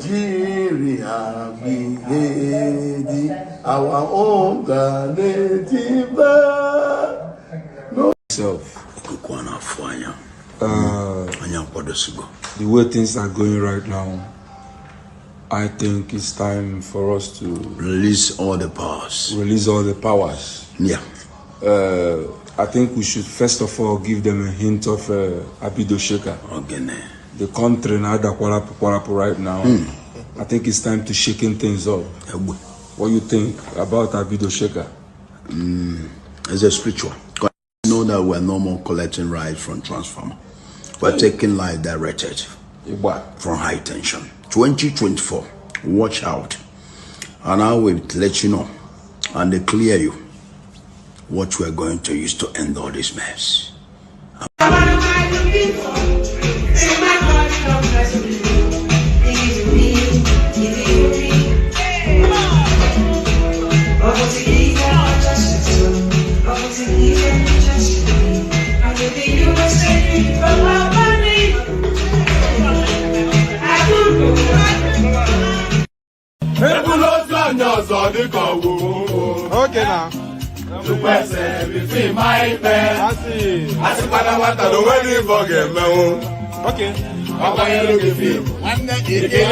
Nigeria, we lady, our own native. No self. The way things are going right now, I think it's time for us to release all the powers. Release all the powers. Yeah. I think we should first of all give them a hint of Abido Sheka. Okay. The country now right now. I think it's time to shaking things up. What do you think about Abido Sheka? It's a spiritual. You know that we're no more collecting rights from transformer. We're taking life directed from high tension. 2024, watch out. And I will let you know and declare you what we're going to use to end all this mess. Okay now. To person between my pen. I see what I don't really forget. Okay. I'm going to film. One day,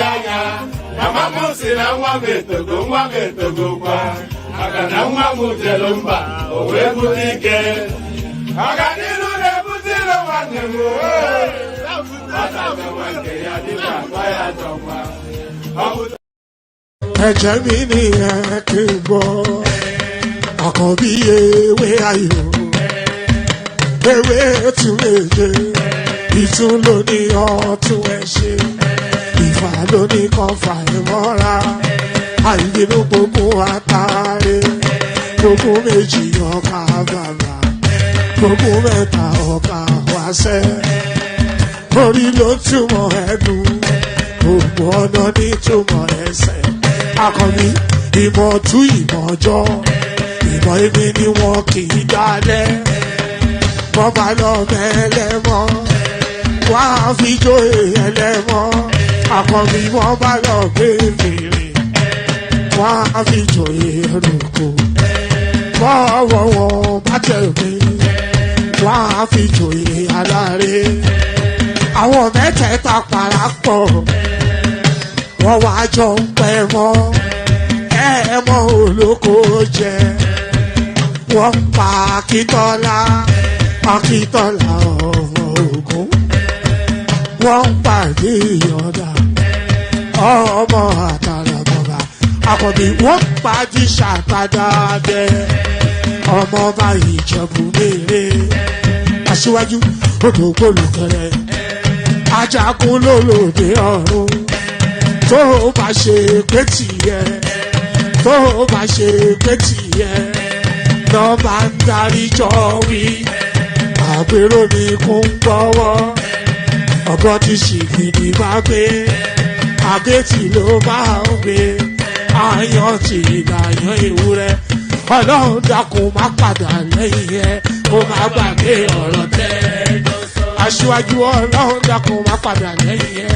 Mama Musi, I want it to go. Akana nwa mutelo mba, owe butike. Akanilu ne butilo nwanne m. Ọ̀tàgbẹ̀ wẹ̀kẹ̀ ya nígbà wáyà jọ̀gbà. Ẹ̀jẹ̀ mi ni ẹ kí n gbọ́, àkọ́bí ewé ayò, ewé tún méje, ìtún ló ní ọ̀tún ẹ̀ ṣe, ìfà ló ní kan fà ẹ̀ mọ́ra, àìbínú gbogbo àtàrẹ, gbogbo méjì ọkà bàbà, gbogbo mẹ́ta ọkà wáṣẹ́, orí ló túmọ̀ ẹnu, gbogbo ọ̀nà ní túmọ̀ ẹsẹ̀. Akọni ìmọ̀ tú ìmọ̀ ọjọ́, ìmọ̀ èmi ni wọn kì í dálẹ̀. Wọ́n bá lọ mẹ́lẹ́mọ́, wọ́n á fi jóye ẹlẹ́mọ́. Akọni wọ́n bá lọ gbé fèrè, wọ́n á fi jóye ẹrùkù. Bọ́wọ́ wọn bá tẹ̀lé, wọ́n á fi jóye aláre. Àwọn mẹ́tẹ̀ẹ̀ta parapọ̀, wọ́n wá jọ ń pẹ́ mọ́, ẹ̀ẹ́mọ́ olóko jẹ. Wọ́n pa Akíntọ́lá, Akíntọ́lá ọmọ Ògún. Wọ́n pàdé Ìyọ̀dà, ọmọ Àtàlàbọ̀bà. Àkọ́bí wọ́n pàdé Ṣàtàdàdẹ, ọmọ ọba Ìjẹ̀bú Mèrè. Aṣíwájú odò gbólùkẹrẹ, ajagun lólòdì ọ̀run. Tó bá ṣe pé tìyẹ, tó bá ṣe pé tìyẹ, lọ bá ń darí jọ wí. Àgbèrò ni kò ń gbọ́wọ́, ọ̀gọ́ ti ṣìgìdì bá gbé, àgẹ́tì ló bá ń gbé, àyàn ti ìlàyàn ewúrẹ́. Ọlọ́run dákun má padà lẹ́yìn ẹ, kó má gbàgbé ọ̀rọ̀ tẹ́. Aṣíwájú Ọlọ́run dákun má padà lẹ́yìn ẹ.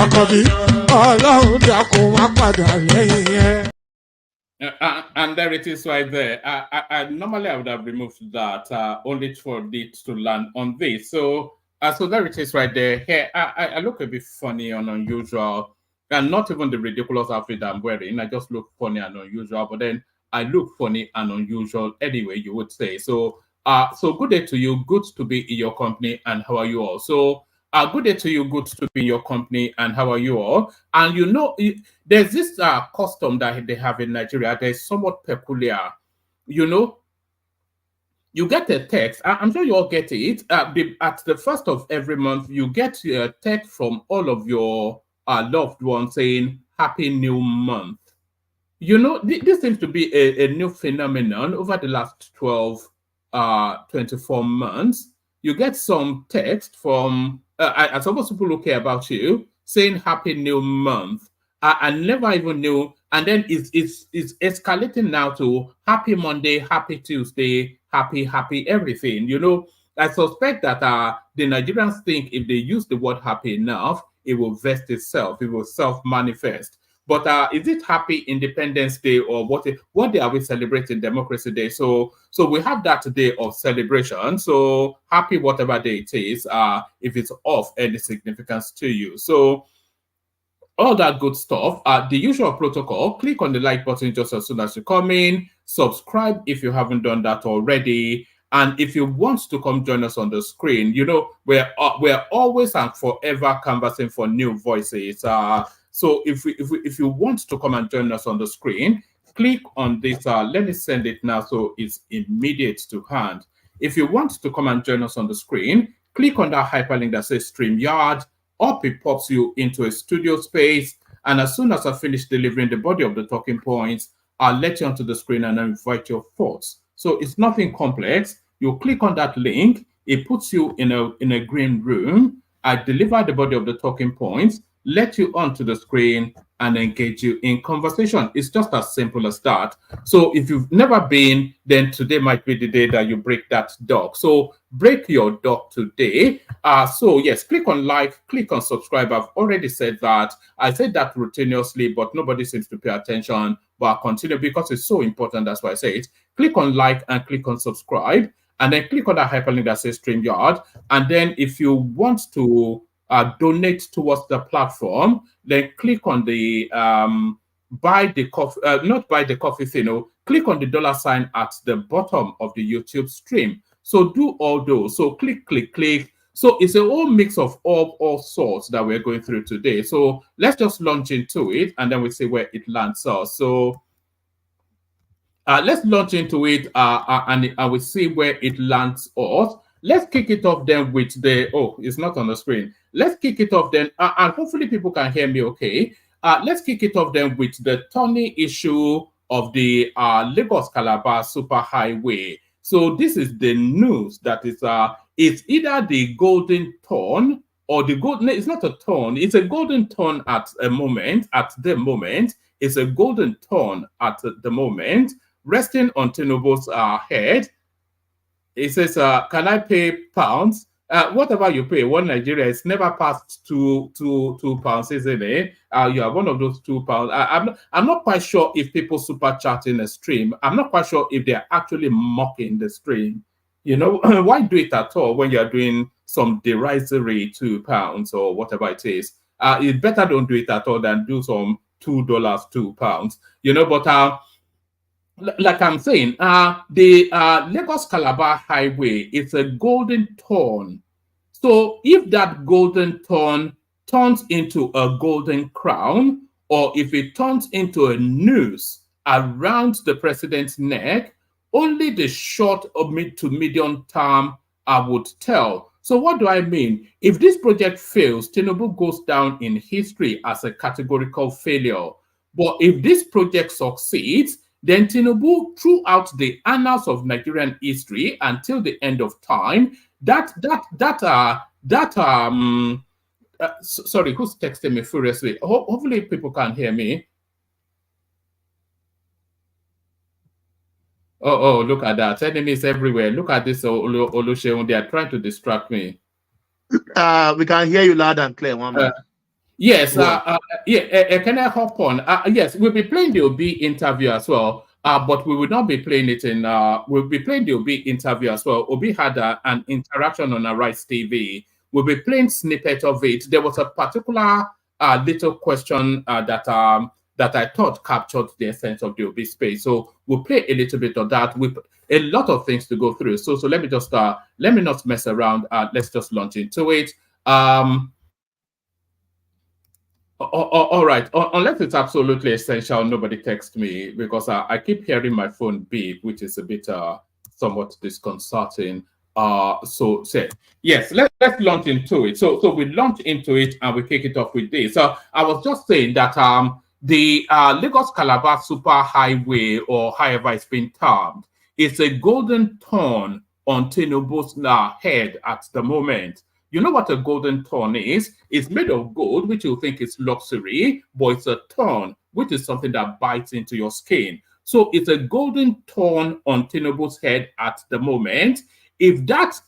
Àkọ́bí Ọlọ́run dákun má padà lẹ́yìn ẹ. And there it is right there. Normally I would have removed that only for it to land on this. So there it is right there. Here, I look a bit funny and unusual, and not even the ridiculous outfit I'm wearing. I just look funny and unusual, but then I look funny and unusual anyway, you would say. So good day to you. Good to be in your company, and how are you all? So good day to you. Good to be in your company, and how are you all? And you know, there's this custom that they have in Nigeria. They're somewhat peculiar. You know, you get a text. I'm sure you all get it. At the first of every month, you get a text from all of your loved ones saying Happy New Month. You know, this seems to be a new phenomenon over the last 24 months. You get some text from, I suppose people who care about you, saying Happy New Month. I never even knew. And then it's escalating now to Happy Monday, Happy Tuesday, Happy everything. You know, I suspect that the Nigerians think if they use the word happy enough, it will vest itself, it will self-manifest. But is it Happy Independence Day, or what day are we celebrating? Democracy Day. So we have that day of celebration. So happy whatever day it is, if it's of any significance to you. So all that good stuff. The usual protocol, click on the like button just as soon as you come in. Subscribe if you haven't done that already. And if you want to come join us on the screen, you know, we're always and forever canvassing for new voices. So if you want to come and join us on the screen, click on this. Let me send it now so it's immediate to hand. If you want to come and join us on the screen, click on that hyperlink that says StreamYard. Up it pops you into a studio space. And as soon as I finish delivering the body of the talking points, I'll let you onto the screen and invite your thoughts. So it's nothing complex. You click on that link. It puts you in a green room. I deliver the body of the talking points, let you onto the screen, and engage you in conversation. It's just as simple as that. So if you've never been, then today might be the day that you break that dog. So break your dog today. So yes, click on like, click on subscribe. I've already said that. I said that routinely, but nobody seems to pay attention. But I'll continue because it's so important. That's why I say it. Click on like and click on subscribe. And then click on that hyperlink that says StreamYard. And then if you want to donate towards the platform, then click on the buy the coffee, not buy the coffee thing, click on the dollar sign at the bottom of the YouTube stream. So do all those. So click, click, click. So it's a whole mix of all sorts that we're going through today. So let's just launch into it and then we see where it lands us. So let's launch into it and we see where it lands us. Let's kick it off then with the, it's not on the screen. Let's kick it off then, and hopefully people can hear me okay. Let's kick it off then with the thorny issue of the Lagos-Calabar Superhighway. So this is the news that is, it's either the golden thorn or the golden, it's not a thorn, it's a golden thorn at the moment, it's a golden thorn at the moment, resting on Tinubu's head. It says, can I pay pounds? Whatever you pay, one Nigeria, it's never past two pounds, isn't it? You are one of those £2. I'm not quite sure if people super chatting the stream. I'm not quite sure if they're actually mocking the stream. You know, why do it at all when you're doing some derisory £2 or whatever it is? It's better don't do it at all than do some $2, £2. You know, but like I'm saying, the Lagos-Calabar Highway is a golden thorn. So if that golden thorn turns into a golden crown, or if it turns into a noose around the president's neck, only the short or mid to medium term would tell. So what do I mean? If this project fails, Tinubu goes down in history as a categorical failure. But if this project succeeds, then Tinubu, throughout the annals of Nigerian history until the end of time, sorry, who's texting me furiously? Hopefully people can hear me. Oh, look at that. Enemies everywhere. Look at this, Oluseun. They are trying to distract me. We can hear you loud and clear, one man. Yes, can I hop on? Yes, we'll be playing the Obi interview as well, but we will not be playing it in, we'll be playing the Obi interview as well. Obi had an interaction on Arise TV. We'll be playing snippet of it. There was a particular little question that I thought captured the essence of the Obi space. So we'll play a little bit of that with a lot of things to go through. So let me just, let me not mess around. Let's just launch into it. All right, unless it's absolutely essential, nobody text me because I keep hearing my phone beep, which is a bit somewhat disconcerting. So yes, let's launch into it. So we launch into it and we kick it off with this. So I was just saying that the Lagos-Calabar Superhighway, or however it's been termed, is a golden thorn on Tinubu's head at the moment. You know what a golden thorn is? It's made of gold, which you think is luxury, but it's a thorn, which is something that bites into your skin. So it's a golden thorn on Tinubu's head at the moment. If that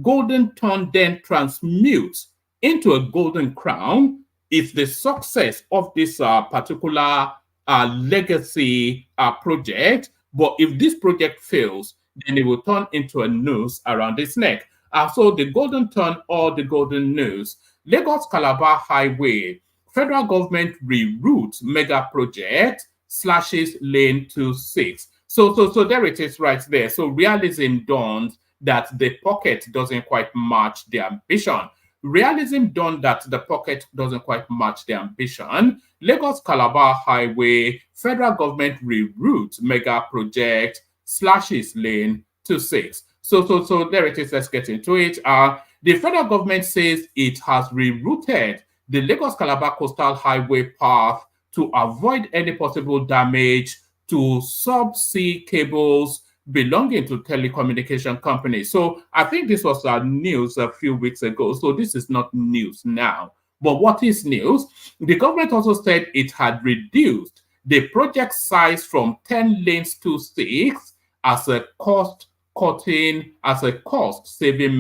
golden thorn then transmutes into a golden crown, it's the success of this particular legacy project. But if this project fails, then it will turn into a noose around his neck. So the golden thorn or the golden noose, Lagos-Calabar Highway, federal government reroutes mega project, slashes lane 26. So there it is right there. So realism dawns that the pocket doesn't quite match the ambition. Realism dawned that the pocket doesn't quite match the ambition. Lagos-Calabar Highway, federal government reroutes mega project, slashes lane 26. So there it is. Let's get into it. The federal government says it has rerouted the Lagos-Calabar Coastal Highway path to avoid any possible damage to subsea cables belonging to telecommunication companies. So I think this was news a few weeks ago. So this is not news now. But what is news? The government also said it had reduced the project size from 10 lanes to 6 as a cost-saving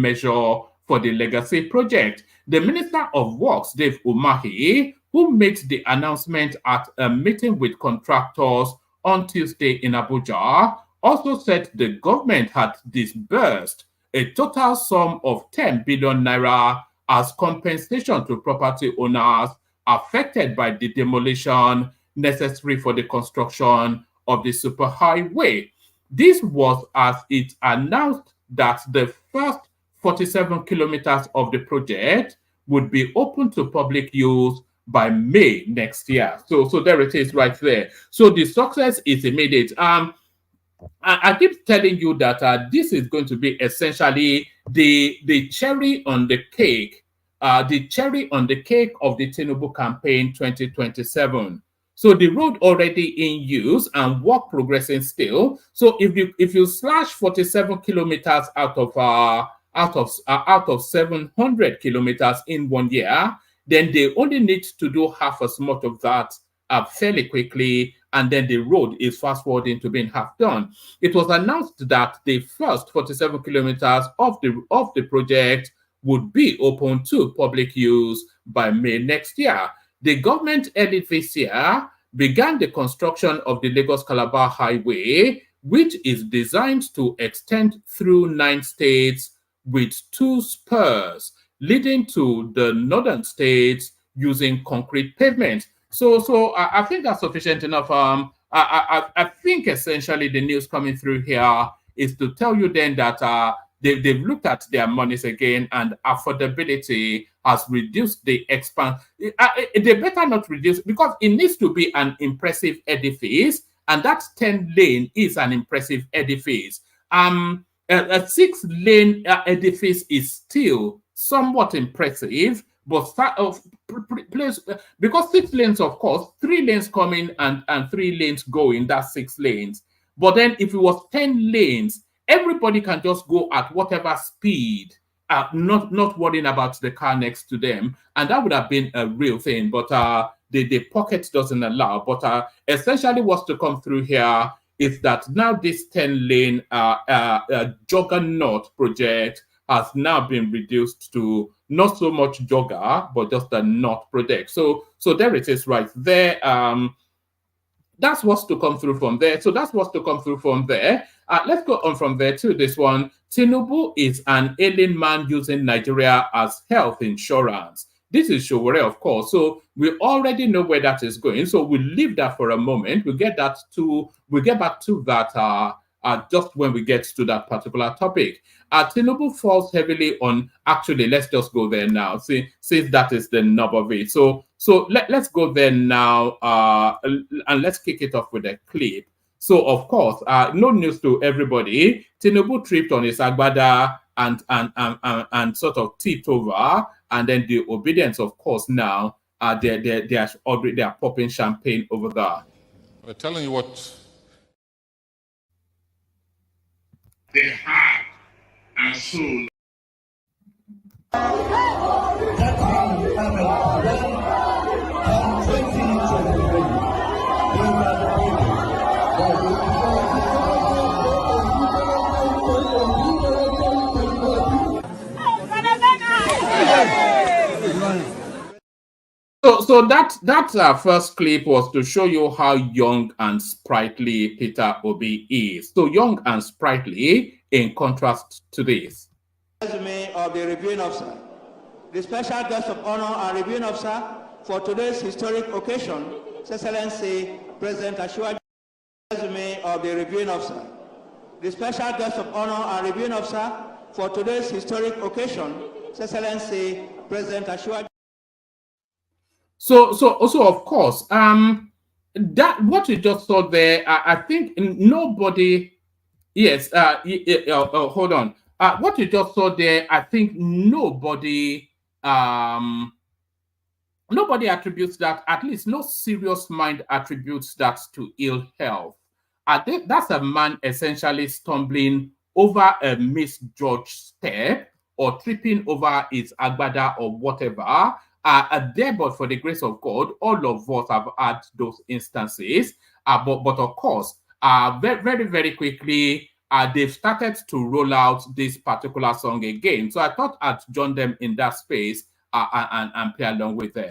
measure for the legacy project. The Minister of Works, Dave Umahi, who made the announcement at a meeting with contractors on Tuesday in Abuja, also said the government had disbursed a total sum of 10 billion naira as compensation to property owners affected by the demolition, necessary for the construction of the superhighway. This was as it announced that the first 47 kilometers of the project would be open to public use by May next year. So there it is right there. So the success is immediate. I keep telling you that this is going to be essentially the cherry on the cake, of the Tinubu campaign 2027. So the road already in use and work progressing still. So if you slash 47 kilometers out of 700 kilometers in 1 year, then they only need to do half as much of that fairly quickly, and then the road is fast forwarding to being half done. It was announced that the first 47 kilometers of the project would be open to public use by May next year. The government early this year began the construction of the Lagos-Calabar Highway, which is designed to extend through 9 states with 2 spurs, leading to the northern states using concrete pavement. So I think that's sufficient enough. I think essentially the news coming through here is to tell you then that they've looked at their monies again, and affordability has reduced the expansion. They better not reduce, because it needs to be an impressive edifice, and that 10-lane is an impressive edifice. A 6-lane edifice is still somewhat impressive, but because 6 lanes, of course, 3 lanes coming and 3 lanes going, that's 6 lanes. But then if it was 10 lanes, everybody can just go at whatever speed, not worrying about the car next to them, and that would have been a real thing. But the pocket doesn't allow. But essentially, what's to come through here is that now this 10-lane juggernaut project has now been reduced to not so much jogger, but just a knot project. So there it is right there. That's what's to come through from there. So that's what's to come through from there. Let's go on from there to this one. Tinubu is an ailing man using Nigeria as health insurance. This is Showore, of course. So we already know where that is going. So we'll leave that for a moment. We'll get back to that just when we get to that particular topic. Tinubu falls heavily on, actually, let's just go there now, since that is the nub of it. So let's go there now, and let's kick it off with a clip. So, of course, no news to everybody. Tinubu tripped on his agbada and sort of tipped over, and then the obedience, of course, now they are popping champagne over there. I'm telling you what the heart and soul. So that first clip was to show you how young and sprightly Peter Obi is. So young and sprightly in contrast to this. Resume of the reviewing officer. The special guest of honor and reviewing officer for today's historic occasion, His Excellency President Ashwaji. Resume of the reviewing officer. The special guest of honor and reviewing officer for today's historic occasion, His Excellency President Ashwaji. So also, of course, that what you just saw there, I think nobody. Yes. Hold on. What you just saw there, I think nobody attributes that. At least no serious mind attributes that to ill health. I think that's a man essentially stumbling over a misjudged step or tripping over his agbada or whatever. There, but for the grace of God, all of us have had those instances. But of course, very, very, very quickly, they've started to roll out this particular song again. So I thought I'd join them in that space and play along with them.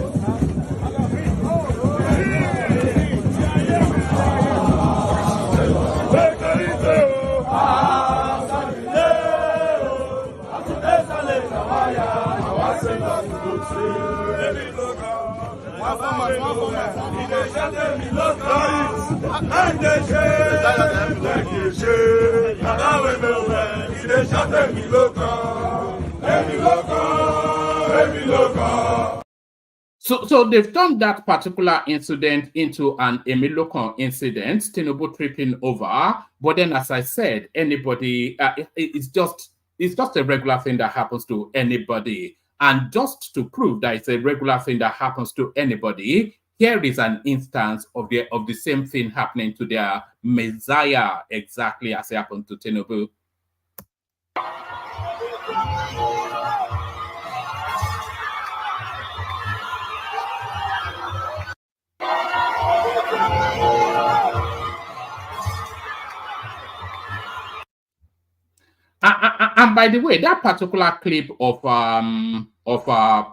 So they've turned that particular incident into an Emilokon incident, Tinubu tripping over. But then, as I said, anybody, it's just a regular thing that happens to anybody. And just to prove that it's a regular thing that happens to anybody, here is an instance of the same thing happening to their Messiah, exactly as it happened to Tinubu. And by the way, that particular clip of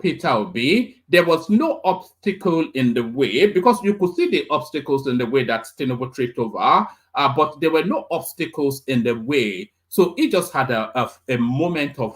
Peter Obi, there was no obstacle in the way, because you could see the obstacles in the way that Tinubu tripped over, but there were no obstacles in the way. So he just had a moment of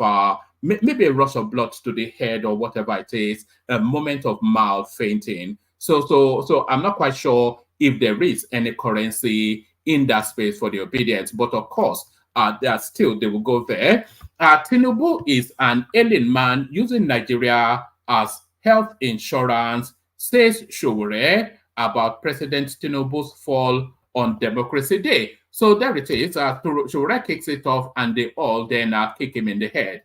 maybe a rush of blood to the head or whatever it is, a moment of mild fainting. So I'm not quite sure if there is any currency in that space for the obedience, but of course, they will go there. Tinubu is an alien man using Nigeria as health insurance, says Showore about President Tinubu's fall on Democracy Day. So there it is. Showore kicks it off, and they all then kick him in the head.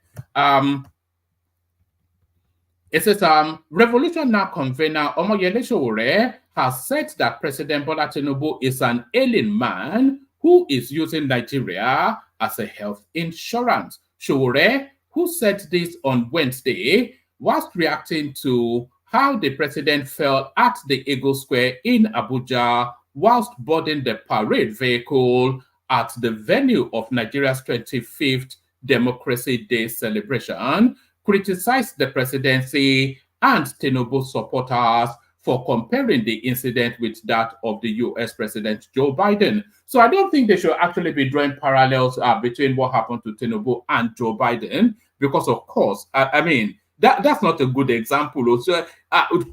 It says, Revolution Now convener Omoyele Showore has said that President Bola Tinubu is an alien man who is using Nigeria as a health insurance. Showore, who said this on Wednesday, was reacting to how the president fell at the Eagle Square in Abuja whilst boarding the parade vehicle at the venue of Nigeria's 25th Democracy Day celebration, criticized the presidency and Tinubu supporters for comparing the incident with that of the US President Joe Biden. So I don't think they should actually be drawing parallels between what happened to Tinubu and Joe Biden, because of course, I mean, that's not a good example. So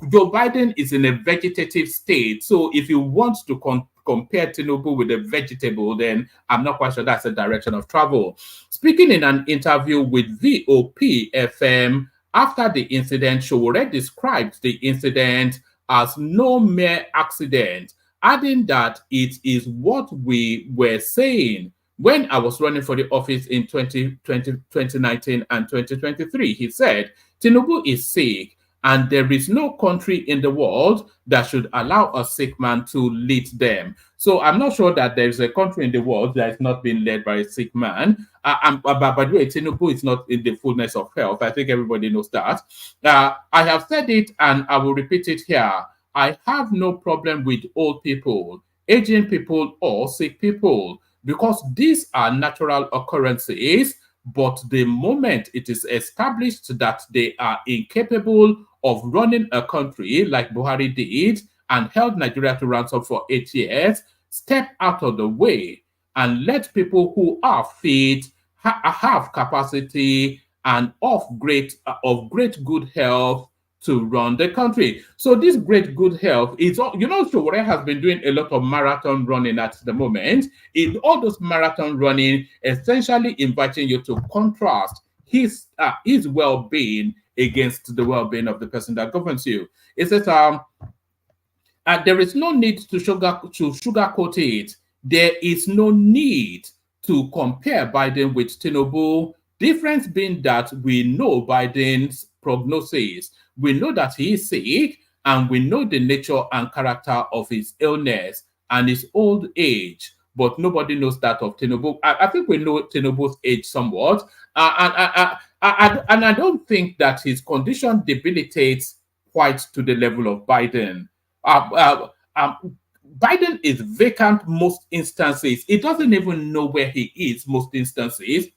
Joe Biden is in a vegetative state. So if you want to compare Tinubu with a vegetable, then I'm not quite sure that's the direction of travel. Speaking in an interview with VOP FM after the incident, Showore described the incident as no mere accident, adding that it is what we were saying when I was running for the office in 2019 and 2023. He said, Tinubu is sick, and there is no country in the world that should allow a sick man to lead them. So I'm not sure that there is a country in the world that is not being led by a sick man. By the way, Tinubu is not in the fullness of health. I think everybody knows that. I have said it, and I will repeat it here. I have no problem with old people, aging people, or sick people, because these are natural occurrences. But the moment it is established that they are incapable of running a country like Buhari did and held Nigeria to ransom for 8 years, step out of the way and let people who are fit, have capacity, and of great good health to run the country. So this great good health is, Showore has been doing a lot of marathon running at the moment. In all those marathon running, essentially inviting you to contrast his well-being against the well-being of the person that governs you. It says, there is no need to sugarcoat it. There is no need to compare Biden with Tinubu. Difference being that we know Biden's prognosis. We know that he is sick, and we know the nature and character of his illness and his old age. But nobody knows that of Tinubu. I think we know Tinubu's age somewhat. And I don't think that his condition debilitates quite to the level of Biden. Biden is vacant most instances. He doesn't even know where he is most instances.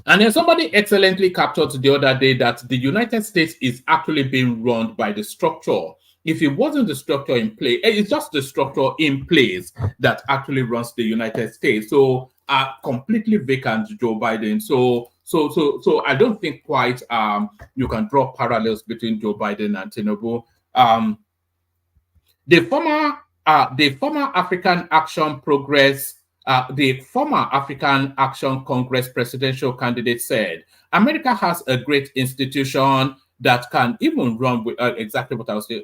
And then somebody excellently captured the other day that the United States is actually being run by the structure. If it wasn't the structure in place, it's just the structure in place that actually runs the United States. So completely vacant Joe Biden. So So I don't think quite you can draw parallels between Joe Biden and Tinubu. The former African Action Congress presidential candidate said, America has a great institution that can even run with exactly what I was saying.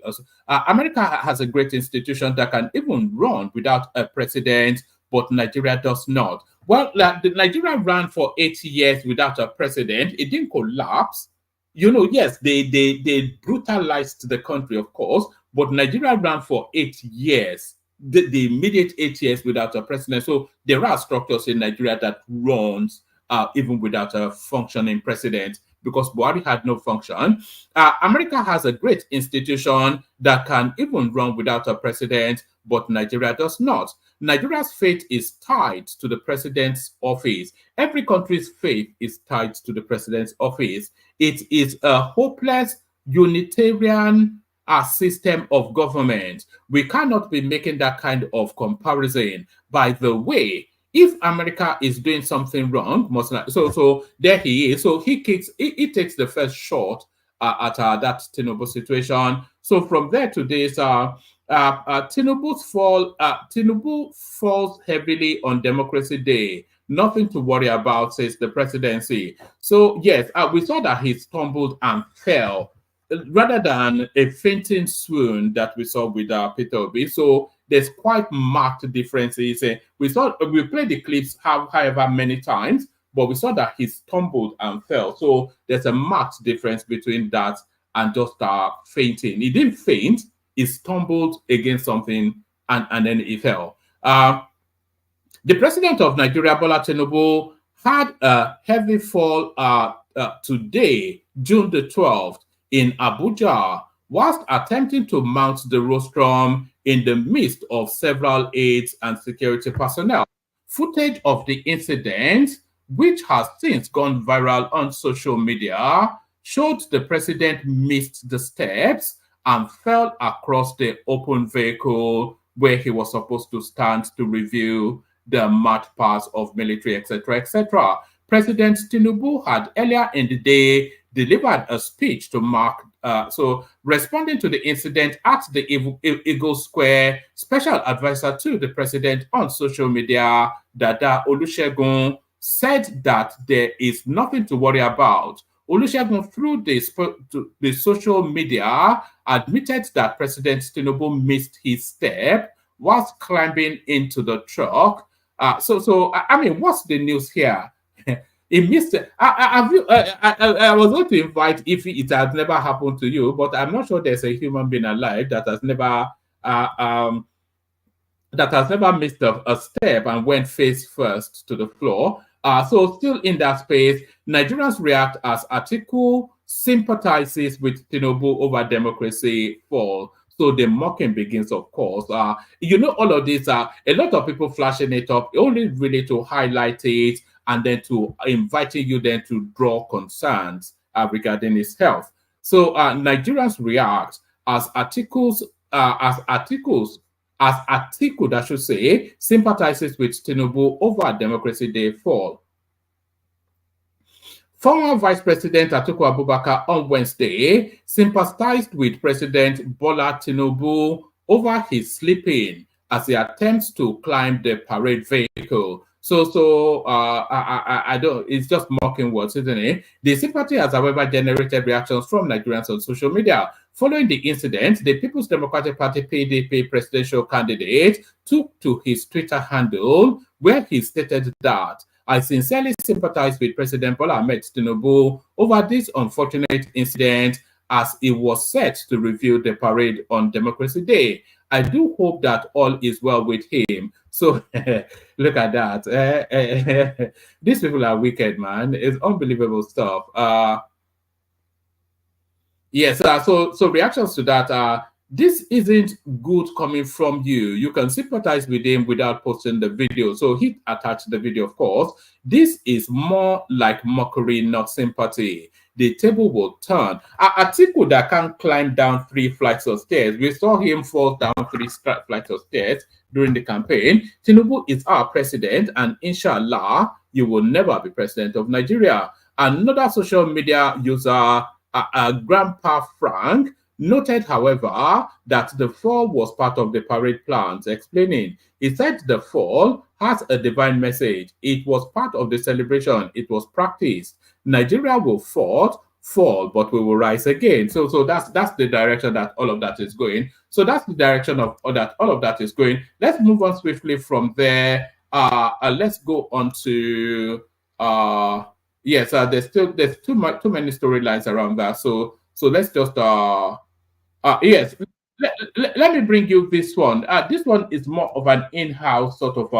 America has a great institution that can even run without a president, but Nigeria does not. Well, Nigeria ran for 8 years without a president. It didn't collapse. Yes, they brutalized the country, of course, but Nigeria ran for 8 years, the immediate 8 years without a president. So there are structures in Nigeria that runs even without a functioning president, because Buhari had no function. America has a great institution that can even run without a president, but Nigeria does not. Nigeria's fate is tied to the president's office. Every country's fate is tied to the president's office. It is a hopeless Unitarian system of government. We cannot be making that kind of comparison. By the way, if America is doing something wrong, so there he is. So he takes the first shot at that Tinubu situation. So from there to this, Tinubu falls heavily on Democracy Day. Nothing to worry about, says the presidency. So yes, we saw that he stumbled and fell, rather than a fainting swoon that we saw with Peter Obi. So there's quite marked differences. We played the clips however many times, but we saw that he stumbled and fell. So there's a marked difference between that and just fainting. He didn't faint, he stumbled against something and then he fell. The president of Nigeria, Bola Tinubu, had a heavy fall today, June the 12th, in Abuja, whilst attempting to mount the rostrum in the midst of several aides and security personnel. Footage of the incident, which has since gone viral on social media, showed the president missed the steps and fell across the open vehicle where he was supposed to stand to review the march past of military, etc., etc. President Tinubu had earlier in the day delivered a speech to mark. So responding to the incident at the Eagle Square, special advisor to the president on social media, Dada Olusegun, said that there is nothing to worry about. Olusegun, through the social media, admitted that President Tinubu missed his step whilst climbing into the truck. I mean, what's the news here? He missed it. I was going to invite if it has never happened to you, but I'm not sure there's a human being alive that has never missed a step and went face first to the floor. So still in that space, Nigerians react as Atiku sympathizes with Tinubu over democracy fall. So the mocking begins, of course. All of this, a lot of people flashing it up, only really to highlight it and then to inviting you then to draw concerns regarding his health. So Nigerians react as Atiku, that should say, sympathizes with Tinubu over Democracy Day fall. Former Vice President Atiku Abubakar on Wednesday sympathized with President Bola Tinubu over his sleeping as he attempts to climb the parade vehicle. I don't. It's just mocking words, isn't it? The sympathy has, however, generated reactions from Nigerians on social media. Following the incident, the People's Democratic Party (PDP) presidential candidate took to his Twitter handle where he stated that, "I sincerely sympathize with President Bola Ahmed Tinubu over this unfortunate incident as he was set to review the parade on Democracy Day. I do hope that all is well with him." So look at that. These people are wicked, man. It's unbelievable stuff. Yes, so reactions to that this isn't good coming from you. You can sympathize with him without posting the video. So he attached the video, of course. This is more like mockery, not sympathy. The table will turn. Atiku that can't climb down 3 flights of stairs. We saw him fall down 3 flights of stairs during the campaign. Tinubu is our president, and inshallah, you will never be president of Nigeria. Another social media user, Grandpa Frank, noted, however, that the fall was part of the parade plans, explaining, he said the fall has a divine message. It was part of the celebration. It was practiced. Nigeria will fall, but we will rise again. So that's the direction that all of that is going. So that's the direction of all of that is going. Let's move on swiftly from there. Let's go on to yes. There's too many storylines around that. So let's just yes. Let me bring you this one. This one is more of an in-house sort of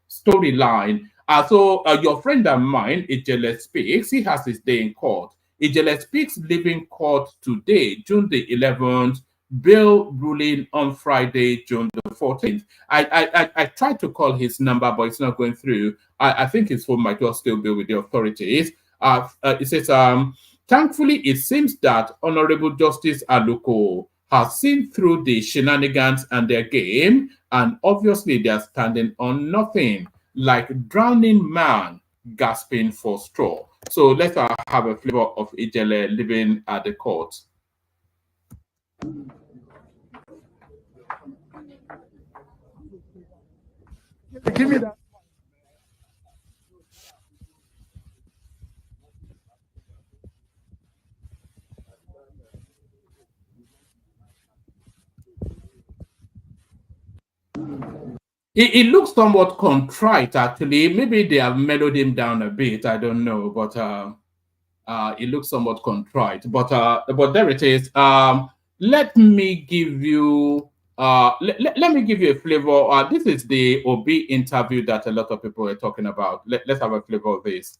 storyline. So your friend of mine, Ijele Speaks, he has his day in court. Ijele Speaks leaving court today, June the 11th, bail ruling on Friday, June the 14th. I tried to call his number, but it's not going through. I think his phone might just still be with the authorities. It says, thankfully, it seems that Honorable Justice Aluko has seen through the shenanigans and their game, and obviously they are standing on nothing, like drowning man gasping for straw. So let's have a flavor of Ijele living at the court. Give me that. It looks somewhat contrite, actually. Maybe they have mellowed him down a bit. I don't know, but it looks somewhat contrite. But there it is. Let me give you let me give you a flavor. This is the Obi interview that a lot of people are talking about. Let's have a flavor of this.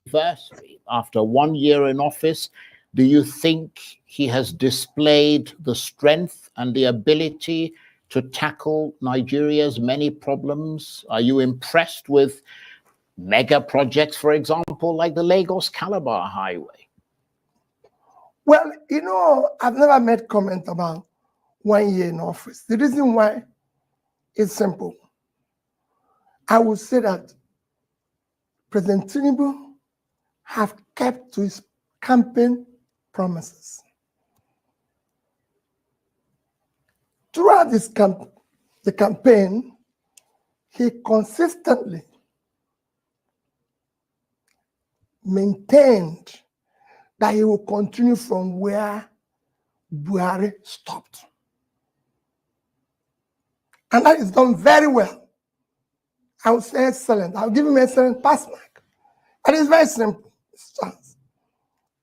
Firstly, after 1 year in office, do you think he has displayed the strength and the ability to tackle Nigeria's many problems? Are you impressed with mega projects, for example, like the Lagos-Calabar Highway? Well, you know, I've never made comment about 1 year in office. The reason why is simple. I would say that President Tinubu have kept to his campaign promises. Throughout the campaign, he consistently maintained that he will continue from where Buhari stopped. And that is done very well. I would say excellent. I'll give him an excellent pass mark. And it's very simple.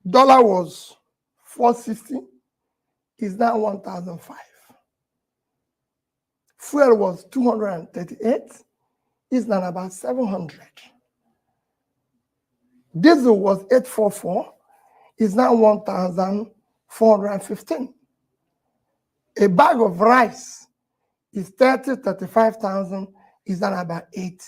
Dollar was 460, is now 1,005. Fuel was 238, is now about 700. Diesel was 844, is now 1,415. A bag of rice is 35,000, is now about 80.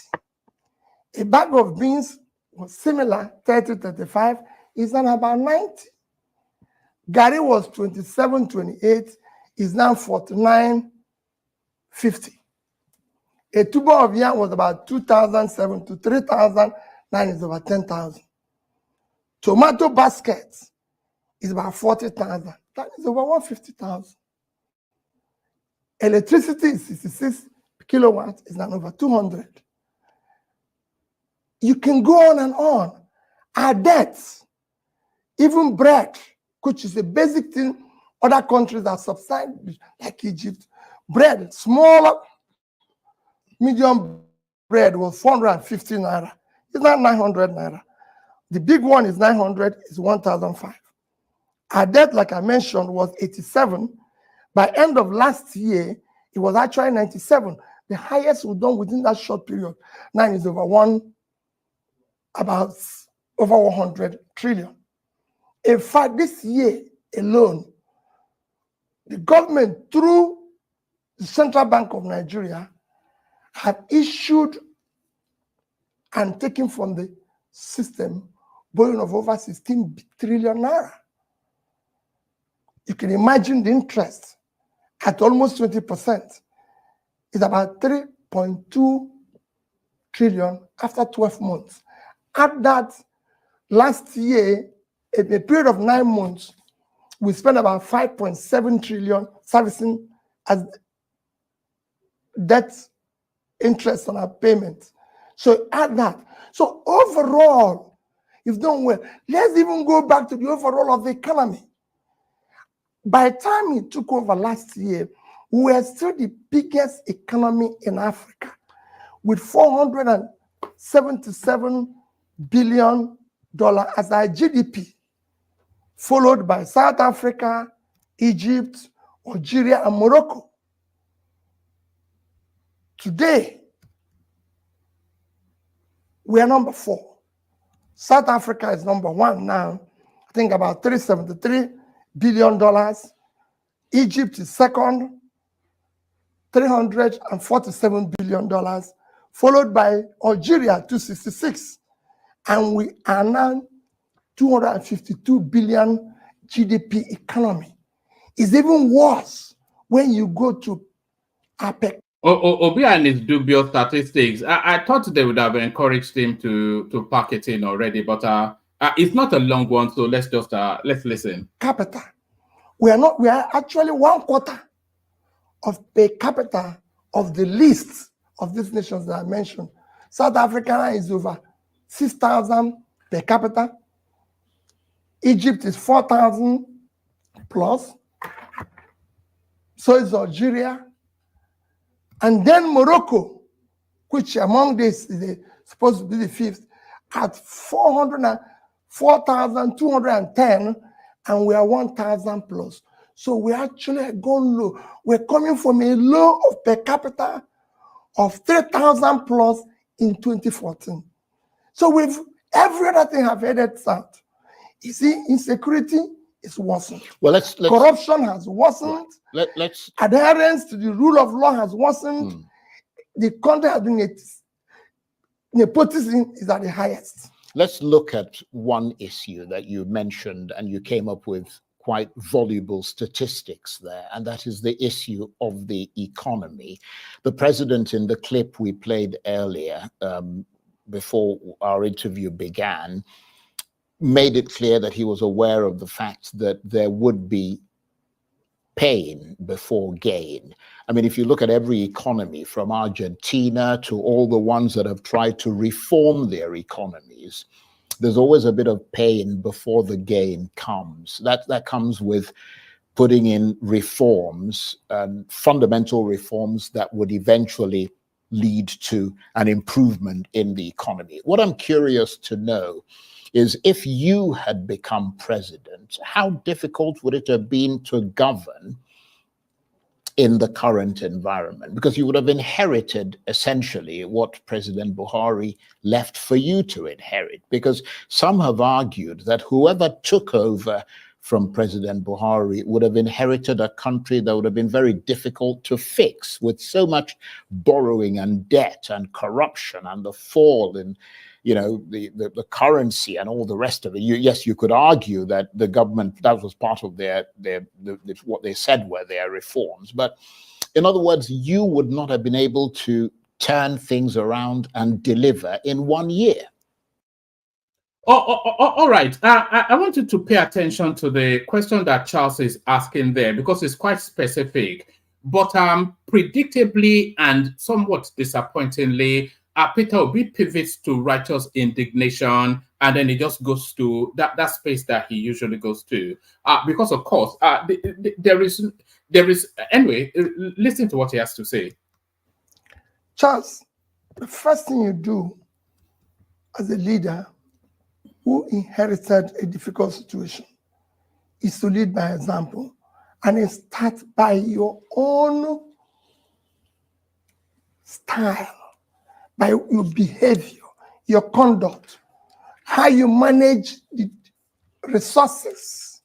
A bag of beans was similar, 35, is now about 90. Gari was 27.28, is now 49.50. A tuber of yam was about 2,007 to 3,000, now is about 10,000. Tomato baskets is about 40,000, that is over 150,000. Electricity is 66 kilowatts, is now over 200. You can go on and on. Our debts, even bread, which is a basic thing other countries that subside, like Egypt, bread, smaller, medium bread was 450 naira. It's not 900 naira. The big one is 900, is 1,005. Our debt, like I mentioned, was 87. By end of last year, it was actually 97. The highest we've done within that short period. Now is about over 100 trillion. In fact, this year alone, the government, through the Central Bank of Nigeria, have issued and taken from the system borrowing of over 16 trillion naira. You can imagine the interest at almost 20%. It's about 3.2 trillion after 12 months. Add that last year, in a period of 9 months, we spent about 5.7 trillion servicing as debt interest on our payments. So add that. So overall, you've done well. Let's even go back to the overall of the economy. By the time he took over last year, we were still the biggest economy in Africa with $477 billion as our GDP, followed by South Africa, Egypt, Algeria, and Morocco. Today, we are number 4. South Africa is number 1 now, I think about $373 billion. Egypt is second, $347 billion, followed by Algeria, 266. And we are now 252 billion GDP economy. It's even worse when you go to APEC. Obi and his dubious statistics. I thought they would have encouraged him to pack it in already, but it's not a long one, so let's just let's listen. Capita. We are actually 1/4 of per capita of the list of these nations that I mentioned. South Africa is over 6,000 per capita. Egypt is 4,000 plus. So is Algeria. And then Morocco, which among this is supposed to be the 5th, at 4,210, and we are 1,000 plus. So we actually gone low. We're coming from a low of per capita of 3,000 plus in 2014. So with every other thing have headed south. You see, insecurity is worsened. Well, let's corruption has worsened. Let's adherence to the rule of law has worsened. The country has been nepotism is at the highest. Let's look at one issue that you mentioned, and you came up with quite voluble statistics there, and that is the issue of the economy. The president, in the clip we played earlier, before our interview began, made it clear that he was aware of the fact that there would be pain before gain. I mean, if you look at every economy from Argentina to all the ones that have tried to reform their economies, there's always a bit of pain before the gain comes. That comes with putting in reforms, fundamental reforms that would eventually lead to an improvement in the economy. What I'm curious to know is, if you had become president, how difficult would it have been to govern in the current environment? Because you would have inherited essentially what President Buhari left for you to inherit. Because some have argued that whoever took over from President Buhari would have inherited a country that would have been very difficult to fix, with so much borrowing and debt and corruption and the fall in, you know, the currency and all the rest of it. Yes, you could argue that the government, that was part of what they said were their reforms. But in other words, you would not have been able to turn things around and deliver in 1 year. All right. I want you to pay attention to the question that Charles is asking there, because it's quite specific. But predictably and somewhat disappointingly, Peter Obi pivots to righteous indignation, and then he just goes to that space that he usually goes to. Because, of course, there is anyway, listen to what he has to say. Charles, the first thing you do as a leader who inherited a difficult situation is to lead by example, and it starts by your own style, by your behavior, your conduct, how you manage the resources.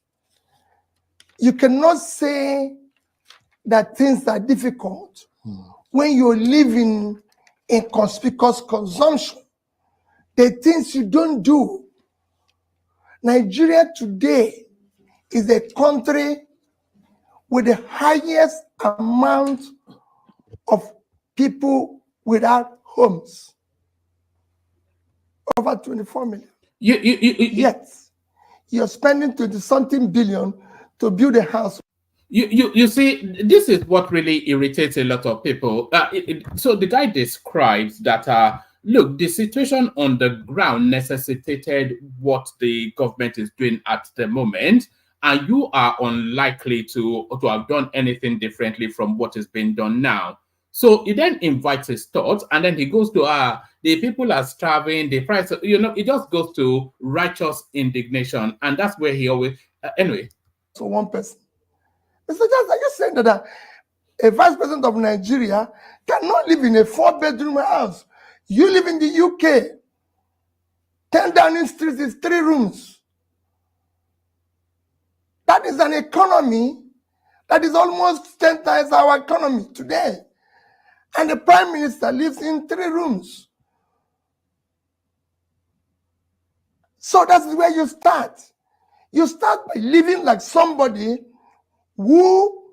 You cannot say that things are difficult when you're living in conspicuous consumption. The things you don't do. Nigeria today is a country with the highest amount of people without homes. Over 24 million. Yet, you're spending 20-something billion to build a house. You see, this is what really irritates a lot of people. So the guy describes that, look, the situation on the ground necessitated what the government is doing at the moment, and you are unlikely to have done anything differently from what is being done now. So he then invites his thoughts, and then he goes to, the people are starving, the price, it just goes to righteous indignation, and that's where he always, anyway. So one person. Mr. Johnson, are you saying that a vice president of Nigeria cannot live in a 4-bedroom house? You live in the UK. 10 Downing Street is 3 rooms. That is an economy that is almost 10 times our economy today. And the prime minister lives in 3 rooms. So that's where you start. You start by living like somebody who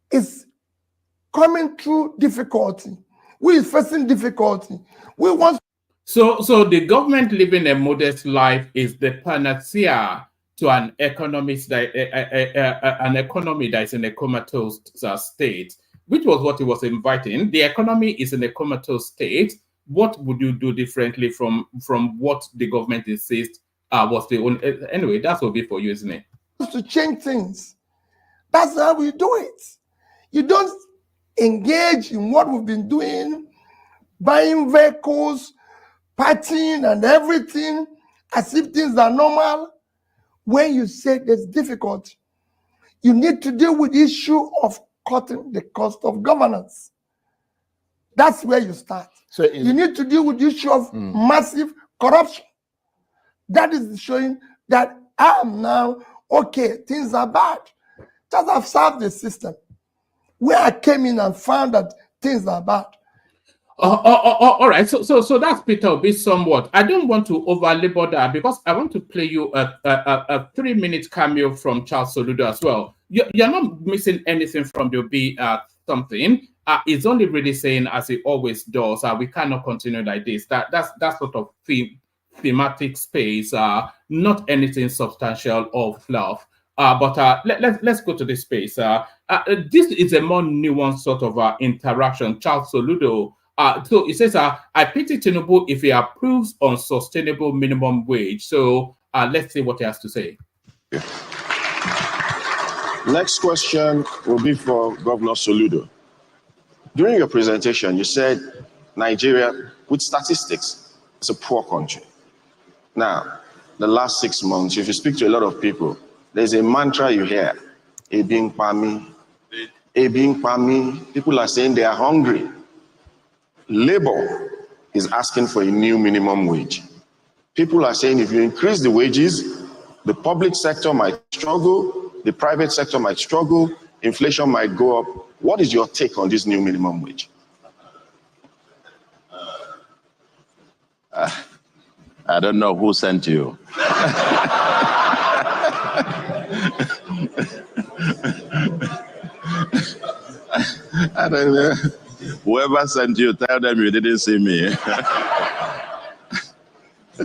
is coming through difficulty, who is facing difficulty. We want. So the government living a modest life is the panacea to an economy that is in a comatose state, which was what he was inviting. The economy is in a comatose state. What would you do differently from what the government insists was the only? Anyway, that will be for you, isn't it? To change things. That's how we do it. You don't engage in what we've been doing, buying vehicles, partying and everything as if things are normal. When you say there's difficulty, you need to deal with the issue of cutting the cost of governance. That's where you start. So you need to deal with the issue of massive corruption. That is showing that I am now, okay, things are bad. Just have served the system where I came in and found that things are bad. All right, so that's Peter Obi somewhat. I don't want to overlabor that because I want to play you a 3-minute cameo from Charles Soludo as well. You're not missing anything from the Obi something. It's only really saying, as he always does, we cannot continue like this. That's sort of thematic space, not anything substantial or fluff. But let's go to this space. This is a more nuanced sort of interaction. Charles Soludo. So it says, I pity Tinubu if he approves on sustainable minimum wage. So let's see what he has to say. Next question will be for Governor Soludo. During your presentation, you said Nigeria, with statistics, is a poor country. Now, the last 6 months, if you speak to a lot of people, there's a mantra you hear, Ebing Pami. Ebing Pami. People are saying they are hungry. Labor is asking for a new minimum wage. People are saying if you increase the wages, the public sector might struggle, the private sector might struggle, inflation might go up. What is your take on this new minimum wage? I don't know who sent you. I don't know. Whoever sent you, tell them you didn't see me.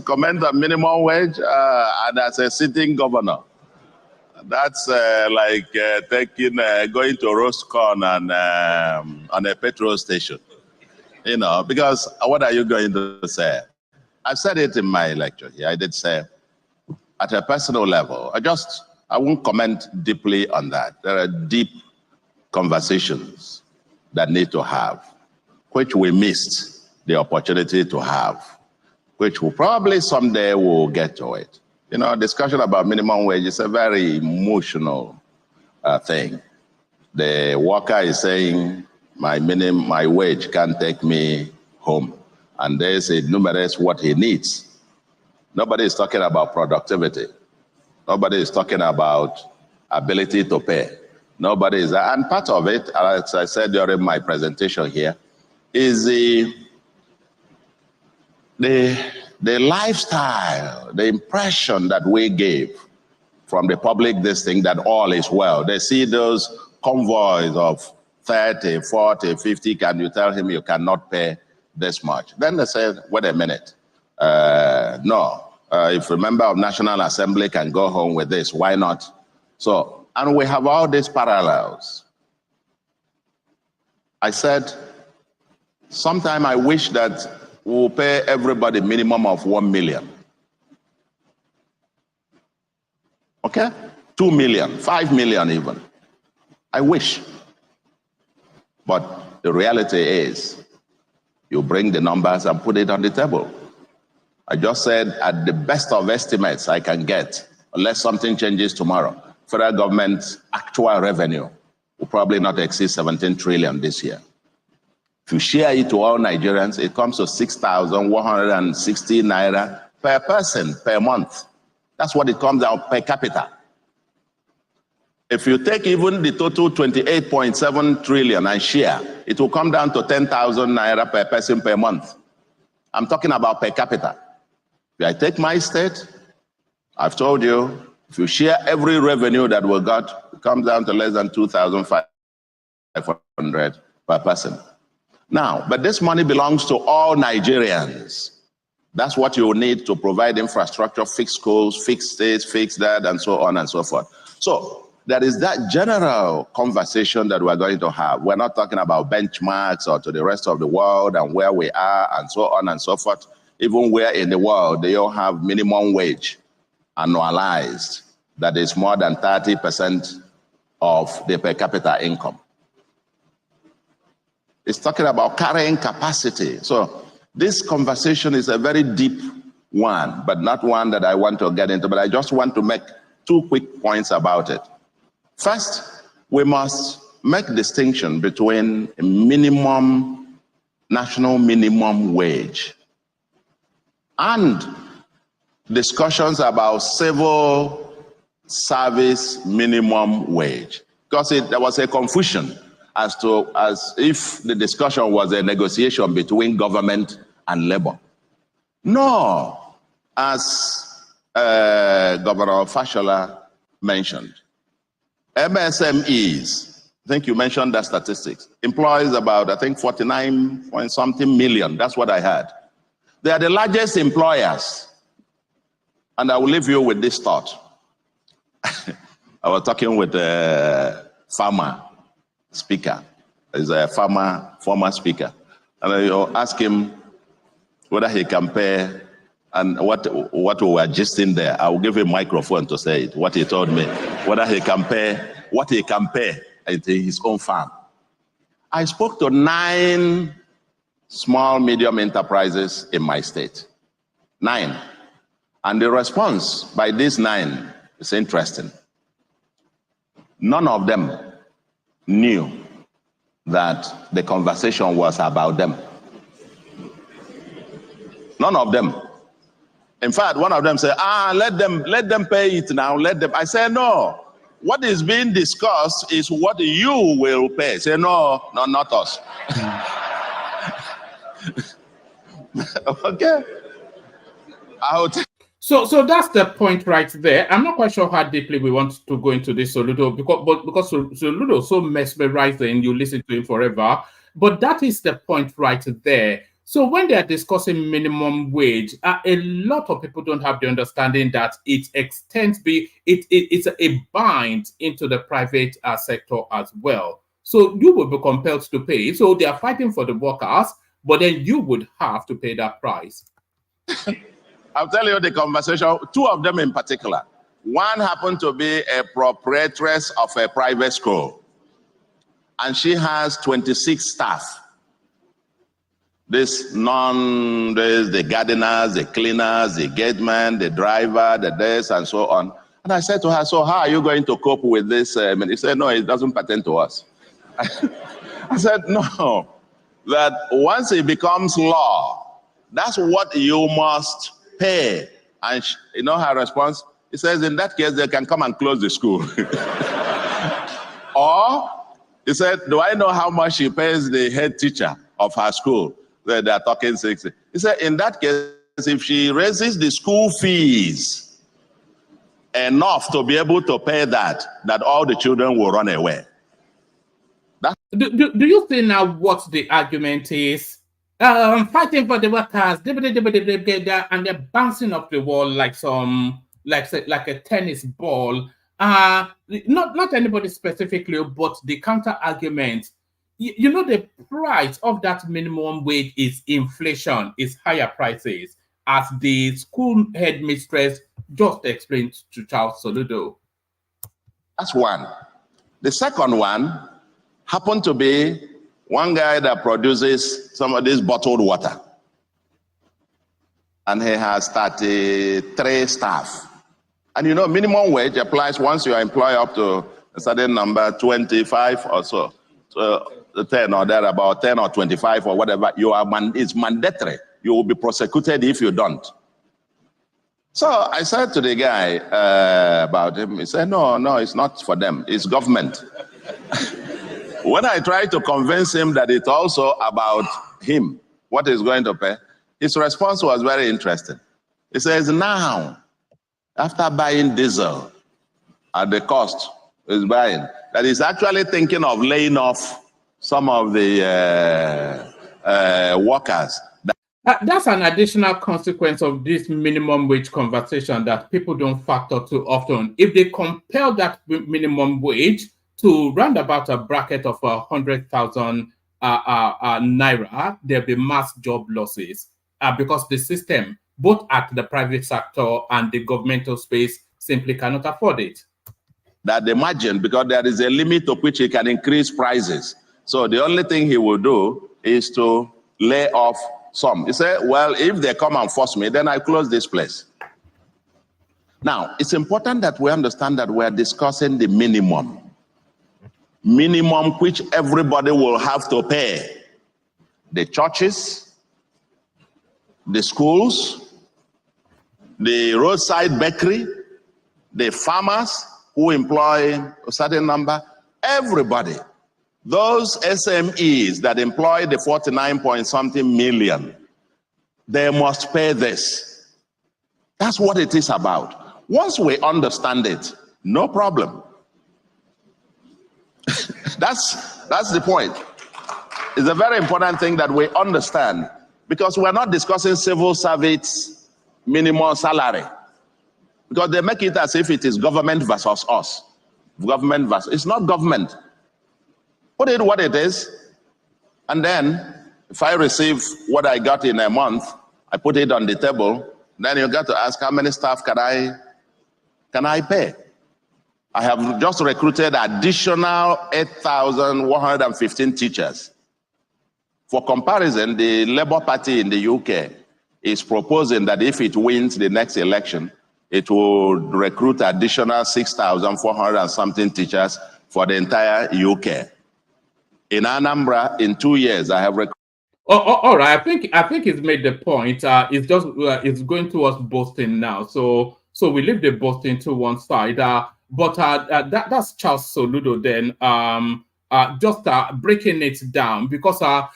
Comment on minimum wage, and as a sitting governor, that's like going to roast corn and on a petrol station. You know, because what are you going to say? I said it in my lecture here. I did say, at a personal level, I won't comment deeply on that. There are deep conversations that need to have, which we missed the opportunity to have, which will probably someday we'll get to it. You know, discussion about minimum wage is a very emotional thing. The worker is saying, my wage can't take me home. And there's a numerous what he needs. Nobody is talking about productivity. Nobody is talking about ability to pay. Nobody is, and part of it, as I said during my presentation here, is the lifestyle, the impression that we gave from the public, this thing that all is well. They see those convoys of 30, 40, 50, can you tell him you cannot pay this much? Then they say, wait a minute, No. If a member of National Assembly can go home with this, why not? So, and we have all these parallels. I said, sometime I wish that we'll pay everybody minimum of 1 million. Okay? 2 million, 5 million even. I wish. But the reality is, you bring the numbers and put it on the table. I just said, at the best of estimates I can get, unless something changes tomorrow, federal government's actual revenue will probably not exceed 17 trillion this year. If you share it to all Nigerians, it comes to 6,160 naira per person per month. That's what it comes out per capita. If you take even the total 28.7 trillion and share, it will come down to 10,000 naira per person per month. I'm talking about per capita. If I take my state, I've told you, if you share every revenue that we got, it comes down to less than 2,500 per person. Now, but this money belongs to all Nigerians. That's what you need to provide infrastructure, fix schools, fix states, fix that, and so on and so forth. So there is that general conversation that we're going to have. We're not talking about benchmarks or to the rest of the world and where we are and so on and so forth. Even where in the world they all have minimum wage annualized that is more than 30% of the per capita income. It's talking about carrying capacity. So this conversation is a very deep one, but not one that I want to get into, but I just want to make 2 quick points about it. First, we must make distinction between a minimum, national minimum wage and discussions about civil service minimum wage. Because there was a confusion as if the discussion was a negotiation between government and labor. No, as Governor Fashola mentioned, MSMEs, I think you mentioned that statistics, employs about, I think, 49 point something million. That's what I had. They are the largest employers. And I will leave you with this thought. I was talking with a farmer speaker. He's a former speaker. And I asked him whether he can pay, and what we were gisting there. I will give him a microphone to say it, what he told me. Whether he can pay, what he can pay at his own farm. I spoke to 9 small, medium enterprises in my state. 9. And the response by these 9 is interesting. None of them knew that the conversation was about them. None of them. In fact, one of them said, let them pay it now, let them. I said, no. What is being discussed is what you will pay. Say, no, not us. Okay. So that's the point right there. I'm not quite sure how deeply we want to go into this Soludo because Soludo is so mesmerizing, you listen to him forever. But that is the point right there. So when they are discussing minimum wage, a lot of people don't have the understanding that it extends, it's a bind into the private sector as well. So you will be compelled to pay. So they are fighting for the workers, but then you would have to pay that price. I'll tell you the conversation, 2 of them in particular. One happened to be a proprietress of a private school, and she has 26 staff. The gardeners, the cleaners, the gateman, the driver, the this, and so on. And I said to her, so how are you going to cope with this? And he said, no, it doesn't pertain to us. I said, no, that once it becomes law, that's what you must pay. And you know her response? He says, in that case, they can come and close the school. Or, he said, do I know how much she pays the head teacher of her school? They are talking 60. He said, in that case, if she raises the school fees enough to be able to pay that all the children will run away. Do you think now what the argument is? fighting for the workers, and they're bouncing off the wall like like a tennis ball. Not anybody specifically, but the counter argument. You know, the price of that minimum wage is inflation, is higher prices, as the school headmistress just explained to Charles Soludo. That's one. The second one happened to be one guy that produces some of this bottled water. And he has 33 staff. And you know, minimum wage applies once you employ up to a certain number, 25 or so. So 10 or there, about 10 or 25 or whatever, it's mandatory. You will be prosecuted if you don't. So I said to the guy about him, he said, no, it's not for them, it's government. When I tried to convince him that it's also about him, what he's going to pay, his response was very interesting. He says, now, after buying diesel at the cost he's buying, that he's actually thinking of laying off some of the workers. That's an additional consequence of this minimum wage conversation that people don't factor too often. If they compel that minimum wage to round about a bracket of 100,000 naira, there'll be mass job losses because the system, both at the private sector and the governmental space, simply cannot afford it. That the margin, because there is a limit to which he can increase prices. So the only thing he will do is to lay off some. He said, well, if they come and force me, then I close this place. Now, it's important that we understand that we're discussing the minimum which everybody will have to pay. The churches, the schools, the roadside bakery, the farmers who employ a certain number, everybody. Those SMEs that employ the 49-point-something million, they must pay this. That's what it is about. Once we understand it, no problem. That's the point. It's a very important thing that we understand, because we're not discussing civil service minimum salary, because they make it as if it is government versus us. Government versus, it's not government. Put it what it is, and then if I receive what I got in a month, I put it on the table, then you got to ask how many staff can I pay? I have just recruited additional 8,115 teachers. For comparison, the Labour Party in the UK is proposing that if it wins the next election, it will recruit additional 6,400 and something teachers for the entire UK. In Anambra, in 2 years, I have recruited. All right. I think it's made the point. It's just it's going towards boasting now. So we leave the boasting to one side. But that's Charles Soludo then. Just breaking it down, because I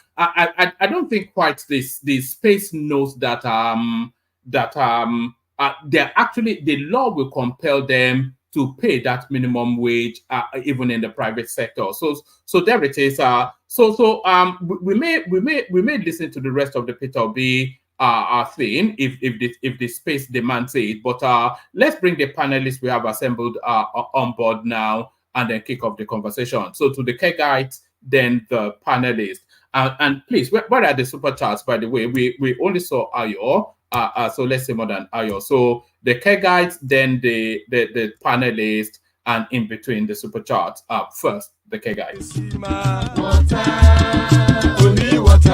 don't think quite the space knows that they're actually, the law will compel them to pay that minimum wage even in the private sector. So there it is. We may listen to the rest of the Peter B thing if the space demands it. But let's bring the panelists we have assembled on board now, and then kick off the conversation. So to the Kegites, then the panelists, and please, where are the super chats? By the way, we only saw Ayo. So let's say more than Ayo. So the Kegites, then the panelists, and in between the super charts. First, the Kegites. Only water,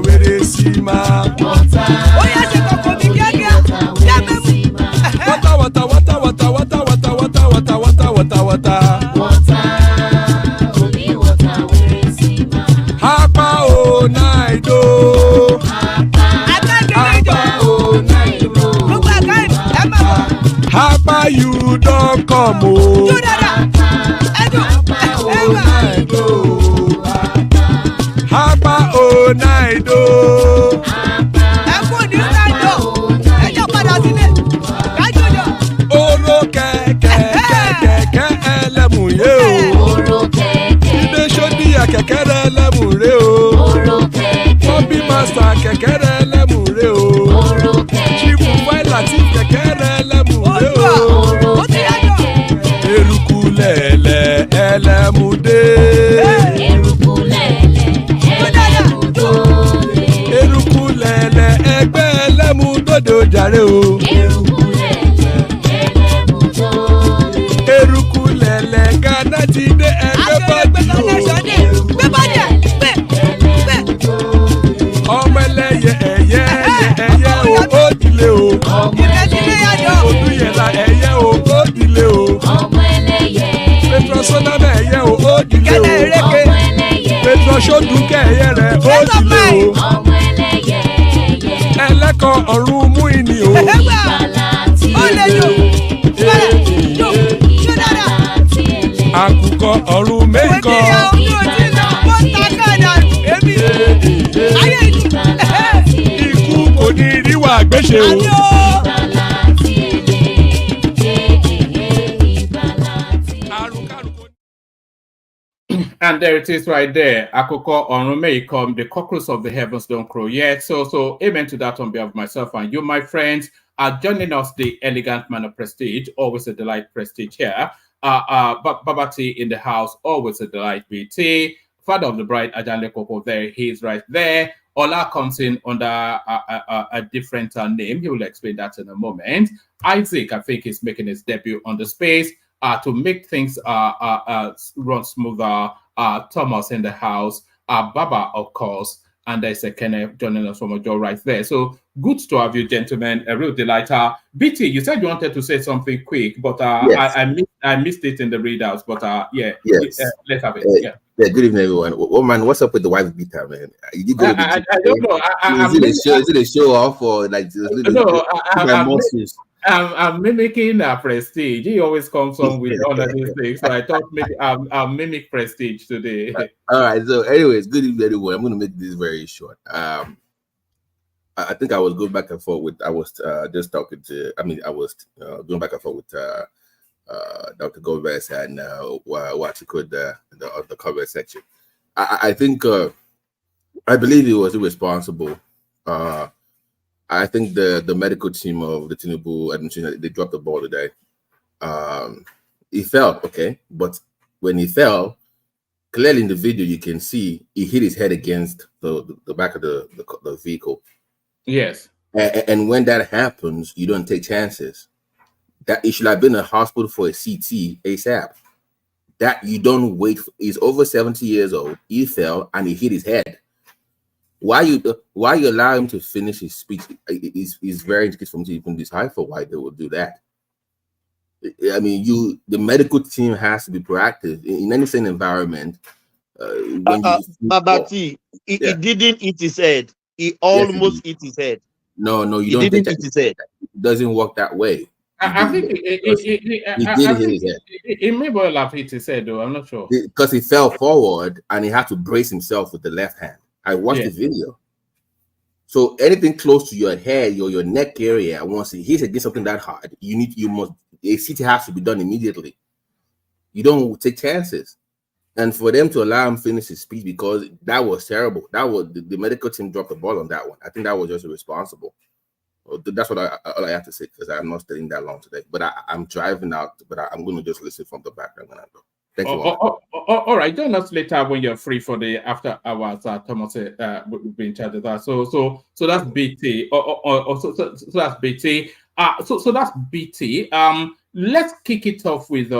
where they see ma. You don't come home. Hapa oh night oh. Oro keke elemu ye o. Ibe shodi ya keke Master kẹ̀kẹ́rẹ́ lẹ́mùrè o. Chief Latif kẹ̀kẹ́rẹ́ lẹ́mùrè o. Eruku lẹ̀lẹ̀ ẹlẹ́mùdé. Eruku lẹ̀lẹ̀ ẹgbẹ́ ẹlẹ́mùdódò jàre o. Eruku lẹ̀lẹ̀ Ghana ti dé ẹgbẹ́ bọ́dì o. Ọmọ ẹlẹ́yẹ ẹ̀yẹ o ó dìlé o. Olúyẹ̀lá ẹ̀yẹ o ó dìlé o. Petrosoname ẹ̀yẹ o ó dìlé o. Petrosodunke ẹ̀yẹ rẹ̀ ó dìlé o. Ẹlẹ́kọ̀ ọ̀run mú ìní o. Àkùkọ ọ̀run méjìkọ. Ikú kò ní ríwà gbéṣe o. And there it is right there. Akoko Onrume come, the cockroach of the heavens don't crow yet. So amen to that on behalf of myself and you, my friends, are joining us, the elegant man of prestige, always a delight prestige here. Babati in the house, always a delight. BT, father of the bride, Ajanle Koko, there he is right there. Ola comes in under a different name. He will explain that in a moment. Isaac, I think, is making his debut on the space to make things run smoother. Thomas in the house, Baba, of course, and there's a Kenneth joining us from Ojo right there. So good to have you, gentlemen. A real delight. BT, you said you wanted to say something quick, but yes. I missed it in the readouts. But yes. Let's have it. Yeah, good evening, everyone. Oh man, what's up with the wife beater, man? You go I don't know. Is it a show off or like? No, I'm mimicking Prestige. He always comes on with all of these things. So I thought maybe I'll mimic Prestige today. All right. So, anyways, good evening, everyone. I'm going to make this very short. I think I was going back and forth with. I was just talking to. I was going back and forth with Dr. Gomez and what you could the comment section. I think I believe he was irresponsible. I think the medical team of the Tinubu administration, they dropped the ball today. He fell, okay, but when he fell, clearly in the video you can see he hit his head against the back of the vehicle. Yes. And when that happens, you don't take chances. That he should have been in a hospital for a CT ASAP. That you don't wait. He's over 70 years old. He fell and he hit his head. Why you allow him to finish his speech is very interesting for me to even decipher why they would do that. I mean, the medical team has to be proactive in any same environment. Babati, he didn't hit his head. He almost hit his head. No, you don't. Didn't hit his head. It doesn't work that way. I think he did hit his head. He may well have hit his head, though. I'm not sure because he fell forward and he had to brace himself with the left hand. I watched the video. So anything close to your head or your neck area, once it hits against something that hard, a CT has to be done immediately. You don't take chances. And for them to allow him to finish his speech, because that was terrible. That was the medical team dropped the ball on that one. I think that was just irresponsible. That's what all I have to say, because I'm not staying that long today. But I'm driving out, but I'm going to just listen from the background when I go. Thank you. All right. Join us later when you're free for the after hours. Thomas will be in charge of that. So that's BT. So that's BT. So that's BT. Let's kick it off with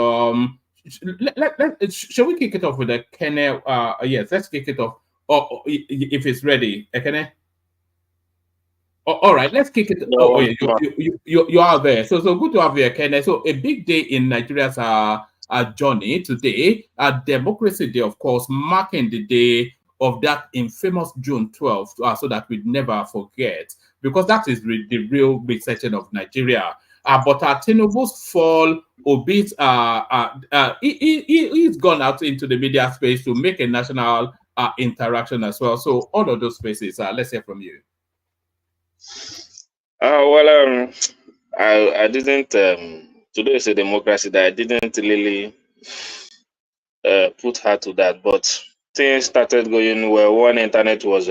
shall we kick it off with a Kenne? Yes, let's kick it off. If it's ready, Kenne. All right, let's kick it. You are there. So good to have you, Kenne. So a big day in Nigeria's journey today, Democracy Day, of course, marking the day of that infamous June 12th, so that we'd never forget, because that is the real resetting of Nigeria. But Tinubu's fall, albeit he's gone out into the media space to make a national interaction as well. So all of those spaces, let's hear from you. I didn't. Today is a democracy that I didn't really put her to that, but things started going well. One, internet was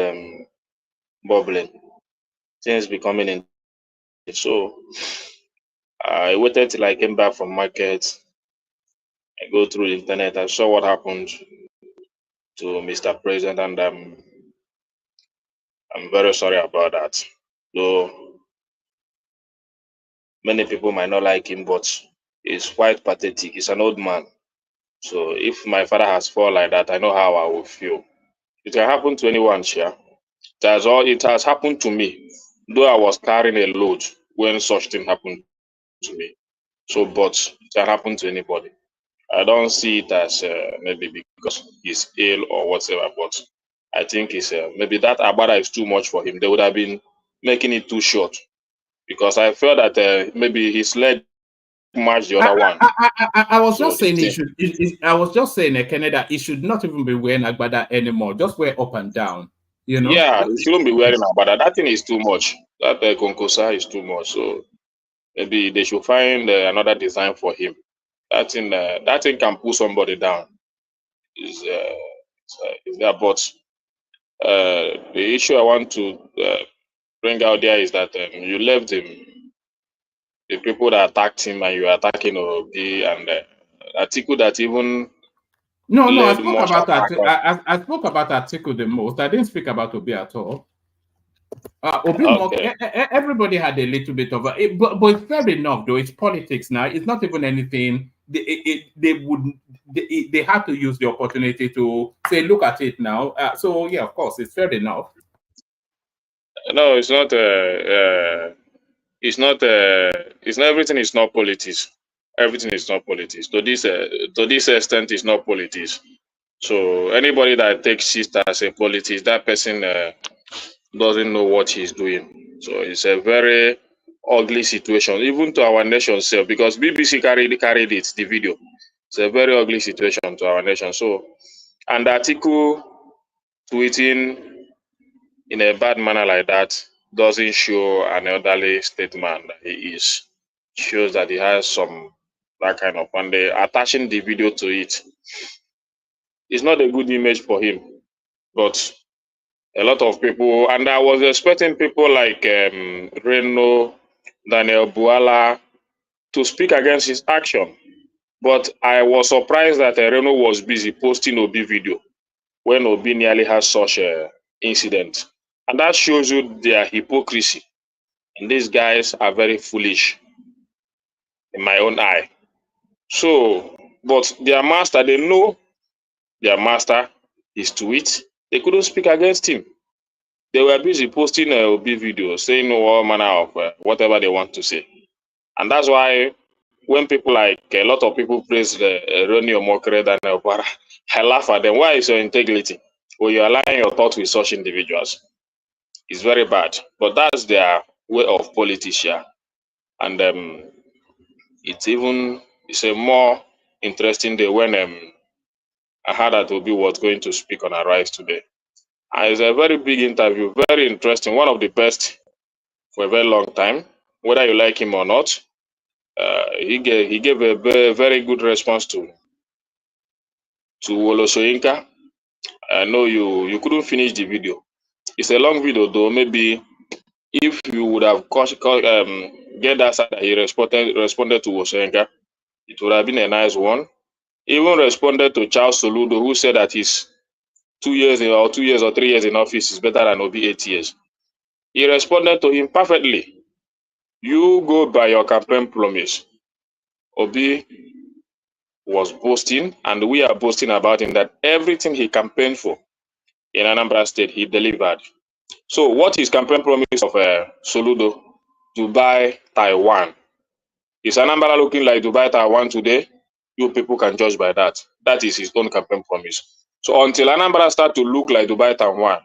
bubbling, things becoming in. So I waited till I came back from market. I go through the internet. I saw what happened to Mr. President, and I'm very sorry about that. Though many people might not like him, but he's quite pathetic. He's an old man. So if my father has fallen like that, I know how I will feel. It can happen to anyone, Shia. It has happened to me, though I was carrying a load when such thing happened to me. So, but it can happen to anybody. I don't see it as maybe because he's ill or whatever, but I think it's maybe that Abada is too much for him. They would have been making it too short because I felt that maybe his leg matched the other one. I was just saying he should. I was just saying, Canada, he should not even be wearing Agbada anymore. Just wear up and down. You know. Yeah, he shouldn't be wearing Agbada. That thing is too much. That Konkosa is too much. So maybe they should find another design for him. That thing can pull somebody down. Is there? But the issue I want to bring out there is that you left him. The people that attacked him and you are attacking Obi and Atiku that even No, I spoke about that. I spoke about Atiku the most. I didn't speak about Obi at all. Obi, okay. Everybody had a little bit of it, but it's fair enough though. It's politics now. It's not even anything. They had to use the opportunity to say, look at it now. So yeah, of course, it's fair enough. No, it's not. It's not. It's not. Everything is not politics. Everything is not politics. To this extent, it's not politics. So anybody that takes it as a politics, that person doesn't know what he's doing. So it's a very ugly situation, even to our nation self, because BBC carried it, the video. It's a very ugly situation to our nation. So, and the article tweeting in a bad manner like that doesn't show an elderly statesman that he is. It shows that he has some that kind of, and they attaching the video to it. It's not a good image for him, but a lot of people, and I was expecting people like Reno, Daniel Buala to speak against his action. But I was surprised that Reno was busy posting Obi video when Obi nearly has such an incident. And that shows you their hypocrisy. And these guys are very foolish in my own eye. So, but their master, they know their master is to it. They couldn't speak against him. They were busy posting a Obi video saying all manner of whatever they want to say. And that's why when people like a lot of people praise Ronnie Omokre than Obara, I laugh at them. Why is your integrity? Well, you're aligning your thoughts with such individuals. It's very bad. But that's their way of politics here. And it's a more interesting day when I heard that Obi was going to speak on Arise today. And it's a very big interview, very interesting, one of the best for a very long time, whether you like him or not. He gave a very, very good response to Soyinka. I know you couldn't finish the video. It's a long video though. Maybe if you would have get that side that he responded to Soyinka, it would have been a nice one. Even responded to Charles Soludo, who said that his 2 years or 3 years in office is better than Obi 8 years. He responded to him perfectly. You go by your campaign promise. Obi was boasting, and we are boasting about him, that everything he campaigned for in Anambra State, he delivered. So what is campaign promise of Soludo? Dubai, Taiwan. Is Anambra looking like Dubai, Taiwan today? You people can judge by that. That is his own campaign promise. So until Anambra start to look like Dubai, Taiwan,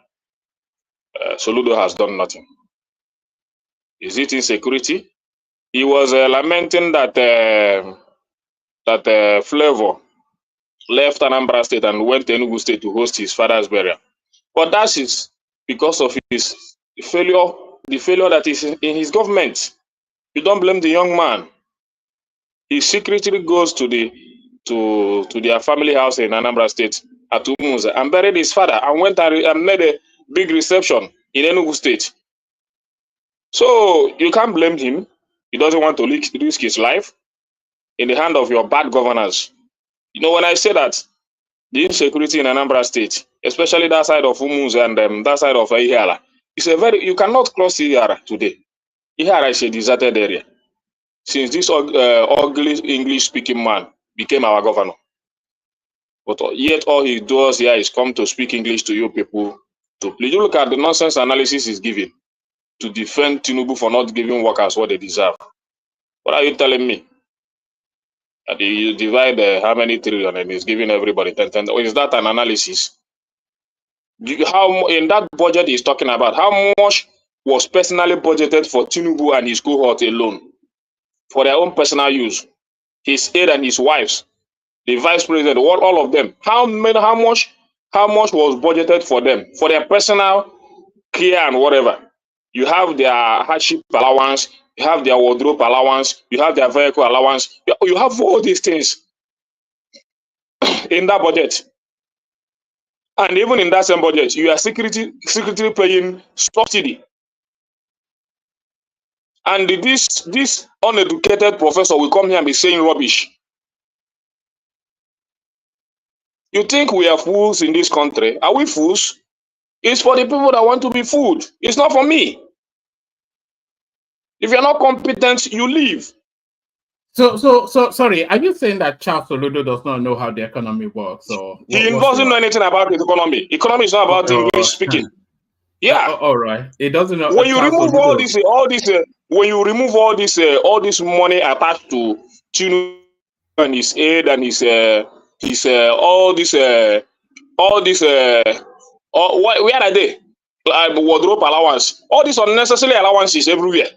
Soludo has done nothing. Is it insecurity? He was lamenting that Flavor left Anambra State and went to Enugu State to host his father's burial. But that is because of his failure, the failure that is in his government. You don't blame the young man. He secretly goes to their family house in Anambra State at Umuza and buried his father and went and made a big reception in Enugu State. So you can't blame him. He doesn't want to risk his life in the hand of your bad governors. You know, when I say that, the insecurity in Anambra State, especially that side of Umunze and that side of Ihara, you cannot cross Ihara today. Ihara is a deserted area. Since this ugly English-speaking man became our governor. But yet all he does here is come to speak English to you people. Please look at the nonsense analysis he's giving to defend Tinubu for not giving workers what they deserve. What are you telling me? That you divide how many trillion and he's giving everybody 10. Is that an analysis? How in that budget he's talking about, how much was personally budgeted for Tinubu and his cohort alone for their own personal use? His aide and his wives, the vice president, all of them. How much was budgeted for them for their personal care and whatever? You have their hardship allowance, you have their wardrobe allowance, you have their vehicle allowance, you have all these things in that budget. And even in that same budget, you are secretly paying subsidy. And this uneducated professor will come here and be saying rubbish. You think we are fools in this country? Are we fools? It's for the people that want to be fooled. It's not for me. If you're not competent, you leave. So sorry, are you saying that Charles Soludo does not know how the economy works? Or he doesn't know anything about the economy. Economy is not about English speaking. Yeah. All right. It doesn't know. When you remove all this, when you remove all this money attached to Tinubu and his aid and his where are they? Wardrobe allowance, all these unnecessary allowances everywhere,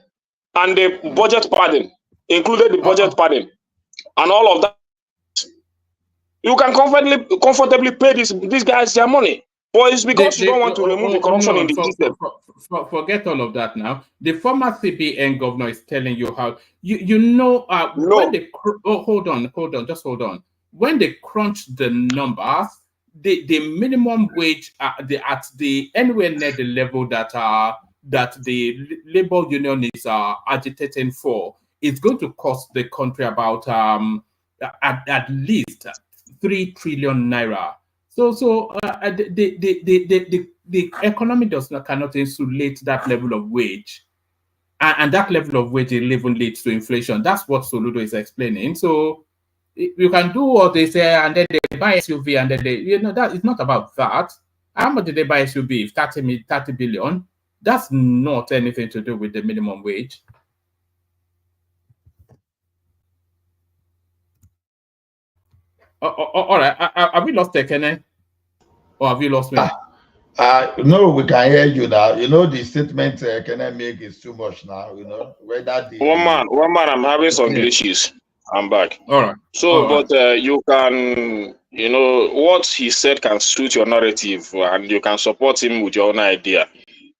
and the budget padding, included the budget padding, and all of that. You can comfortably pay these guys their money, but it's because you don't want to remove the corruption in the system. Forget all of that now. The former CBN governor is telling you how when they hold on. When they crunch the numbers, the minimum wage at the anywhere near the level that the labor union is agitating for, it's going to cost the country about at least 3 trillion naira. So the economy cannot insulate that level of wage, and that level of wage even leads to inflation. That's what Soludo is explaining. So you can do what they say, and then they buy SUV, and then that it's not about that. How much did they buy SUV? 30 billion. That's not anything to do with the minimum wage. All right. Have we lost Tekene? Or have you lost me? No, we can hear you now. You know, the statement can I make is too much now, you know. Whether the one man, I'm having some glitches. I'm back. All right. So, you can, what he said can suit your narrative, and you can support him with your own idea.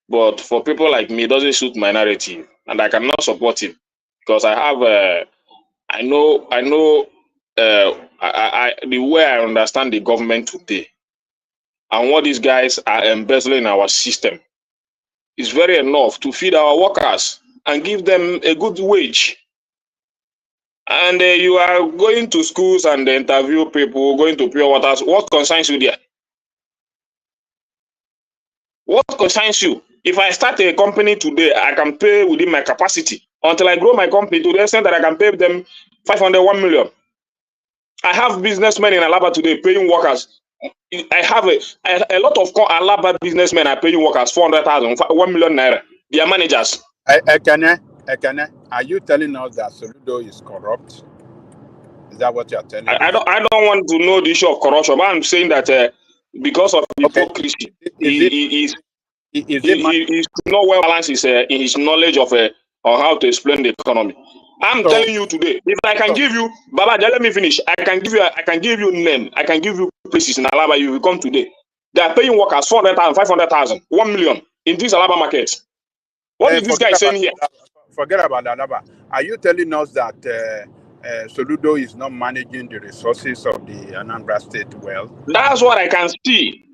But for people like me, it doesn't suit my narrative, and I cannot support him because I have, the way I understand the government today, and what these guys are embezzling our system is very enough to feed our workers and give them a good wage. And you are going to schools and interview people, going to pure waters. What concerns you there? What concerns you? If I start a company today, I can pay within my capacity until I grow my company to the extent that I can pay them 501 million. I have businessmen in Alaba today paying workers. I have a lot of Alaba businessmen are paying workers 400,000, 1 million naira. They are managers. Ekene, are you telling us that Soludo is corrupt? Is that what you are telling me? I don't want to know the issue of corruption, but I'm saying that because of hypocrisy, he's not well balanced in his knowledge of on how to explain the economy. I'm telling you today, if I can give you, Baba, let me finish. I can give you name. I can give you places in Alaba. You will come today. They are paying workers 400,000, 500,000, 1 million in this Alaba market. What is this guy saying here? Forget about Alaba. Are you telling us that Soludo is not managing the resources of the Anambra State well? That's what I can see.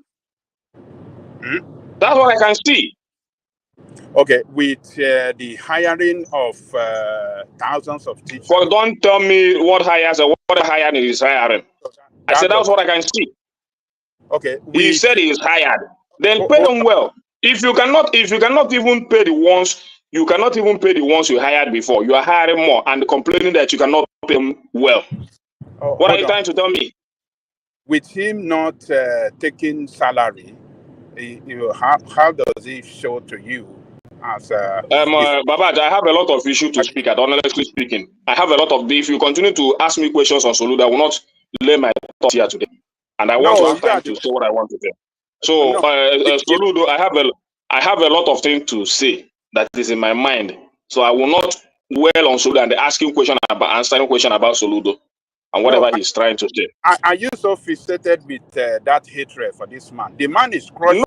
That's what I can see. Okay, with the hiring of thousands of teachers. Well, don't tell me what hires or what hiring is hiring. I said that's what I can see. Okay, he said he is hired. Then pay them well. If you cannot even pay the ones, you cannot even pay the ones you hired before. You are hiring more and complaining that you cannot pay them well. What are you trying to tell me? With him not taking salary, how does he show to you as Babaj, I have a lot of issues to speak at, honestly speaking. I have a lot of, if you continue to ask me questions on Soludo, I will not lay my thoughts here today. And I want to have time to say what I want to say. So, Soludo, I have a lot of things to say that is in my mind. So I will not dwell on Soludo and asking question about answering question about Soludo and whatever he's trying to say. Are you so fixated with that hatred for this man? The man is crushing.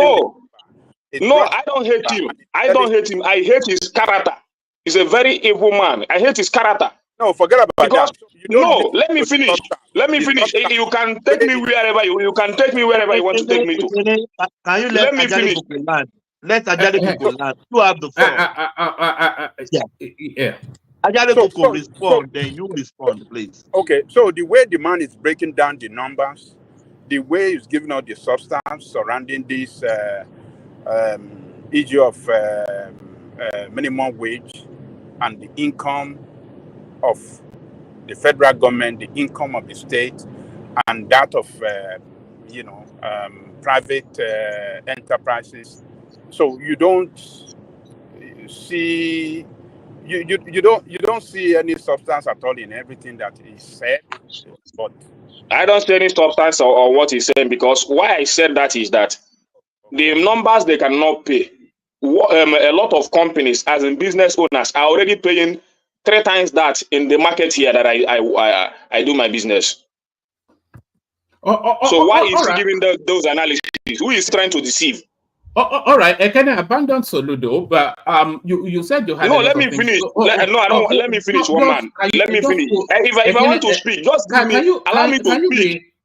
No, I don't hate him. I don't hate him. I hate his character. He's a very evil man. I hate his character. No, forget about that. No, let me finish. Let me finish. You can take me wherever you can take me wherever you want to take me to. Can you let me finish? Let Ajali people land. You have the floor. Yeah. Ajali people respond, then you respond, please. Okay, so the way the man is breaking down the numbers, the way he's giving out the substance surrounding this issue of minimum wage and the income of the federal government, the income of the state, and that of private enterprises. So you don't see you don't see any substance at all in everything that is said. But I don't see any substance or what he's saying, because why I said that is that the numbers they cannot pay. A lot of companies, as in business owners, are already paying 3 times that in the market here that I do my business. So why is he giving those analyses? Who is trying to deceive? All right, I can abandon Soludo, but you said you had. No, let me finish. Let me finish, one man. Let me finish. If I want to speak, just give me. Allow me to speak.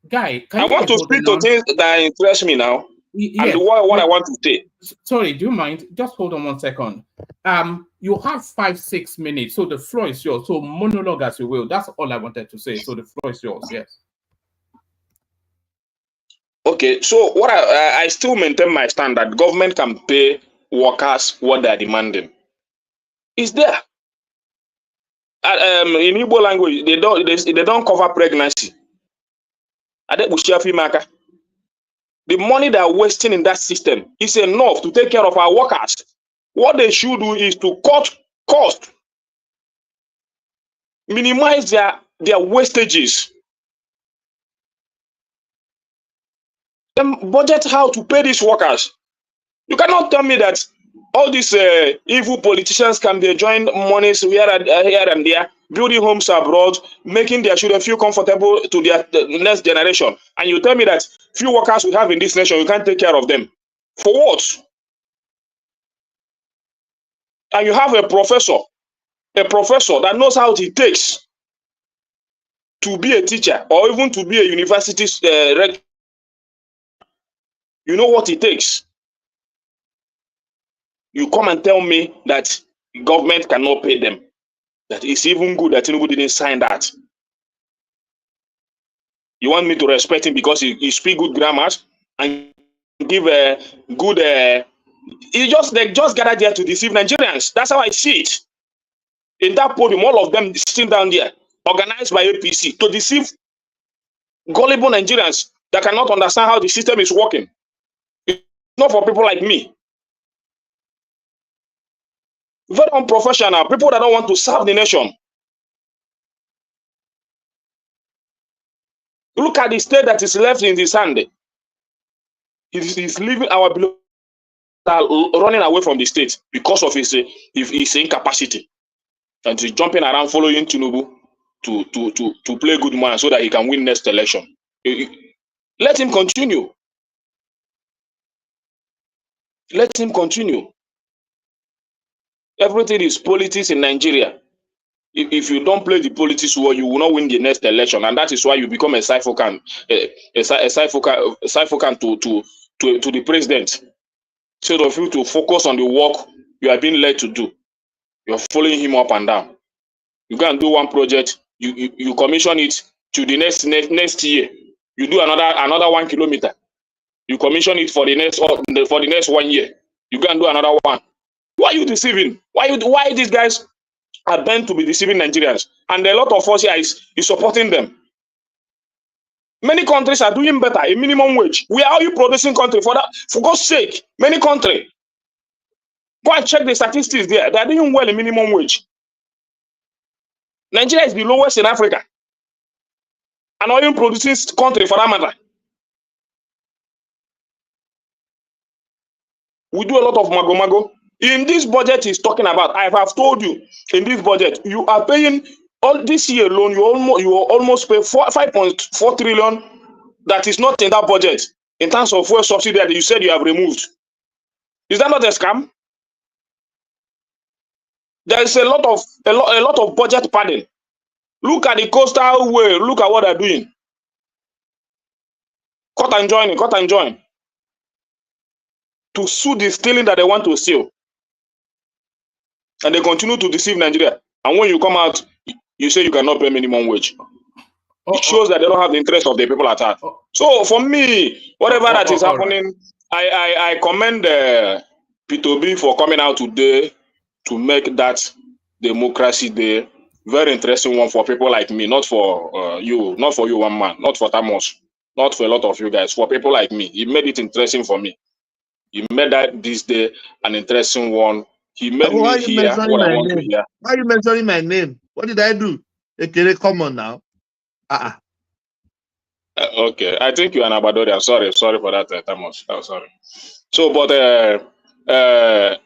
Guy, I want to speak to things that interest me now. Yes. And what I want to say. Sorry, do you mind? Just hold on 1 second. You have 5-6 minutes, so the floor is yours. So monologue as you will. That's all I wanted to say. So the floor is yours. Yes. Okay, so what I still maintain my stand that government can pay workers what they are demanding. It's there. In Igbo language, they don't cover pregnancy. The money they are wasting in that system is enough to take care of our workers. What they should do is to cut cost, minimize their wastages, then budget how to pay these workers. You cannot tell me that all these evil politicians can be enjoying monies here and there, building homes abroad, making their children feel comfortable to their next generation. And you tell me that few workers we have in this nation, you can't take care of them. For what? And you have a professor that knows how it takes to be a teacher or even to be a university rector. You know what it takes. You come and tell me that government cannot pay them. That it's even good that Tinubu didn't sign that. You want me to respect him because he speak good grammar and give a good. They just gather there to deceive Nigerians. That's how I see it. In that podium, all of them sitting down there, organized by APC, to deceive gullible Nigerians that cannot understand how the system is working. It's not for people like me. Very unprofessional, people that don't want to serve the nation. Look at the state that is left in his hand. He's leaving our below, running away from the state because of his incapacity. And he's jumping around following Tinubu to play good man so that he can win next election. Let him continue. Let him continue. Everything is politics in Nigeria. If you don't play the politics well, you will not win the next election, and that is why you become a syphocant to the president. instead of you to focus on the work you are being led to do. You're following him up and down. You go and do one project, you commission it to the next year. You do another 1 kilometer. You commission it for the next 1 year. You go and do another one. Why are you deceiving? Why these guys are bent to be deceiving Nigerians? And a lot of us here is supporting them. Many countries are doing better in minimum wage. Where are you producing country for that? For God's sake, many countries. Go and check the statistics there. They are doing well in minimum wage. Nigeria is the lowest in Africa. An oil producing country for that matter. We do a lot of mago-mago. In this budget he's talking about, I have told you, in this budget, you are paying, all this year alone, you almost pay 5.4 trillion that is not in that budget in terms of fuel subsidy that you said you have removed. Is that not a scam? There is a lot of budget padding. Look at the coastal way, look at what they're doing. Cut and join. To sue the stealing that they want to steal. And they continue to deceive Nigeria. And when you come out, you say you cannot pay minimum wage. It shows that they don't have the interest of the people at heart. So for me, whatever that is happening, I commend P2B for coming out today to make that democracy day very interesting one for people like me, not for you, not for you one man, not for Tamos, not for a lot of you guys, for people like me. He made it interesting for me. He made that this day an interesting one. He made me hear what I want to hear. Why are you mentioning my name? What did I do? Okay, come on now. Okay, I think you're an Abadori. I'm sorry for that, Tamos. I'm sorry. So, but that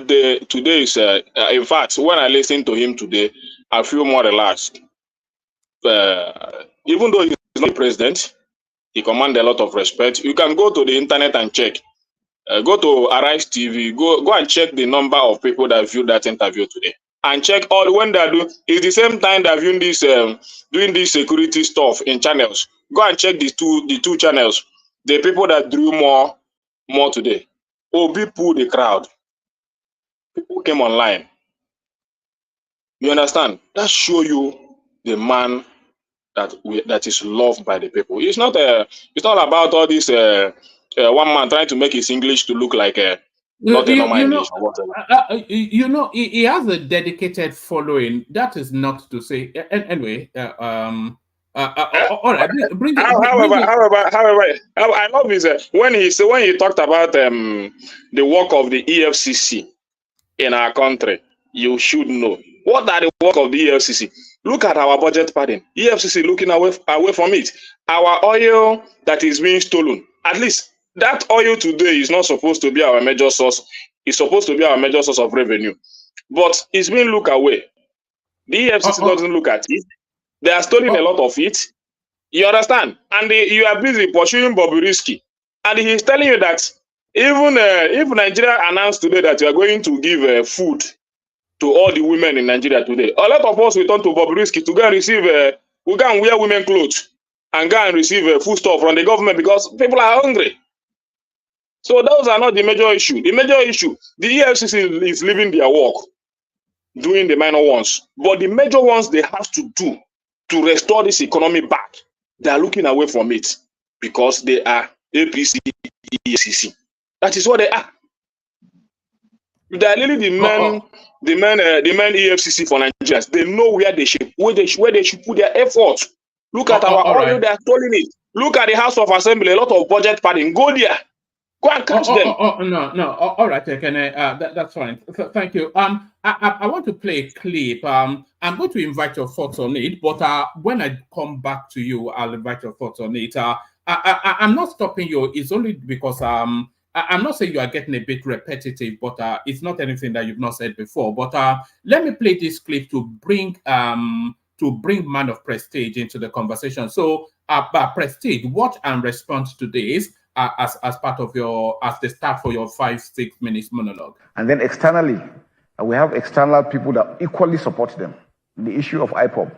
day today is in fact, when I listen to him today, I feel more relaxed. Even though he's not president, he commands a lot of respect. You can go to the internet and check. Go to Arise TV. Go and check the number of people that viewed that interview today, and check all when they do. It's the same time they're viewing this, doing this security stuff in channels. Go and check the two channels. The people that drew more today. Obi pulled the crowd. People came online. You understand? That show you the man that is loved by the people. It's not about all this one man trying to make his English to look like not a normal English or whatever. He has a dedicated following. That is not to say anyway. All right. However, I love his when he talked about the work of the EFCC in our country. You should know what are the work of the EFCC. Look at our budget padding. EFCC looking away from it. Our oil that is being stolen. At least that oil today is not supposed to be our major source. It's supposed to be our major source of revenue. But it's being looked away. The EFCC doesn't look at it. They are stealing a lot of it. You understand? And you are busy pursuing Bobrisky. And he's telling you that even if Nigeria announced today that you are going to give food to all the women in Nigeria today, a lot of us will turn to Bobrisky to go and receive, we go and wear women clothes and go and receive food stuff from the government because people are hungry. So those are not the major issue. The major issue, the EFCC is leaving their work, doing the minor ones. But the major ones they have to do to restore this economy back, they are looking away from it because they are APC, EFCC. That is what they are. They are really the men EFCC for Nigerians. They know where they should put their effort. Look at our oil, they are stealing it. Look at the House of Assembly, a lot of budget padding. Go there. Go and catch them. No. All right, that's fine. Thank you. I want to play a clip. I'm going to invite your thoughts on it, but when I come back to you, I'll invite your thoughts on it. I'm not stopping you. It's only because I'm not saying you are getting a bit repetitive, but it's not anything that you've not said before. But let me play this clip to bring Man of Prestige into the conversation. So, Prestige, watch and respond to this as part of as the start for your 5-6 minutes monologue. And then externally, we have external people that equally support them. The issue of IPOB.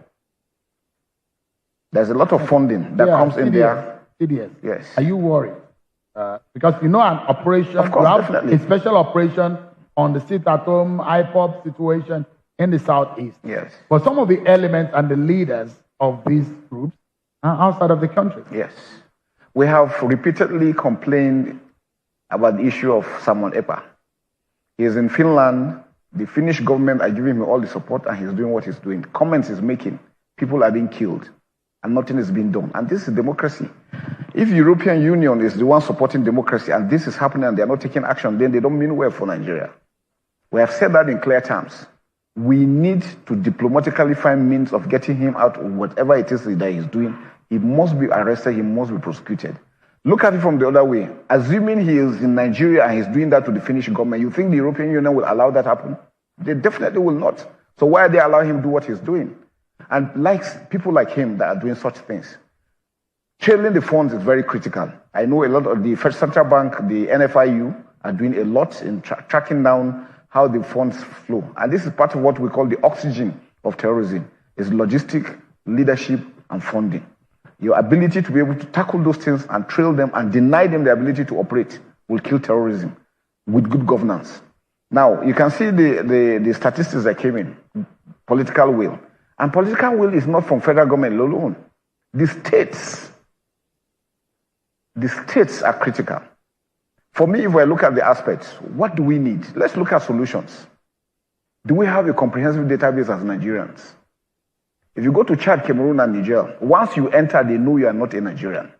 There's a lot of funding that comes in there. Idiot. Yes. Are you worried Because you know an operation, Of course, you have definitely. a special operation on the sit-at-home IPOP situation in the southeast. Yes. But some of the elements and the leaders of these groups are outside of the country. Yes. We have repeatedly complained about the issue of Simon Epa. He is in Finland. The Finnish government are giving him all the support, and he's doing what he's doing. Comments he's making, people are being killed, and nothing is being done. And this is democracy. If the European Union is the one supporting democracy, and this is happening, and they're not taking action, then they don't mean well for Nigeria. We have said that in clear terms. We need to diplomatically find means of getting him out of whatever it is that he's doing. He must be arrested, he must be prosecuted. Look at it from the other way. Assuming he is in Nigeria and he's doing that to the Finnish government, you think the European Union will allow that happen? They definitely will not. So why are they allowing him to do what he's doing? And people like him that are doing such things, trailing the funds is very critical. I know a lot of the First Central Bank, the NFIU, are doing a lot in tracking down how the funds flow. And this is part of what we call the oxygen of terrorism, is logistic, leadership, and funding. Your ability to be able to tackle those things and trail them and deny them the ability to operate will kill terrorism with good governance. Now, you can see the statistics that came in, political will. And political will is not from federal government alone. The states are critical. For me, if I look at the aspects, what do we need? Let's look at solutions. Do we have a comprehensive database as Nigerians? If you go to Chad, Cameroon, and Niger, once you enter, they know you are not a Nigerian.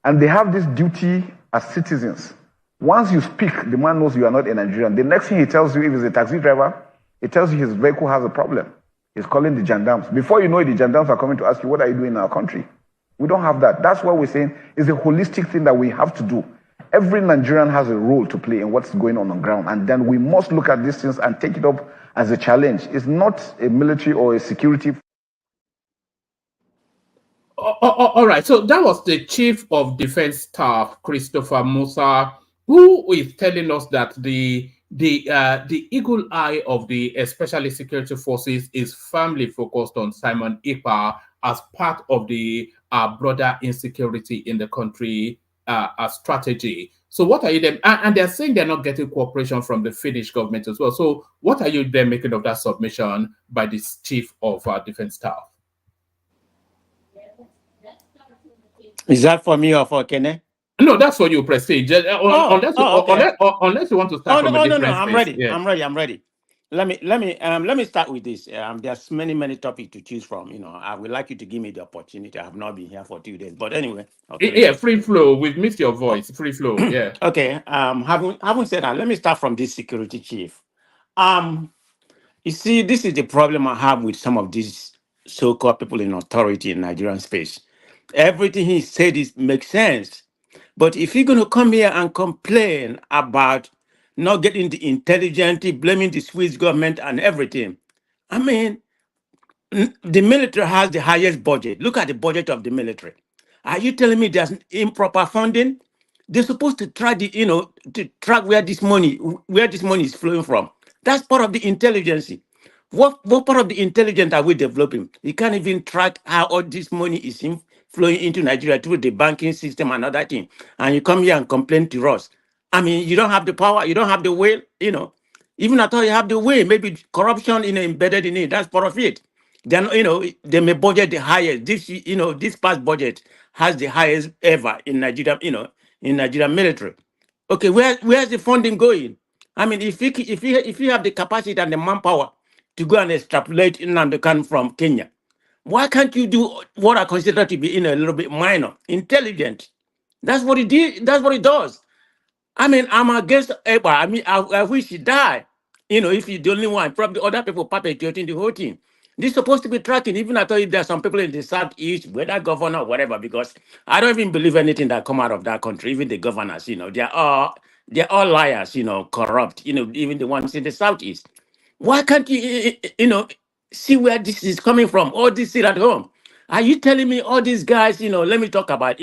And they have this duty as citizens. Once you speak, the man knows you are not a Nigerian. The next thing he tells you, if he's a taxi driver, he tells you his vehicle has a problem. He's calling the gendarmes. Before you know it, the gendarmes are coming to ask you, what are you doing in our country? We don't have that. That's what we're saying is a holistic thing that we have to do. Every Nigerian has a role to play in what's going on ground. And then we must look at these things and take it up as a challenge. It's not a military or a security. All right. So that was the Chief of Defense Staff, Christopher Musa, who is telling us that the eagle eye of the especially security forces is firmly focused on Simon Ekpa as part of the broader insecurity in the country strategy. So what are you then? And they're saying they're not getting cooperation from the Finnish government as well. So what are you then making of that submission by this Chief of Defense Staff? Is that for me or for Kene? No, that's for you, Prestige. Unless you want to start from a different no. space. I'm ready. Let me start with this. There's many topics to choose from. I would like you to give me the opportunity. I have not been here for 2 days, but anyway. Okay. Yeah, free flow. We've missed your voice. Free flow. Yeah. Okay. Having said that, let me start from this security chief. You see, this is the problem I have with some of these so-called people in authority in Nigerian space. Everything he said makes sense. But if you're going to come here and complain about not getting the intelligence, blaming the Swiss government and everything, I mean, the military has the highest budget. Look at the budget of the military. Are you telling me there's improper funding? They're supposed to try to track where this money is flowing from. That's part of the intelligence. What part of the intelligence are we developing? You can't even track how all this money is flowing into Nigeria through the banking system and other thing. And you come here and complain to us. I mean, you don't have the power, you don't have the will, Even at all you have the will, maybe corruption embedded in it. That's part of it. Then they may budget the highest. This past budget has the highest ever in Nigeria, in Nigerian military. Okay, where's the funding going? I mean, if you have the capacity and the manpower to go and extrapolate Nnamdi Kanu from Kenya, why can't you do what I consider to be a little bit minor, intelligent? That's what it did. That's what it does. I mean, I'm against Eba. I mean, I wish he died. If he's the only one, probably other people perpetuating the whole thing. This is supposed to be tracking, even I thought there are some people in the southeast, whether governor or whatever, because I don't even believe anything that come out of that country, even the governors, they're all liars, corrupt, even the ones in the southeast. Why can't you, see where this is coming from? All this sit at home. Are you telling me all these guys, let me talk about,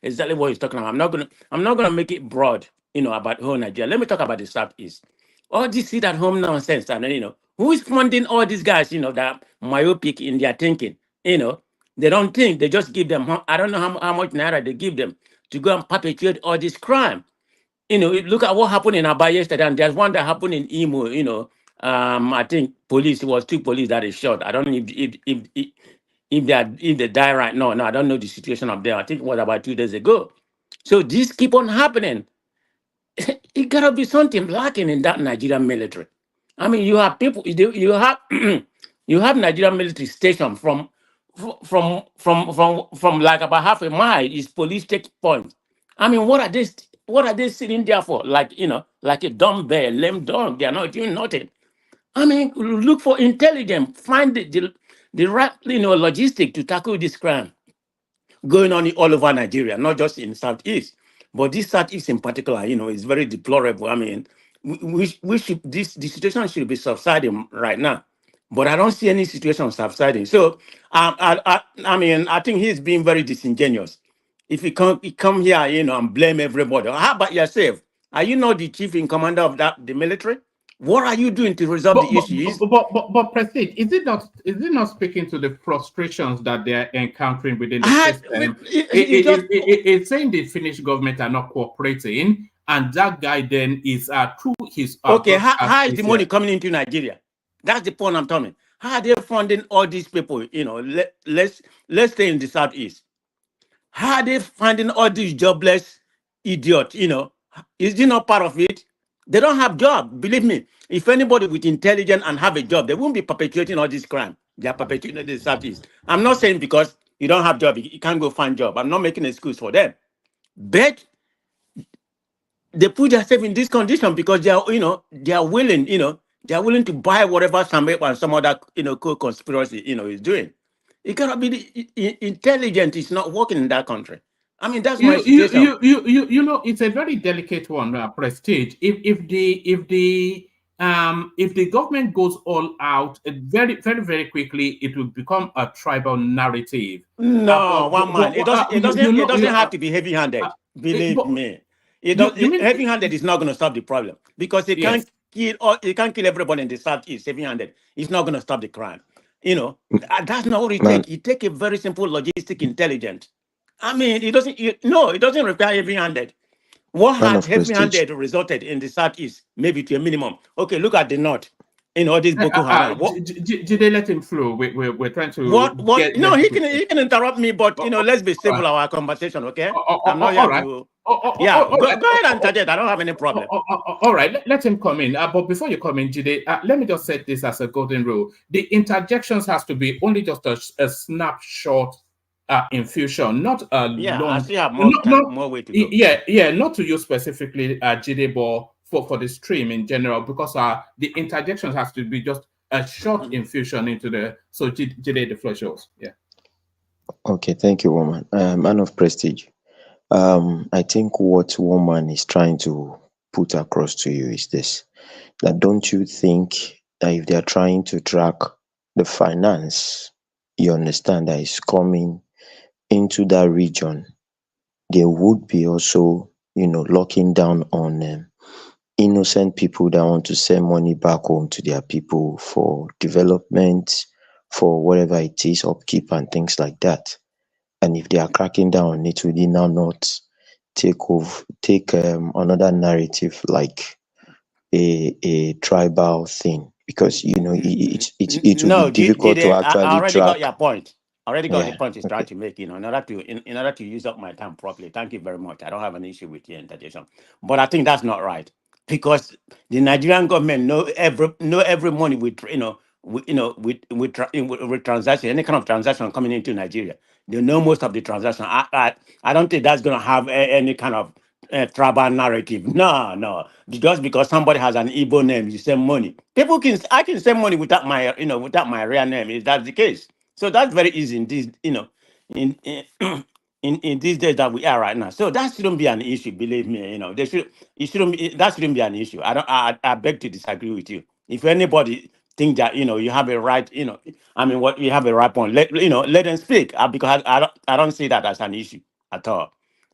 exactly what he's talking about. I'm not gonna make it broad, about whole Nigeria. Let me talk about the southeast. All this sit at home nonsense, and who is funding all these guys, that myopic in their thinking, they don't think, they just give them, I don't know how much naira they give them to go and perpetrate all this crime. Look at what happened in Aba yesterday, and there's one that happened in Imo. I think it was 2 police that is shot. I don't know if they die right now. No, I don't know the situation up there. I think it was about 2 days ago. So this keep on happening. It gotta be something lacking in that Nigerian military. I mean, you have people. You have you have Nigerian military station from like about half a mile is police checkpoint. I mean, what are they? What are they sitting there for? Like like a dumb bear, lame dog. They are not doing nothing. I mean, look for intelligence. Find the right logistic to tackle this crime going on all over Nigeria, not just in Southeast, but this Southeast in particular, is very deplorable. I mean, we should the situation should be subsiding right now, but I don't see any situation subsiding. So, I mean, I think he's being very disingenuous. If he come here, and blame everybody. How about yourself? Are you not the chief in commander of the military? What are you doing to resolve the issues? But Prestige, is it not speaking to the frustrations that they're encountering within the system? It's saying the Finnish government are not cooperating, and that guy then is through his okay. How is the money coming into Nigeria? That's the point I'm talking. How are they funding all these people? Let's stay in the Southeast. How are they finding all these jobless idiots? Is it not part of it? They don't have job. Believe me, if anybody with intelligence and have a job, they won't be perpetuating all this crime. They are perpetuating the Southeast. I'm not saying because you don't have job, you can't go find job. I'm not making an excuse for them. But they put themselves in this condition because they are, they are willing, they are willing to buy whatever some other, co-conspiracy, is doing. It cannot be the intelligent is not working in that country. I mean, that's my situation. It's a very delicate one, Prestige. If the government goes all out very, very, very quickly, it will become a tribal narrative. No, one man. It doesn't have to be heavy-handed. Believe me. Heavy-handed is not going to stop the problem because it can't kill everybody in the Southeast. Heavy-handed, it's not going to stop the crime. That's not what it takes. It takes a very simple logistic intelligence. I mean, it doesn't require heavy-handed. What had heavy-handed resulted in the Southeast, maybe to a minimum. Okay, look at the North. All this Boko Haram. Did they let him flow? We're trying to what? No, he can interrupt me, but let's be civil our conversation, okay? I'm not here to. Go ahead and interject. I don't have any problem. All right, let him come in. But before you come in, Jide, let me just set this as a golden rule. The interjections has to be only just a snapshot infusion, not a long. I still have more way to go. Yeah, not to you specifically, Jide, but for the stream in general, because the interjections has to be just a short infusion into the. So Jide, the floor shows. Yeah. Okay, thank you, woman. Man of Prestige. I think what woman is trying to put across to you is this: that don't you think that if they are trying to track the finance, you understand that is coming into that region, they would be also, locking down on innocent people that want to send money back home to their people for development, for whatever it is, upkeep and things like that. And if they are cracking down on it, will they now not take another narrative like a tribal thing? Because it will be difficult to actually I already track. got your point. I already got the point he's trying to make. In order to use up my time properly. Thank you very much. I don't have an issue with your interjection, but I think that's not right because the Nigerian government know every money with transaction, any kind of transaction coming into Nigeria. They know most of the transaction. I don't think that's going to have any kind of tribal narrative. No. Just because somebody has an Igbo name, you send money. I can send money without my real name. If that's the case, so that's very easy in this in these days that we are right now. So that shouldn't be an issue. Believe me, that shouldn't be an issue. I beg to disagree with you. If anybody think that you have a right, you have a right point. Let them speak because I don't see that as an issue at all.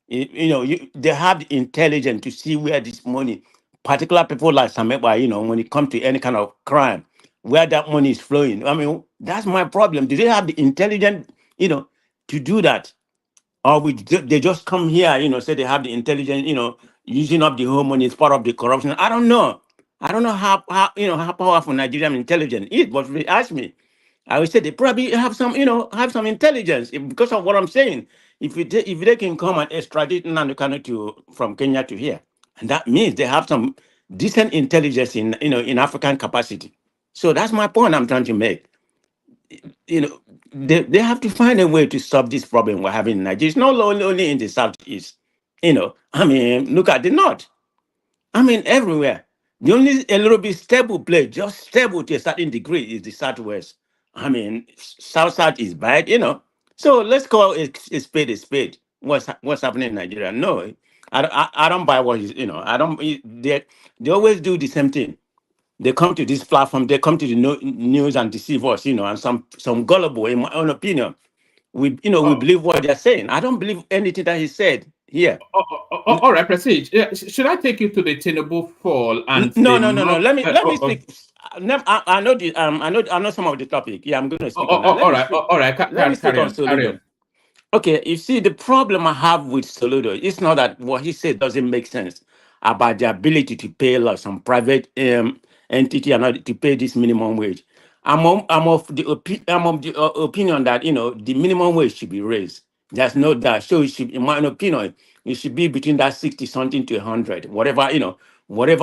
They have the intelligence to see where this money, particular people like Sameba, when it comes to any kind of crime, where that money is flowing. I mean, that's my problem. Do they have the intelligence, to do that? or they just come here, say they have the intelligence, using up the whole money is part of the corruption. I don't know. I don't know how how powerful Nigerian intelligence is, but if you ask me, I would say they probably have some, have some intelligence because of what I'm saying. If they can come and extradite Nnamdi Kanu from Kenya to here, and that means they have some decent intelligence in African capacity. So that's my point I'm trying to make. They have to find a way to solve this problem we're having in Nigeria. It's not only in the southeast. I mean, look at the north. I mean, everywhere. The only a little bit stable place, just stable to a certain degree, is the southwest. I mean, south is bad. So let's call it a spade a spade. What's happening in Nigeria? No, I don't buy what is. I don't. They always do the same thing. They come to this platform, they come to the news and deceive us, and some gullible, in my own opinion, we believe what they're saying. I don't believe anything that he said here. All right, Prestige. Should I take you to the Tinubu fall and No. Let me speak. I know some of the topic. Yeah, I'm going to speak on that. All right. Let me speak on Carry Soludo. on. Okay, you see, the problem I have with Soludo, it's not that what he said doesn't make sense about the ability to pay like some private entity and to pay this minimum wage. I'm of the opinion that the minimum wage should be raised. There's no doubt. So it should, in my opinion, it should be between that 60 something to 100, whatever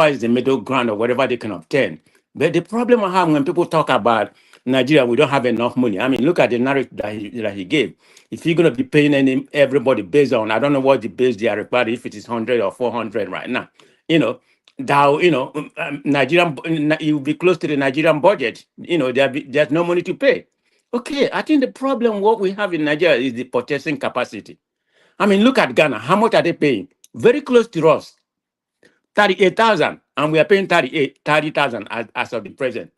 is the middle ground or whatever they can obtain. But the problem I have when people talk about Nigeria, we don't have enough money. I mean, look at the narrative that he gave. If you're going to be paying everybody based on, I don't know what the base they are required, if it is 100 or 400 right now, Nigerian, you will be close to the Nigerian budget. There's no money to pay. Okay, I think the problem what we have in Nigeria is the purchasing capacity. I mean, look at Ghana. How much are they paying? Very close to us, 38,000, and we are paying 30,000 as of the present.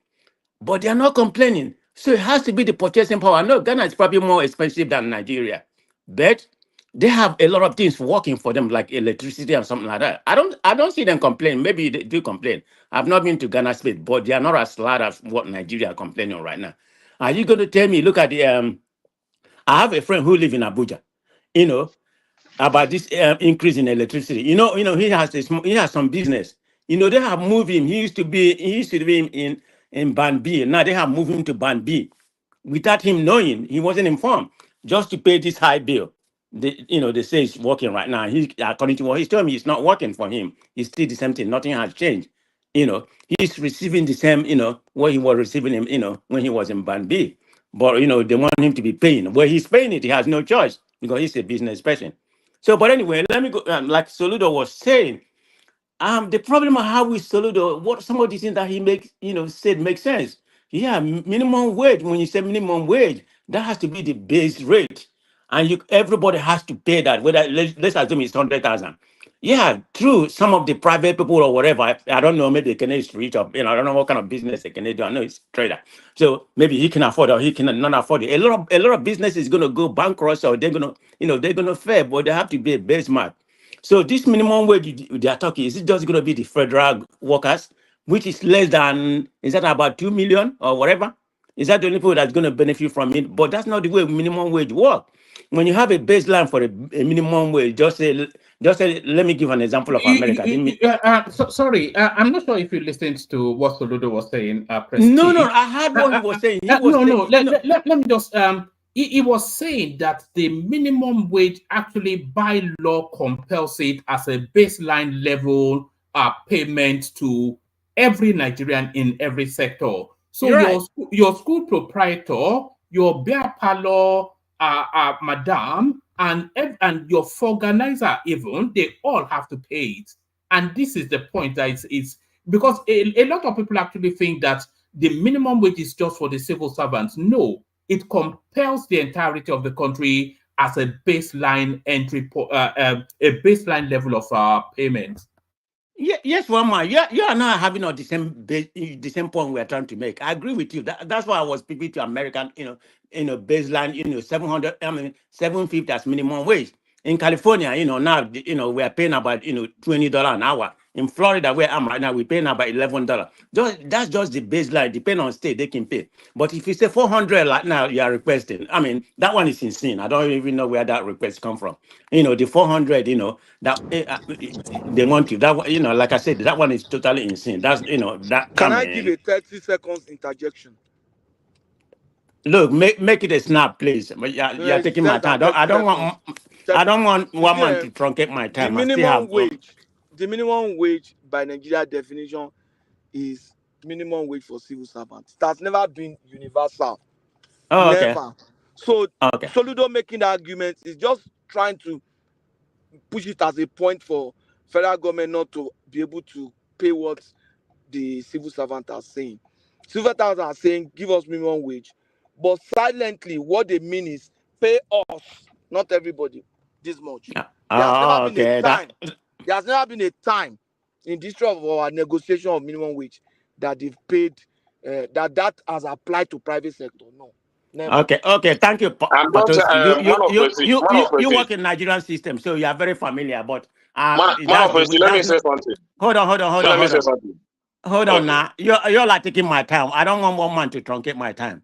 But they are not complaining. So it has to be the purchasing power. No, Ghana is probably more expensive than Nigeria, but they have a lot of things working for them, like electricity and something like that. I don't see them complain. Maybe they do complain. I've not been to Ghana space, but they are not as loud as what Nigeria are complaining right now. Are you going to tell me? Look at the I have a friend who lives in Abuja. About this increase in electricity. He has some business. They have moved him. He used to be in Band B. Now they have moved him to Band B without him knowing. He wasn't informed, just to pay this high bill. They say it's working right now. According to what he's telling me, it's not working for him. It's still the same thing. Nothing has changed. He's receiving the same, what he was receiving him, when he was in Band B. But they want him to be paying. Well, he's paying it. He has no choice because he's a business person. So, but anyway, let me go. Like Soludo was saying, the problem I have with Soludo, what some of the things that he said makes sense. Yeah, minimum wage. When you say minimum wage, that has to be the base rate, and everybody has to pay that. Whether let's assume it's 100,000. Yeah, true. Some of the private people or whatever, I don't know. Maybe they can reach up. I don't know what kind of business they can do. I know it's trader, so maybe he can afford or he can not afford it. A lot of business is going to go bankrupt, or they're going to they're going to fail, but they have to be a benchmark. So this minimum wage they are talking, is it just going to be the federal workers, which is less than, is that about 2 million or whatever? Is that the only people that's going to benefit from it? But that's not the way minimum wage work. When you have a baseline for a minimum wage, just say, let me give an example of America. Sorry, I'm not sure if you listened to what Soludo was saying. No, I heard what he was saying. Let me just he was saying that the minimum wage actually by law compels it as a baseline level payment to every Nigerian in every sector. So your school proprietor, your beer parlor, madam, and your organizer, even they all have to pay it. And this is the point that it's because a lot of people actually think that the minimum wage is just for the civil servants. No, it compels the entirety of the country as a baseline a baseline level of payment. Yes, Wama, you are not having the same point we are trying to make. I agree with you. That's why I was speaking to American, baseline, 700, 750 as minimum wage. In California, now, we are paying about, $20 an hour. In Florida, where I'm right now, we pay now about $11. That's just the baseline. Depending on state, they can pay. But if you say 400 like now, you are requesting. I mean, that one is insane. I don't even know where that request come from. The 400, that they want you. That like I said, that one is totally insane. That's that. Can I give a 30 seconds interjection? Look, make it a snap, please. But you're It's taking my less than time. 30 seconds. I don't want You one see, man to truncate my the time. I still minimum have. wage by Nigeria definition is minimum wage for civil servants. It has never been universal. Oh, okay. Never. So Okay. Soludo making the argument is just trying to push it as a point for federal government not to be able to pay what the civil servants are saying. Civil servants are saying give us minimum wage, but silently what they mean is pay us, not everybody, this much. There has never been a time. There has never been a time in the history of our negotiation of minimum wage that they've paid that has applied to private sector. No, never. Okay. Thank you, I'm not Patoski. You prestige. work in Nigerian system, so you are very familiar. But Man of prestige, let me say something. Hold on. Let me say something. Hold on now. You're like taking my time. I don't want one man to truncate my time.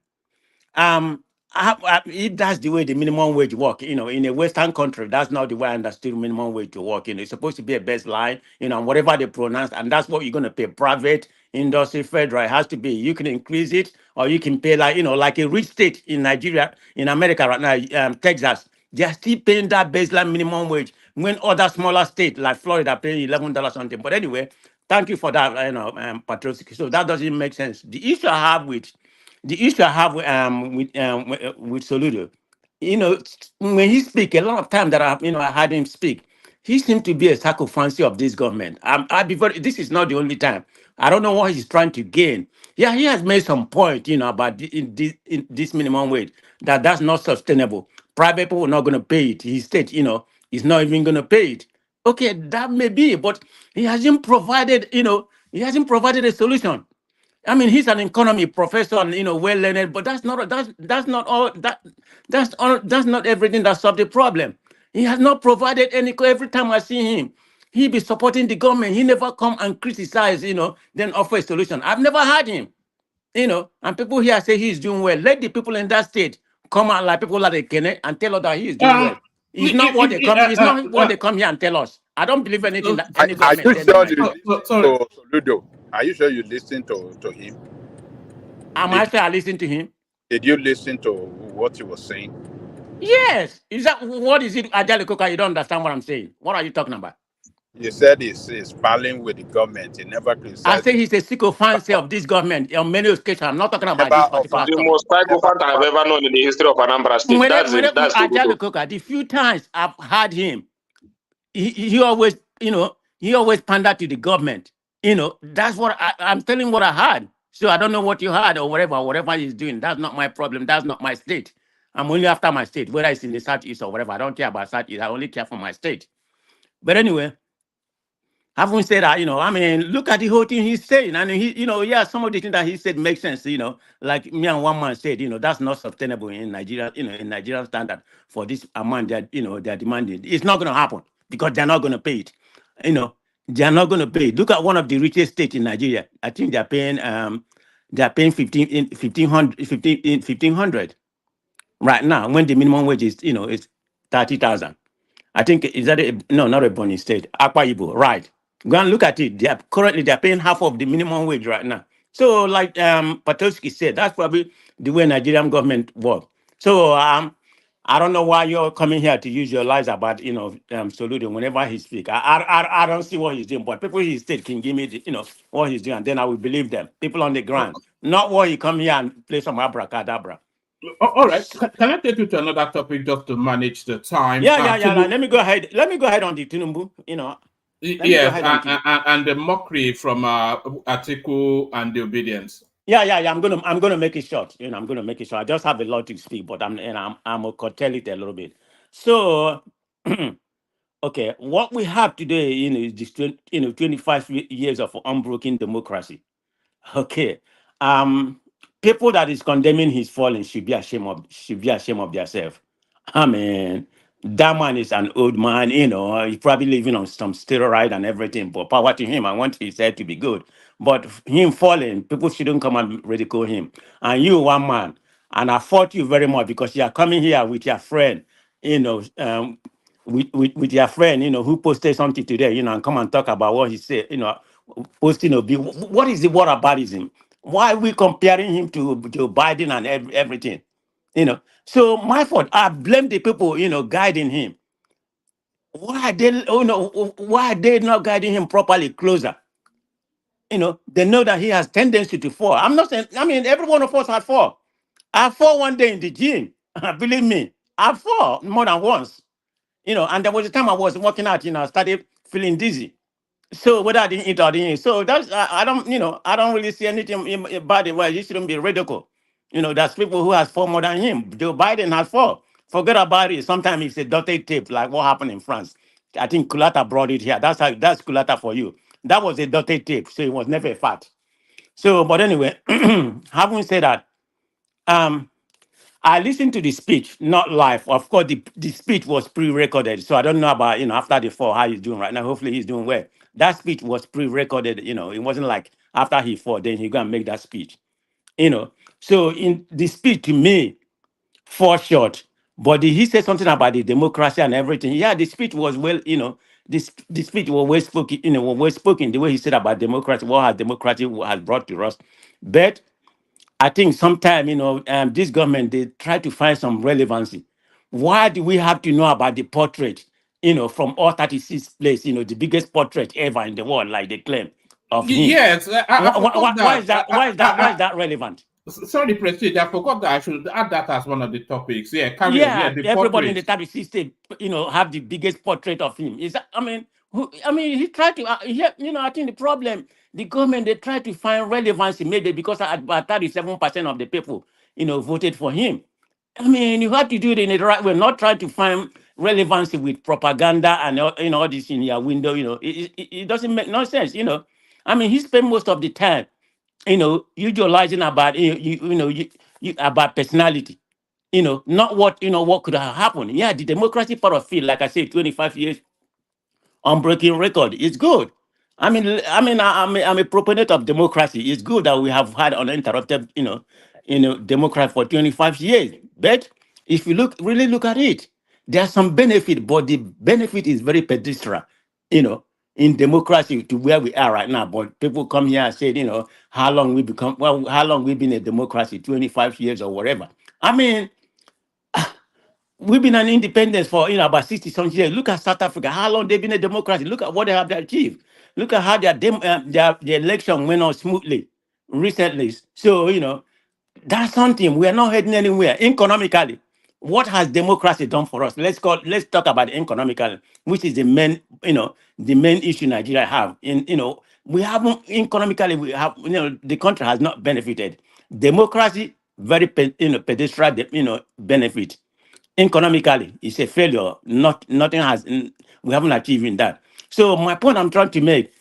If that's the way the minimum wage work, in a Western country, that's not the way I understood minimum wage to work. It's supposed to be a baseline, whatever they pronounce, and that's what you're going to pay. Private, industry, federal, it has to be. You can increase it, or you can pay like a rich state in Nigeria, in America right now, Texas, they're still paying that baseline minimum wage when other smaller states like Florida paying $11 something. But anyway, thank you for that, Patrick. So that doesn't make sense. The issue I have with with Soludo, when he speak, a lot of time that I heard him speak, he seemed to be a sycophant of this government. This is not the only time. I don't know what he's trying to gain. Yeah, he has made some point, about in this minimum wage that's not sustainable. Private people are not going to pay it. He said, he's not even going to pay it. Okay, that may be, but he hasn't provided, a solution. I mean, he's an economy professor and well learned, but that's not everything that solves the problem. He has not provided any. Every time I see him, he be supporting the government. He never come and criticize, then offer a solution. I've never heard him, and people here say he's doing well. Let the people in that state come out like people like Kenneth and tell us that he is doing well. It's not what they come. It's not what they come here and tell us. I don't believe anything that any government says in Nigeria. Soludo, are you sure you listened to him? I sure I listened to him? Did you listen to what he was saying? Yes. What is it, Ajali Koka? You don't understand what I'm saying. What are you talking about? You said he's battling with the government. He never criticized. I say he's a sycophant of this government on many occasions. I'm not talking about this particular The most sycophant I've ever known in the history of Anambra State. That's Ajali Koka, the few times I've heard him, he always, he always pandered to the government. That's what I'm telling what I heard. So I don't know what you heard or whatever he's doing. That's not my problem. That's not my state. I'm only after my state, whether it's in the Southeast or whatever. I don't care about Southeast. I only care for my state. But anyway, having said that, I mean, look at the whole thing he's saying. And he, some of the things that he said make sense, like me and one man said, that's not sustainable in Nigeria, in Nigerian standard for this amount that, they're demanding. It's not going to happen because they're not going to pay it. They're not going to pay it. Look at one of the richest states in Nigeria. I think they're paying 1,500 right now when the minimum wage is, is 30,000. I think, is that not a Bonny state, Akwa Ibom, right? Go and look at it. They're paying half of the minimum wage right now. So, like Patoski said, that's probably the way Nigerian government works. So, I don't know why you're coming here to use your lies about, Soludo whenever he speaks. I don't see what he's doing, but people in his state can give me, what he's doing, and then I will believe them. People on the ground, not what he come here and play some abracadabra. All right. Can I take you to another topic just to manage the time? Yeah. Let me go ahead on the Tinubu. Yes, and the mockery from Atiku and the obedience. Yeah. I'm gonna make it short. I'm gonna make it short. I just have a lot to speak, but I'm gonna curtail it a little bit. So, okay, what we have today, is this 25 years of unbroken democracy. Okay, people that is condemning his falling should be ashamed of themselves. I mean, That man is an old man, he's probably living on some steroid and everything, but power to him. I want his head to be good. But him falling, people shouldn't come and ridicule him. And you, one man, and I fought you very much because you are coming here with your friend, with your friend, who posted something today, and come and talk about what he said, posting a bill. What is the whataboutism? Why are we comparing him to Joe Biden and everything? So my fault. I blame the people, guiding him. Why are they, why are they not guiding him properly closer? They know that he has tendency to fall. I'm not saying, I mean, every one of us had fall. I fall one day in the gym. Believe me, I fall more than once. And there was a time I was working out, I started feeling dizzy. So whether I didn't eat or didn't eat. So that's I don't, I don't really see anything about it where he shouldn't be radical. There's people who has four more than him. Joe Biden has four. Forget about it. Sometimes it's a dotted tape, like what happened in France. I think Kulata brought it here. That's Kulata for you. That was a dotted tape, so it was never a fact. So, but anyway, having said that, I listened to the speech, not live. Of course, the speech was pre-recorded, so I don't know about after the fall how he's doing right now. Hopefully, he's doing well. That speech was pre-recorded. It wasn't like after he fought, then he go and make that speech. So in the speech to me, for short, but he said something about the democracy and everything. Yeah, the speech was well, the speech was well spoken. Was well spoken. The way he said about democracy, what has democracy has brought to us, but I think sometimes, this government, they try to find some relevancy. Why do we have to know about the portrait, from all 36 places, the biggest portrait ever in the world, like they claim of him? Yes, I forgot that. Why is that? Why is that relevant? Sorry, Prestige, I forgot that I should add that as one of the topics. Yeah, carry on. Yeah, Yeah, the everybody in portrait. the 36 state, have the biggest portrait of him. Is that, he tried to, I think the problem, the government, they try to find relevancy, maybe because about 37% of the people, voted for him. You have to do it in the right way, not try to find relevancy with propaganda and all this in your window. It doesn't make no sense. He spent most of the time, utilizing about about personality. Not what could have happened. Yeah, the democracy part of it, like I said, 25 years unbreaking record. It's good. I'm a proponent of democracy. It's good that we have had uninterrupted, democracy for 25 years. But if you really look at it, there's some benefit, but the benefit is very pedestrian, in democracy to where we are right now. But people come here and say, how long we've been a democracy, 25 years or whatever. We've been an independence for about 60 something years. Look at South Africa. How long they've been a democracy? Look at what they have achieved. Look at how their election went on smoothly recently. So that's something. We are not heading anywhere economically. What has democracy done for us? Let's talk about economically, which is the main issue Nigeria have. We haven't economically. We have the country has not benefited. Democracy very pedestrian benefit. Economically, it's a failure. Nothing has. We haven't achieved in that. So my point I'm trying to make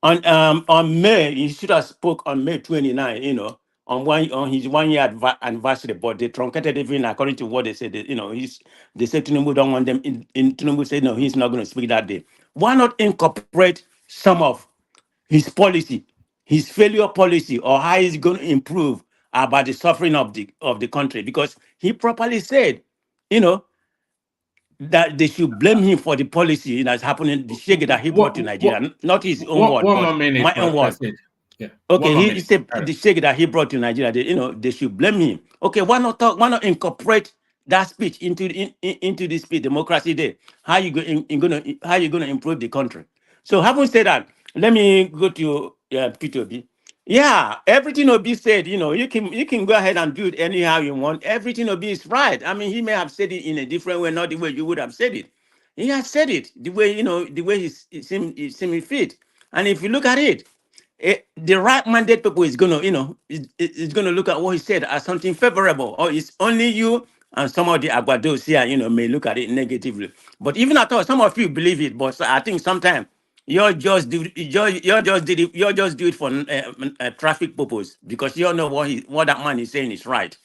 on May, he should have spoke on May 29. On his 1 year anniversary, but they truncated even according to what they said. They said Tinubu don't want them. Tinubu said no, he's not going to speak that day. Why not incorporate some of his policy, his failure policy, or how he's going to improve about the suffering of the country? Because he properly said, that they should blame him for the policy that's happening, the shake that he brought to Nigeria, not his own word, One but more minute, my own word. Yeah. Okay, he said the shake that he brought to Nigeria, they should blame him. Okay, why not incorporate that speech into the speech, Democracy Day? How you gonna improve the country? So having said that, let me go to Peter B. Yeah, everything Obi said, you can go ahead and do it anyhow you want. Everything Obi is right. He may have said it in a different way, not the way you would have said it. He has said it the way he seemed fit. And if you look at it, the right minded people is gonna, is gonna look at what he said as something favorable, or it's only you and some of the Aguados here, may look at it negatively. But even at all, some of you believe it, but I think sometimes you're just do it for traffic purpose because you don't know what that man is saying is right.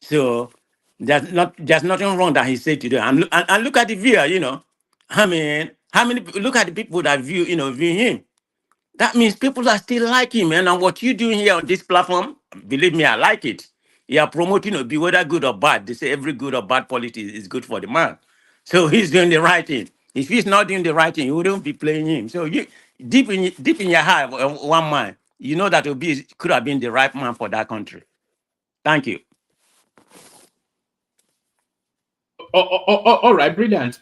So There's nothing wrong that he said today. And look at the viewer, you know. I mean, how many people, look at the people that view him. That means people are still liking him, man. And what you doing here on this platform, believe me, I like it. You are promoting be whether good or bad. They say every good or bad politics is good for the man. So he's doing the right thing. If he's not doing the right thing, you wouldn't be playing him. So you deep in your heart, one man, you know that Obi could have been the right man for that country. Thank you. All right, brilliant.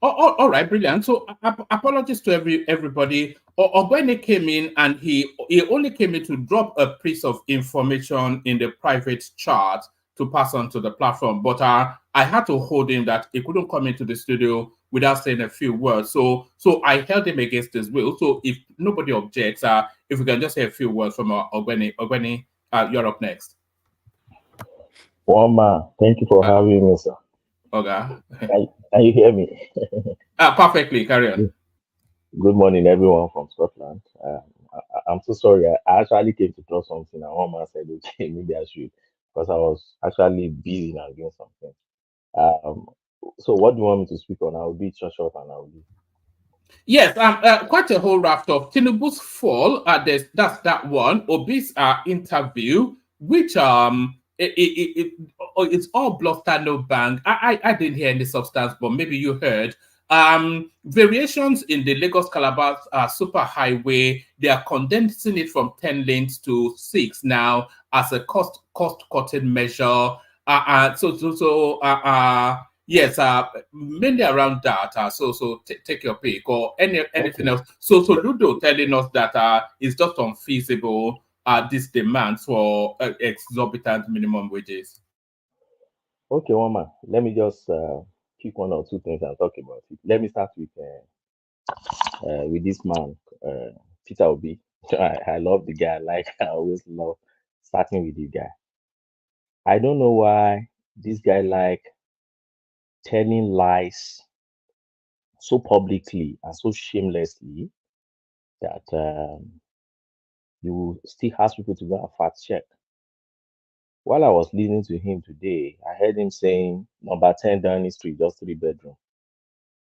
All right, brilliant. So apologies to everybody. Ogbeni came in and he only came in to drop a piece of information in the private chat to pass on to the platform. But I had to hold him that he couldn't come into the studio without saying a few words. So I held him against his will. So if nobody objects, if we can just say a few words from Ogbeni, you're up next. Woma, thank you for having me, sir. Okay. Can you hear me? Perfectly. Carry on. Good morning, everyone from Scotland. I'm so sorry. I actually came to draw something, and one man said, "Okay, maybe I should," because I was actually busy and doing something. So, what do you want me to speak on? I'll be short and I'll be. Yes, quite a whole raft of Tinubu's fall. That's that one. Obi's interview, which it's all bluster, no bang. I didn't hear any substance, but maybe you heard. Variations in the Lagos Calabar super highway. They are condensing it from 10 lanes to 6 now as a cost cutting measure. Yes, mainly around that. So take your pick or anything else. So Soludo telling us that it's just unfeasible. This demand for exorbitant minimum wages. Okay, Woma, let me just pick one or two things and talk about it. Let me start with this man, Peter Obi. I love the guy. I always love starting with the guy. I don't know why this guy telling lies so publicly and so shamelessly that you still ask people to go and fact check. While I was listening to him today, I heard him saying number 10 Downing Street, just 3-bedroom.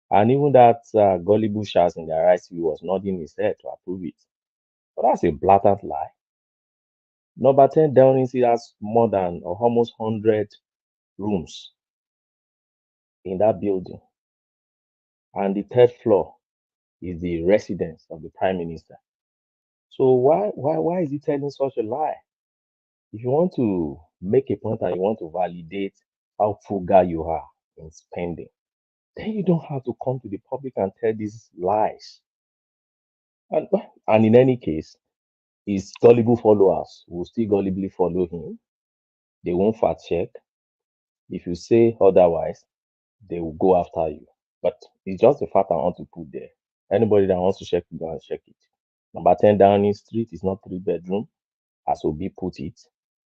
And even that gullible shouts in their eyes, he was nodding his head to approve it. But that's a blatant lie. Number 10 Downing Street has more than or almost 100 rooms in that building. And the third floor is the residence of the Prime Minister. So why is he telling such a lie? If you want to make a point and you want to validate how frugal you are in spending, then you don't have to come to the public and tell these lies. And in any case, his gullible followers will still gullibly follow him. They won't fact check. If you say otherwise, they will go after you. But it's just a fact I want to put there. Anybody that wants to check it, go and check it. Number 10 Downing Street is not 3-bedroom, as Obi put it.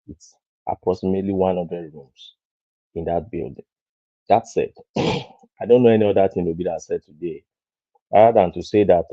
It's approximately 100 rooms in that building. That said, I don't know any other thing Obi that said today, other than to say that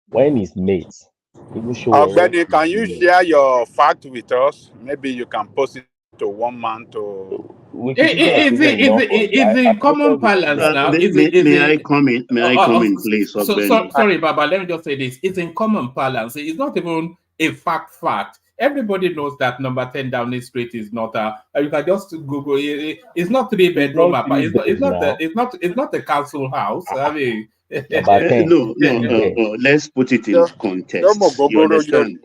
when his mates even show up. Benny, can you share your fact with us? Maybe you can post it to one man to. It's in common parlance now. May I come in? May I come in, please? Sorry, Baba. Let me just say this. It's in common parlance. It's not even a fact. Everybody knows that number 10 Downing Street is not you can just Google it. It's not 3-bedroom. It's not a council house. I mean, no. Let's put it in context. You understand?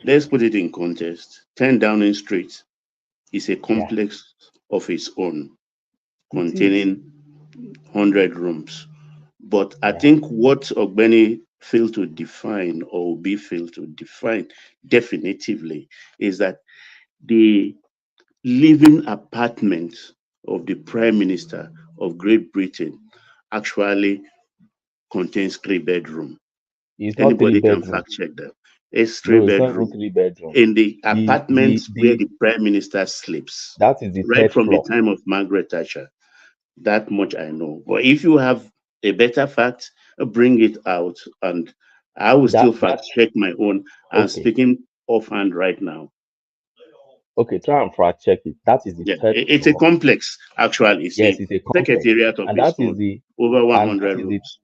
Let's put it in context. 10 Downing Street is a complex of its own, containing 100 rooms. But I think what Ogbeni failed to define, or Obi failed to define definitively, is that the living apartment of the Prime Minister of Great Britain actually contains 3-bedroom. Anybody can fact check that. It's 3-bedroom. In the apartments where the Prime Minister sleeps. That is the right from floor. The time of Margaret Thatcher. That much I know. But if you have a better fact, bring it out, and I will still fact check my own. I'm speaking offhand right now. Okay, try and fact check it. That is the third it's floor. a complex, actually. Yes, it's a complex. Secretariat of And its that is own. the Over 100 rooms.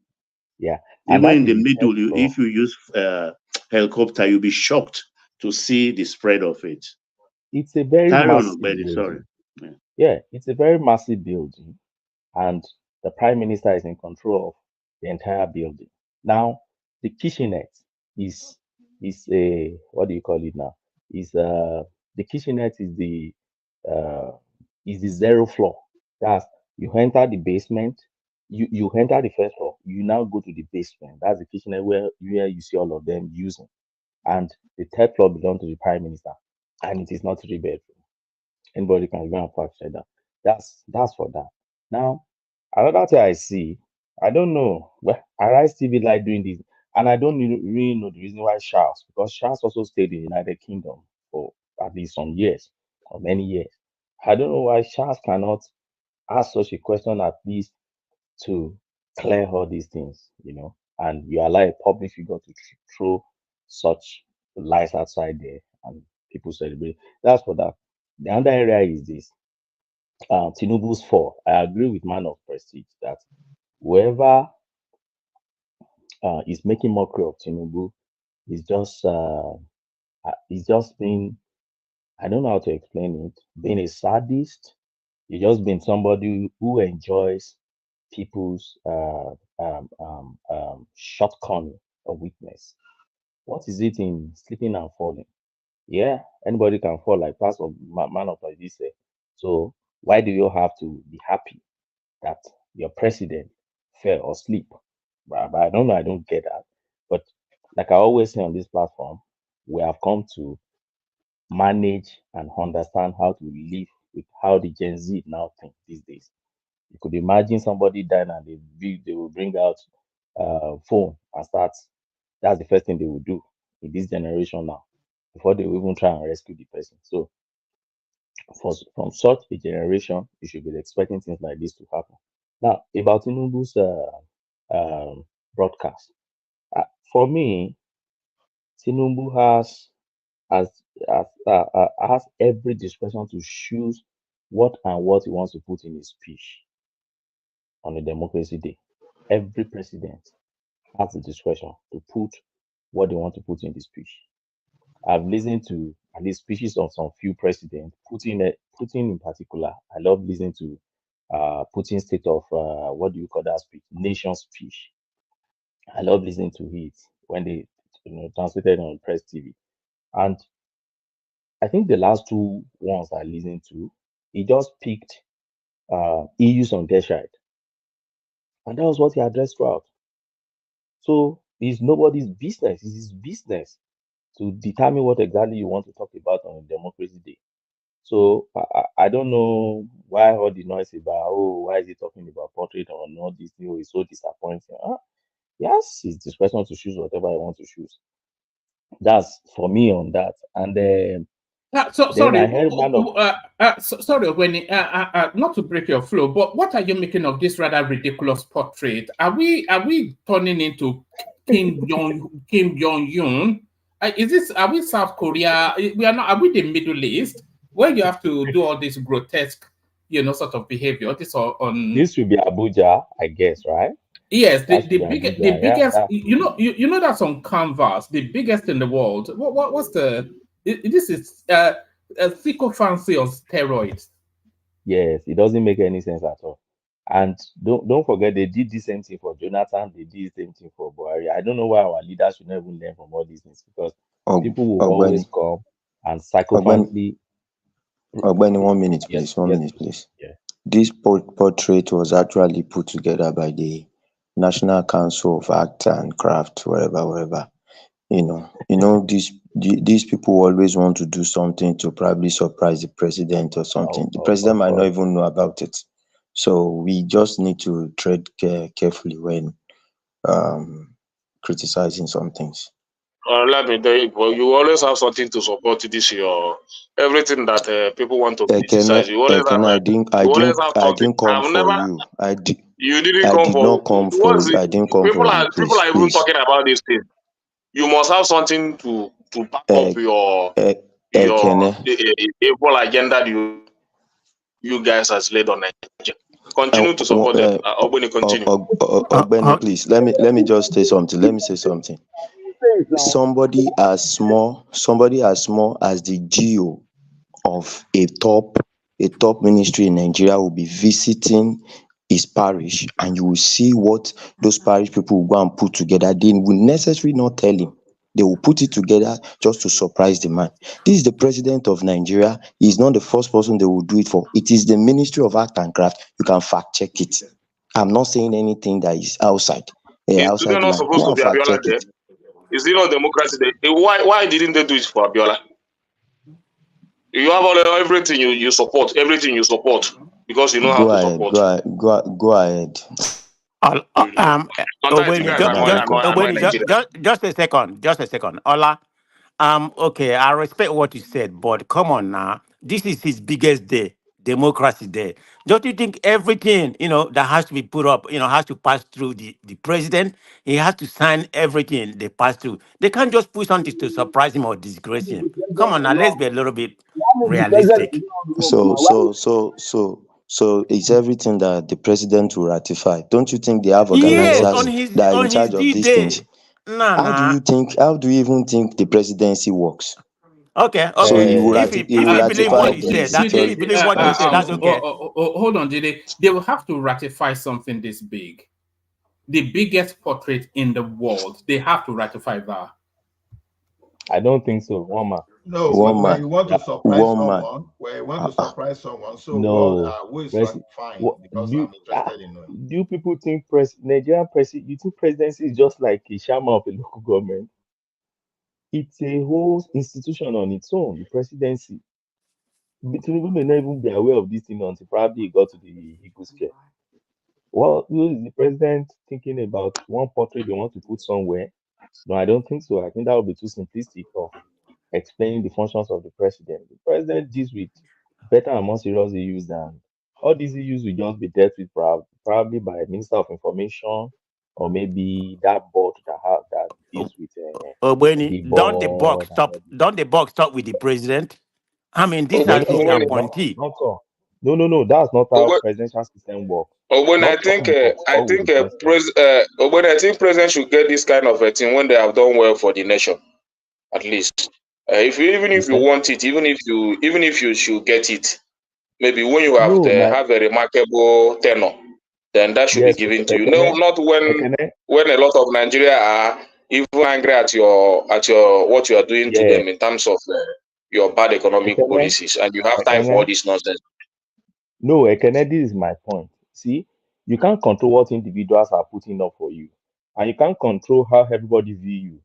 Yeah. And Even in that the is the middle, third floor. if you use helicopter, you'll be shocked to see the spread of it. It's a very Carry on, massive Ogbeni, building. sorry. Yeah, it's a very massive building, and the prime minister is in control of the entire building. Now, the kitchenette is a, what do you call it now? The kitchenette is the 0 floor. That's, you enter the basement, you enter the first floor, you now go to the basement. That's the kitchenette where you see all of them using. And the third floor belongs to the prime minister, and it is not 3 bedroom. Anybody can go and fact check that. That's for that. Now, another thing I see, I don't know. Well, Arise TV like doing this, and I don't really know the reason why Charles, because Charles also stayed in the United Kingdom for at least some years or many years. I don't know why Charles cannot ask such a question at least to clear all these things, and you allow a public figure to throw such lies outside there and people celebrate. That's for that. The other area is this. Tinubu's fall. I agree with Man of Prestige that whoever is making mockery of Tinubu is just being, I don't know how to explain it, being a sadist. He's just being somebody who enjoys people's shortcoming or weakness. What is it in sleeping and falling? Yeah, anybody can fall, like Pastor Man of Prestige said. So why do you have to be happy that your president fell or sleep? But I don't know, I don't get that. But like I always say on this platform, we have come to manage and understand how to live with how the Gen Z now think these days. You could imagine somebody dying and they will bring out phone and start. That's the first thing they will do in this generation now, before they will even try and rescue the person. So from such a generation, you should be expecting things like this to happen. Now, about Tinubu's broadcast, for me, Tinubu has every discretion to choose what he wants to put in his speech on a democracy day. Every president has the discretion to put what they want to put in the speech. I've listened to at least speeches of some few presidents. Putin in particular, I love listening to Putin's state of what do you call that speech? Nation speech. I love listening to it when they transmitted on Press TV. And I think the last 2 ones I listened to, he just picked EU's on their side. And that was what he addressed throughout. So it's nobody's business. It's his business to determine what exactly you want to talk about on a democracy day. So I don't know why all the noise about, why is he talking about portrait or not, this thing is so disappointing. Yes, it's discretion to choose whatever I want to choose. That's for me on that. And then sorry, I heard sorry, when not to break your flow, but what are you making of this rather ridiculous portrait? Are we turning into Kim Jong-un? Are we South Korea? We are not. Are we the Middle East where you have to do all this grotesque, sort of behavior? This will be Abuja, I guess, right? Yes, the biggest, you know that's on canvas, the biggest in the world. What's this is a sycophancy on steroids. Yes, it doesn't make any sense at all. And don't forget, they did the same thing for Jonathan. They did the same thing for Buhari. I don't know why our leaders should never learn from all these things, because people will always come and psychopathically. Ogbeni, 1 minute, please. 1 minute, please. Yeah. This portrait was actually put together by the National Council of Art and Craft, wherever. These people always want to do something to probably surprise the president or something. The president might not even know about it. So we just need to tread carefully when criticizing some things. Let me tell you, well, you always have something to support this your everything that people want to criticize. You always have. I didn't come for you. You didn't come for. Not come for you. I didn't come for you. People are even talking about this thing. You must have something to back up your the evil agenda you guys has laid on Nigeria. Continue to support them. Ogbeni, continue. Ogbeni, please let me just say something. Let me say something. Somebody as small as the GO of a top ministry in Nigeria will be visiting his parish, and you will see what those parish people will go and put together. They will necessarily not tell him. They will put it together just to surprise the man. This is the president of Nigeria. He is not the first person they will do it for. It is the Ministry of Art and Craft. You can fact check it. I'm not saying anything that is outside. Is it not supposed to be Abiola there? Is it not democracy there? Why didn't they do it for Abiola? You have everything you support, everything you support, because you know how to support. Go ahead. Just a second. Ola, okay, I respect what you said, but come on now. This is his biggest day, Democracy Day. Don't you think everything, that has to be put up, has to pass through the president? He has to sign everything they pass through. They can't just put something to surprise him or disgrace him. Come on now, let's be a little bit realistic. So it's everything that the president will ratify. Don't you think they have organizers that are in charge of these things? How do you even think the presidency works? Okay. So he will if you believe what he said, that's okay. Hold on, Jide. They will have to ratify something this big. The biggest portrait in the world. They have to ratify that. I don't think so. Woma. No, when you want to surprise someone, so no, who is ratifying? Because I'm interested in knowing. Do people think Nigerian president? You think presidency is just like a chairman of a local government? It's a whole institution on its own. The presidency. Tinubu may not even be aware of this thing until probably he got to the Eagles chair. Well, who is the president thinking about one portrait they want to put somewhere? No, I don't think so. I think that would be too simplistic of explaining the functions of the president. The president deals with better and more serious issues than all these issues will just be dealt with probably by a Minister of Information or maybe that board that deals with don't the box stop with the president? I mean, this is the appointee. No, that's not how presidential system works. I think president should get this kind of a thing when they have done well for the nation, at least. If you want it, even if you should get it, maybe when you have have a remarkable tenure, then that should be given to you. No, not when a lot of Nigeria are even angry at your what you are doing to them in terms of your bad economic policies, and you have time for all this nonsense. No, Ekene, this is my point. See, you can't control what individuals are putting up for you, and you can't control how everybody view you.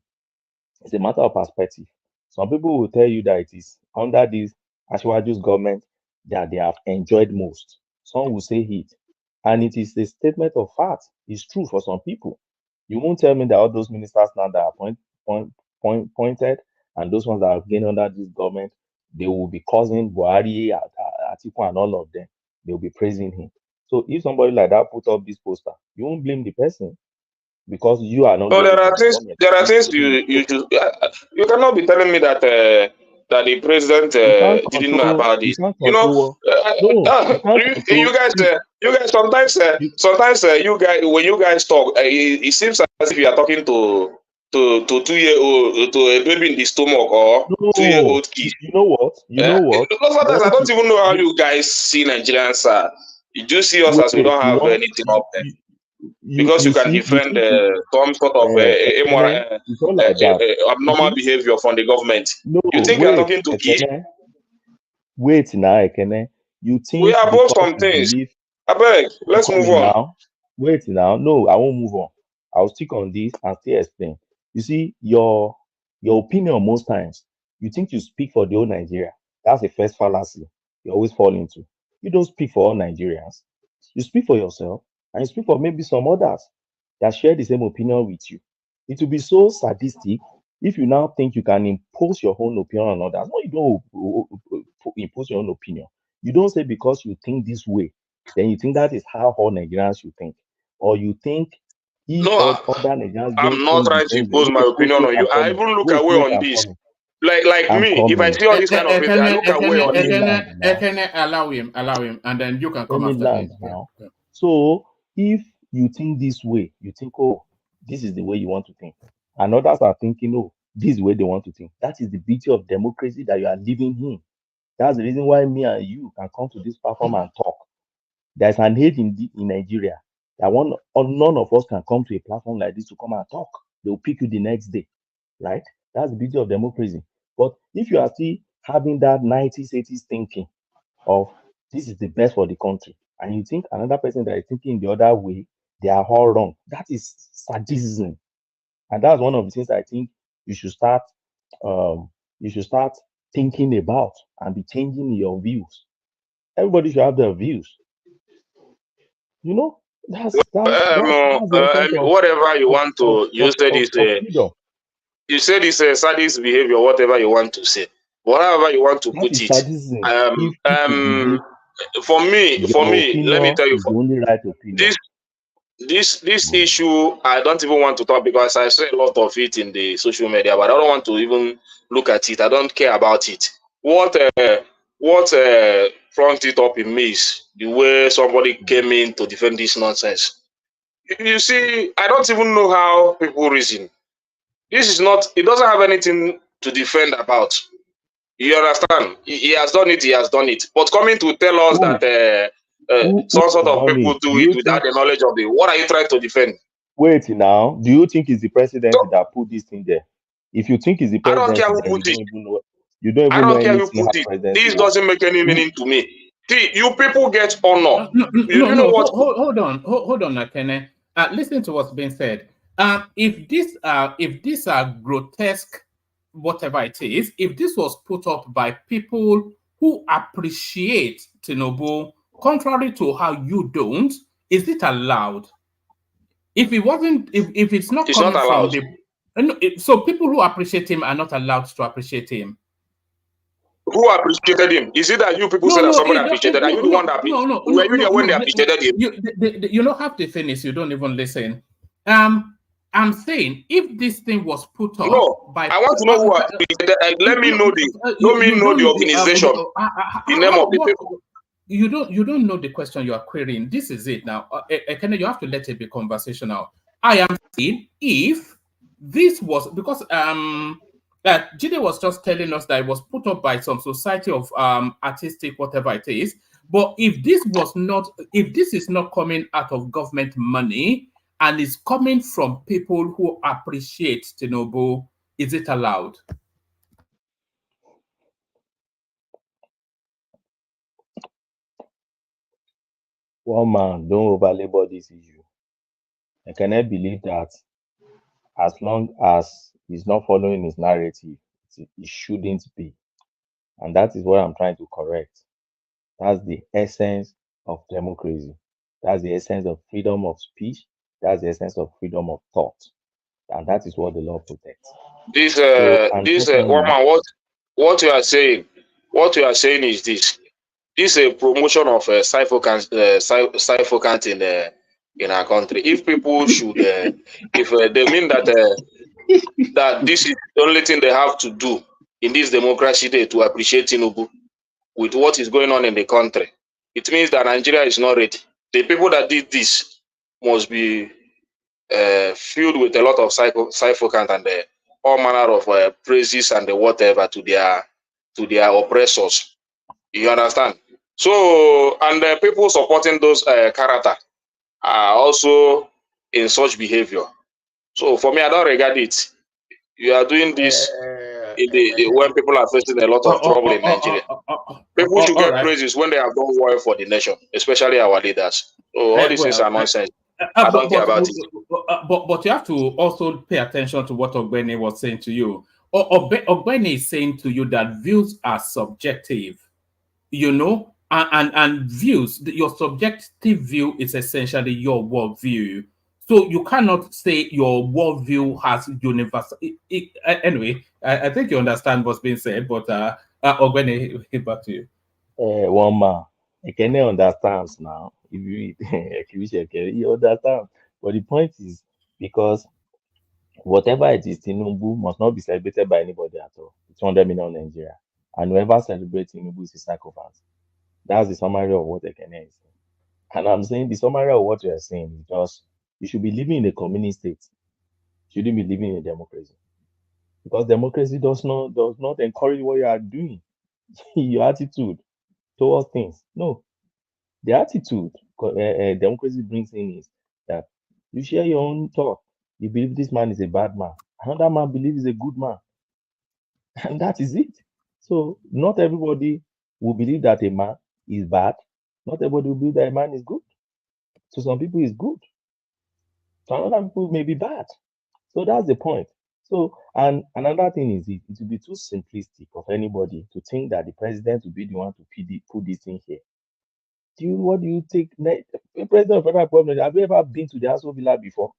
It's a matter of perspective. Some people will tell you that it is under this Ashwaju's government that they have enjoyed most. Some will say it, and it is a statement of fact. It's true for some people. You won't tell me that all those ministers now that are appointed and those ones that are getting under this government, they will be causing Buhari, Atiku, and all of them. They will be praising him. So if somebody like that put up this poster, you won't blame the person because you are not. No, there are things you should. You cannot be telling me that that the president didn't know about this. You guys sometimes you guys when you guys talk, it seems as if you are talking to 2-year-old, to a baby in the stomach or 2-year-old kid. You know what? Sometimes I don't even know how you guys see Nigerians. You do see us as we don't have anything up there. Because you can defend some sort of abnormal behavior from the government. You think you're talking to kids? Wait now, Ekene. You think we are both some things? I beg, let's move on. Now. Wait now. No, I won't move on. I'll stick on this and still explain. You see, your opinion most times, you think you speak for the whole Nigeria. That's the first fallacy you always fall into. You don't speak for all Nigerians. You speak for yourself. And you speak for maybe some others that share the same opinion with you. It will be so sadistic if you now think you can impose your own opinion on others. No, you don't impose your own opinion. You don't say because you think this way, then you think that is how all Nigerians should think. Or you think if other Nigerians I'm not trying to impose my opinion on you. I even look away on this. Like I'm me, if I coming. see all this kind of things, I look away on it. Allow him, and then you can Let come me after land him. now. Yeah. So if you think this way, you think, oh, this is the way you want to think. And others are thinking, oh, this is the way they want to think. That is the beauty of democracy that you are living in. That's the reason why me and you can come to this platform and talk. There's an age in Nigeria that none of us can come to a platform like this to come and talk. They'll pick you the next day, right? That's the beauty of democracy. But if you are still having that 90s, 80s thinking of this is the best for the country, and you think another person that is thinking the other way, they are all wrong. That is sadism, and that's one of the things I think you should start. You should start thinking about and be changing your views. Everybody should have their views. You know, that's the essence Whatever you want to, you said is freedom. you said it's a sadist behavior, whatever you want to say, whatever you want to That put is it. sadism. If people believe For me, your let me opinion tell you, is the only right opinion. this issue, I don't even want to talk because I saw a lot of it in the social media, but I don't want to even look at it. I don't care about it. What front it up in me is the way somebody came in to defend this nonsense. You see, I don't even know how people reason. This is not, it doesn't have anything to defend about. You understand? He has done it, he has done it. But coming to tell us that some sort has of done people it? do Do it you without think? the knowledge of what are you trying to defend? Wait now. Do you think it's the presidency that put this thing there? If you think it's the I don't care presidency, who then you put it. don't even know. You don't I even know don't care who anything put how it. presidency This works. doesn't make any meaning to me. See, you people get honor. You know what? Hold on, Akene. Listen to what's being said. If these are grotesque, whatever it is, if this was put up by people who appreciate Tinubu, contrary to how you don't, is it allowed? If it wasn't, if it's not It's coming not from allowed. so people who appreciate him are not allowed to appreciate him. Who appreciated him? Is it that you people say that somebody appreciated? Are you the one that appreciated? Were you there when they appreciated him? You don't have to finish. You don't even listen. I'm saying if this thing was put up by, I want to know who appreciated. Let me know the organization, the name of the people. You don't know the question you are querying. This is it now. You have to let it be conversational. I am saying if this was because Jide was just telling us that it was put up by some society of artistic whatever it is. But if this is not coming out of government money and is coming from people who appreciate Tinubu, is it allowed? One man, don't over-labor this issue. I cannot believe that as long as he's not following his narrative, it shouldn't be. And that is what I'm trying to correct. That's the essence of democracy. That's the essence of freedom of speech. That's the essence of freedom of thought. And that is what the law protects. This secondly, woman, what you are saying is this. This is a promotion of cyphocant in our country. If people should, if they mean that that this is the only thing they have to do in this democracy day to appreciate Tinubu with what is going on in the country, it means that Nigeria is not ready. The people that did this must be filled with a lot of cyphocant and all manner of praises and whatever to their oppressors. You understand? So, and the people supporting those character are also in such behavior. So, for me, I don't regard it. You are doing this when people are facing a lot of trouble in Nigeria. People should get praises when they have done well for the nation, especially our leaders. So, all these things are nonsense. I don't care about it. But you have to also pay attention to what Ogbeni was saying to you. Ogbeni is saying to you that views are subjective, you know, and views, your subjective view is essentially your worldview. So you cannot say your worldview has universal. Anyway, I think you understand what's being said, but Ogbeni, back to you. One man, Ekene understands now. If you read he understands. But the point is, because Whatever it is, Tinubu must not be celebrated by anybody at all. 200 million Nigeria. And whoever celebrates Tinubu is a psychopath. That's the summary of what Ekene is saying. And I'm saying the summary of what you are saying is just you should be living in a communist state. You shouldn't be living in a democracy. Because democracy does not encourage what you are doing, your attitude towards things. No. The attitude democracy brings in is that you share your own thought. You believe this man is a bad man. Another man believes he's a good man. And that is it. So not everybody will believe that a man is bad. Not everybody will believe that a man is good. To some people, it's good. To other people, may be bad. So that's the point. So, and another thing is it will be too simplistic of anybody to think that the president will be the one to put this thing here. What do you take? President of federal government, have you ever been to the Aso Villa before?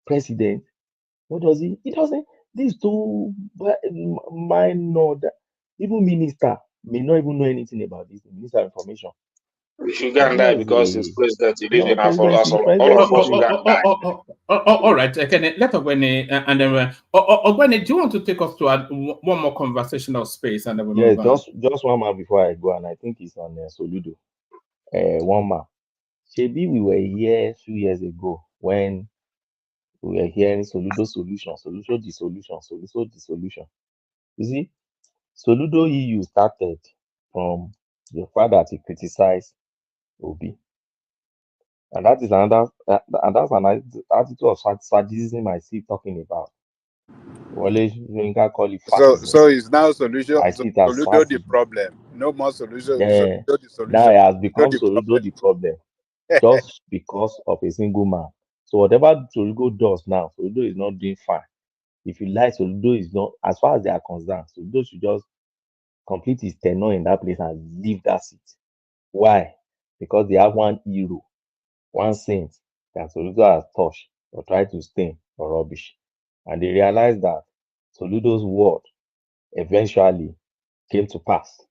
President, what does he? He doesn't. These two minor, even minister may not even know anything about this. Minister of information. We should go and die because he's president. He lives in presidency, all of us should go and die. All right, okay. Let Ogwene and then Ogwene, do you want to take us to one more conversational space and then we move on? Just one more before I go, and I think it's on Soludo. One more. Maybe we were here a few years ago when we were hearing Soludo solution, Soludo dissolution, Soludo dissolution. You see, Soludo EU started from the fact that he criticized Obi. And that is another, and that's an attitude of sadism I see talking about. Soyinka call it fascism. So it's now solution. I see it as Soludo the sadism. problem. No more solution. Yeah, Soludo the solution. now it has become Soludo the problem just because of a single man. So whatever Soludo does now, Soludo is not doing fine. If you like, Soludo is not, as far as they are concerned, Soludo should just complete his tenure in that place and leave that seat. Why? Because they have one hero, one saint that Soludo has touched or tried to stain or rubbish. And they realized that Soludo's word eventually came to pass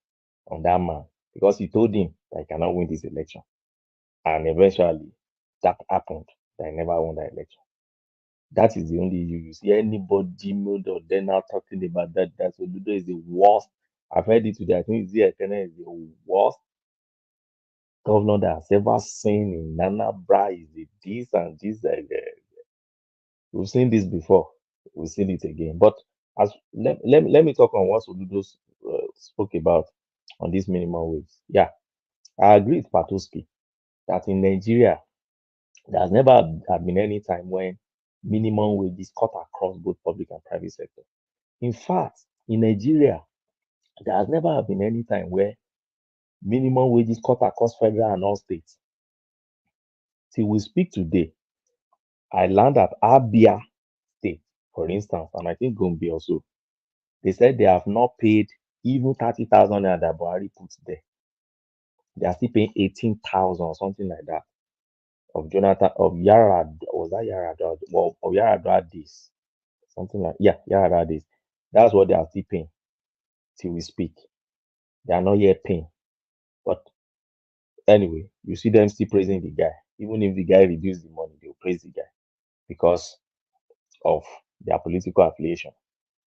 on that man because he told him that he cannot win this election. And eventually that happened. That he never won that election. That is the only you see anybody or then now talking about that Soludo is the worst. I've heard it today. I think Ekene is the worst governor that has ever seen in Anambra. Is it this and this? We've seen this before. We've seen it again. But let me talk on what Soludo spoke about on this minimum wage. Yeah, I agree with Patoski that in Nigeria, there has never been any time when minimum wage is cut across both public and private sector. In fact, in Nigeria, there has never been any time where minimum wage is cut across federal and all states. Till we speak today, I learned that Abia State, for instance, and I think Gombe also, they said they have not paid even 30,000 naira that Buhari put there. They are still paying 18,000 or something like that of Jonathan of Yarad. Was that Yarad? Well, of Yarad days, something like Yarad days. That's what they are still paying till we speak. They are not yet paying, but anyway, you see them still praising the guy. Even if the guy reduced the money, they'll praise the guy because of their political affiliation.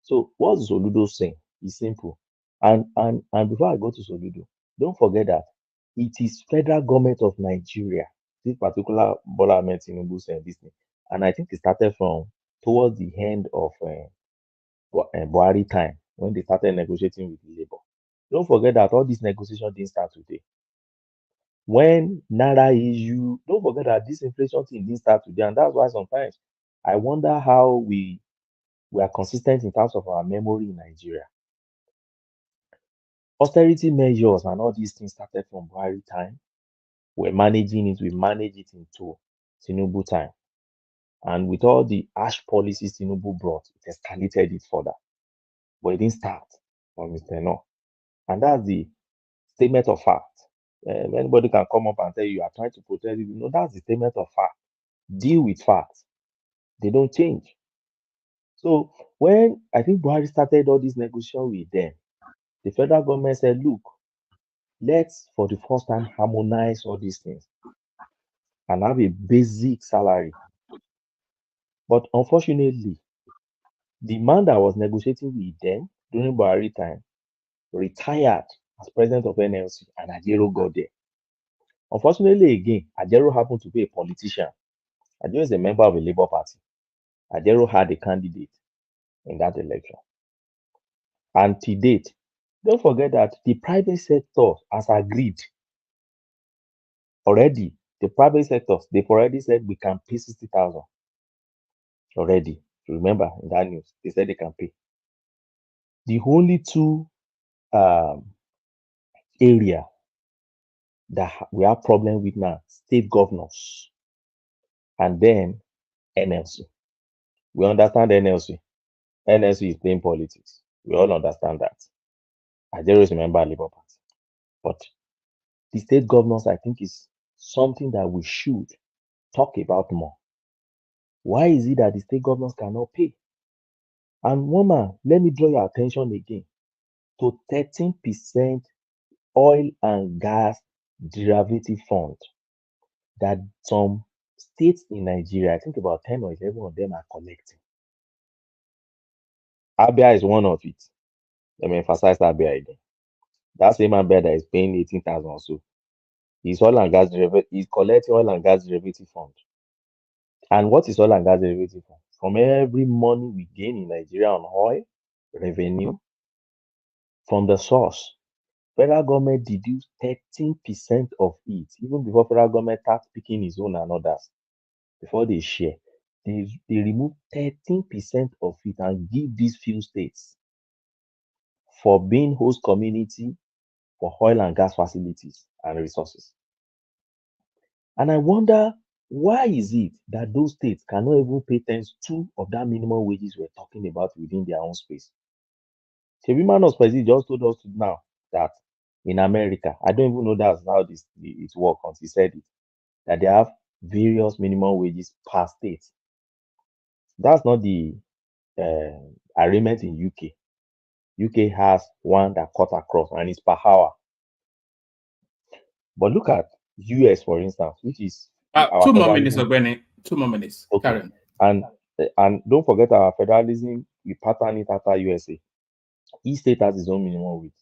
So what's Soludo saying? It's simple. And before I go to Soludo, don't forget that it is federal government of Nigeria. This particular Bola Ahmed Tinubu saying this thing, and I think it started from towards the end of Buhari time when they started negotiating with Labour. Don't forget that all this negotiation didn't start today. When Naira issue, don't forget that this inflation thing didn't start today, and that's why sometimes I wonder how we are consistent in terms of our memory in Nigeria. Austerity measures and all these things started from Buhari time. We're managing it, we manage it into Tinubu time. And with all the harsh policies Tinubu brought, it escalated it further. But it didn't start from Mr. No. And that's the statement of fact. Anybody can come up and tell you are trying to protect it. No, that's the statement of fact. Deal with facts. They don't change. So when I think Buhari started all this negotiation with them, the federal government said, look, let's for the first time harmonize all these things and have a basic salary. But unfortunately, The man that was negotiating with them during Buhari time retired as president of NLC, and Ajero got there. Unfortunately, again, Ajero happened to be a politician. Ajero is a member of a Labour Party. Ajero had a candidate in that election. And to date, don't forget that the private sector has agreed already. The private sectors, they've already said we can pay 60,000 already. Remember in that news, they said they can pay. The only two area that we have problem with now, state governors and then NLC. We understand NLC. NLC is playing politics. We all understand that. Ajero is a member of Labour Party. But the state governors, I think, is something that we should talk about more. Why is it that the state governors cannot pay? And woman, let me draw your attention again to 13% oil and gas derivative fund that some states in Nigeria, I think about 10 or 11 of them are collecting. Abia is one of it. Let me emphasize Abia again. That same Abia that is paying 18,000 or so. He's oil and gas derivative, he's collecting oil and gas derivative fund. And what is oil and gas derivative fund? From every money we gain in Nigeria on oil, revenue, from the source, federal government deduce 13% of it, even before federal government starts picking his own and others, before they share. They remove 13% of it and give these few states for being host community for oil and gas facilities and resources. And I wonder, why is it that those states cannot even pay 2 of that minimum wages we're talking about within their own space? Chebimanos President just told us now that in America, I don't even know that's how it works until he said it, that they have various minimum wages per state. That's not the arrangement in UK. UK has one that cut across and it's per hour. But look at US, for instance, which is our 2 more minutes, Ogbeni. 2 more minutes. Okay. Karen. And don't forget our federalism, we pattern it after USA. Each state has its own minimum wage.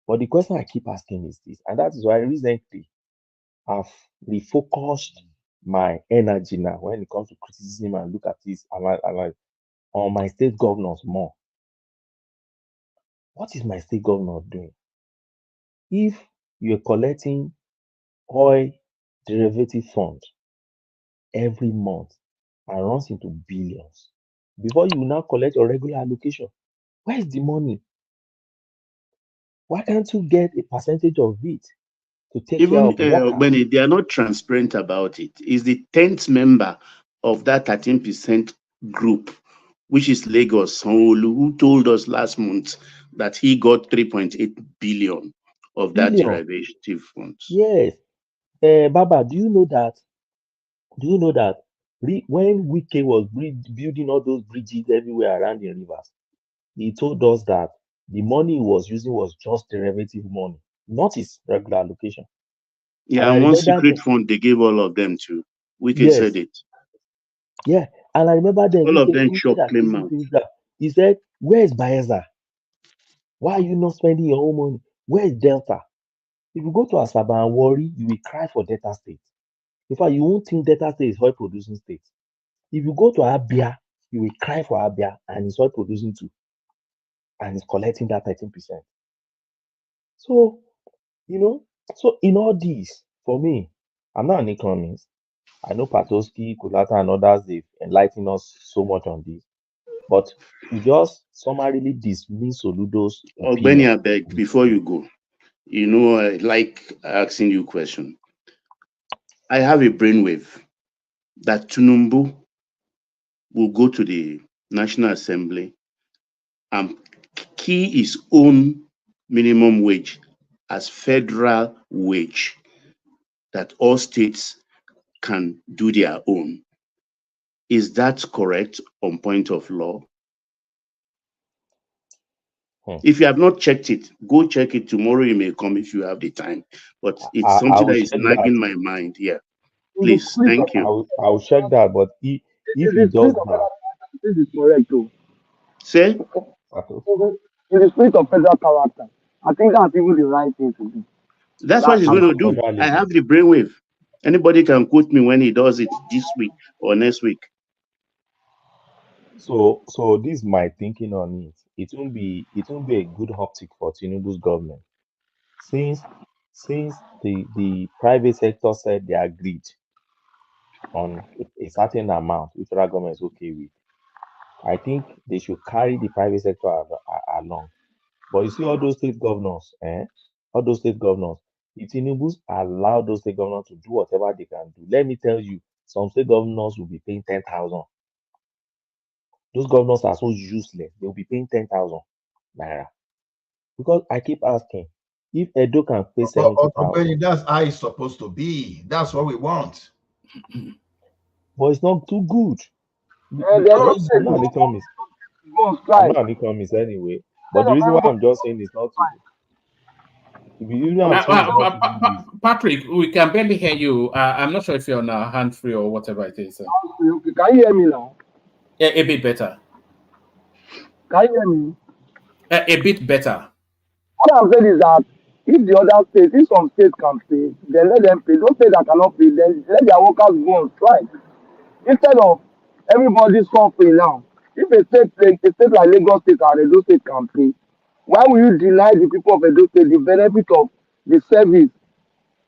But the question I keep asking is this, and that is why recently I've refocused my energy now when it comes to criticism and look at this on my state governors more. What is my state governor doing? If you're collecting oil derivative fund every month and runs into billions, before you now collect your regular allocation, where is the money? Why can't you get a percentage of it to take care of workers? When they are not transparent about it, is the 10th member of that 13% group, which is Lagos, who told us last month that he got 3.8 billion of that derivative funds. Yes. Baba, do you know that when Wike was building all those bridges everywhere around the rivers, he told us that the money he was using was just derivative money, not his regular allocation. Yeah, and one secret fund they gave all of them to. Wike said it. Yeah, and I remember then all of them shocked came out. He said, "Where's Bayelsa? Why are you not spending your own money? Where's Delta? If you go to Asaba and Warri, you will cry for Delta State. In fact, you won't think Delta State is oil producing state. If you go to Abia, you will cry for Abia and it's oil producing too. And it's collecting that 13%. So, so in all this, for me, I'm not an economist. I know Patoski, Kulata, and others, they've enlightened us so much on this. But to just summarily dismiss Soludo's Ogbeni, I beg, before you go, I like asking you a question. I have a brainwave that Tinubu will go to the National Assembly and key his own minimum wage as federal wage, that all states can do their own. Is that correct on point of law? If you have not checked it, go check it. Tomorrow you may come if you have the time. But it's something that is nagging my mind. Yeah. Please, thank you. I'll check that, but if he does that, this is correct too. Say? In the spirit of federal character, I think that's even the right thing to do. That's what he's going to do. I have the brainwave. Anybody can quote me when he does it this week or next week. So this is my thinking on it. It won't be a good optic for Tinubu's government, since the private sector said they agreed on a certain amount which federal government is okay with. I think they should carry the private sector along. But you see all those state governors, all those state governors, the Tinubus allow those state governors to do whatever they can do. Let me tell you, some state governors will be paying 10,000. Those governors are so useless. They will be paying 10,000 naira. Because I keep asking, if Edo can pay 70,000, that's how it's supposed to be. That's what we want. but it's not too good. And they don't I'm not an economist. I'm not an economist anyway. But the reason why I'm just saying it's not too good. Patrick, we can barely hear you. I'm not sure if you're on a hand-free or whatever it is. Okay, can you hear me now? Yeah, a bit better. Can you hear me? A bit better. What I'm saying is that if the other states, if some states can pay, then let them pay. Those states that cannot pay, then let their workers go on strike. Instead of everybody suffering now. If a state like Lagos State or Edo State can pay, why will you deny the people of Edo State the benefit of the service,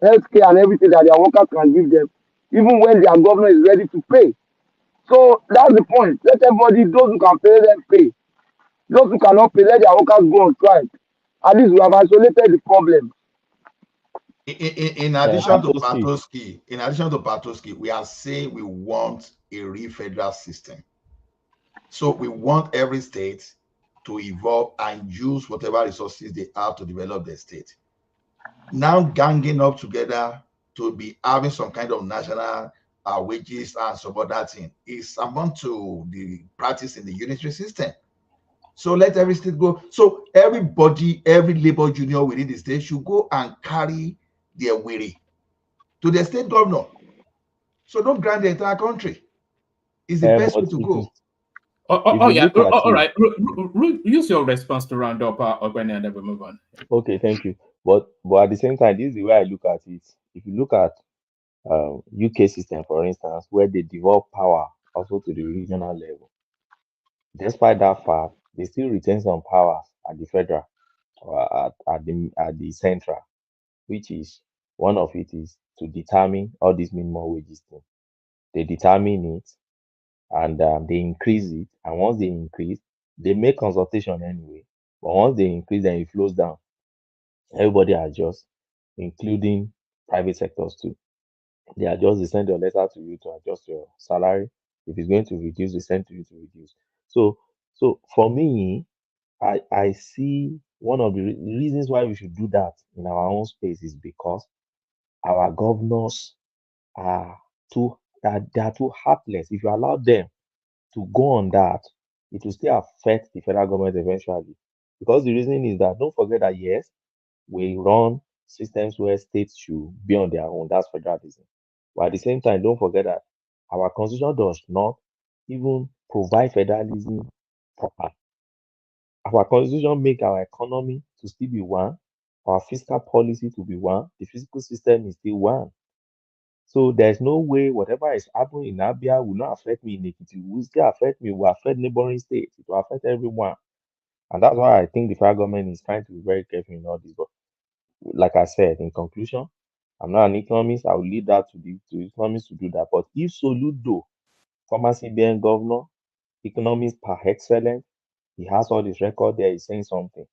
healthcare, and everything that their workers can give them, even when their governor is ready to pay? So that's the point. Let everybody, those who can pay, let them pay. Those who cannot pay, let their workers go on strike. At least we have isolated the problem. In addition to Patoski, we are saying we want a real federal system. So we want every state to evolve and use whatever resources they have to develop their state. Now ganging up together to be having some kind of national wages and some other thing is amount to the practice in the unitary system. So let every state go. So everybody, every labor union within the state should go and carry their weary to the state governor. So don't grant the entire country. It's the best way to go. All right. Use your response to round up Ogbeni, and then we move on. Okay, thank you. But at the same time, this is the way I look at it. If you look at UK system, for instance, where they devolve power also to the regional level, despite that fact, they still retain some powers at the federal or at the central, which is one of it is to determine all these minimum wages thing. They determine it and they increase it, and once they increase, they make consultation anyway. But once they increase, then it flows down. Everybody adjusts, including private sectors too. They adjust, they send your letter to you to adjust your salary. If it's going to reduce, they send to you to reduce. So for me, I see one of the reasons why we should do that in our own space is because our governors are too heartless. If you allow them to go on that, it will still affect the federal government eventually. Because the reason is that don't forget that yes, we run systems where states should be on their own. That's federalism. But at the same time, don't forget that our constitution does not even provide federalism proper. Our constitution make our economy to still be one, our fiscal policy to be one, the fiscal system is still one. So there's no way whatever is happening in Abia will not affect me in Ekiti. It will still affect me, will affect neighboring states, it will affect everyone. And that's why I think the federal government is trying to be very careful in all this. But like I said, in conclusion, I'm not an economist. I will leave that to economists to do that. But if Soludo, former CBN governor, economist par excellence, he has all this record there, he's saying something.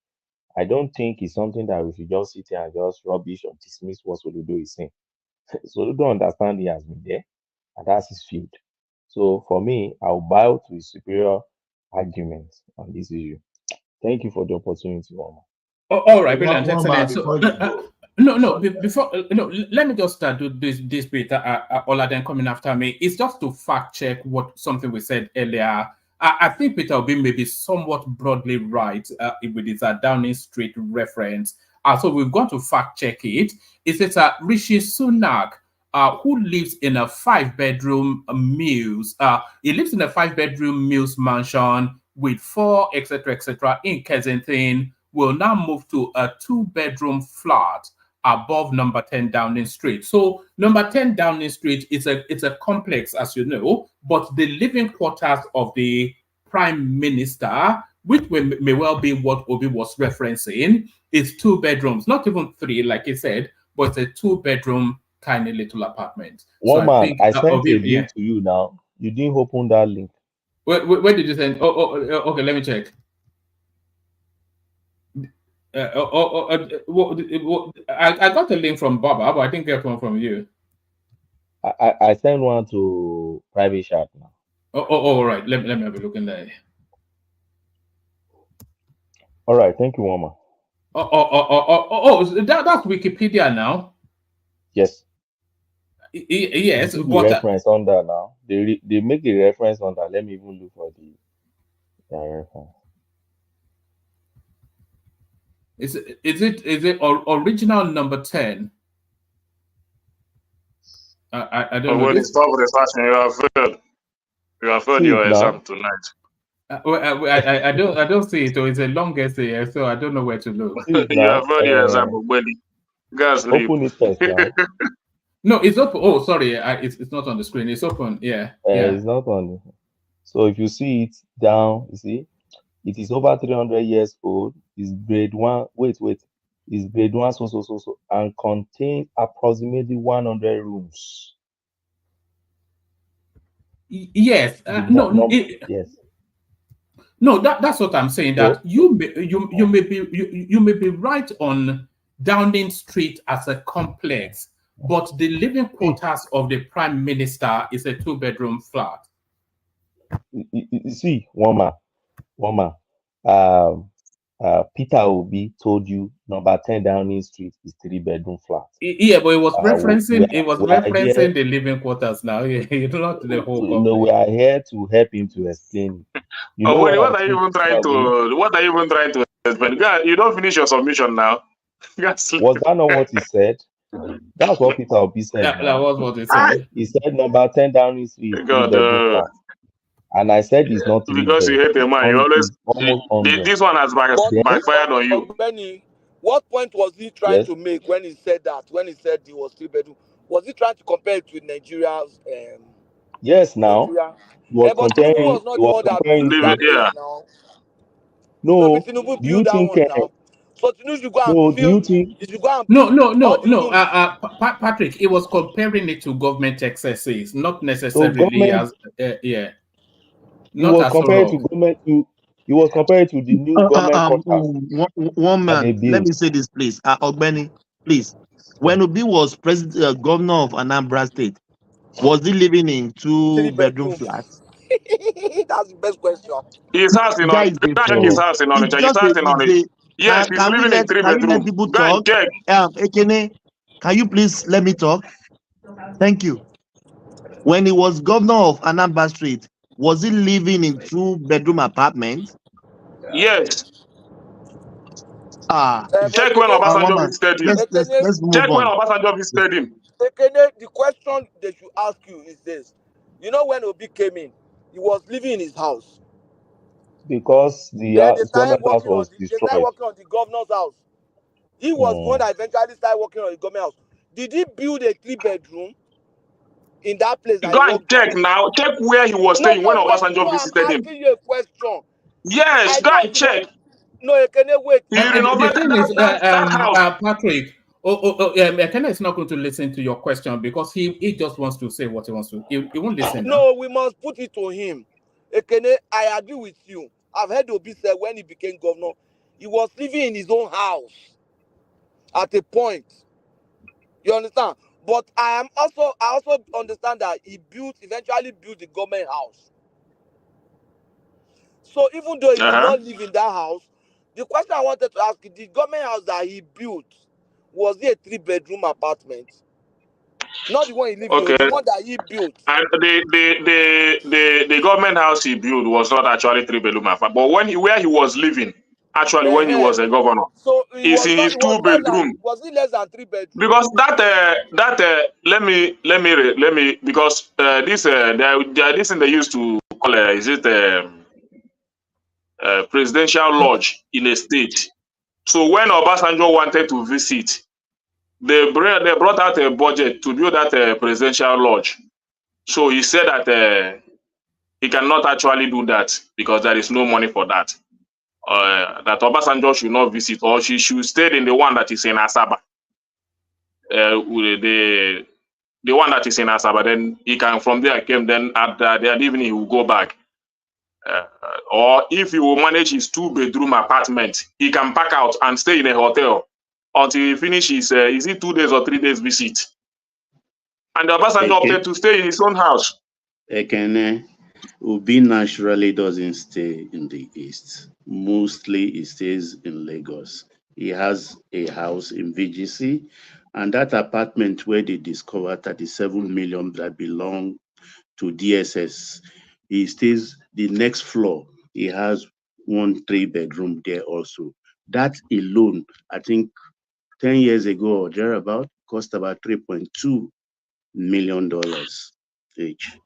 I don't think it's something that we should just sit here and just rubbish or dismiss what Soludo is saying. Soludo understand he has been there, and that's his field. So for me, I'll bow to his superior arguments on this issue. Thank you for the opportunity, Mama. All right, brilliant, excellent. So, before let me just do this bit. Ola then coming after me. It's just to fact check something we said earlier. I think Peter Obi may be somewhat broadly right with his Downing Street reference. So we've got to fact check it. It says Rishi Sunak, who lives in a 5-bedroom mews. He lives in a 5-bedroom mews mansion with 4, etc., in Kensington will now move to a 2-bedroom flat above number 10 Downing Street. So number 10 Downing Street is a complex, as you know, but the living quarters of the Prime Minister, which may well be what Obi was referencing, is 2 bedrooms, not even 3, like he said, but it's a 2-bedroom tiny little apartment. One so man, I sent Obi, a link to you now. You didn't open that link. Where did you send? Okay, let me check. I got a link from Baba, but I didn't get one from you. I sent one to private chat now. All right. Let me have a look in there. All right, thank you, Woma. That's Wikipedia now. Yes. Yes. You the reference on that now. They make a reference on that. Let me even look for the reference. Is it original number 10? I don't know. When you stop researching, you have failed. You have failed your exam tonight. I don't see it. So it's a long essay, so I don't know where to look. You have failed your exam, Guys, open it first now. No, it's open. Oh, sorry, it's not on the screen. It's open. Yeah. It's not on. So if you see it down, you see, it is over 300 years old. It's grade 1. Wait. It's grade 1, so, and contains approximately 100 rooms. Yes. Yes. No, that's what I'm saying. That you may be right on Downing Street as a complex, but the living quarters of the Prime Minister is a 2-bedroom flat. You see, Woma, Peter Obi told you number 10 Downing Street is 3-bedroom flat. Yeah, but it was referencing the living quarters now. Not the whole complex. No, we are here to help him to explain. What are you even trying to explain? You don't finish your submission now. Was that not what he said? That's what Peter Obi said. That was what he said. He said number 10 Downing Street is 3-bedroom flat. And I said it's not because you hate a man. You always this one has backfired on you. Benny, what point was he trying to make when he said that? When he said he was 3-bedroom, was he trying to compare it with Nigeria's? Yes, now. Nigeria? Was comparing. Tinubu was not the one that built that place now. No, maybe Tinubu built that one now. So Tinubu should go and do you think? No. Patrick, it was comparing it to government excesses, not necessarily as Not was compared to government to. It was compared to the new government quarters. One man, let me say this, please. Ogbeni, please. When Obi was president, governor of Anambra State, was he living in 2-bedroom flats? That's the best question. His house in Onitsha. His house in Onitsha. Yes, he's living in 3 bedrooms. Can we let people talk? Ekene, can you please let me talk? Thank you. When he was governor of Anambra State, was he living in 2-bedroom apartments? Yes. Check when Obasanjo visited him. Let's move Check on. when Obasanjo visited him. Ekene, the question they should ask you is this. You know when Obi came in, he was living in his house. Because the government house was destroyed. They started working on the governor's house. He was one that eventually started working on the government house. Did he build a 3-bedroom in that place? Go and check now. Check where he was staying when Obasanjo visited him. I'm asking you a question. Yes, go and check. No, Ekene, wait. The thing is, Patrick, Ekene is not going to listen to your question because he just wants to say what he wants to. He won't listen. No, we must put it to him. Ekene, I agree with you. I've heard Obi say when he became governor, he was living in his own house at a point. You understand? But I also understand that he eventually built the government house. So even though he did not live in that house, the question I wanted to ask you, the government house that he built, was it a 3-bedroom apartment? Not the one he lived in, the one that he built. And the government house he built was not actually 3-bedroom apartment, but when where he was living, actually when he was a governor, so is in his 2-bedroom. Was it less than 3 bedrooms? Because let me because this this thing they used to call is it presidential lodge in a state. So when Obasanjo wanted to visit, they brought out a budget to build that presidential lodge. So he said that he cannot actually do that because there is no money for that. That Obasanjo should not visit, or she should stay in the one that is in Asaba. The one that is in Asaba, then he can from there came. Then at the evening he will go back. Or if he will manage his 2-bedroom apartment, he can pack out and stay in a hotel until he finishes. Is it 2 days or 3 days visit? And Obasanjo opted to stay in his own house. Ekene, Obi naturally doesn't stay in the East. Mostly he stays in Lagos. He has a house in VGC, and that apartment where they discovered 37 million that belong to DSS, he stays the next floor. He has 1 3-bedroom there also. That alone, I think 10 years ago or thereabout, cost about $3.2 million each.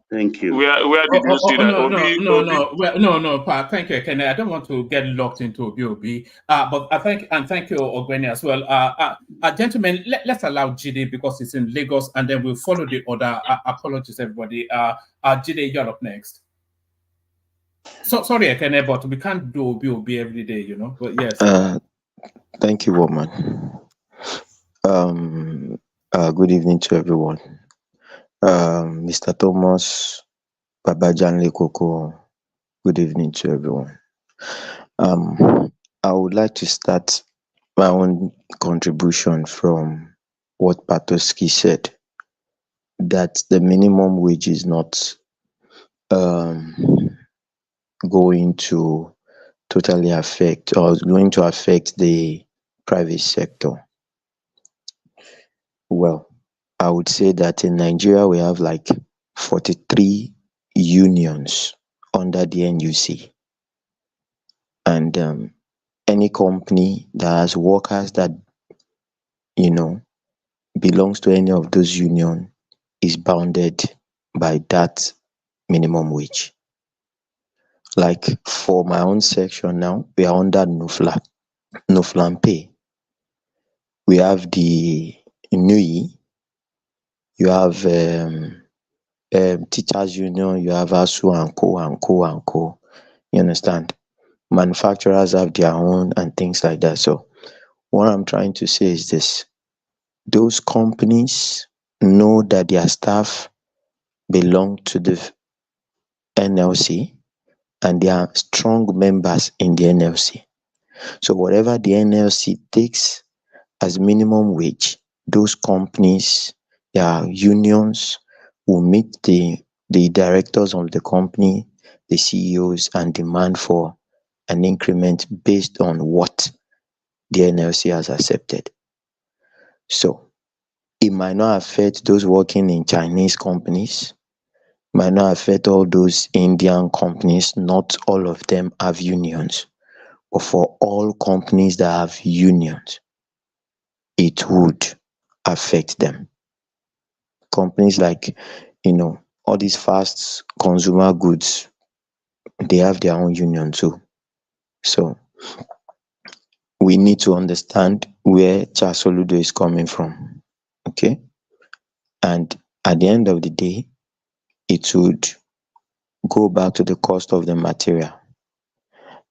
Thank you. Where did you see that? No, Pa. Thank you, Kenny. I don't want to get locked into Obi. But I thank you, Ogbeni, as well. Gentlemen, let's allow Jide because it's in Lagos, and then we'll follow the order. Apologies, everybody. Jide, you're up next. So sorry, Kenny, but we can't do Obi every day, you know. But yes. Thank you, woman. Good evening to everyone. Mr. Thomas, Baba Janle Koko, good evening to everyone. I would like to start my own contribution from what Patoski said, that the minimum wage is not going to totally affect or is going to affect the private sector. Well, I would say that in Nigeria we have like 43 unions under the NUC, and any company that has workers that belongs to any of those unions is bounded by that minimum wage. Like for my own section now, we are under NUFLAN pay. We have the NUI, you have teachers union, you have ASU and co. You understand? Manufacturers have their own and things like that. So what I'm trying to say is this: those companies know that their staff belong to the NLC and they are strong members in the NLC. So whatever the NLC takes as minimum wage, those companies, their unions will meet the directors of the company, the CEOs, and demand for an increment based on what the NLC has accepted. So it might not affect those working in Chinese companies, might not affect all those Indian companies. Not all of them have unions, but for all companies that have unions, it would affect them. Companies like, all these fast consumer goods, they have their own union too. So we need to understand where Soludo is coming from, okay? And at the end of the day, it would go back to the cost of the material.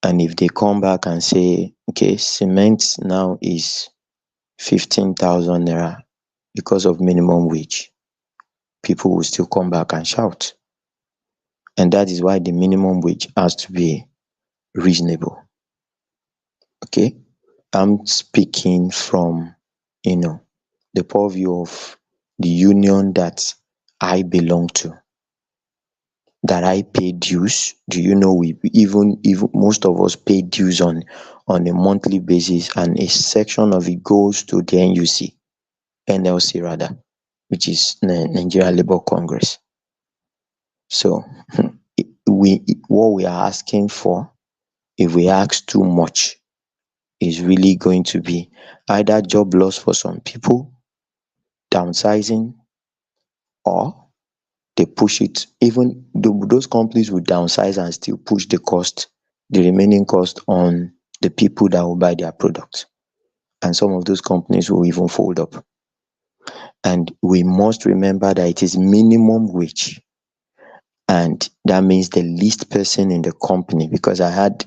And if they come back and say, okay, cement now is 15,000 naira because of minimum wage, people will still come back and shout. And that is why the minimum wage has to be reasonable. Okay? I'm speaking from, the purview of the union that I belong to, that I pay dues. Do you know we even most of us pay dues on a monthly basis, and a section of it goes to the NLC rather, which is Nigeria Labour Congress. So what we are asking for, if we ask too much, is really going to be either job loss for some people, downsizing, or they push it. Even those companies will downsize and still push the cost the remaining cost on the people that will buy their products. And some of those companies will even fold up. And we must remember that it is minimum wage. And that means the least person in the company, because I had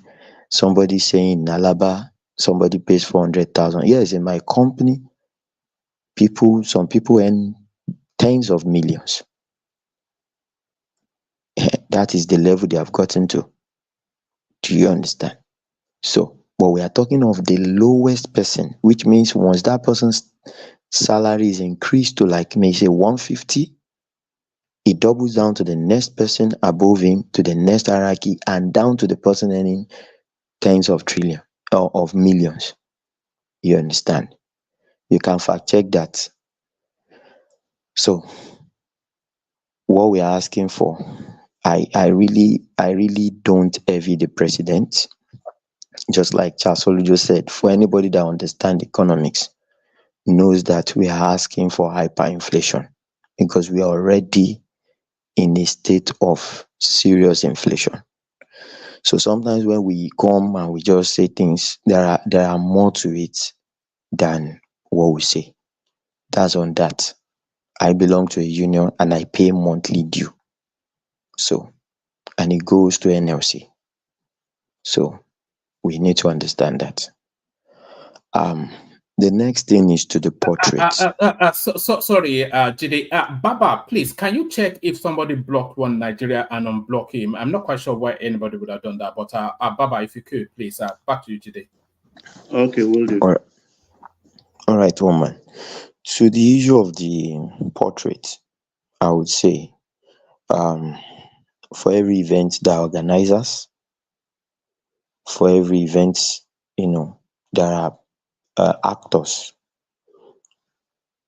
somebody saying in Alaba, somebody pays 400,000. Yes, in my company, some people earn tens of millions. That is the level they have gotten to. Do you understand? So, but we are talking of the lowest person, which means once that person's salary is increased to like maybe say 150, it doubles down to the next person above him, to the next hierarchy, and down to the person earning tens of trillion or of millions. You understand? You can fact check that. So what we are asking for, I really don't envy the president. Just like Charles Soludo said, for anybody that understands economics, knows that we are asking for hyperinflation because we are already in a state of serious inflation. So sometimes when we come and we just say things, there are more to it than what we say. That's on that. I belong to a union and I pay monthly due. So, and it goes to NLC. So we need to understand that. The next thing is to the portrait. Sorry, Jide. Baba, please, can you check if somebody blocked one Nigeria and unblock him? I'm not quite sure why anybody would have done that, but Baba, if you could, please, back to you, Jide. Okay, will do. All right, woman. So the issue of the portrait, I would say, for every event, there are organizers. For every event, there are actors.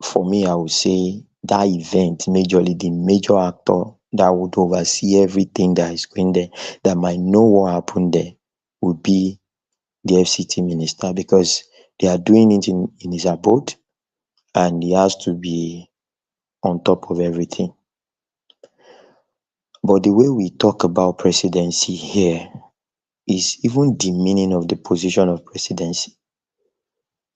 For me, I would say that event, majorly the major actor that would oversee everything that is going there, that might know what happened there, would be the FCT minister, because they are doing it in his abode and he has to be on top of everything. But the way we talk about presidency here is even the meaning of the position of presidency.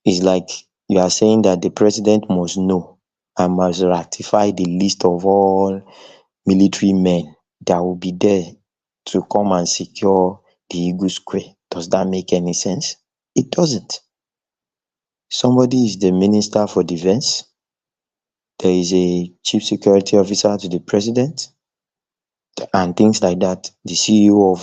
It's like you are saying that the president must know and must ratify the list of all military men that will be there to come and secure the Eagle Square. Does that make any sense? It doesn't. Somebody is the minister for defense. There is a chief security officer to the president and things like that. The CEO of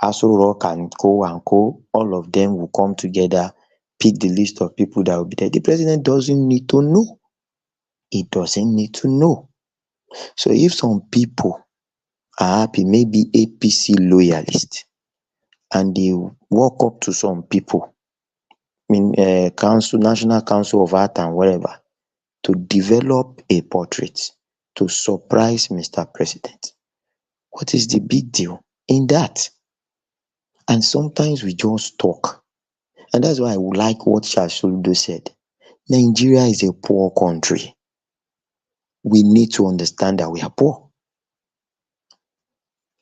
Aso Rock and Co, all of them will come together, pick the list of people that will be there. The president doesn't need to know. He doesn't need to know. So if some people are happy, maybe APC loyalists, and they walk up to some people, National Council of Art and whatever, to develop a portrait to surprise Mr. President, what is the big deal in that? And sometimes we just talk. And that's why I would like what Soludo said. Nigeria is a poor country. We need to understand that we are poor.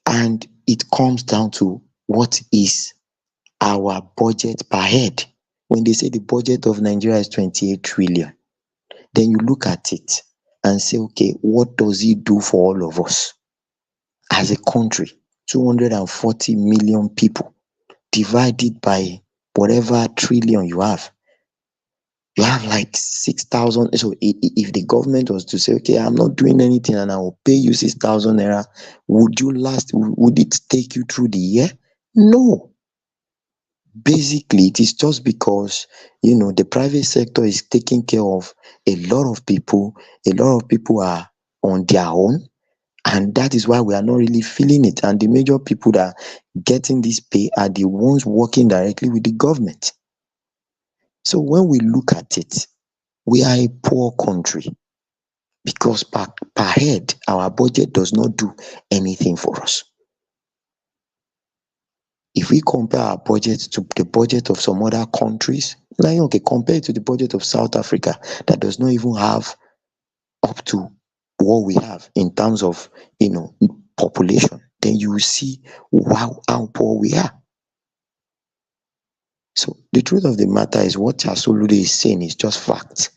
And it comes down to what is our budget per head. When they say the budget of Nigeria is 28 trillion, then you look at it and say, okay, what does it do for all of us? As a country, 240 million people, divided by whatever trillion you have like 6,000. So if the government was to say, okay, I'm not doing anything and I will pay you 6,000 naira, would it take you through the year? No. Basically, it is just because, the private sector is taking care of a lot of people. A lot of people are on their own. And that is why we are not really feeling it. And the major people that are getting this pay are the ones working directly with the government. So when we look at it, we are a poor country because per head, our budget does not do anything for us. If we compare our budget to the budget of some other countries, like, okay, compare it to the budget of South Africa that does not even have up to what we have in terms of, population. then you will see how poor we are. So the truth of the matter is what Soludo is saying is just facts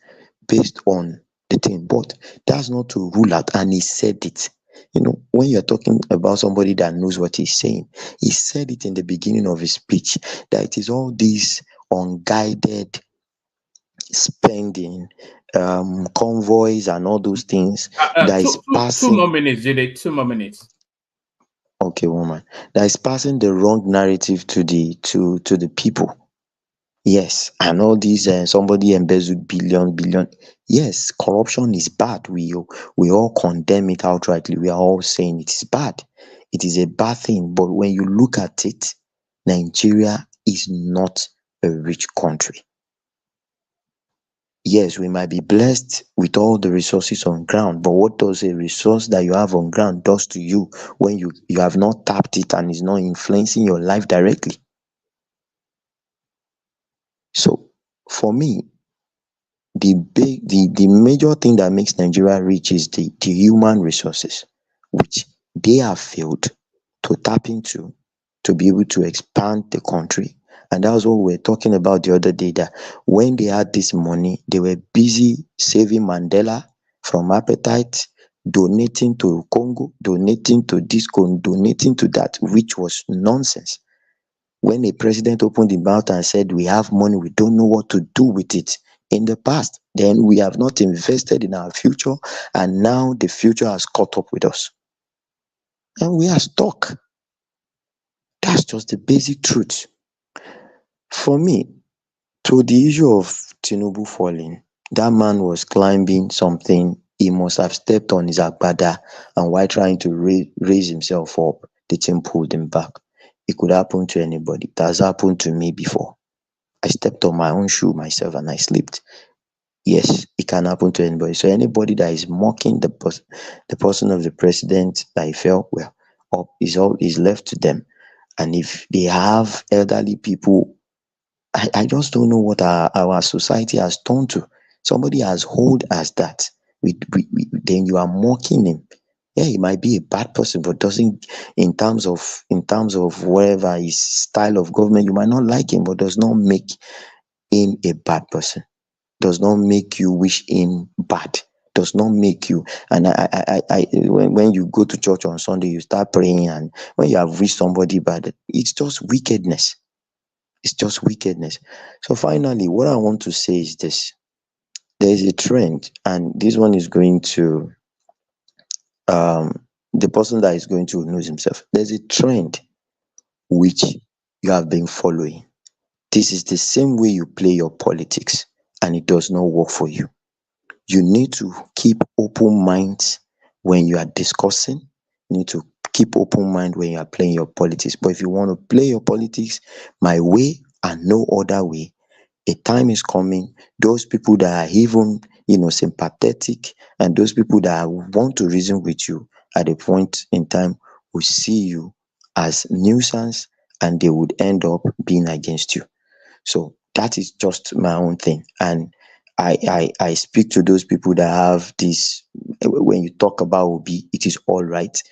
based on the thing, but that's not to rule out, and he said it. You know, when you're talking about somebody that knows what he's saying, he said it in the beginning of his speech that it is all these unguided spending, convoys and all those things that is passing. 2 more minutes, Jide, 2 more minutes. Okay, woman, that is passing the wrong narrative to the people. Yes, and all these somebody embezzled billion. Yes, corruption is bad. We all condemn it outrightly. We are all saying it is bad. It is a bad thing. But when you look at it, Nigeria is not a rich country. Yes, we might be blessed with all the resources on ground, but what does a resource that you have on ground does to you when you have not tapped it and is not influencing your life directly? So for me, the major thing that makes Nigeria rich is the human resources, which they have failed to tap into to be able to expand the country. And that was what we were talking about the other day, that when they had this money, they were busy saving Mandela from appetite, donating to Congo, donating to this, donating to that, which was nonsense. When a president opened the mouth and said, we have money, we don't know what to do with it in the past, then we have not invested in our future, and now the future has caught up with us. And we are stuck. That's just the basic truth. For me, to the issue of Tinubu falling, that man was climbing something. He must have stepped on his agbada, and while trying to raise himself up, the thing pulled him back. It could happen to anybody. It has happened to me before. I stepped on my own shoe myself and I slipped. Yes, it can happen to anybody. So anybody that is mocking the person of the president that he fell, well, is left to them. And if they have elderly people, I just don't know what our society has turned to. Somebody as old as that, then you are mocking him. Yeah, he might be a bad person, but doesn't, in terms of whatever his style of government, you might not like him, but does not make him a bad person. Does not make you wish him bad. Does not make you. And when you go to church on Sunday, you start praying, and when you have wished somebody bad, it's just wickedness. It's just wickedness. So finally, what I want to say is this: there is a trend, and this one is going to the person that is going to lose himself. There's a trend which you have been following. This is the same way you play your politics, and it does not work for you. You need to keep open minds when you are discussing. You need to keep open mind when you are playing your politics. But if you want to play your politics my way and no other way, a time is coming. Those people that are even, sympathetic, and those people that want to reason with you at a point in time will see you as nuisance, and they would end up being against you. So that is just my own thing. And I speak to those people that have this. When you talk about Obi, it is all right.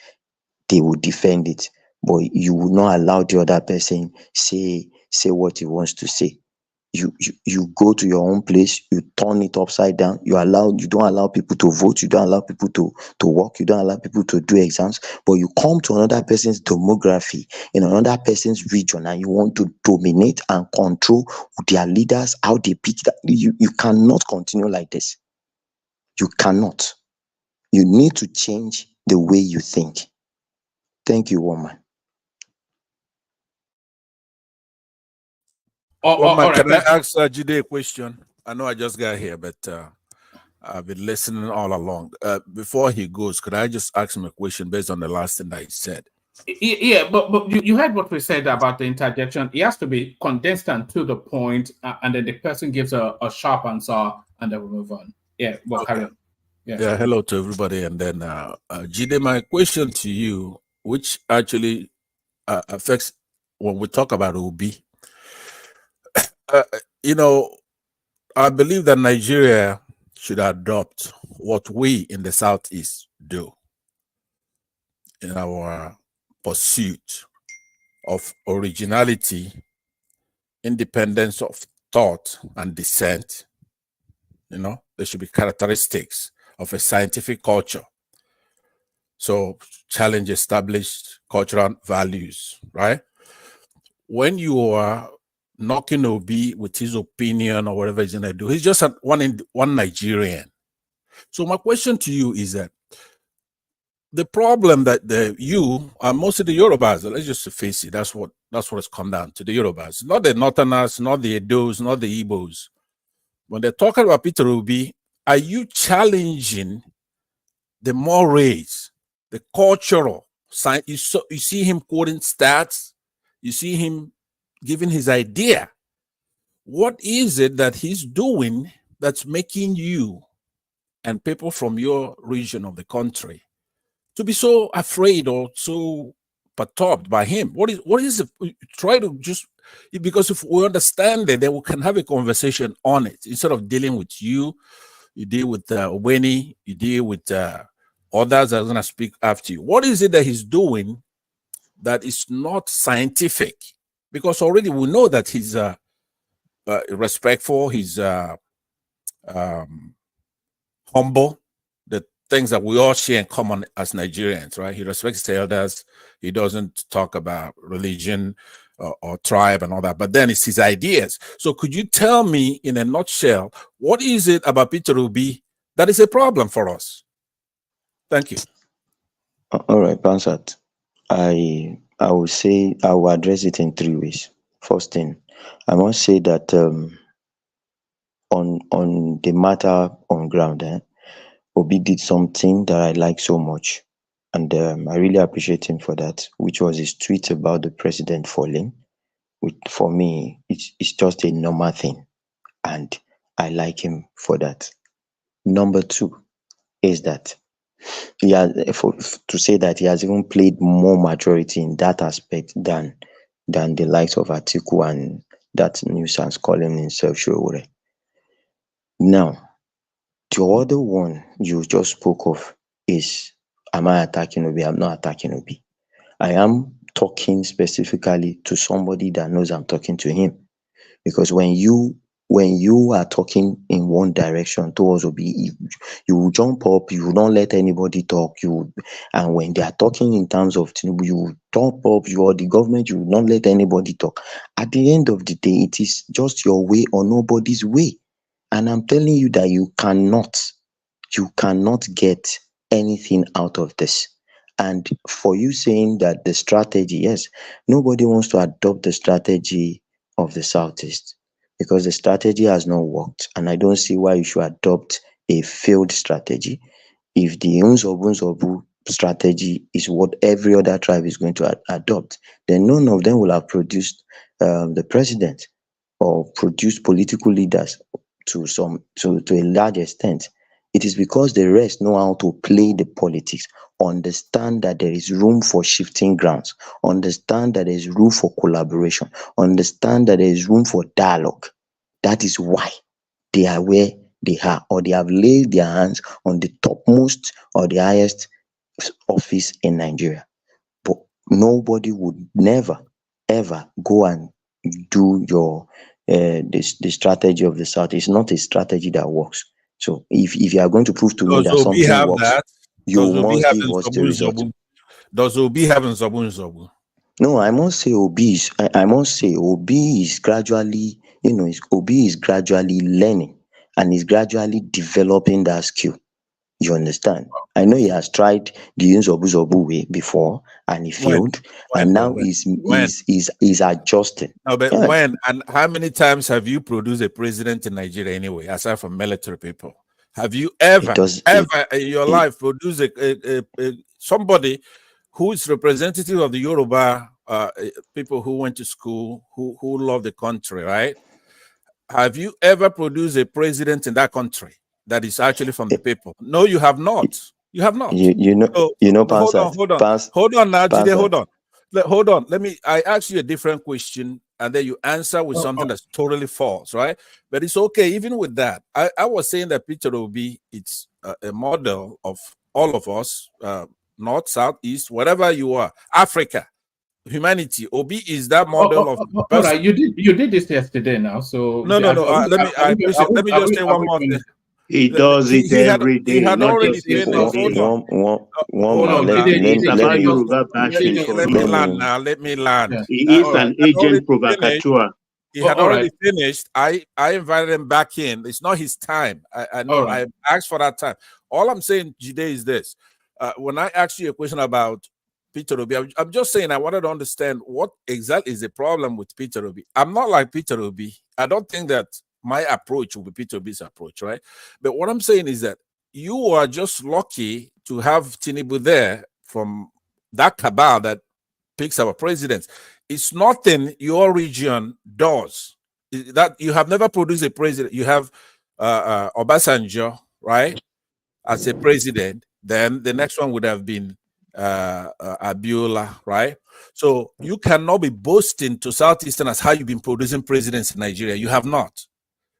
They will defend it, but you will not allow the other person say what he wants to say. You go to your own place, you turn it upside down. You don't allow people to vote, you don't allow people to work, you don't allow people to do exams, but you come to another person's demography in another person's region, and you want to dominate and control their leaders, how they pick that. You cannot continue like this. You cannot. You need to change the way you think. Thank you, woman. Woman, can I ask Jide a question? I know I just got here, but I've been listening all along. Before he goes, could I just ask him a question based on the last thing that he said? Yeah, but you heard what we said about the interjection. It has to be condensed and to the point, and then the person gives a sharp answer, and then we move on. Yeah, well, Okay. carry on. Yeah, hello to everybody. And then, Jide, my question to you, which actually affects when we talk about Obi, I believe that Nigeria should adopt what we in the Southeast do in our pursuit of originality, independence of thought and dissent. You know, there should be characteristics of a scientific culture. So challenge established cultural values, right? When you are knocking Obi with his opinion or whatever he's gonna do, he's just one Nigerian. So my question to you is that the problem that you and most of the Yorubas, let's just face it, that's what it's come down to, the Yorubas, not the Northerners, not the Edos, not the Igbos. When they're talking about Peter Obi, are you challenging the mores, the cultural science? You see him quoting stats, you see him giving his idea. What is it that he's doing that's making you and people from your region of the country to be so afraid or so perturbed by him? What is it? Try to just, because if we understand it, then we can have a conversation on it instead of dealing with you. You deal with Oweni, you deal with others that are going to speak after you. What is it that he's doing that is not scientific? Because already we know that he's respectful, he's humble, the things that we all share in common as Nigerians, right? He respects the elders. He doesn't talk about religion or tribe and all that, but then it's his ideas. So could you tell me in a nutshell, what is it about Peter Obi that is a problem for us? Thank you. All right, Bansat. I will say, I will address it in 3 ways. First thing, I must say that on the matter on ground, Obi did something that I like so much, and I really appreciate him for that, which was his tweet about the president falling. Which for me, it's just a normal thing, and I like him for that. Number 2 is that he has, to say that he has even played more maturity in that aspect than the likes of Atiku and that nuisance calling himself Showore. Now, the other one you just spoke of is, am I attacking Obi? I'm not attacking Obi. I am talking specifically to somebody that knows I'm talking to him. Because when you are talking in one direction towards Obi, you will jump up, you will not let anybody talk, and when they are talking in terms of Tinubu, you will jump up, you are the government, you will not let anybody talk. At the end of the day, it is just your way or nobody's way. And I'm telling you that you cannot get anything out of this. And for you saying that the strategy, yes, nobody wants to adopt the strategy of the Southeast because the strategy has not worked. And I don't see why you should adopt a failed strategy. If the Unzobu strategy is what every other tribe is going to adopt, then none of them will have produced the president or produced political leaders to a large extent. It is because the rest know how to play the politics, understand that there is room for shifting grounds, understand that there is room for collaboration, understand that there is room for dialogue. That is why they are where they are, or they have laid their hands on the topmost or the highest office in Nigeria. But nobody would never, ever go and do the strategy of the South. It's not a strategy that works. So if you are going to prove to me that something works, you must give us the result. Does Obi have Nzobu? No, I must say Obi is gradually, Obi is gradually learning and is gradually developing that skill. You understand? I know he has tried the Zobu way before and he failed, and now he's adjusting. No, but when and how many times have you produced a president in Nigeria anyway, aside from military people? Have you ever in your life produced somebody who is representative of the Yoruba people who went to school, who love the country, right? Have you ever produced a president in that country that is actually from the people? No, you have not. You have not. Hold on now, Jide, hold on. I ask you a different question, and then you answer with something that's totally false, right? But it's okay. Even with that, I was saying that Peter Obi, it's a model of all of us, north, south, east, whatever you are, Africa, humanity. Obi is that model of all person. right, you did this yesterday now, so No. Let me just say one more thing. He does it every day. He had not already just yesterday. finished. Hold man, on. let me land. He is an agent provocateur. He had already finished. I invited him back in. It's not his time. I know. I asked for that time. All I'm saying today is this. When I asked you a question about Peter Obi, I'm just saying I wanted to understand what exactly is the problem with Peter Obi. I'm not like Peter Obi. I don't think that my approach will be Peter Obi's approach, right? But what I'm saying is that you are just lucky to have Tinubu there from that cabal that picks our presidents. It's nothing your region does. That you have never produced a president. You have Obasanjo, right, as a president. Then the next one would have been Abiola, right? So you cannot be boasting to Southeastern as how you've been producing presidents in Nigeria. You have not.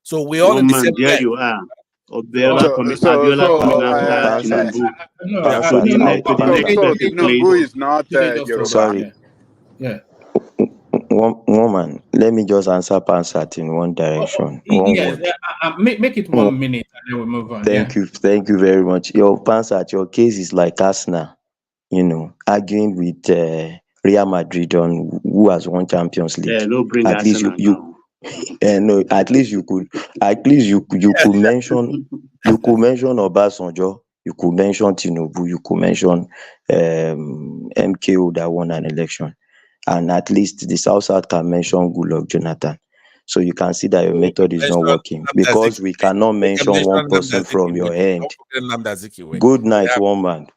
So we all in the same there bed. you are. Abiola coming after Tinubu. To the next Tinubu is not Yoruba. Sorry. Yeah. One man, let me just answer Pansat in one direction. One Yes, word. make it 1 minute and then we move on. Thank you very much. Your Pansat, your case is like Arsenal, arguing with Real Madrid on who has won Champions League. No, bring at least Arsenal you no, at least you could mention Obasanjo, you could mention Tinubu, you could mention MKO that won an election, and at least the South can mention Goodluck Jonathan. So you can see that your method is not working because we cannot mention one person from your end. Good night, one man.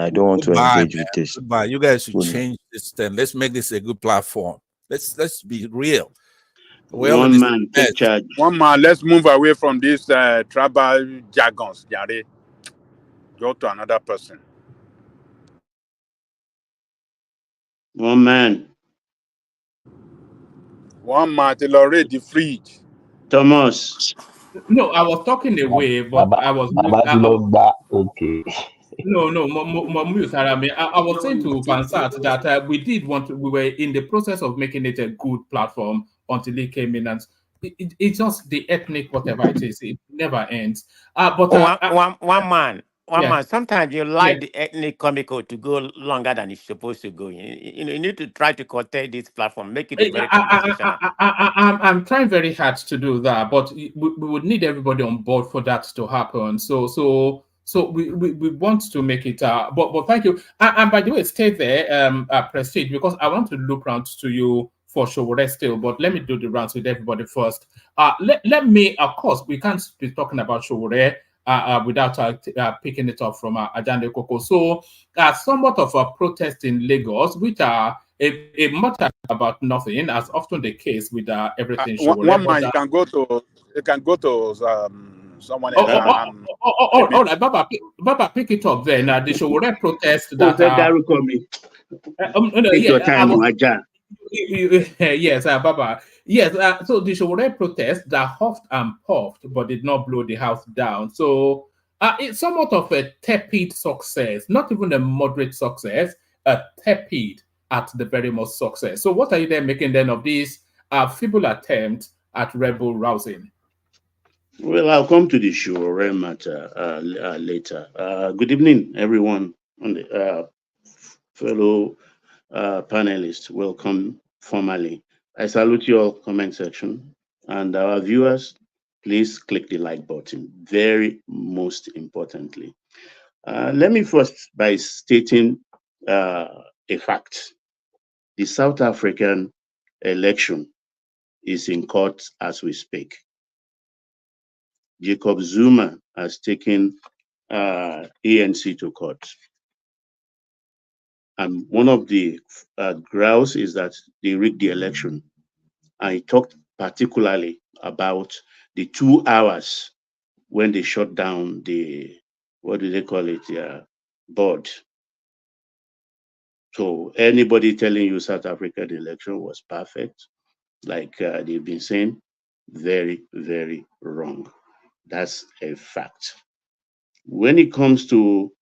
I don't want to engage with this. Goodbye. You guys should change this thing. Let's make this a good platform. Let's be real. One man take charge. One man, let's move away from this tribal jargons, Jare. Go to another person. One man till already freed. Thomas. No, I was talking away, but I was okay. No, I was saying to Vansat that we were in the process of making it a good platform until he came in, and it's just the ethnic whatever it is, it never ends. One man. Sometimes you like the ethnic comical to go longer than it's supposed to go. You need to try to curtail this platform, make it very conversational. I'm trying very hard to do that, but we would need everybody on board for that to happen. So we want to make it. But thank you. And by the way, stay there, Prestige, because I want to look round to you for Showore still. But let me do the rounds with everybody first. Let me, of course, we can't be talking about Showore without picking it up from Ajande Koko. So, somewhat of a protest in Lagos, which are a matter about nothing, as often the case with everything. One man, you can go to someone else. All right, Baba, pick it up then. The Showore protest that. Take your time, Aja. Yes, Baba. Yes, so the Showore protest that huffed and puffed but did not blow the house down. So it's somewhat of a tepid success, not even a moderate success, a tepid at the very most success. So what are you then making then of this feeble attempt at rebel rousing? Well, I'll come to the Showore matter later. Good evening, everyone, on the fellow panelists. Welcome formally. I salute your comment section, and our viewers, please click the like button. Very most importantly, let me first by stating a fact. The South African election is in court as we speak. Jacob Zuma has taken ANC to court. And one of the grounds is that they rigged the election. I talked particularly about the 2 hours when they shut down the, what do they call it, board. So anybody telling you South African election was perfect, like they've been saying, very, very wrong. That's a fact. When it comes to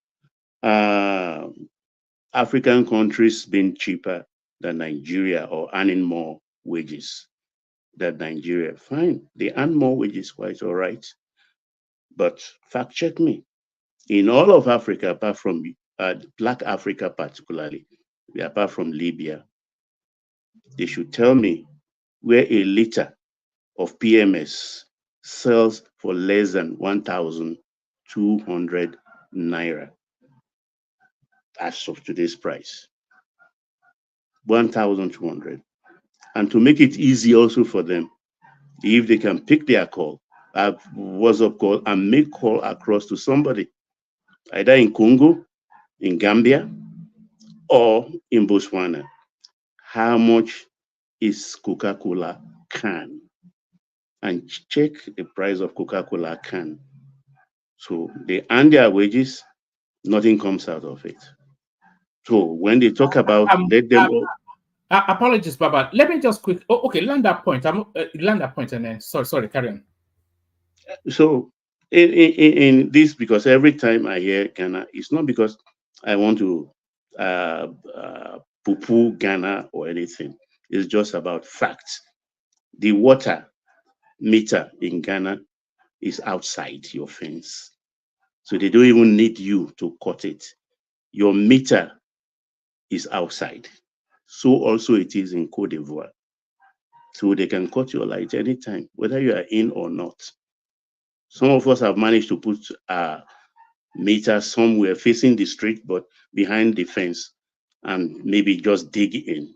African countries being cheaper than Nigeria or earning more wages than Nigeria. Fine, they earn more wages, quite all right. But fact check me. In all of Africa, apart from Black Africa particularly, apart from Libya, they should tell me where a liter of PMS sells for less than 1,200 naira as of today's price. 1,200. And to make it easy also for them, if they can pick their call, have WhatsApp call, and make call across to somebody, either in Congo, in Gambia, or in Botswana. How much is Coca-Cola can? And check the price of Coca-Cola can. So they earn their wages, nothing comes out of it. So when they talk about let them. Apologies, Baba. Let me just quick. Oh, okay, land that point. Land that point, and then sorry, carry on. So in this, because every time I hear Ghana, it's not because I want to poo-poo Ghana or anything. It's just about facts. The water meter in Ghana is outside your fence. So they don't even need you to cut it. Your meter is outside. So also it is in Cote d'Ivoire. So they can cut your light anytime, whether you are in or not. Some of us have managed to put meter somewhere facing the street, but behind the fence, and maybe just dig in.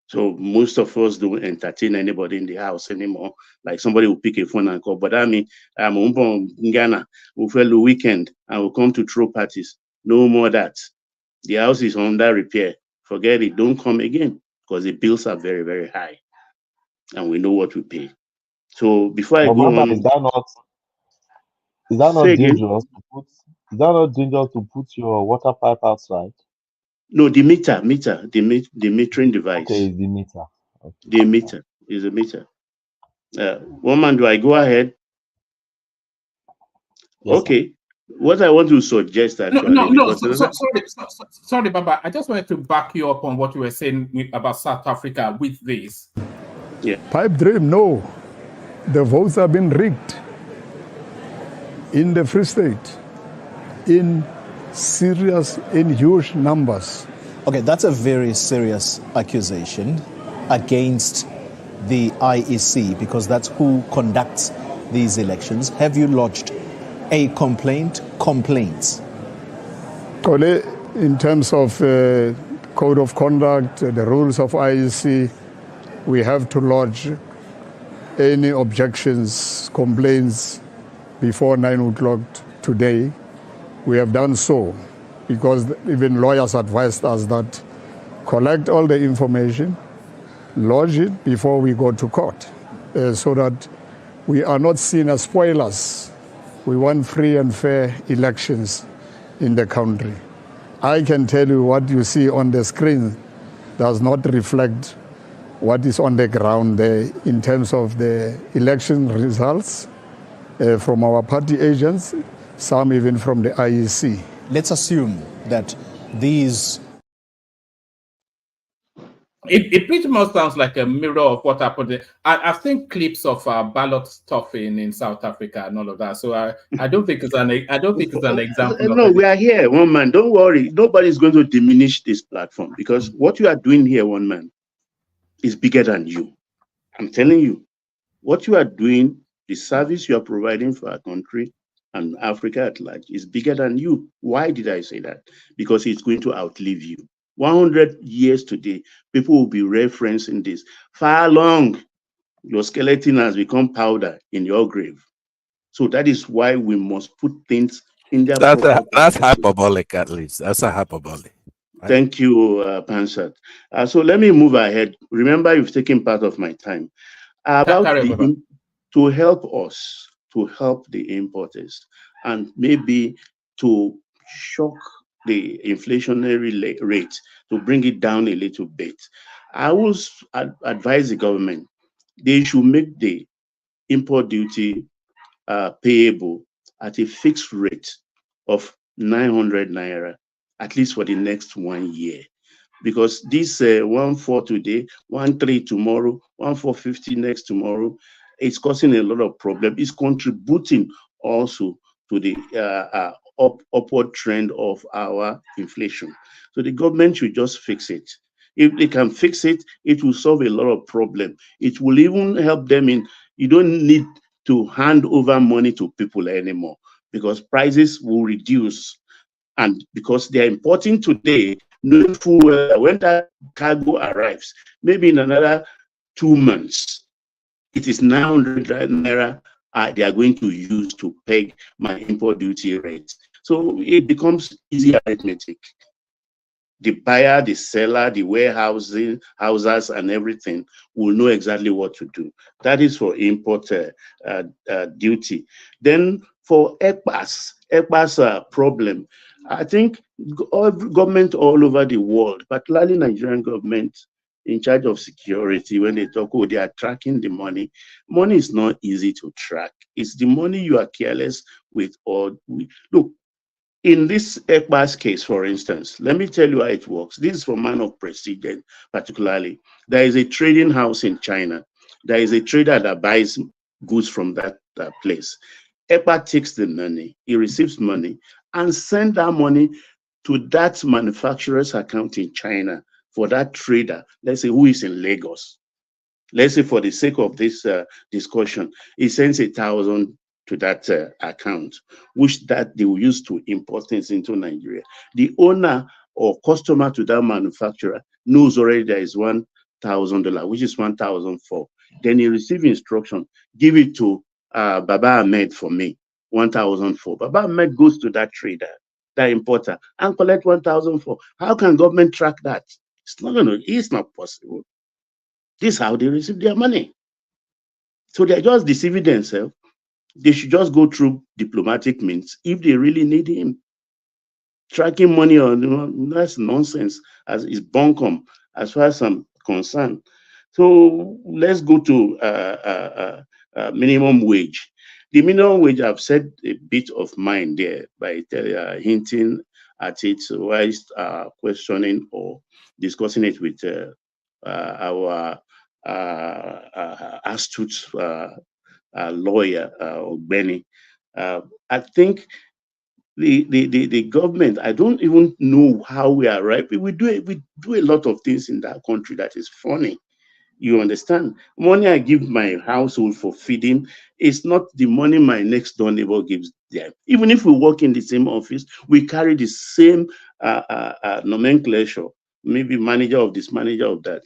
So most of us don't entertain anybody in the house anymore. Like somebody will pick a phone and call, but I mean, I'm in Ghana, we'll the weekend, and we'll come to throw parties. No more that. The house is under repair. Forget it. Don't come again, because the bills are very, very high, and we know what we pay. So before I But go Baba, on, is that not say again. dangerous to put? Is that not dangerous to put your water pipe outside? No, the metering device. Okay, the meter. Okay. The meter is a meter. Woman, do I go ahead? Yes, okay. Sir. What I want to suggest actually, Sorry, Baba. I just wanted to back you up on what you were saying about South Africa with this. Yeah. Pipe dream, no. The votes have been rigged in the Free State in huge numbers. Okay, that's a very serious accusation against the IEC because that's who conducts these elections. Have you lodged a complaint? Complaints? In terms of code of conduct, the rules of IEC, we have to lodge any objections, complaints before 9 o'clock today. We have done so because even lawyers advised us that collect all the information, lodge it before we go to court so that we are not seen as spoilers. We want free and fair elections in the country. I can tell you what you see on the screen does not reflect what is on the ground there in terms of the election results from our party agents, some even from the IEC. Let's assume that these... It pretty much sounds like a mirror of what happened. I've seen clips of ballot stuffing in South Africa and all of that. So I don't think it's an example. No, we are here, one man. Don't worry. Nobody's going to diminish this platform because what you are doing here, one man, is bigger than you. I'm telling you, what you are doing, the service you are providing for our country and Africa at large is bigger than you. Why did I say that? Because it's going to outlive you. 100 years today, people will be referencing this. Far long, your skeleton has become powder in your grave. So that is why we must put things in their proper That's hyperbolic, at least. That's a hyperbole. Right? Thank you, Pansat. So let me move ahead. Remember, you've taken part of my time. To help us, to help the importers, and maybe to shock the inflationary rate, to bring it down a little bit. I will advise the government, they should make the import duty payable at a fixed rate of 900 naira at least for the next 1 year. Because this 1.4 today, 1.3 tomorrow, 1.450 next tomorrow, it's causing a lot of problem. It's contributing also to the upward trend of our inflation. So the government should just fix it. If they can fix it, it will solve a lot of problem. It will even help them in, you don't need to hand over money to people anymore because prices will reduce. And because they are importing today, knowing full well that when that cargo arrives, maybe in another 2 months, it is 900 naira they are going to use to peg my import duty rate. So it becomes easy arithmetic. The buyer, the seller, the warehousing houses, and everything will know exactly what to do. That is for import duty. Then for ECPAS problem, I think government all over the world, particularly Nigerian government in charge of security, when they talk, oh, they are tracking the money. Money is not easy to track. It's the money you are careless with. Or look, in this ECPAS case, for instance, let me tell you how it works. This is for man of president, particularly. There is a trading house in China. There is a trader that buys goods from that place. ECPA takes the money, he receives money, and send that money to that manufacturer's account in China for that trader, let's say, who is in Lagos. Let's say, for the sake of this discussion, he sends 1,000 to that account, which that they will use to import things into Nigeria. The owner or customer to that manufacturer knows already there is $1,000, which is 1,004. Then he receives instruction, give it to Baba Ahmed for me, 1,004. Baba Ahmed goes to that trader, that importer, and collect 1,004. How can government track that? It's not possible. This is how they receive their money. So they're just deceiving themselves. They should just go through diplomatic means if they really need him. Tracking money on that's nonsense, as is bunkum as far as I'm concerned. So let's go to minimum wage. The minimum wage, I've said a bit of mine there by hinting at it while questioning or discussing it with our astute lawyer, Benny. I think the government, I don't even know how we arrive. We do a lot of things in that country that is funny. You understand? Money I give my household for feeding is not the money my next door neighbor gives them. Even if we work in the same office, we carry the same nomenclature. Maybe manager of this, manager of that.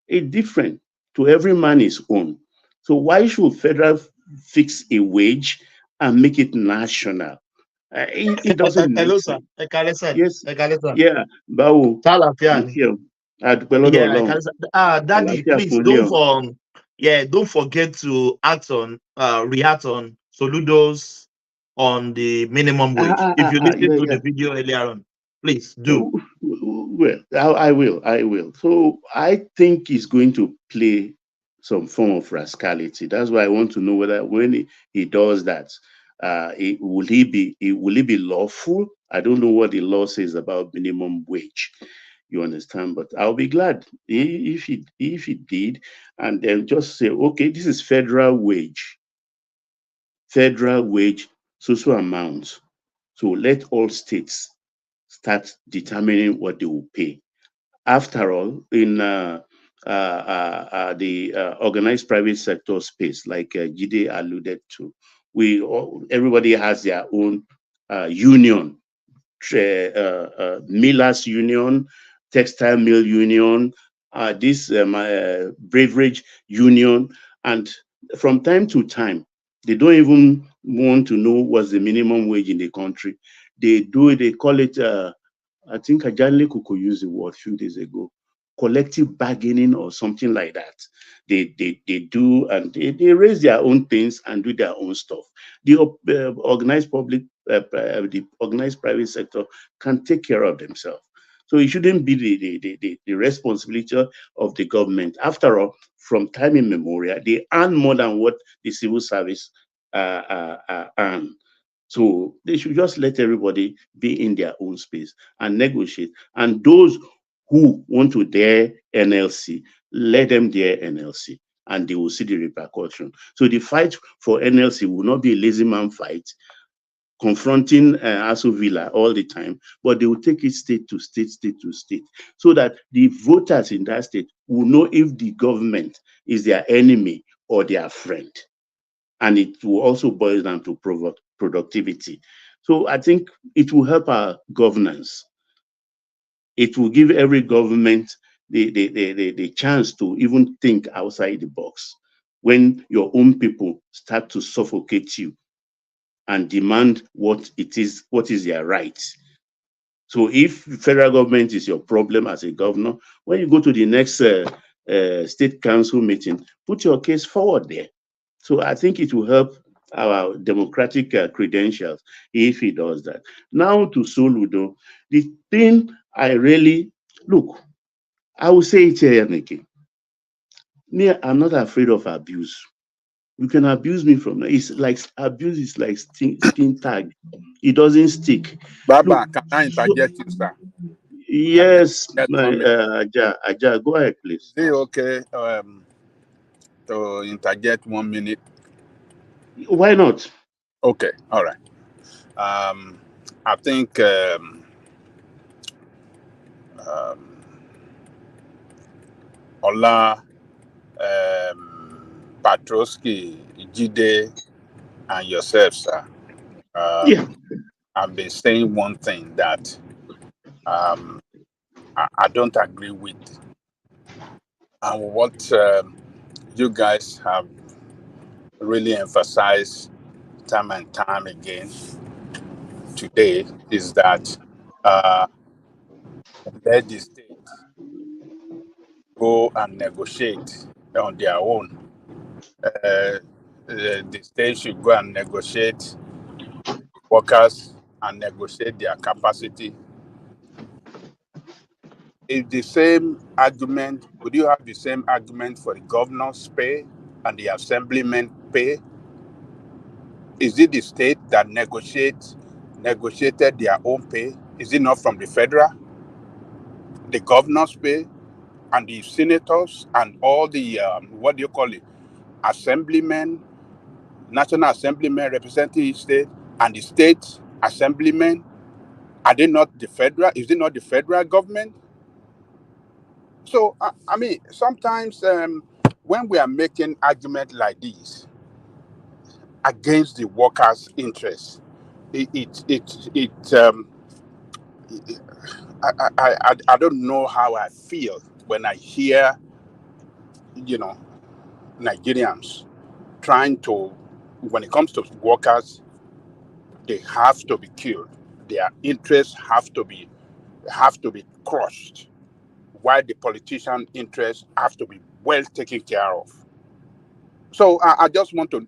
It's different. To every man his own. So why should federal fix a wage and make it national? It doesn't make Hello, sense. sir. Yes. Ekalesa. Yeah. Báwo. Salafian. Yeah. Yeah, Daddy, please don't forget to react on Soludo's on the minimum wage. If you listen to the video earlier on, please do. Well, I will. So I think he's going to play some form of rascality. That's why I want to know whether when he does that, will he be lawful? I don't know what the law says about minimum wage. You understand? But I'll be glad if he did, and then just say, okay, this is federal wage, so amount. So let all states start determining what they will pay. After all, in the organized private sector space, like Jide alluded to, everybody has their own union, millers union, textile mill union, this beverage union, and from time to time, they don't even want to know what's the minimum wage in the country. They call it, I think Ajanle Kuku used the word a few days ago, collective bargaining or something like that. They do, and they raise their own things and do their own stuff. The organized the organized private sector can take care of themselves. So it shouldn't be the responsibility of the government. After all, from time immemorial, they earn more than what the civil service earn. So they should just let everybody be in their own space and negotiate. And those who want to dare NLC, let them dare NLC, and they will see the repercussion. So the fight for NLC will not be a lazy man fight, confronting Aso Villa all the time, but they will take it state to state, state to state, so that the voters in that state will know if the government is their enemy or their friend. And it will also boil down to productivity. So I think it will help our governance. It will give every government the chance to even think outside the box. When your own people start to suffocate you and demand what is their right. So if federal government is your problem as a governor, when you go to the next state council meeting, put your case forward there. So I think it will help our democratic credentials if he does that. Now to Soludo, the thing I really, look, I will say it here, Nikki. Me, I'm not afraid of abuse. You can abuse me from it's like abuse is like skin tag. It doesn't stick. Baba, Look, can I interject you, sir? yes, Get my 1 minute. Aja, go ahead, please. Is it okay to interject 1 minute? Why not? Okay, all right. I think Ola, Patroski, Jide, and yourself, sir, Yeah. I've been saying one thing that I don't agree with. And what you guys have really emphasized time and time again today is that let the state go and negotiate on their own. The state should go and negotiate workers and negotiate their capacity. Is the same argument, would you have the same argument for the governor's pay and the assemblyman pay? Is it the state that negotiated their own pay? Is it not from the federal? The governor's pay and the senators and all the, what do you call it, assemblymen, national assemblymen representing each state, and the state assemblymen, are they not the federal? Is it not the federal government? So, I mean, sometimes when we are making arguments like this against the workers' interests, I don't know how I feel when I hear, Nigerians trying to, when it comes to workers, they have to be killed. Their interests have to be crushed, while the politician interests have to be well taken care of. So I just want to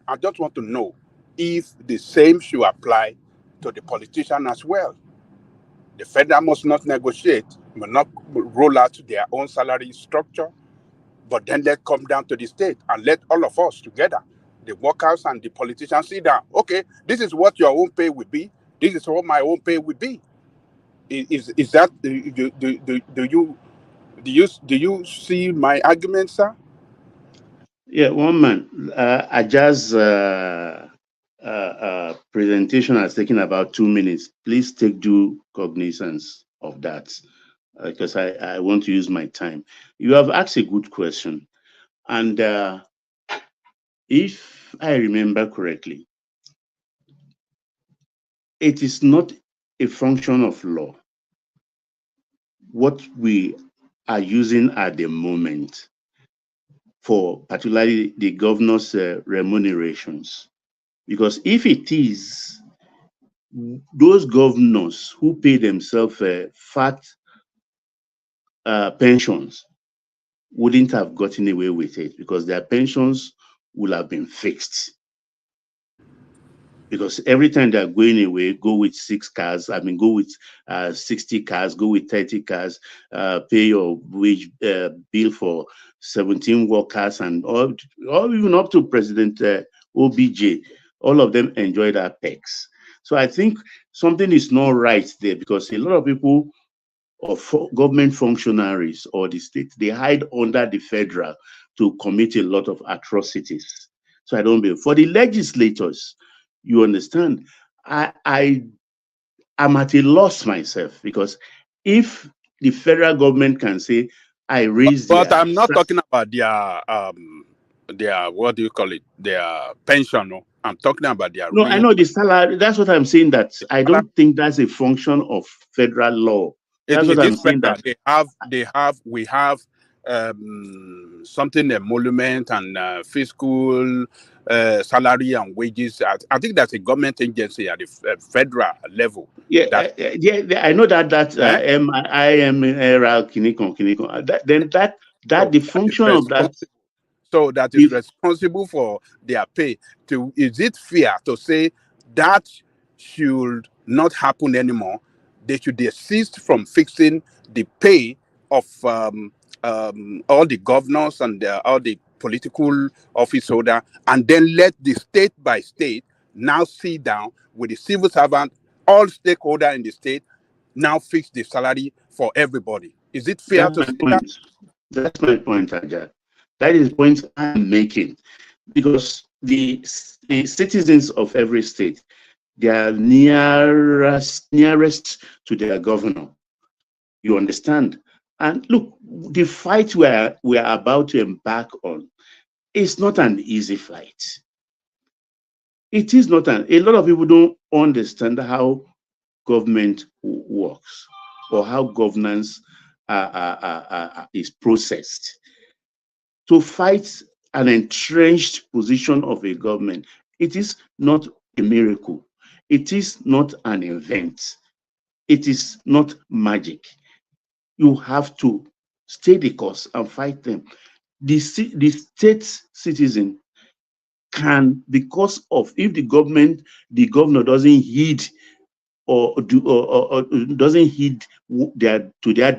know if the same should apply to the politician as well. The federal must not negotiate, must not roll out their own salary structure, but then let come down to the state and let all of us together, the workers and the politicians, sit down. Okay, this is what your own pay will be. This is what my own pay will be. Is that do you see my argument, sir? Yeah, one man. Aja's presentation has taken about 2 minutes. Please take due cognizance of that, because I want to use my time. You have asked a good question. And if I remember correctly, it is not a function of law. What we are using at the moment for particularly the governor's remunerations. Because if it is, those governors who pay themselves fat pensions wouldn't have gotten away with it, because their pensions would have been fixed. Because every time they're going away, go with 6 cars, go with 60 cars, go with 30 cars, pay your wage bill for 17 workers, and all even up to President OBJ, all of them enjoy that perks. So I think something is not right there, because a lot of people or government functionaries or the state, they hide under the federal to commit a lot of atrocities. So I don't believe. For the legislators, you understand, I'm at a loss myself, because if the federal government can say, I raise But their I'm not talking about their what do you call it? Their pension. No? I'm talking about their no, I real know the salary. That's what I'm saying. That I salary. don't think that's a function of federal law. That's what It I'm is saying. federal. That We have something emolument and fiscal salary and wages. I think that's a government agency at the federal level. yeah, That I know that eh? I am Kinikon. That So the that is function of that. responsible. So that is responsible for their pay. Is it fair to say that should not happen anymore? They should desist from fixing the pay of all the governors and all the political office holder, and then let the state by state now sit down with the civil servant, all stakeholder in the state, now fix the salary for everybody. Is it fair That's to my say that? point. That's my point, Ajay. That is the point I'm making, because the citizens of every state, they are nearest to their governor. You understand? And look, the fight we are about to embark on is not an easy fight. It is not a lot of people don't understand how government works, or how governance is processed. To fight an entrenched position of a government, it is not a miracle. It is not an event. It is not magic. You have to stay the course and fight them. The state citizen can, because of, if the governor doesn't heed or doesn't heed their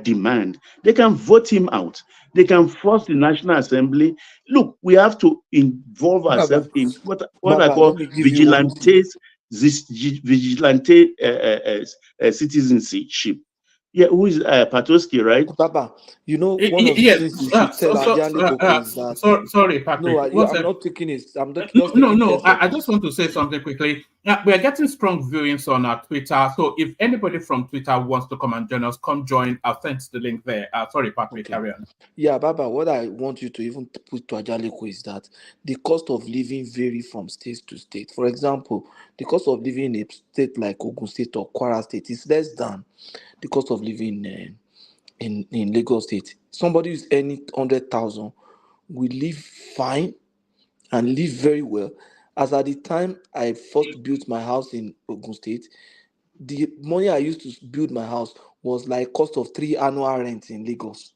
demand, they can vote him out. They can force the National Assembly. Look, we have to involve ourselves in what I Baba, call let me give you one thing. vigilante citizenship. Yeah, who is Patoski, right? Baba, you know, one of the Yes. things you should tell Ajani Koko is that Sorry, Patrick. no, I'm not taking it. I'm just No, taking no. 10 I seconds. just want to say something quickly. We are getting strong viewings on our Twitter. So if anybody from Twitter wants to come and join us, come join. I'll send the link there. Sorry, Patrick, carry on. Yeah, Baba, what I want you to even put to Ajaliko is that the cost of living vary from state to state. For example, the cost of living in a state like Ogun State or Kwara State is less than the cost of living in Lagos State. Somebody who's earning 100,000 will live fine and live very well. As at the time I first built my house in Ogun State, the money I used to build my house was like cost of 3 annual rents in Lagos.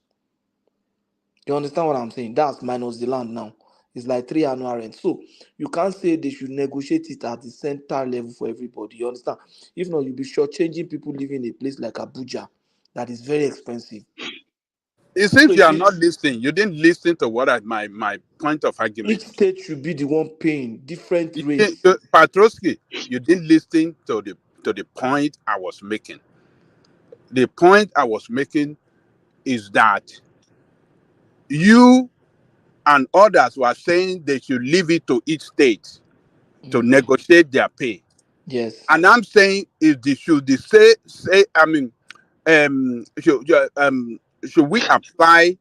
You understand what I'm saying? That's minus the land now. It's like 3 annual rents. So you can't say they should negotiate it at the center level for everybody. You understand? If not, you'll be shortchanging people living in a place like Abuja that is very expensive. It So seems you if are you, not listening. You didn't listen to what my point of each argument. state should be the one paying different rates. Patroski, you didn't listen to the point I was making. The point I was making is that you and others were saying they should leave it to each state to negotiate their pay. Yes. And I'm saying if they should say I mean should we apply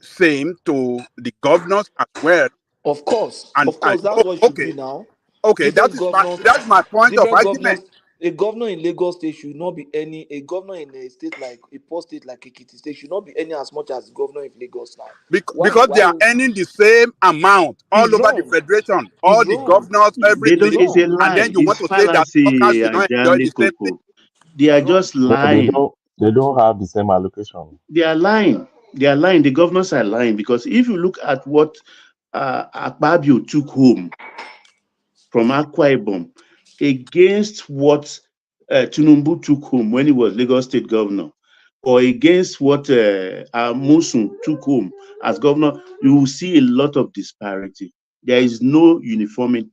same to the governors as well? Of course, And that's what it should okay, be now. okay, that Different is fine. governors, That's my point of different governors. argument. A governor in Lagos State should not be any. A governor in a state like a poor state like Ekiti State should not be any as much as the governor in Lagos now. Why? Because they are earning the same amount all It's over the wrong. federation, all It's the wrong. governors, They everything. don't. It's a And lie. then you want It's to say that workers fallacy, should not enjoy Ajali the same thing. Koko. They are just No, lying. they don't have the same allocation. They are lying. They are lying. The governors are lying, because if you look at what Akpabio took home from Akwa Ibom against what Tinubu took home when he was Lagos State governor, or against what Amosun took home as governor, you will see a lot of disparity. There is no uniformity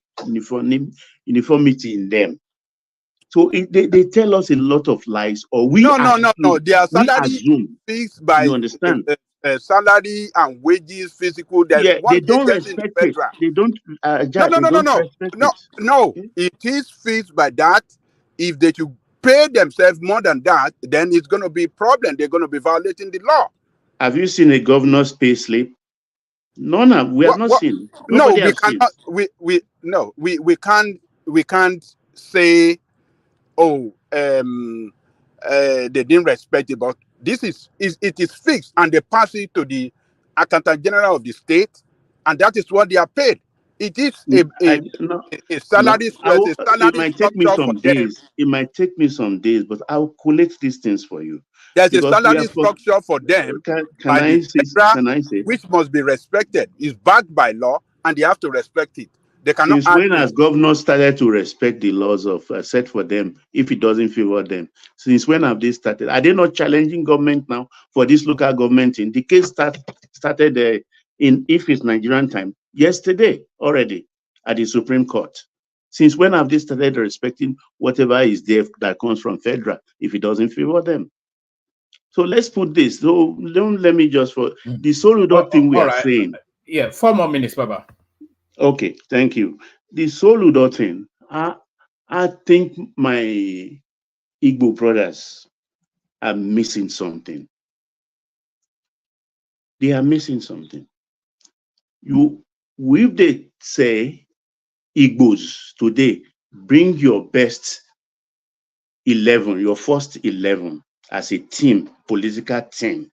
in them. So they tell us a lot of lies, or we No. assume. Their We salary assume. fixed by You understand? salary and wages, physical. There's Yeah, one they don't agency in the respect it. federal. They don't. No, Jack, no, they no, no, don't no, respect no, it. no. Okay? It is fixed by that. If they should pay themselves more than that, then it's going to be a problem. They're going to be violating the law. Have you seen a governor's pay slip? None of. We have not seen. No, Nobody we has seen. cannot. We can't say, oh, they didn't respect it. But this it is fixed, and they pass it to the Accountant General of the state, and that is what they are paid. It is a salary It might take me structure for some them. days. It might take me some days, but I'll collect these things for you. There's a Because we salary are structure for them can by I the say? federal, Can I say? which must be respected. It's backed by law, and they have to respect it. They cannot Since add when to has it. governors started to respect the laws of set for them if it doesn't favor them? Since when have they started? Are they not challenging government now for this local government? In the case started in, if it's Nigerian time, yesterday already at the Supreme Court. Since when have they started respecting whatever is there that comes from federal if it doesn't favor them? So let's put this. So don't let me just for the Soludo thing we all are right. saying. Yeah, 4 more minutes, Baba. Okay, thank you. The Soludo thing, I think my Igbo brothers are missing something. They are missing something. If they say Igbos today, bring your best 11, your first 11 as a team, political team,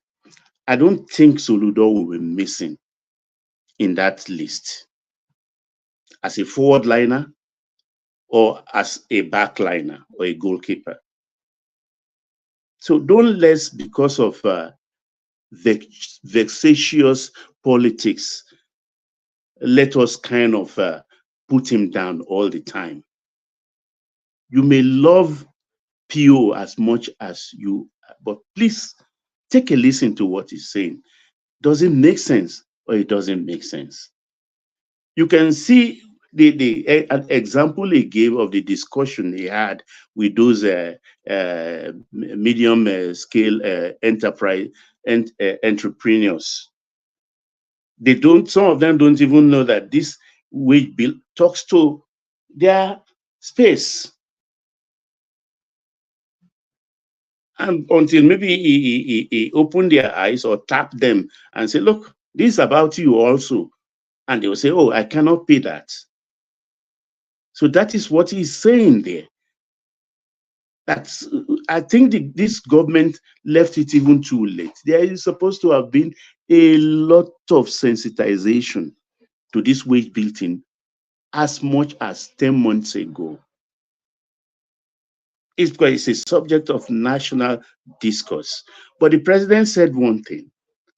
I don't think Soludo will be missing in that list as a forward liner or as a back liner or a goalkeeper. So don't let's, because of vexatious politics, let us kind of put him down all the time. You may love PO as much as you, but please take a listen to what he's saying. Does it make sense or it doesn't make sense? You can see an example he gave of the discussion he had with those medium scale enterprise and entrepreneurs. Some of them don't even know that this wage bill talks to their space. And until maybe he opened their eyes or tapped them and say, look, this is about you also. And they will say, oh, I cannot pay that. So that is what he's saying there. I think this government left it even too late. There is supposed to have been a lot of sensitization to this wage building as much as 10 months ago. It's because it's a subject of national discourse. But the president said one thing,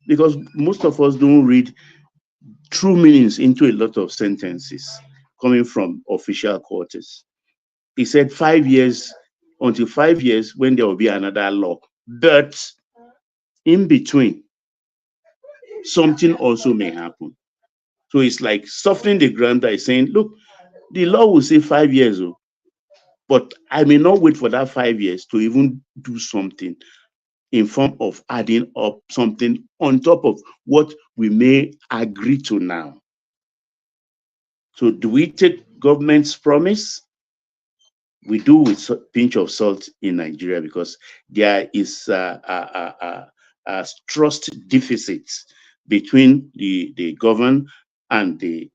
because most of us don't read true meanings into a lot of sentences coming from official quarters. He said 5 years, until 5 years when there will be another law. But in between, something also may happen. So it's like softening the ground by saying, look, the law will say 5 years, but I may not wait for that 5 years to even do something in form of adding up something on top of what we may agree to now. So do we take government's promise? We do with a pinch of salt in Nigeria because there is a trust deficit between the government and the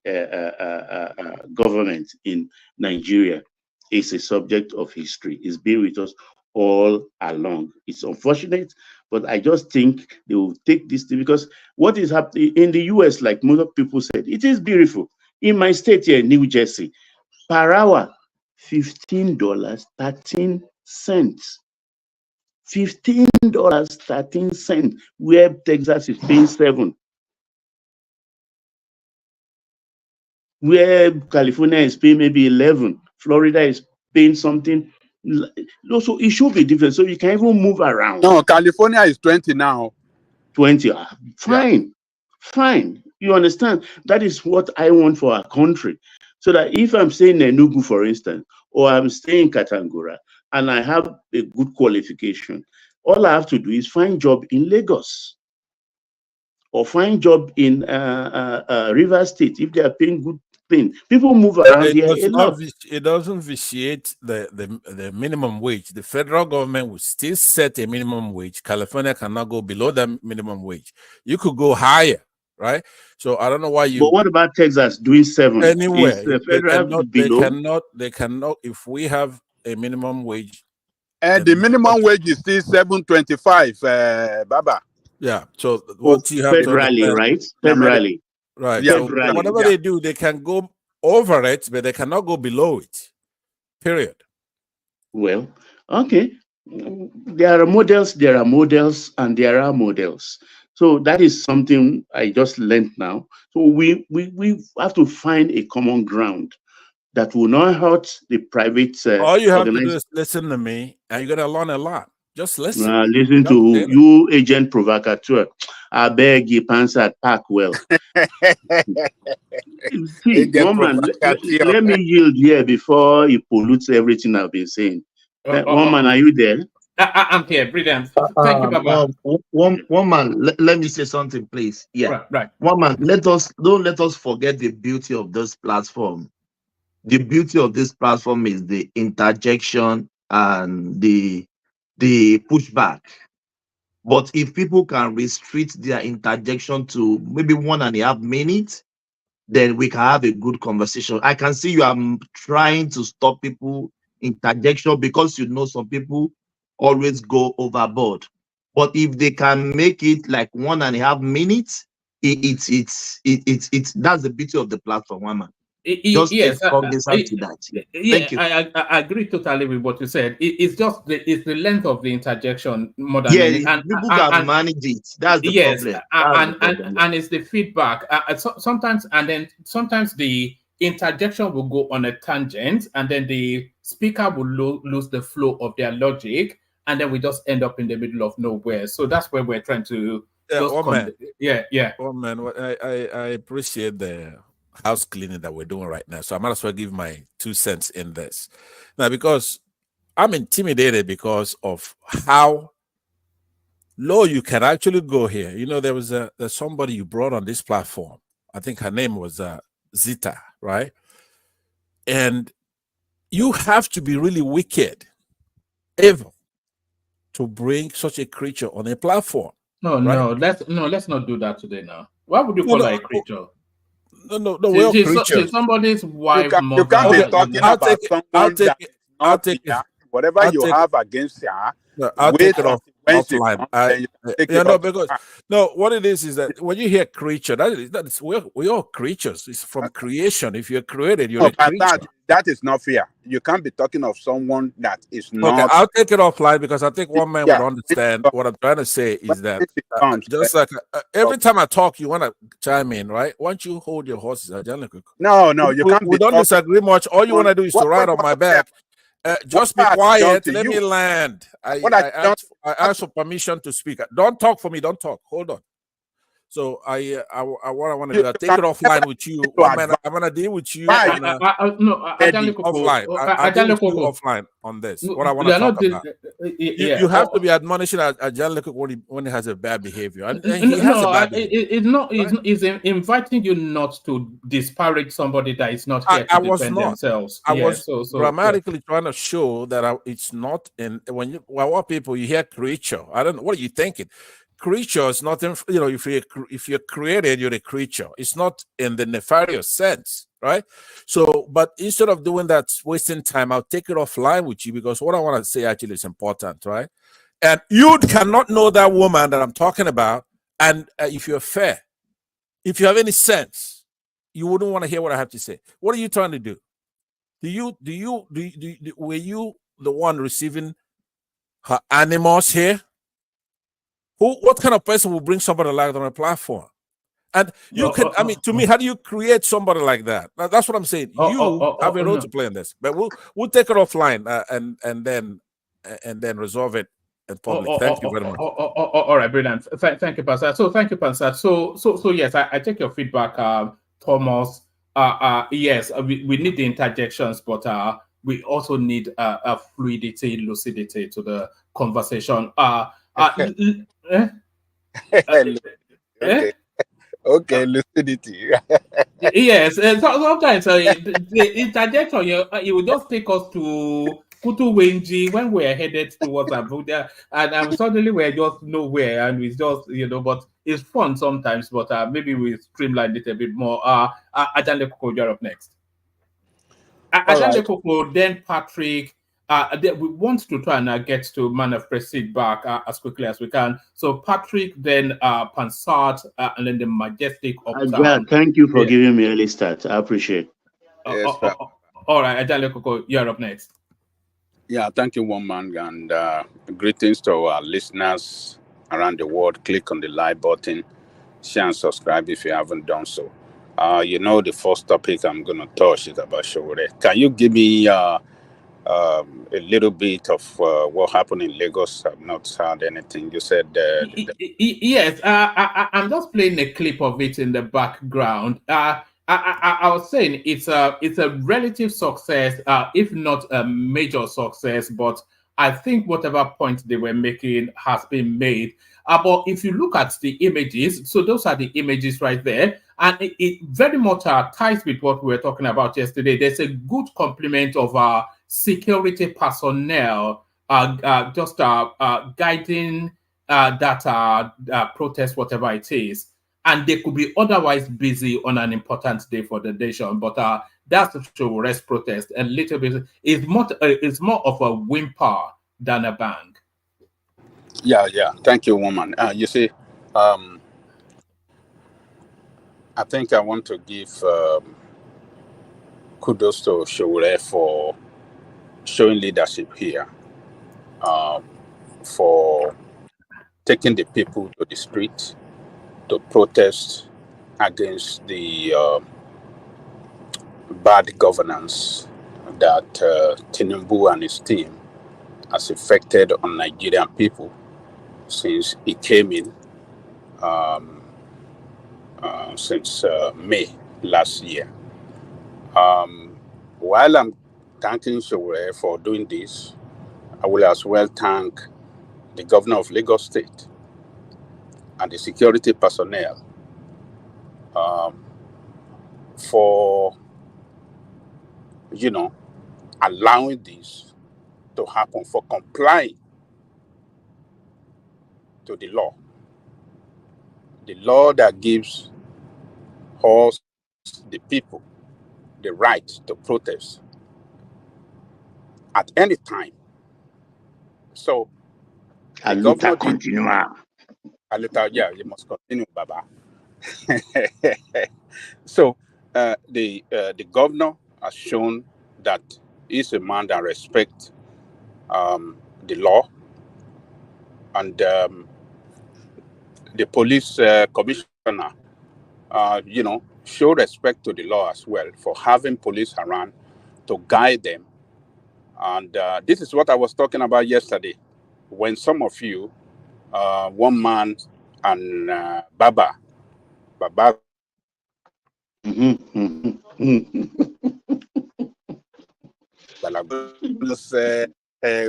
government in Nigeria. It's a subject of history. It's been with us all along. It's unfortunate, but I just think they will take this thing because what is happening in the US, like most people said, it is beautiful. In my state here, New Jersey, per hour, $15.13. $15.13, where Texas is paying 7. Where California is paying maybe 11. Florida is paying something. So it should be different. So you can even move around. No, California is 20 now. 20. Fine. Yeah. Fine. You understand? That is what I want for our country. So that if I'm staying in Enugu, for instance, or I'm staying in Katangura, and I have a good qualification, all I have to do is find job in Lagos or find job in River State if they are paying good thing. People move around here a lot. It doesn't vitiate the minimum wage. The federal government will still set a minimum wage. California cannot go below the minimum wage. You could go higher, right? So I don't know why you. But what about Texas doing 7? Anywhere, Is the federal below? They cannot. If we have a minimum wage, and the minimum wage is still $7.25, Baba. Yeah. So what you have federally, to right? Federally. Right. Yeah, So whatever they do, they can go over it, but they cannot go below it. Period. Well, okay. There are models, and there are models. So that is something I just learned now. So we have to find a common ground that will not hurt the private. All you have to do is listen to me, and you're gonna learn a lot. Just listen. Listen to you, agent provocateur. I beg you, pants at pack well. See, woman, let me yield here before he pollutes everything I've been saying. Woman, are you there? I'm here. Brilliant. Thank you, Baba. One man, let me say something, please. Yeah. Right. One man, don't let us forget the beauty of this platform. The beauty of this platform is the interjection and the pushback. But if people can restrict their interjection to maybe 1.5 minutes, then we can have a good conversation. I can see you are trying to stop people interjection because you know some people always go overboard. But if they can make it like 1.5 minutes, it's that's the beauty of the platform, woman. Just Yes, take cognizance to that. Yeah, Thank you. I agree totally with what you said. It's just the length of the interjection more than anything. And people can manage it. That's the problem. And it's the feedback. Sometimes the interjection will go on a tangent, and then the speaker will lose the flow of their logic, and then we just end up in the middle of nowhere. So that's where we're trying to. Yeah. Oh man, I appreciate the house cleaning that we're doing right now. So I might as well give my 2 cents in this. Now, because I'm intimidated because of how low you can actually go here. You know, there's somebody you brought on this platform. I think her name was Zita, right? And you have to be really wicked, evil, to bring such a creature on a platform. Let's not do that today now. Why would you call her a creature? No, we're all creatures. She's somebody's wife. You can't be talking about someone that is not here. Whatever you have against her, I'll take it offline. What it is that when you hear creature, we're all creatures. It's from creation. If you're created, you're a creature. That is not fair. You can't be talking of someone that is not. Okay, I'll take it offline because I think one man would understand what I'm trying to say is that just like every time I talk, you want to chime in, right? Why don't you hold your horses? No, you can't. We don't disagree much. All you want to do is to ride on my back. Just be quiet. Let me land. I ask for permission to speak. Don't talk for me. Don't talk. Hold on. So what I want to do, I take it offline with you. I'm gonna deal with you offline. I'll deal with you offline on this. What I want to talk about. You have to be admonishing Ajanleko when he has a bad behavior, and he has a bad behavior. It's inviting you not to disparage somebody that is not here to defend themselves. I was grammatically trying to show that it's not in what people you hear creature. I don't know what are you thinking. Creature is not in, if you're created, you're a creature. It's not in the nefarious sense, right? So, but instead of doing that, wasting time, I'll take it offline with you because what I want to say actually is important, right? And you cannot know that woman that I'm talking about. And if you're fair, if you have any sense, you wouldn't want to hear what I have to say. What are you trying to do? Were you the one receiving her animals here? What kind of person will bring somebody like that on a platform? And to me, how do you create somebody like that? That's what I'm saying. You have a role to play in this, but we'll take it offline and then resolve it in public. Thank you very much. All right, brilliant. Thank you, Pastor. So thank you, Pastor. So yes, I take your feedback, Thomas. Yes, we need the interjections, but we also need a fluidity, lucidity to the conversation. Eh? Eh? Okay, lucidity. Yes, sometimes the interjection, it will just take us to Kutu Wenji when we're headed towards Abuja, and suddenly we're just nowhere, and we just, but it's fun sometimes, but maybe we streamline it a bit more. Ajande Koko, you're up next. Ajande Koko, then Patrick. We want to try and get to Man of Prestige back as quickly as we can. So Patrick, then Pansart, and then the Majestic Uptown. Thank you for Yeah. giving me early start. I appreciate. Yes, all right, Ajale Koko, you're up next. Yeah, thank you, woman, and greetings to our listeners around the world. Click on the like button, share and subscribe if you haven't done so. The first topic I'm going to touch is about Showore. Can you give me a little bit of what happened in Lagos? I've not heard anything. You said yes. I'm just playing a clip of it in the background. I was saying it's a relative success, if not a major success, but I think whatever point they were making has been made. But if you look at the images, so those are the images right there, and it very much ties with what we were talking about yesterday. There's a good complement of security personnel just guiding that protest, whatever it is. And they could be otherwise busy on an important day for the nation. But that's the show rest protest. A little bit, it's more of a whimper than a bang. Yeah. Thank you, woman. You see, I think I want to give kudos to Showore for showing leadership here, for taking the people to the street to protest against the bad governance that Tinubu and his team has effected on Nigerian people since he came in since May last year. While I'm thanking Showore for doing this, I will as well thank the governor of Lagos State and the security personnel for, allowing this to happen, for complying to the law that gives us, the people, the right to protest at any time. So the governor continue. Yeah, you must continue, Baba. So the governor has shown that he's a man that respects the law, and the police commissioner, show respect to the law as well for having police around to guide them. And this is what I was talking about yesterday, when some of you, one man and Baba,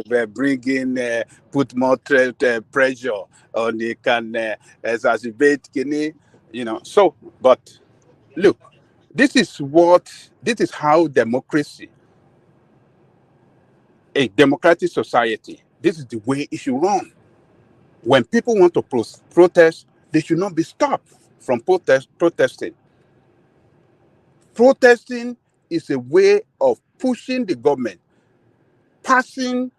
we're bringing, put more pressure on the can exacerbate kidney, So, but look, this is how democracy, a democratic society, this is the way it should run. When people want to protest, they should not be stopped from protesting. Protesting is a way of pushing the government, passing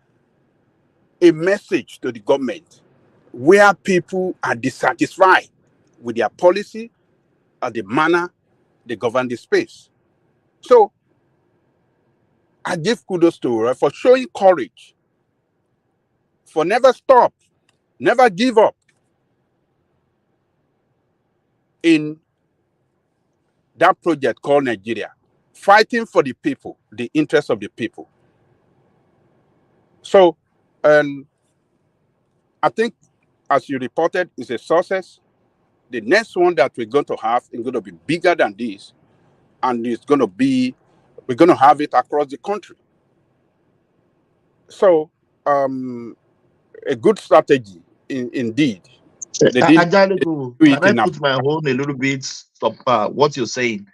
a message to the government where people are dissatisfied with their policy and the manner they govern the space. So I give kudos to her for showing courage, for never stop, never give up in that project called Nigeria, fighting for the people, the interests of the people. So I think, as you reported, is a success. The next one that we're going to have is going to be bigger than this. and we're going to have it across the country. So, a good strategy, indeed. They didn't Ajaliku, do can it I enough. put my own a little bit stop what you're saying?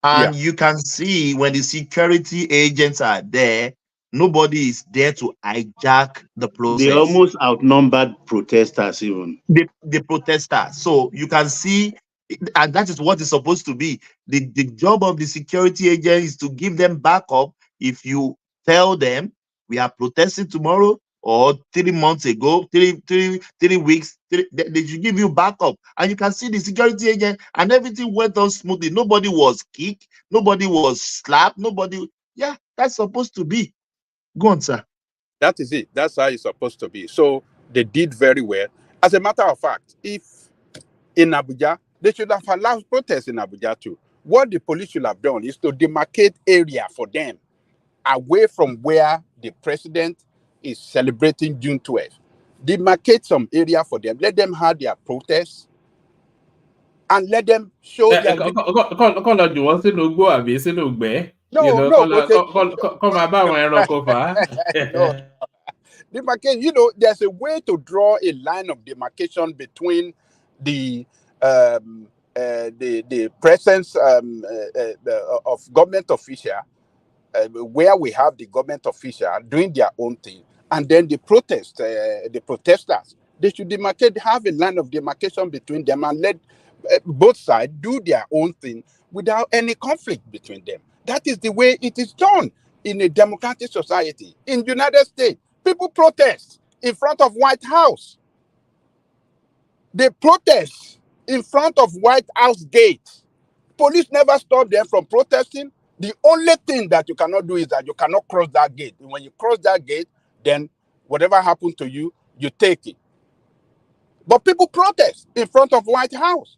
And Yeah. you can see when the security agents are there, nobody is there to hijack the process. They almost outnumbered protesters even. The protesters. So you can see, and that is what is supposed to be. The job of the security agent is to give them backup. If you tell them we are protesting tomorrow or 3 months ago, 3 weeks, they should give you backup. And you can see the security agent and everything went on smoothly. Nobody was kicked, nobody was slapped, nobody. Yeah, that's supposed to be. Go on, sir. That is it. That's how it's supposed to be. So they did very well. As a matter of fact, if in Abuja, they should have allowed protests in Abuja too. What the police should have done is to demarcate area for them away from where the president is celebrating June 12th. Demarcate some area for them. Let them have their protests and let them show their... Kọ́ lọ jù wọ́n sínú igbó àbí sínú ìgbẹ́. Kọ́ máa bá àwọn ẹranko fà á. No. Demarcate, there's a way to draw a line of demarcation between the presence of government official, where we have the government official doing their own thing, and then the protesters. They should demarcate, have a line of demarcation between them, and let both sides do their own thing without any conflict between them. That is the way it is done in a democratic society. In the United States, people protest in front of White House. They protest in front of White House gate. Police never stop them from protesting. The only thing that you cannot do is that you cannot cross that gate. And when you cross that gate, then whatever happens to you, you take it. But people protest in front of White House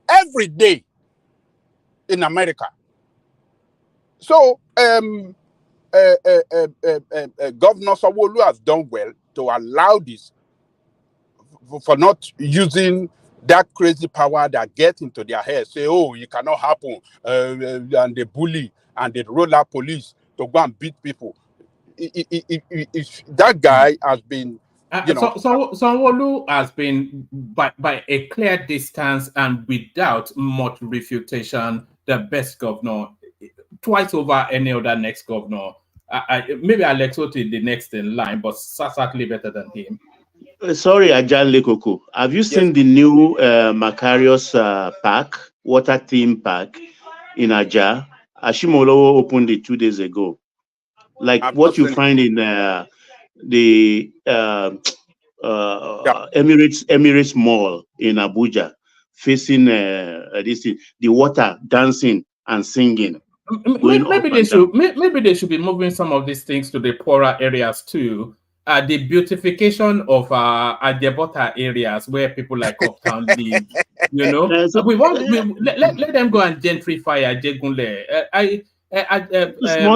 every day in America. So Governor Sanwo-Olu has done well to allow this, for not using that crazy power that gets into their head. Say, oh, it cannot happen, and they bully and they roll out police to go and beat people. That guy has been, Sanwo-Olu has been, by a clear distance and without much refutation, the best governor, twice over any other next governor. Maybe Alex Otti the next in line, but certainly better than him. Sorry, Ajahn Lekoko. Have you seen the new Macarius park, water theme park in Ajah? Ashimolowo opened it 2 days ago. Like what you find in the Emirates Mall in Abuja, facing the water, dancing and singing. Maybe they should be moving some of these things to the poorer areas too. The beautification of Adebota areas where people like Uptown live. Let them go and gentrify Ajegunle.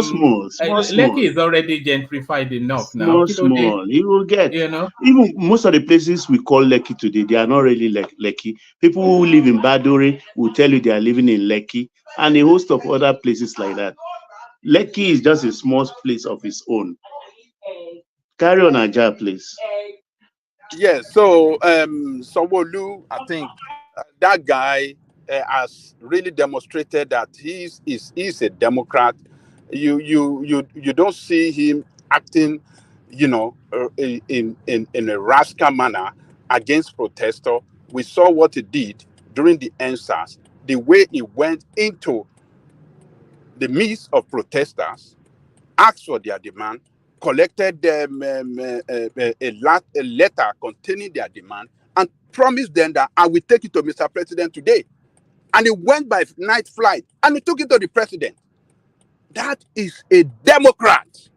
Small. Lekki is already gentrified enough now. Small. You will get, even most of the places we call Lekki today, they are not really Lekki. People who live in Badore will tell you they are living in Lekki, and a host of other places like that. Lekki is just a small place of its own. Carry on, Ajah, please. Yes, so Sanwo-Olu, I think that guy has really demonstrated that he's a Democrat. You don't see him acting, in a rascal manner against protesters. We saw what he did during the EndSARS, the way he went into the midst of protesters, asked for their demand, collected them a letter containing their demand, and promised them that I will take it to Mr. President today. And he went by night flight and he took it to the president. That is a Democrat.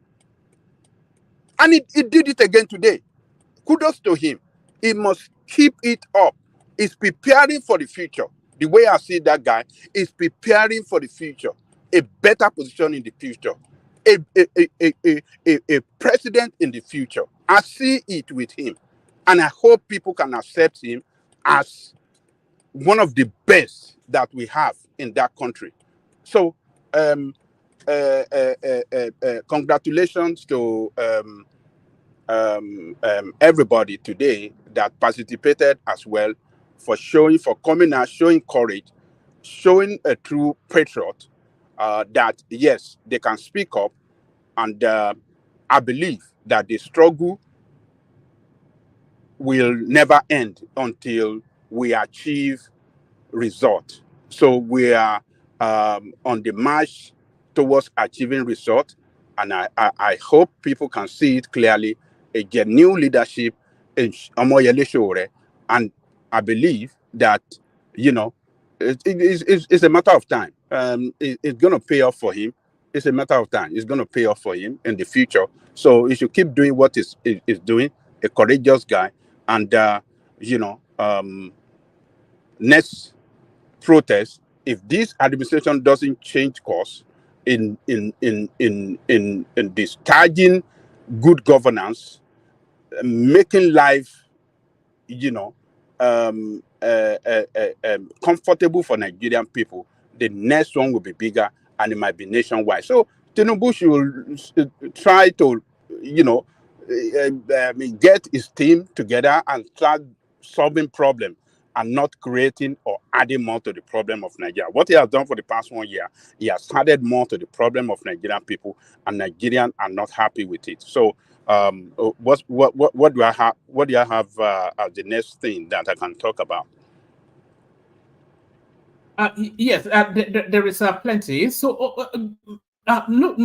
And he did it again today. Kudos to him. He must keep it up. He's preparing for the future. The way I see that guy is preparing for the future, a better position in the future. A president in the future. I see it with him. And I hope people can accept him as one of the best that we have in that country. So congratulations to everybody today that participated as well, for coming out, showing courage, showing a true patriot, that yes, they can speak up, and I believe that the struggle will never end until we achieve result. So we are on the march towards achieving result, and I hope people can see it clearly. A new leadership in Omoyele Sowore, and I believe that, you know, it's a matter of time. It's going to pay off for him. It's a matter of time. It's going to pay off for him in the future. So he should keep doing what is doing. A courageous guy, and you know, next protest, if this administration doesn't change course in discharging good governance, making life, you know, comfortable for Nigerian people, the next one will be bigger, and it might be nationwide. So Tinubu should try to, you know, get his team together and start solving problems, and not creating or adding more to the problem of Nigeria. What he has done for the past 1 year, he has added more to the problem of Nigerian people, and Nigerians are not happy with it. So what do I have? What do I have as the next thing that I can talk about? Yes, there is plenty. So look,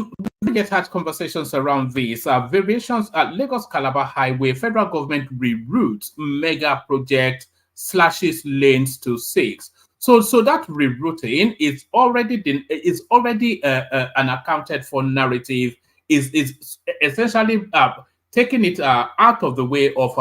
we get had conversations around this. Variations at Lagos Calabar Highway, federal government reroutes mega project, slashes lanes to 6. So that rerouting is already an accounted for narrative. Is essentially taking it out of the way of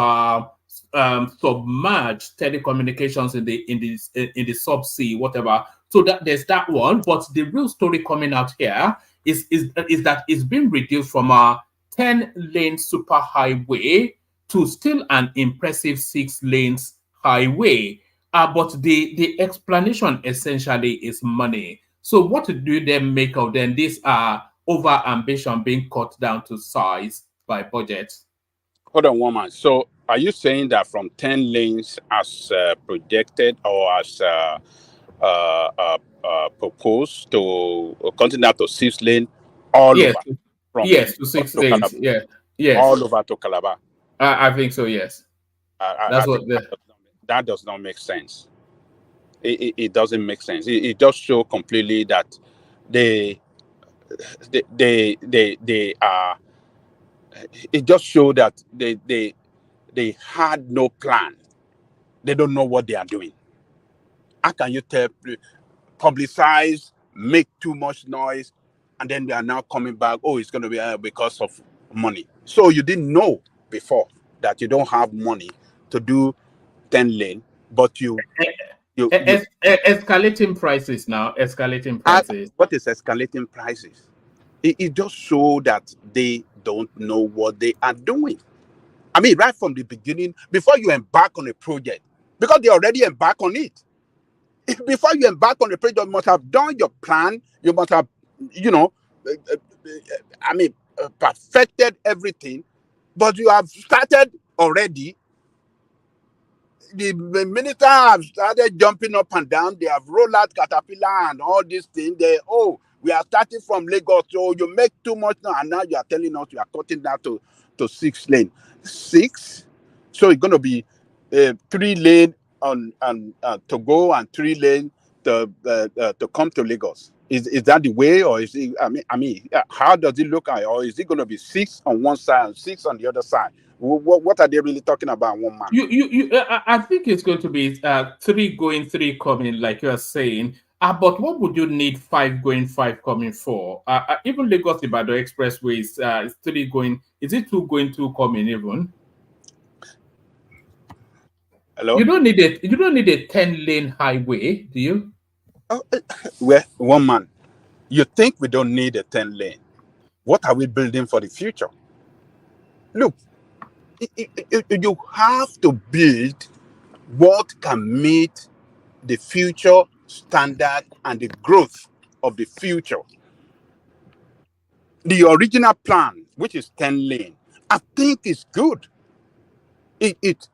submerged telecommunications in the subsea, whatever. So that there's that one, but the real story coming out here is that it's been reduced from a 10-lane superhighway to still an impressive 6 lanes highway. But the explanation essentially is money. So what do they make of then this over ambition being cut down to size by budget? Hold on, woman. So are you saying that from 10 lanes as projected, or as proposed, to continue down to 6 lane all Yes. over? From Yes, to 6 to lanes. Calabar, Yeah. Yes. all over to Calabar. I think so, yes. I think that does not make sense. It doesn't make sense. It does show completely that they are. It just show that they had no plan. They don't know what they are doing. How can you publicize, make too much noise, and then they are now coming back? Oh, it's going to be because of money. So you didn't know before that you don't have money to do 10 lane, but you escalating prices now. Escalating prices. What is escalating prices? It just shows that they don't know what they are doing. I mean, right from the beginning, before you embark on a project, because they already embark on it. Before you embark on the project, you must have done your plan. You must have, you know, perfected everything. But you have started already. The minister have started jumping up and down. They have rolled out Caterpillar and all these things. We are starting from Lagos, so you make too much now, and now you are telling us you are cutting that to 6 lane. 6? So it's going to be 3 lane to go, and 3 lane to come to Lagos. Is that the way, or is it? How does it look like? Or is it going to be 6 on one side and 6 on the other side? What are they really talking about, one man? I think it's going to be 3 going, 3 coming, like you are saying. But what would you need 5 going, 5 coming for? Even Lagos Ibadan Expressway is 3 going. Is it 2 going, 2 coming even? Hello? You don't need a 10-lane highway, do you? Well, one man, you think we don't need a 10 lane? What are we building for the future? Look, you have to build what can meet the future standard and the growth of the future. The original plan, which is 10 lane, I think is good. It's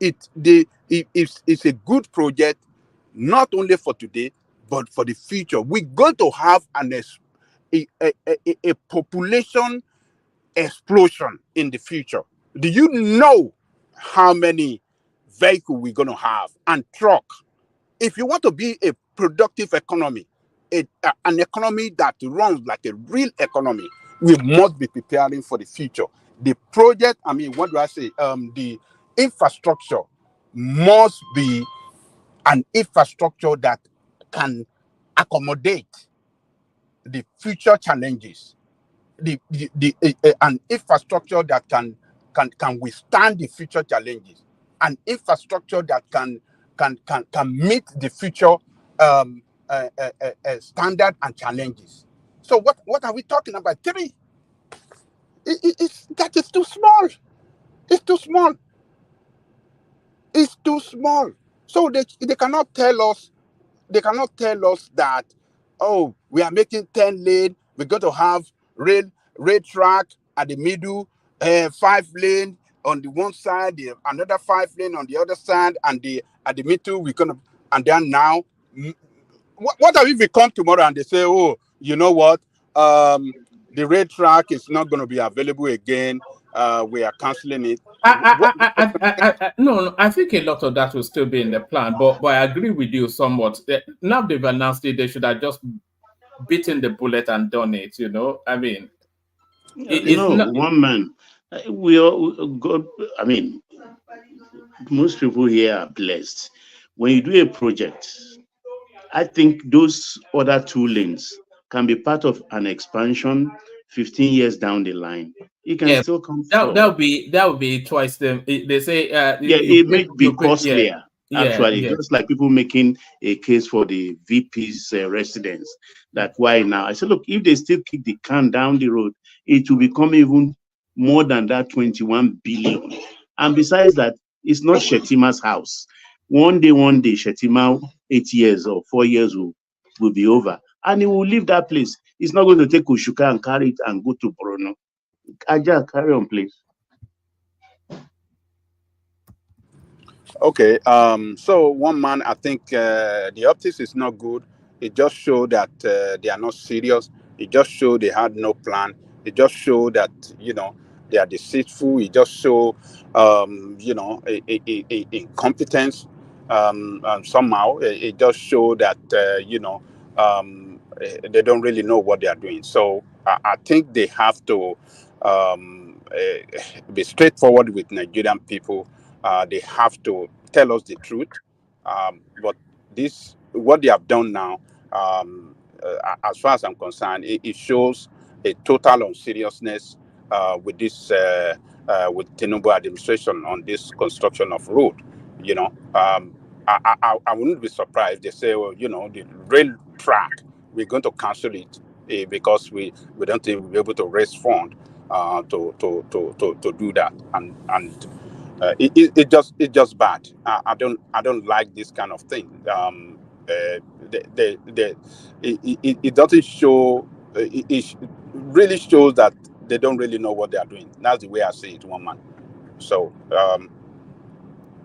a good project, not only for today, but for the future. We're going to have a population explosion in the future. Do you know how many vehicles we're going to have and truck? If you want to be a productive economy, an economy that runs like a real economy, we must be preparing for the future. The project, I mean, what do I say? The infrastructure must be an infrastructure that can accommodate the future challenges. An infrastructure that can withstand the future challenges, an infrastructure that can meet the future standard and challenges. So what are we talking about? Three. That is too small. It's too small. It's too small. So they cannot tell us. They cannot tell us that, oh, we are making 10 lane. We're going to have rail track at the middle, 5 lane on the one side, another 5 lane on the other side, and at the middle we're gonna. And then now, what if we come tomorrow and they say, oh, you know what? The rail track is not going to be available again. We are canceling it. No, I think a lot of that will still be in the plan, but I agree with you somewhat. Now they've announced it, they should have just beaten the bullet and done it. I mean, one man. We all go. I mean, most people here are blessed. When you do a project, I think those other 2 lanes can be part of an expansion 15 years down the line. It can still come forward. That would be twice the. They say it may be costlier. Actually, yeah. Just like people making a case for the VP's residence. That why now? I said, look, if they still kick the can down the road, it will become even more than that 21 billion. And besides that, it's not Shetima's house. One day, Shetima, 8 years or 4 years will be over. And he will leave that place. He's not going to take Ushuka and carry it and go to Bruno. Aja, carry on, please. Okay. So one man, I think the optics is not good. It just showed that they are not serious. It just showed they had no plan. It just showed that they are deceitful. It just showed incompetence. Somehow it just showed that they don't really know what they are doing. So I think they have to be straightforward with Nigerian people. They have to tell us the truth. But what they have done now, as far as I'm concerned, it shows a total unseriousness with with Tinubu administration on this construction of road. I wouldn't be surprised if they say, well, the rail track, we're going to cancel it because we don't think we'll be able to raise funds to do that, and it's just bad. I don't like this kind of thing. It doesn't show. It really shows that they don't really know what they are doing. That's the way I see it, one man. So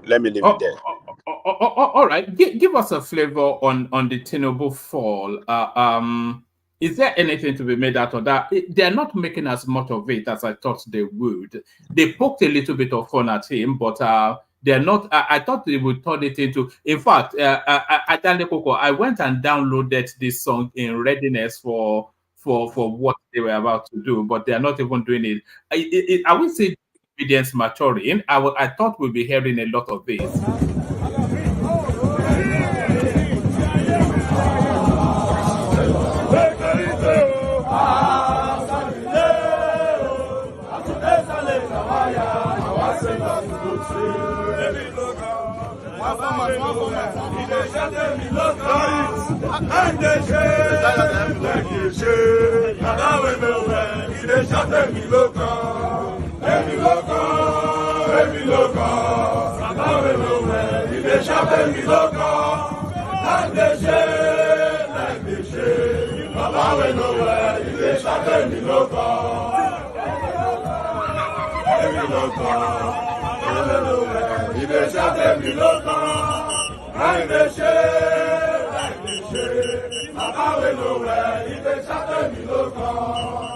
let me leave it there. All right, give us a flavor on the Tinubu fall. Is there anything to be made out of that? They're not making as much of it as I thought they would. They poked a little bit of fun at him, but they're not. I thought they would turn it into. In fact, I went and downloaded this song in readiness for what they were about to do, but they're not even doing it. I would say obedience maturing. I thought we'd be hearing a lot of this. Baba we know where, he dey shout at me local. mi lọ́kàn. Ibẹ̀ ṣàtẹ̀ mi lọ́kàn. Láì lè ṣe, láì lè ṣe. Bàbá wẹ̀ ló wẹ̀, ibẹ̀ ṣàtẹ̀ mi lọ́kàn.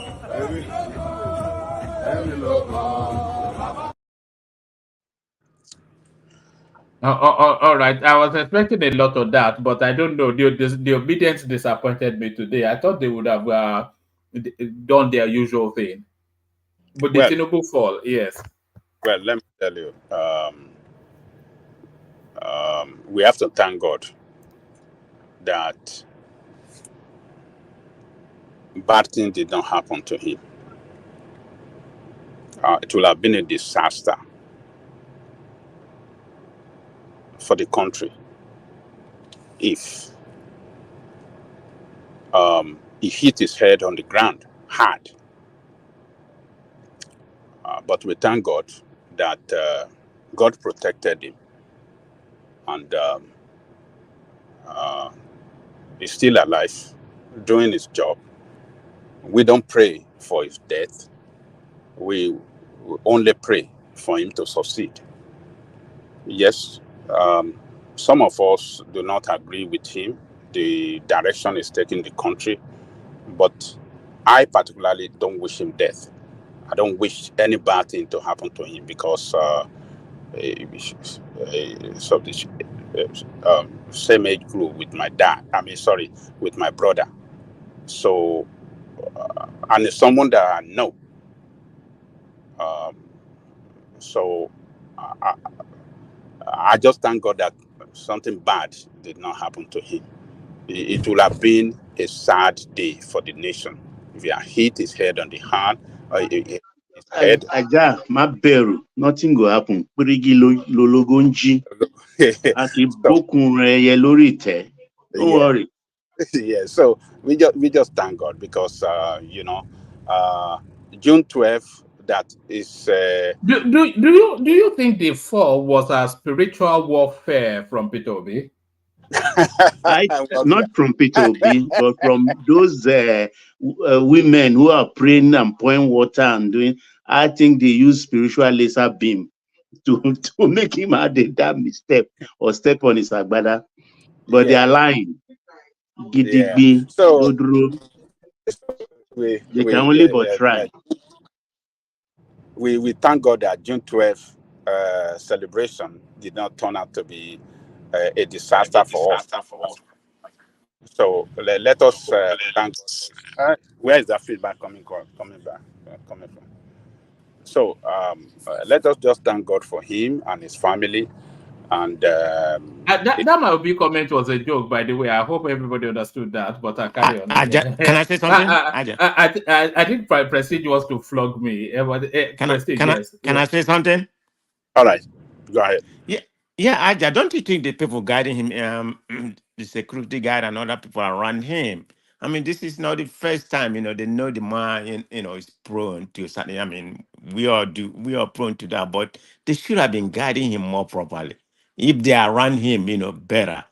Ẹ̀mí lọ́kàn. All right. I was expecting a lot of that, but I don't know. The obedience disappointed me today. I thought they would have done their usual thing. But the Well, Tinubu fall, yes. well, let me tell you, we have to thank God that bad thing did not happen to him. It will have been a disaster for the country if he hit his head on the ground hard. But we thank God that God protected him, and he's still alive, doing his job. We don't pray for his death. We only pray for him to succeed. Yes, some of us do not agree with him, the direction he's taking the country, but I particularly don't wish him death. I don't wish any bad thing to happen to him because same age group with my dad. With my brother. So, and it's someone that I know. So, I just thank God that something bad did not happen to him. It would have been a sad day for the nation if he had hit his head on the hand. His head. Aja, má bẹ̀rù, nothing go happen. Pírígì lologo ń jí. A kì í bókun ẹyẹ lórí ìtẹ́. Don't worry. Yeah, so we just thank God because June 12th, that is. Do you think the fall was a spiritual warfare from Peter Obi? Not from Peter Obi, but from those women who are praying and pouring water and doing. I think they use spiritual laser beam to make him add that misstep or step on his agbada. But they are lying. Gidigbi, So they can only but try. We thank God that June 12th celebration did not turn out to be a disaster for us. So let us thank God. Where is that feedback coming back? Coming from? So let us just thank God for him and his family. And that my Obi comment was a joke, by the way. I hope everybody understood that, but I carry on. Can I say something? I think Prestige wants to flog me. Can I say something? All right, go ahead. Yeah, Aja, don't you think the people guiding him, the security guard and other people around him? I mean, this is not the first time, they know the man, is prone to something. I mean, we are prone to that, but they should have been guiding him more properly. If they are around him, better,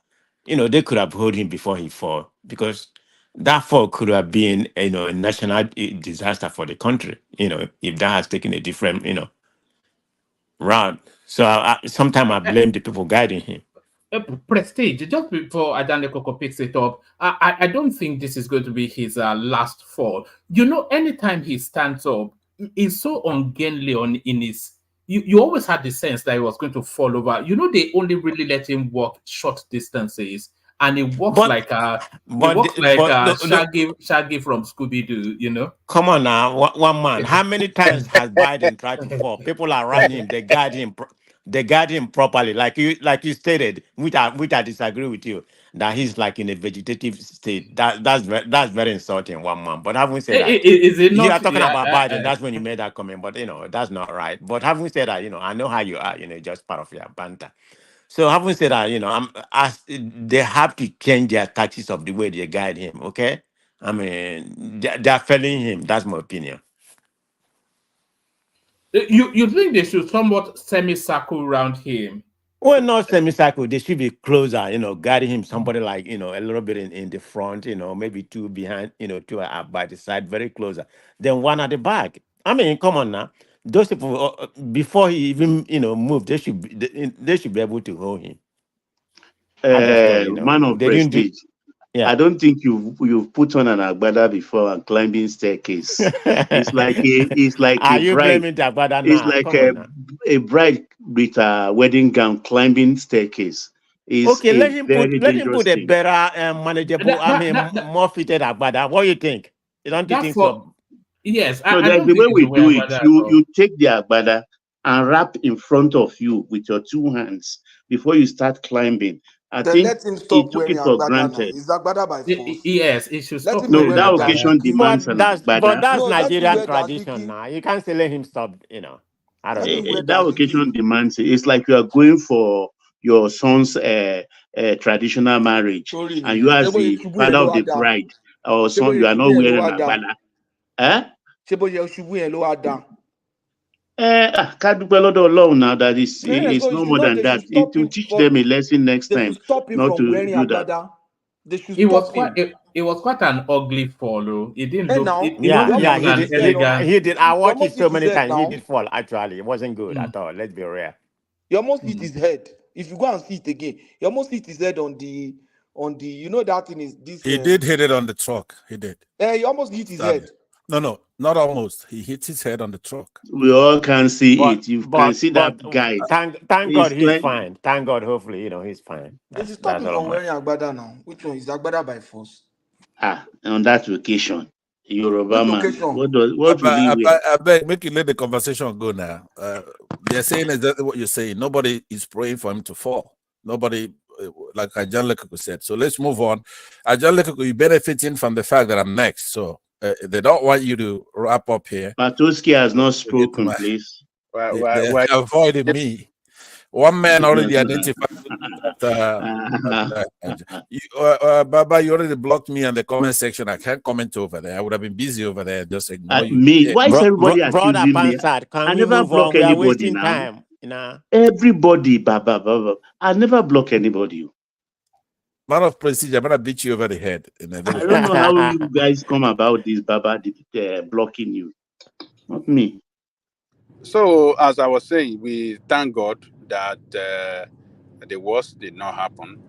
they could have hold him before he fall, because that fall could have been, a national disaster for the country, if that has taken a different, route. So sometimes I blame the people guiding him. Prestige, just before Adane Koko picks it up, I don't think this is going to be his last fall. Anytime he stands up, he's so ungainly in his. You always had the sense that he was going to fall over. They only really let him walk short distances, and he walks like Shaggy from Scooby Doo. Come on now, one man. How many times has Biden tried to fall? People around him, they guide him. They guide him properly, like you stated, which I disagree with you, that he's like in a vegetative state. That's very insulting, one man. But having said that, is it not? You are talking about Biden. That's when you made that comment. But that's not right. But having said that, I know how you are. Just part of your banter. So having said that, they have to change their tactics of the way they guide him. Okay, I mean they're failing him. That's my opinion. You think they should somewhat semicircle around him? Well, not semicircle. They should be closer, guiding him, somebody like, a little bit in the front, maybe two behind, two by the side, very closer. Then one at the back. I mean, come on now. those people before he even moved, they should be able to hold him. I just thought, Man of they didn't do. prestige. Yeah. I don't think you've put on an agbada before and climbing staircase. It's like Are a you bride. blaming the agbada It's now? like Come on now. a bride with a wedding gown climbing staircase. Is Okay, a let him very dangerous put a thing. better manageable. More fitted agbada. What do you think? You don't think so? Yes, So I there's don't the way think it's we the way do it. agbada at all. You take the agbada and wrap in front of you with your two hands before you start climbing. I Then think let him he stop took wearing it for agbada now. granted. Is agbada by force? Yes, it should Let stop him be No, wearing wearing that that. occasion demands an agbada. But that's No, let him Nigerian wear tradition dashiki. now. You can't say let him stop. I don't Let him know. wear That dashiki. occasion demands it. It's like you are going for your son's traditional marriage, Sorry, and you as Shebo the Yeshubu father yẹn ló of wá the dá. bride or Shebo son, you are Yeshubu not yẹn ló wearing wá dá. agbada. Eh? Shebo Yeshubu yẹn ló wá dá. Ká dúpẹ́ lọ́dọ̀ Ọlọ́run now that Yeah, it's so no more than they that. should It stop will him teach from. them a lesson next They time should stop him not from to wearing do that. agbada. They should It was stop him. it was quite an ugly fall. Oh. It didn't Hey look. now, It you wasn't almost even hit an his head elegant. He did. I watched it almost so hit many his head times. He now. did fall. Actually, it wasn't good at all. Let's be real. You almost hit his head. If you go and see it again, you almost hit his head on the that thing is this. He did hit it on the truck. He did. You almost hit his head. No, not almost. He hit his head on the truck. We all can see it. You can see that guy. Thank God he's fine. Thank God, hopefully, he's fine. They should stop him from wearing agbada now. Which one is agbada by force? On that occasion, Yoruba Which man, occasion? what will he wear? I beg, make you let the conversation go now. They're saying exactly what you're saying. Nobody is praying for him to fall. Nobody, like Ajan Lekoko said. So let's move on. Ajan Lekoko, you're benefiting from the fact that I'm next. So they don't want you to wrap up here. Patoski has not spoken, please. They're avoiding me. One man already identified Baba, you already blocked me in the comment section. I can't comment over there. I would have been busy over there. Just ignore you. Me? Why is everybody Brother accusing me? Pansat, can I we never move on? block We are anybody wasting now. time. Everybody, Baba. I never block anybody. Man of prestige, I'm gonna beat you over the head. I don't know how you guys come about this, Baba, blocking you. Not me. So, as I was saying, we thank God that the worst did not happen.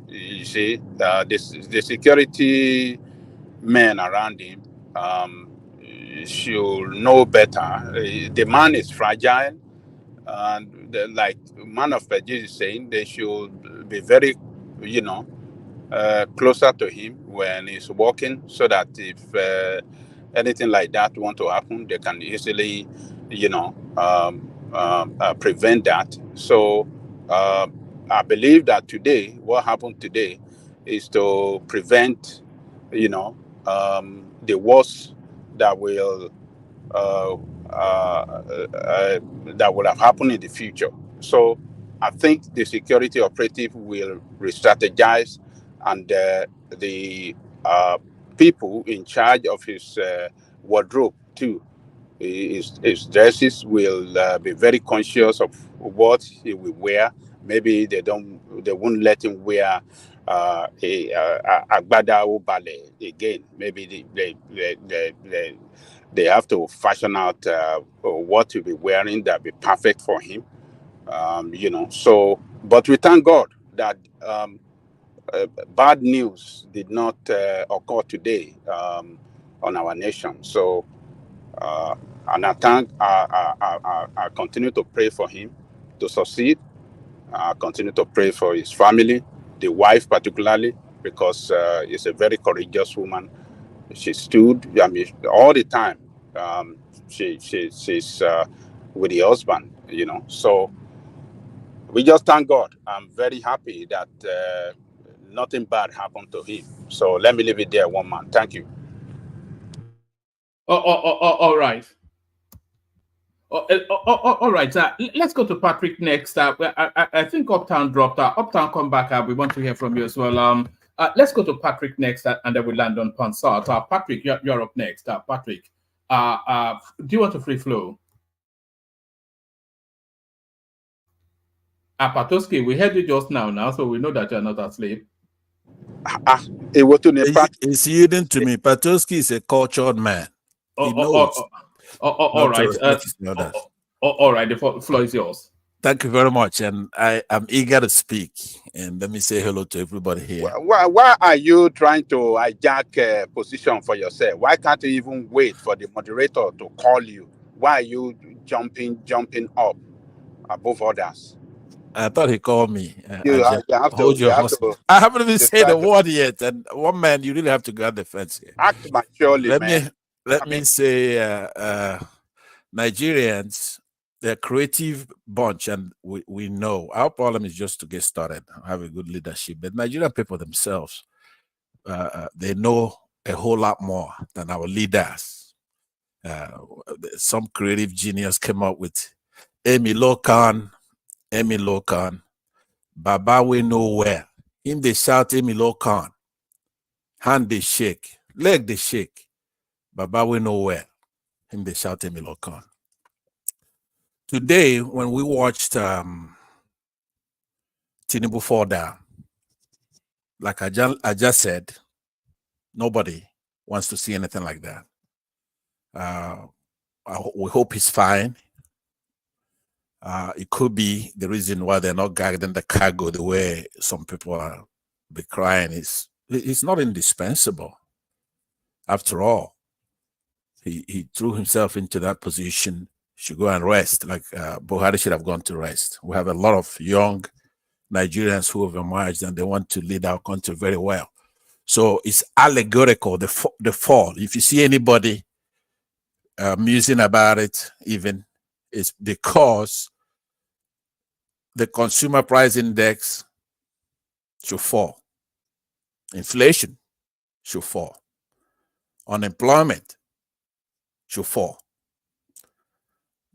You see, the security men around him should know better. The man is fragile, and like man of Jesus is saying, they should be very, closer to him when he's walking, so that if anything like that want to happen, they can easily, prevent that. So I believe that today, what happened today, is to prevent, the worst that will that will have happened in the future. So I think the security operative will re-strategize, and the people in charge of his wardrobe too, his dresses will be very conscious of what he will wear. Maybe they won't let him wear a agbada or ballet again. Maybe they have to fashion out what he'll be wearing that be perfect for him. So, but we thank God that bad news did not occur today on our nation. So, and I continue to pray for him to succeed. I continue to pray for his family, the wife particularly, because she's a very courageous woman. She stood, all the time. She's with the husband, So we just thank God. I'm very happy that nothing bad happened to him. So let me leave it there, one man. Thank you. All right. All right. Let's go to Patrick next. I think Uptown dropped out. Uptown, come back. We want to hear from you as well. Let's go to Patrick next, and then we land on Pansat. Patrick, you're up next. Patrick, do you want to free flow? Patoski, we heard you just now, so we know that you're not asleep. It's yielding to me. Patoski is a cultured man. He knows. All right. All right. The floor is yours. Thank you very much, and I am eager to speak. And let me say hello to everybody here. Why are you trying to hijack a position for yourself? Why can't you even wait for the moderator to call you? Why are you jumping up above others? I thought he called me. You have to. I haven't even said a word yet, and one man, you really have to guard the fence here. Act maturely, man. Let me say, Nigerians, they're a creative bunch, and we know our problem is just to get started, have a good leadership. But Nigerian people themselves, they know a whole lot more than our leaders. Some creative genius came up with Emi Lokan, Baba we nowhere. Him they shout Emi Lokan, hand they shake, leg they shake. Baba we nowhere. Him they shout Emi Lokan. Today, when we watched Tinubu fall down, like I just said, nobody wants to see anything like that. We hope he's fine. It could be the reason why they're not guiding the cargo the way some people are be crying. He's not indispensable. After all, he threw himself into that position. Should go and rest, like Buhari should have gone to rest. We have a lot of young Nigerians who have emerged and they want to lead our country very well. So it's allegorical, the fall. If you see anybody musing about it, even, it's because the consumer price index should fall. Inflation should fall. Unemployment should fall.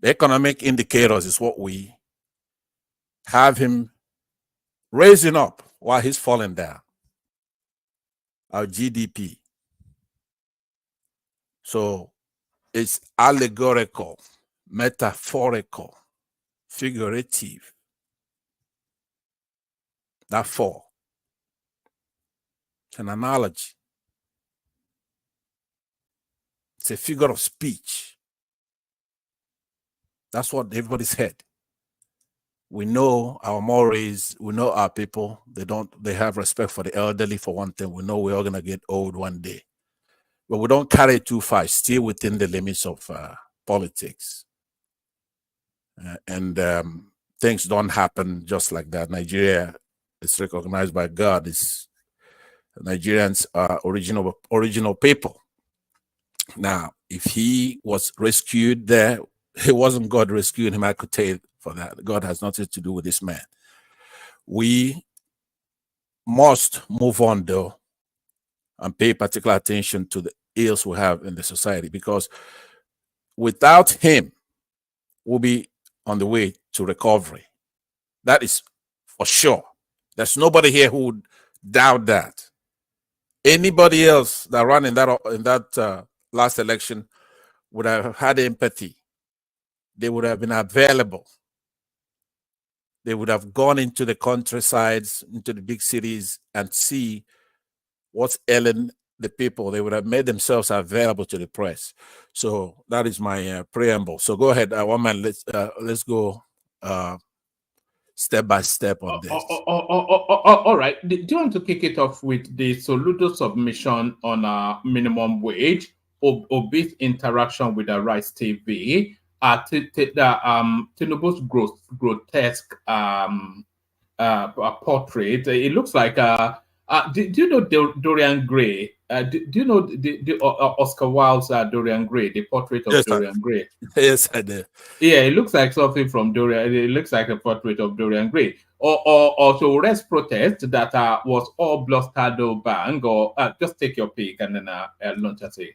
The economic indicators is what we have him raising up while he's falling down. Our GDP. So it's allegorical, metaphorical, figurative. That fall. It's an analogy. It's a figure of speech. That's what everybody's heard. We know our mores, we know our people. They have respect for the elderly, for one thing. We know we're all gonna get old one day. But we don't carry it too far, still within the limits of politics. Things don't happen just like that. Nigeria is recognized by God. Nigerians are original people. Now, if he was rescued there, it wasn't God rescuing him. I could tell you for that. God has nothing to do with this man. We must move on, though, and pay particular attention to the ills we have in the society, because without him, we'll be on the way to recovery. That is for sure. There's nobody here who would doubt that. Anybody else that ran in that last election would have had empathy. They would have been available. They would have gone into the countrysides, into the big cities, and see what's ailing the people. They would have made themselves available to the press. So that is my preamble. So go ahead, one man. Let's go step by step on this. All right. Do you want to kick it off with the Soludo submission on minimum wage, obese interaction with the Rice TV, Tinubu's grotesque portrait? It looks like. Do you know Dorian Gray? Do you know the Oscar Wilde's Dorian Gray, the portrait of Dorian Gray? Yes, I do. Yeah, it looks like something from Dorian. It looks like a portrait of Dorian Gray. Or also rest protest that was all blustered bang, or just take your pick and then launch at it.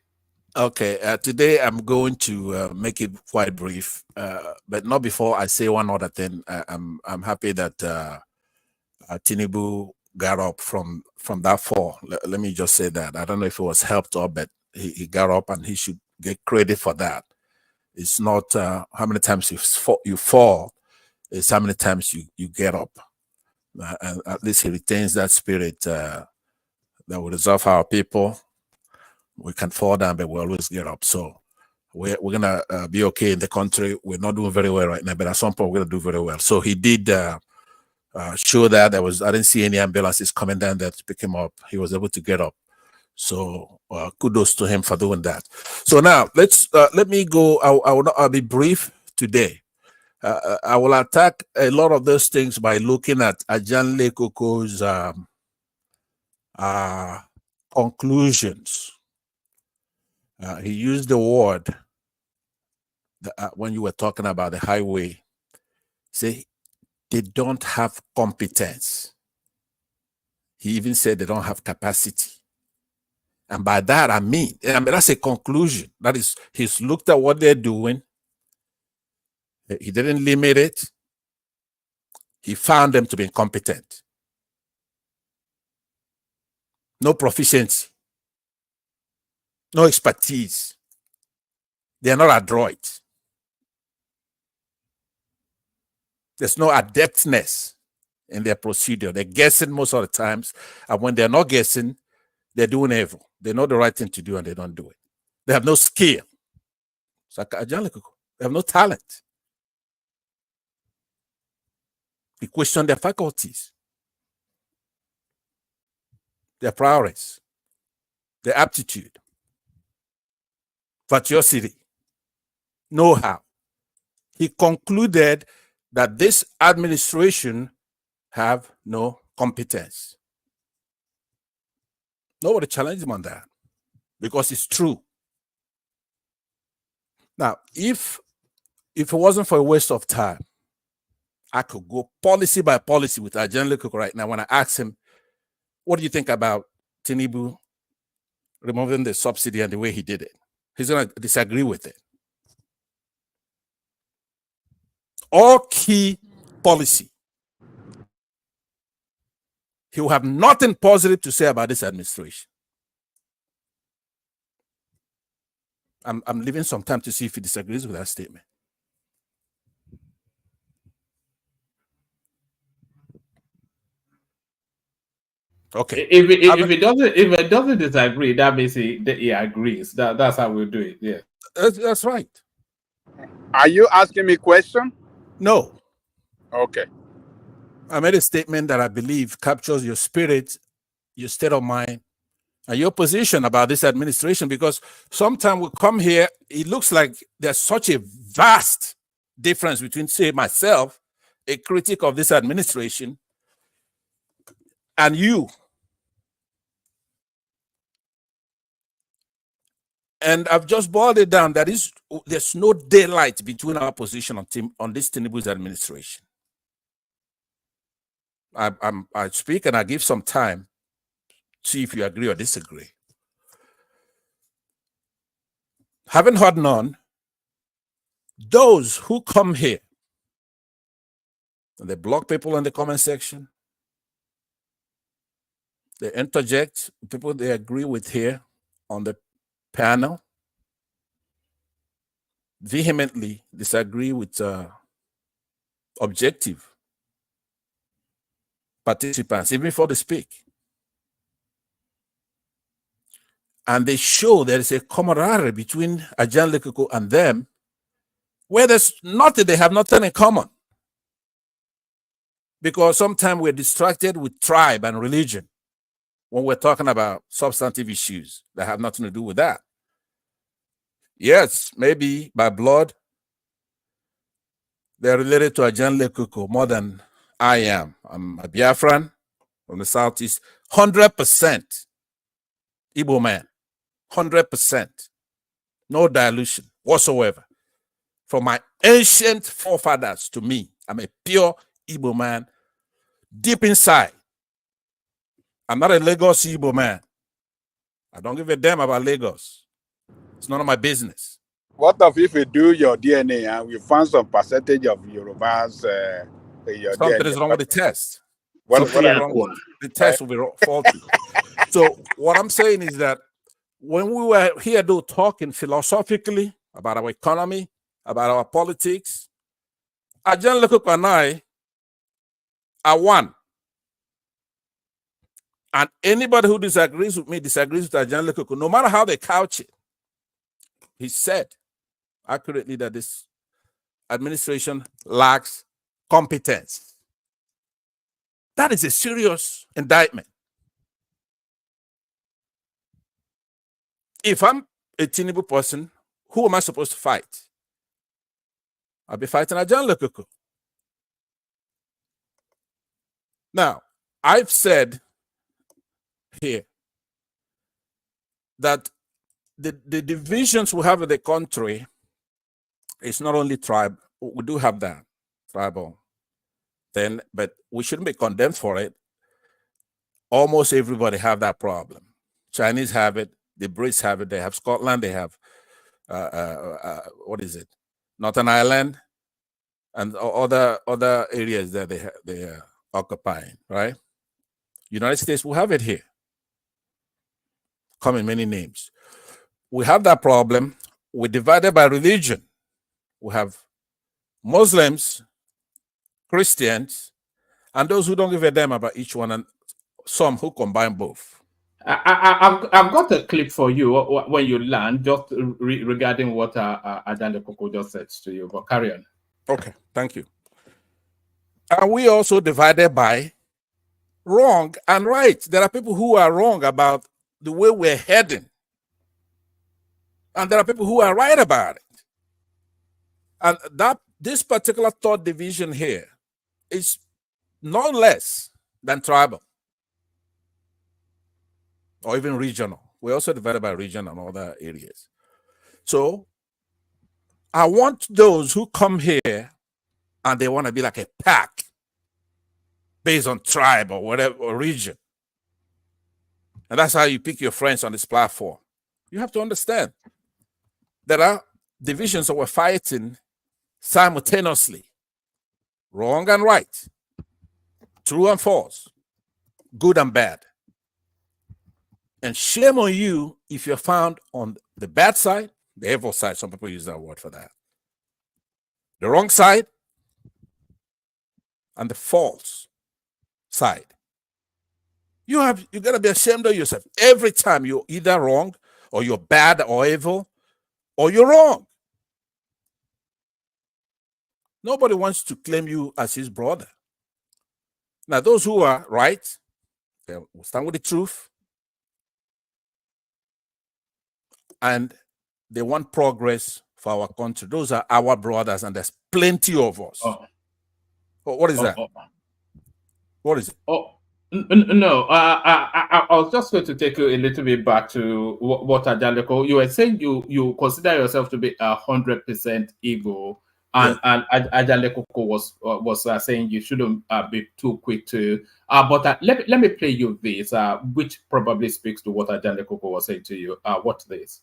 Okay, today I'm going to make it quite brief, but not before I say one other thing. I'm happy that Tinubu got up from that fall. Let me just say that. I don't know if it was helped or, but he got up, and he should get credit for that. It's not how many times you fall, it's how many times you get up. And at least he retains that spirit that will resolve our people. We can fall down, but we always get up. So we're gonna be okay in the country. We're not doing very well right now, but at some point we're gonna do very well. So he did show that I didn't see any ambulances coming down there to pick him up. He was able to get up. So kudos to him for doing that. So now let me go. I'll be brief today. I will attack a lot of those things by looking at Ajanle Koko's conclusions. He used the word when you were talking about the highway. Say they don't have competence. He even said they don't have capacity. And by that, I mean that's a conclusion. That is, he's looked at what they're doing. He didn't limit it. He found them to be incompetent. No proficiency. No expertise. They are not adroit. There's no adeptness in their procedure. They're guessing most of the times. And when they're not guessing, they're doing evil. They know the right thing to do and they don't do it. They have no skill. They have no talent. They question their faculties, their prowess, their aptitude, virtuosity, know-how. He concluded that this administration have no competence. Nobody challenged him on that because it's true. Now, if it wasn't for a waste of time, I could go policy by policy with Ajanle Koko right now when I ask him, what do you think about Tinubu removing the subsidy and the way he did it? He's going to disagree with it. All key policy. He will have nothing positive to say about this administration. I'm leaving some time to see if he disagrees with that statement. Okay. If it doesn't disagree, that means he agrees. That's how we'll do it. Yeah. That's right. Are you asking me a question? No. Okay. I made a statement that I believe captures your spirit, your state of mind, and your position about this administration, because sometimes we come here, it looks like there's such a vast difference between, say, myself, a critic of this administration, and you. And I've just boiled it down. There's no daylight between our position on this Tinubu's administration. I speak and I give some time, see if you agree or disagree. Having heard none, those who come here, they block people in the comment section, they interject people they agree with here on the panel, vehemently disagree with objective participants, even before they speak. And they show there is a camaraderie between Ajanle Koko and them, where there's nothing, they have nothing in common. Because sometimes we're distracted with tribe and religion when we're talking about substantive issues that have nothing to do with that. Yes, maybe by blood, they're related to Ajanle Koko more than I am. I'm a Biafran from the Southeast, 100% Igbo man, 100%. No dilution whatsoever. From my ancient forefathers to me, I'm a pure Igbo man, deep inside. I'm not a Lagos Igbo man. I don't give a damn about Lagos. It's none of my business. What if you do your DNA and we find some percentage of Yorubas in your Something DNA? is wrong with the test. The test will be faulty. So what I'm saying is that when we were here though talking philosophically about our economy, about our politics, Ajanle Koko and I are one. And anybody who disagrees with me disagrees with Ajanle Koko, no matter how they couch it. He said accurately that this administration lacks competence. That is a serious indictment. If I'm a Tinubu person, who am I supposed to fight? I'll be fighting Ajan Lekoko. Now, I've said here that the divisions we have in the country is not only tribe. We do have that tribal then, but we shouldn't be condemned for it. Almost everybody have that problem. Chinese have it, the Brits have it, they have Scotland, they have what is it, Northern Ireland, and other areas that they are occupying, right? United States will have it here. Come in many names. We have that problem. We're divided by religion. We have Muslims, Christians, and those who don't give a damn about each one, and some who combine both. I've got a clip for you when you land, just regarding what Ajan Lekoko just said to you, but carry on. Okay, thank you. Are we also divided by wrong and right? There are people who are wrong about the way we're heading, and there are people who are right about it. And this particular third division here is no less than tribal or even regional. We're also divided by region and other areas. So I want those who come here and they want to be like a pack based on tribe or whatever, or region. And that's how you pick your friends on this platform. You have to understand there are divisions that we're fighting simultaneously. Wrong and right. True and false. Good and bad. And shame on you if you're found on the bad side, the evil side. Some people use that word for that. The wrong side and the false side. You gotta be ashamed of yourself. Every time you're either wrong, or you're bad or evil, or you're wrong. Nobody wants to claim you as his brother. Now, those who are right, they will stand with the truth, and they want progress for our country. Those are our brothers, and there's plenty of us. What is that? What is it? No, I was just going to take you a little bit back to what Ajan Lekoko, you were saying you consider yourself to be 100% Igbo, and Ajan Lekoko was saying you shouldn't be too quick to. But let me play you this, which probably speaks to what Ajan Lekoko was saying to you. What's this?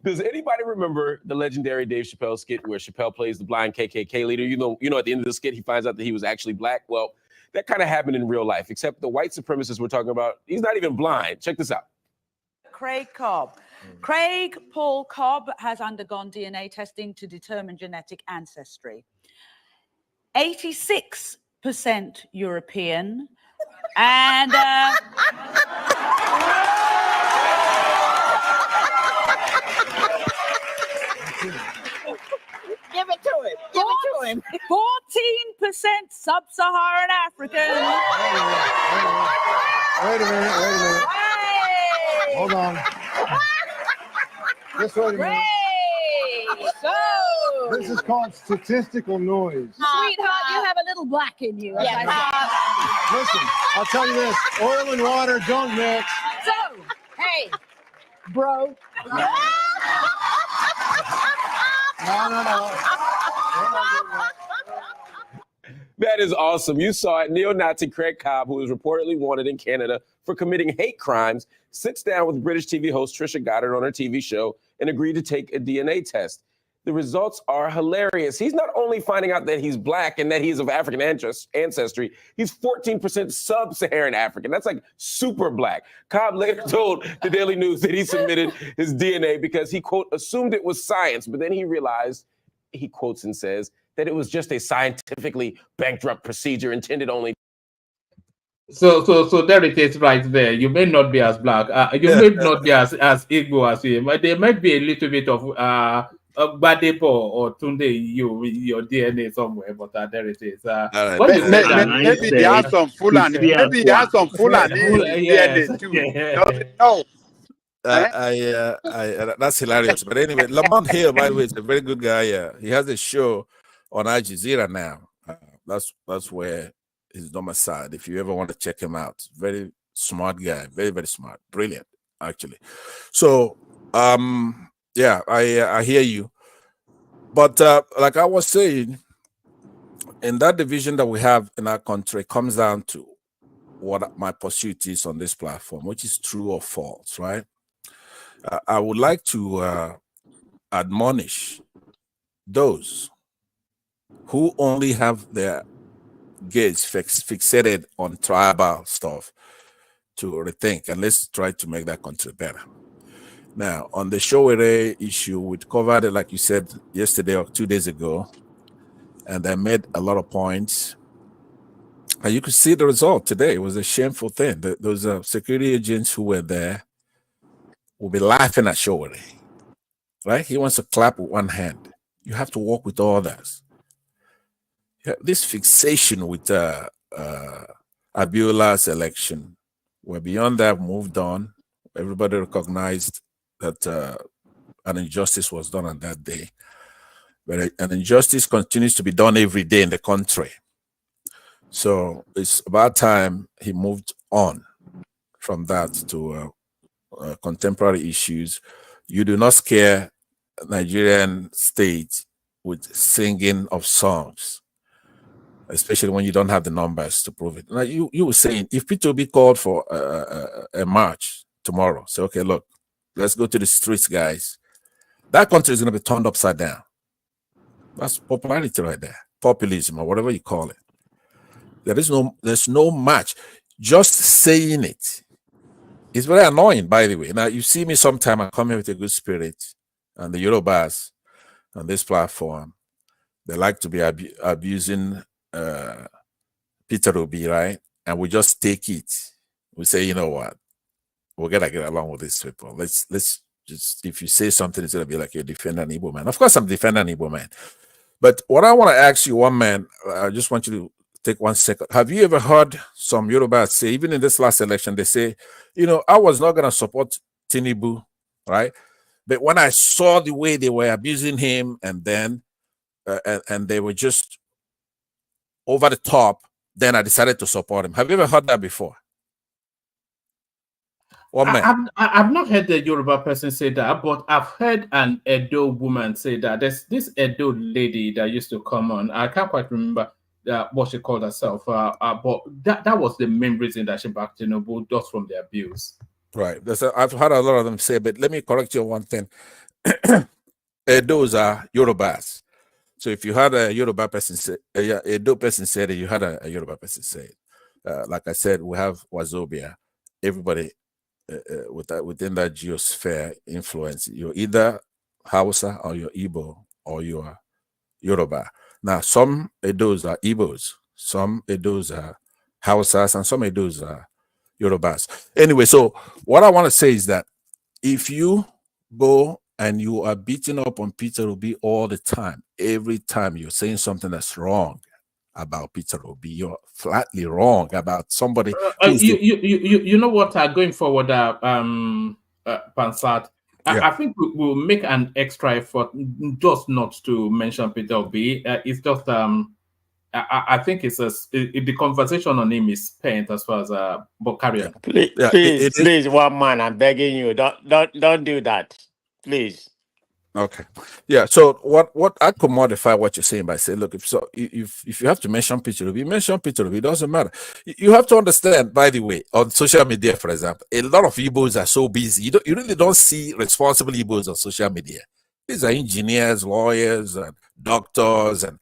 Does anybody remember the legendary Dave Chappelle skit where Chappelle plays the blind KKK leader? You know, at the end of the skit, he finds out that he was actually black. Well, that kind of happened in real life, except the white supremacist we're talking about, he's not even blind. Check this out. Craig Cobb. Craig Paul Cobb has undergone DNA testing to determine genetic ancestry. 86% European and Give it to him. Give it to him. 14% sub-Saharan African. Wait a minute. Hey. Hold on. Just wait a minute. So, this is called statistical noise. Sweetheart, you have a little black in you. Listen, I'll tell you this. Oil and water don't mix. So, hey, bro. No. That is awesome. You saw it. Neo-Nazi Craig Cobb, who is reportedly wanted in Canada for committing hate crimes, sits down with British TV host Trisha Goddard on her TV show and agreed to take a DNA test. The results are hilarious. He's not only finding out that he's black and that he's of African ancestry, he's 14% sub-Saharan African. That's like super black. Cobb later told the Daily News that he submitted his DNA because he, quote, assumed it was science, but then he realized, he quotes and says, that it was just a scientifically bankrupt procedure intended only. So there it is right there. You may not be as black. You may not be as Igbo as him. But there might be a little bit of Badepo or Tunde, your DNA somewhere, but there it is. right, When you say that, Maybe he has some Fulani. Maybe he has some Fulani yes, DNA too. Doesn't know. That's hilarious. But anyway, Lamont Hill, by the way, is a very good guy. He has a show on Al Jazeera now. That's where he's domiciled. If you ever want to check him out, very smart guy, very very smart, brilliant actually. So yeah, I hear you. But like I was saying, in that division that we have in our country, it comes down to what my pursuit is on this platform, which is true or false, right? I would like to admonish those who only have their gaze fixated on tribal stuff to rethink, and let's try to make that country better. Now, on the Showere issue, we covered it, like you said, yesterday or 2 days ago, and I made a lot of points. And you could see the result today. It was a shameful thing. Those security agents who were there will be laughing at Showere, right? He wants to clap with one hand. You have to walk with others. Yeah, this fixation with Abiola's election, we're beyond that, moved on. Everybody recognized that an injustice was done on that day. But an injustice continues to be done every day in the country. So it's about time he moved on from that to contemporary issues. You do not scare Nigerian state with singing of songs, especially when you don't have the numbers to prove it. Now, you were saying, if P2B called for a march tomorrow, say, okay, look, let's go to the streets, guys. That country is going to be turned upside down. That's popularity right there, populism or whatever you call it. There's no match. Just saying it is very annoying, by the way. Now, you see me sometime, I come here with a good spirit, and the Yorubas on this platform, they like to be abusing Peter Obi, right? And we just take it. We say, you know what? We're gonna get along with these people. Let's just, if you say something, it's gonna be like you're defending an Igbo man. Of course, I'm defending an Igbo man. But what I want to ask you, one man, I just want you to take 1 second. Have you ever heard some Yorubas say, even in this last election, they say, you know, I was not gonna support Tinubu, right? But when I saw the way they were abusing him, and then and they were just over the top, then I decided to support him. Have you ever heard that before? I've not heard the Yoruba person say that, but I've heard an Edo woman say that. There's this Edo lady that used to come on. I can't quite remember what she called herself, but that was the main reason that she backed Tinubu, just from the abuse. Right. I've heard a lot of them say, but let me correct you on one thing. Edos are Yorubas. So if you had a Yoruba person say, Edo person said it, you had a Yoruba person say it. Like I said, we have Wazobia. Everybody within that geosphere influence, you're either Hausa or you're Igbo or you're Yoruba. Now, some Edos are Igbos, some Edos are Hausas, and some Edos are Yorubas. Anyway, so what I want to say is that if you go and you are beating up on Peter Obi all the time, every time you're saying something that's wrong about Peter Obi, you're flatly wrong about somebody. You know what? Going forward, Pansat, I think we'll make an extra effort just not to mention Peter Obi. It's just I think the conversation on him is spent as far as but carry on. Please, one man, I'm begging you, don't do that, please. Okay, yeah. So what I could modify what you're saying by saying, look, if you have to mention Peter Obi, mention Peter Obi. It doesn't matter. You have to understand, by the way, on social media, for example, a lot of Igbos are so busy. You really don't see responsible Igbos on social media. These are engineers, lawyers, and doctors, and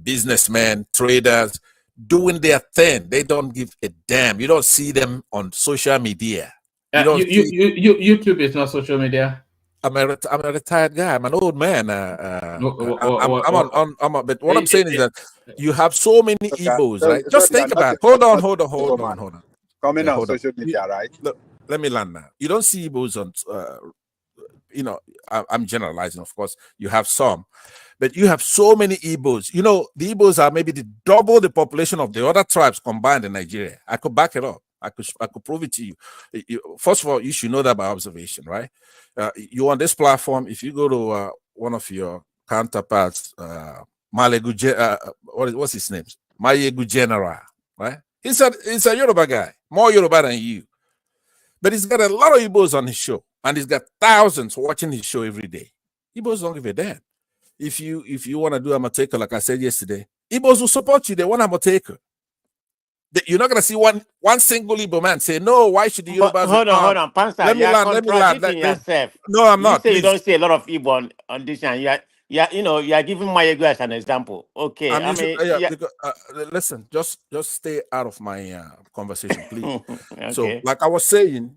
businessmen, traders, doing their thing. They don't give a damn. You don't see them on social media. YouTube is not social media. I'm a retired guy. I'm an old man. But what I'm saying is that you have so many Igbos, right? Just think about it. Hold on. Coming on social media, right? Look, let me land now. You don't see Igbos on you know, I'm generalizing, of course. You have some, but you have so many Igbos. You know, the Igbos are maybe double the population of the other tribes combined in Nigeria. I could back it up. I could prove it to you. First of all, you should know that by observation, right? You on this platform, if you go to one of your counterparts, what's his name? Mayegu General, right? He's a Yoruba guy, more Yoruba than you. But he's got a lot of Igbos on his show, and he's got thousands watching his show every day. Igbos don't give a damn. If you want to do a Mateka, like I said yesterday, Igbos will support you. They want a Mateka. You're not gonna see one single Igbo man say, "No, why should the But Yorubas?" hold on, Pansa. Let me You are land. Let me land. contradicting yourself. No, I'm You not. say you Please. don't see a lot of Igbo on this, and you are giving Mayego as an example. Okay, I'm I using, mean, yeah, yeah. because, listen, just stay out of my conversation, please. So, Okay. like I was saying,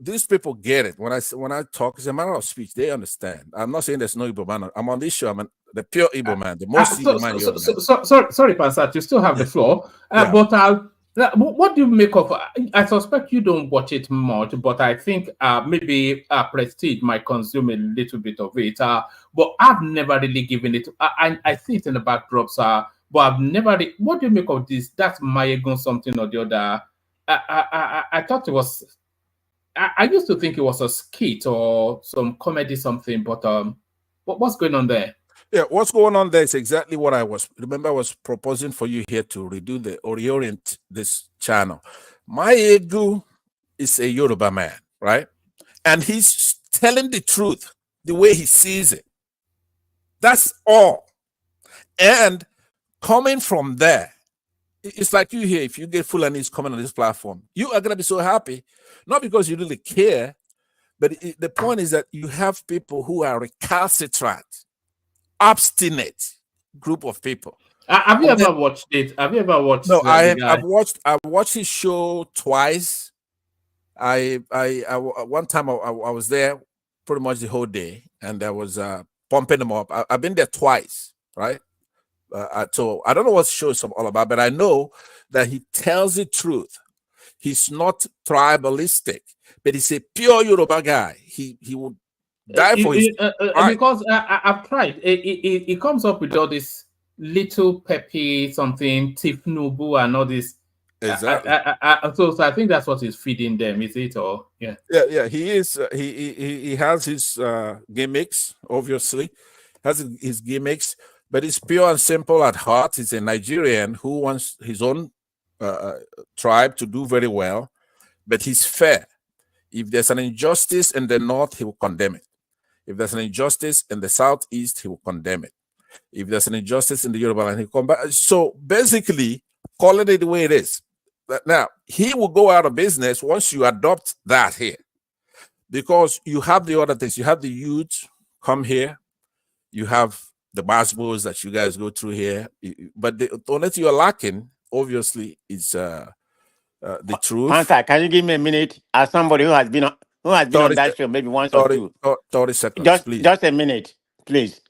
these people get it. When I talk, it's a matter of speech. They understand. I'm not saying there's no Igbo man. I'm on this show. I'm the pure Igbo man, the most Igbo man you ever met. Sorry, Pansat, you still have the floor. Yeah. But what do you make of? I suspect you don't watch it much, but I think maybe Prestige might consume a little bit of it. But I've never really given it. I see it in the backdrops, but I've never. What do you make of this? That's Mayegun something or the other. I thought it was. I used to think it was a skit or some comedy something, but what's going on there? Yeah, what's going on there is exactly what I was proposing for you here to reorient this channel. Mayegu is a Yoruba man, right? And he's telling the truth the way he sees it. That's all. And coming from there, it's like you here, if you get Fulanis coming on this platform, you are going to be so happy, not because you really care, but the point is that you have people who are recalcitrant, obstinate group of people. Have you ever watched it? Have you ever watched? No, the guy? I've watched his show twice. I one time I was there pretty much the whole day, and I was pumping him up. I've been there twice, right? So I don't know what the show is all about, but I know that he tells the truth. He's not tribalistic, but he's a pure Yoruba guy. He would die for his because I've tried. It comes up with all this little peppy something, Tinubu and all this. Exactly. So I think that's what is feeding them, is it? Or yeah. Yeah. He is. He has his gimmicks. Obviously, has his gimmicks, but he's pure and simple at heart. He's a Nigerian who wants his own tribe to do very well, but he's fair. If there's an injustice in the north, he will condemn it. If there's an injustice in the southeast, he will condemn it. If there's an injustice in the Yoruba land, he'll come back. So basically, call it the way it is. Now, he will go out of business once you adopt that here. Because you have the other things. You have the youth come here. You have the basketballs that you guys go through here. But the only thing you're lacking, obviously, is the truth. Panta, can you give me a minute? As somebody who has been on that show maybe once or two. 30 seconds, please. Just a minute, please.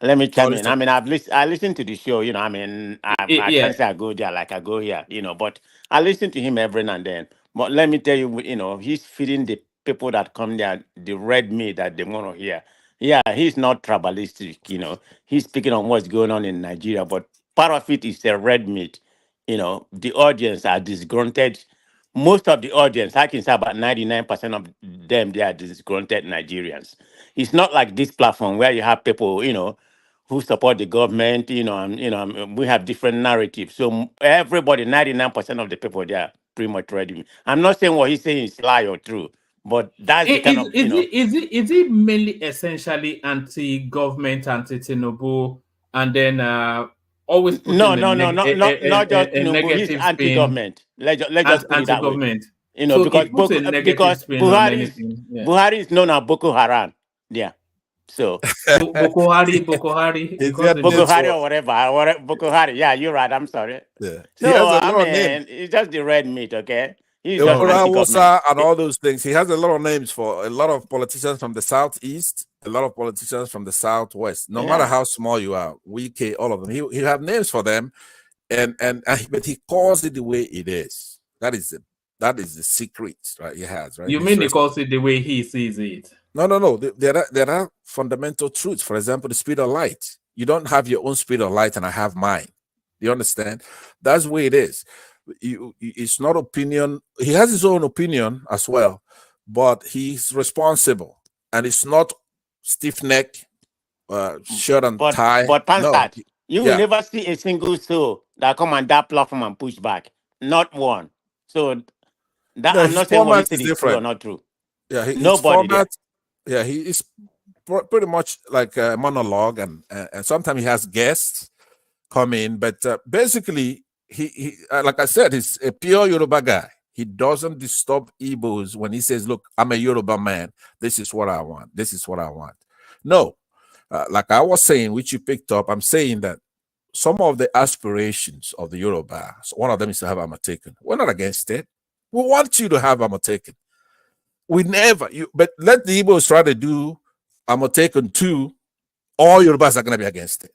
Let me chime in. I mean, I listened to the show, I mean, I can't say I go there like I go here, but I listen to him every now and then. But let me tell you, he's feeding the people that come there the red meat that they want to hear. Yeah, he's not tribalistic, He's speaking on what's going on in Nigeria, but part of it is the red meat. The audience are disgruntled. Most of the audience, I can say about 99% of them, they are disgruntled Nigerians. It's not like this platform where you have people, who support the government, and we have different narratives. So everybody, 99% of the people, they are pretty much ready. I'm not saying what he's saying is lie or true, but that's the kind of, Is it mainly essentially anti-government, anti-Tinubu, and then always putting not just Tinubu. He's negative anti-government. Let's just put it that way. Anti-government. So because anything. Yeah. Buhari is known as Boko Haram. Yeah. So Boko Hari, Boko Hari or whatever. Boko Hari. Yeah, you're right. I'm sorry. Yeah. So I mean, it's just the red meat, okay? He's just anti-government and all those things. He has a lot of names for a lot of politicians from the southeast, a lot of politicians from the southwest. No matter how small you are, Wike, all of them. He have names for them, but he calls it the way it is. That is the secret, right? He has, right? You mean he calls it the way he sees it? No. There are fundamental truths. For example, the speed of light. You don't have your own speed of light, and I have mine. You understand? That's the way it is. It's not opinion. He has his own opinion as well, but he's responsible, and it's not stiff neck, shirt and tie. But No, Panstat, you will yeah. never see a single soul that come on that platform and push back. Not one. So that No, I'm his not saying what you format said is is true or different. not true. Yeah, his Nobody there. format. Yeah, he is pretty much like a monologue, and sometimes he has guests come in, but basically he like I said, he's a pure Yoruba guy. He doesn't disturb Igbos when he says, "Look, I'm a Yoruba man. This is what I want. This is what I want." No, like I was saying, which you picked up, I'm saying that some of the aspirations of the Yoruba, so one of them is to have Amatekan. We're not against it. We want you to have Amatekan. We never, but let the Igbos try to do Amatekan 2, all Yorubas are going to be against it.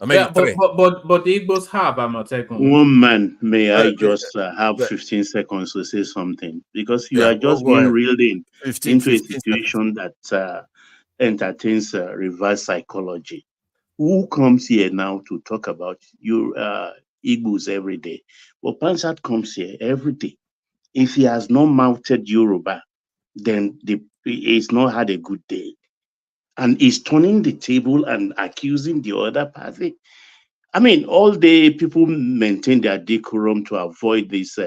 Or maybe Yeah, 3. but the Igbos have Amatekun. One man, may I Uh, just have uh, 15 seconds to say something? Because you yeah, are just go being ahead. reeled in 15 into a seconds. situation that entertains reverse psychology. Who comes here now to talk about your Igbos every day? Well, Pansat comes here every day. If he has not mounted Yoruba, then he's not had a good day. And he's turning the table and accusing the other party. I mean, all day people maintain their decorum to avoid this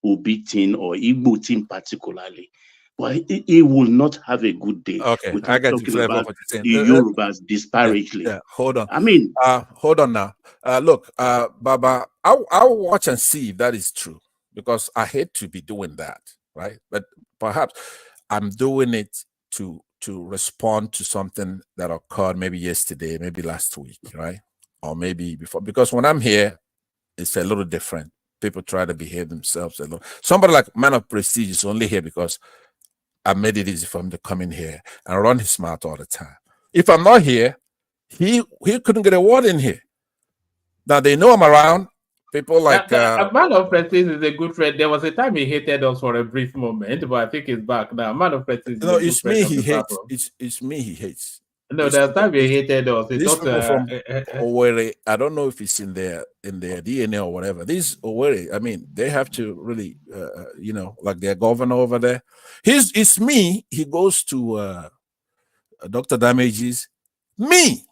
Obi thing or Igbo thing particularly. But he will not have a good day Okay, I without got you talking flavor of about what you're the saying. Yorubas disparately. Yeah, hold on. I mean, Hold on now. Look, Baba, I'll watch and see if that is true, because I hate to be doing that, right? But perhaps I'm doing it to respond to something that occurred maybe yesterday, maybe last week, right? Or maybe before. Because when I'm here, it's a little different. People try to behave themselves a little. Somebody like Man of Prestige is only here because I made it easy for him to come in here and run his mouth all the time. If I'm not here, he couldn't get a word in here. Now they know I'm around. People like A Man of Prestige is a good friend. There was a time he hated us for a brief moment, but I think he's back now. Man of Prestige is no, a good it's friend me of he the hates. platform. It's me he hates. No, there's time he hated us. He These thought people from Owerri, I don't know if it's in their DNA or whatever. These Owerri, I mean, they have to really, like their governor over there. It's me. He goes to Dr. Damages. Me.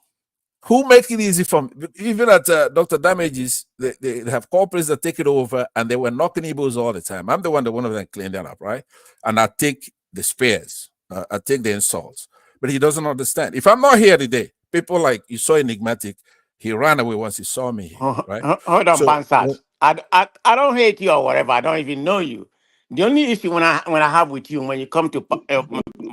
Who make it easy for me? Even at Dr. Damages, they have corporates that take it over, and they were knocking Igbos all the time. I'm the one of them clean that up, right? And I take the spares, I take the insults. But he doesn't understand. If I'm not here today, people like you saw Enigmatic, he ran away once he saw me here, right? Hold on, So Pansat. I don't hate you or whatever. I don't even know you. The only issue when I have with you when you come to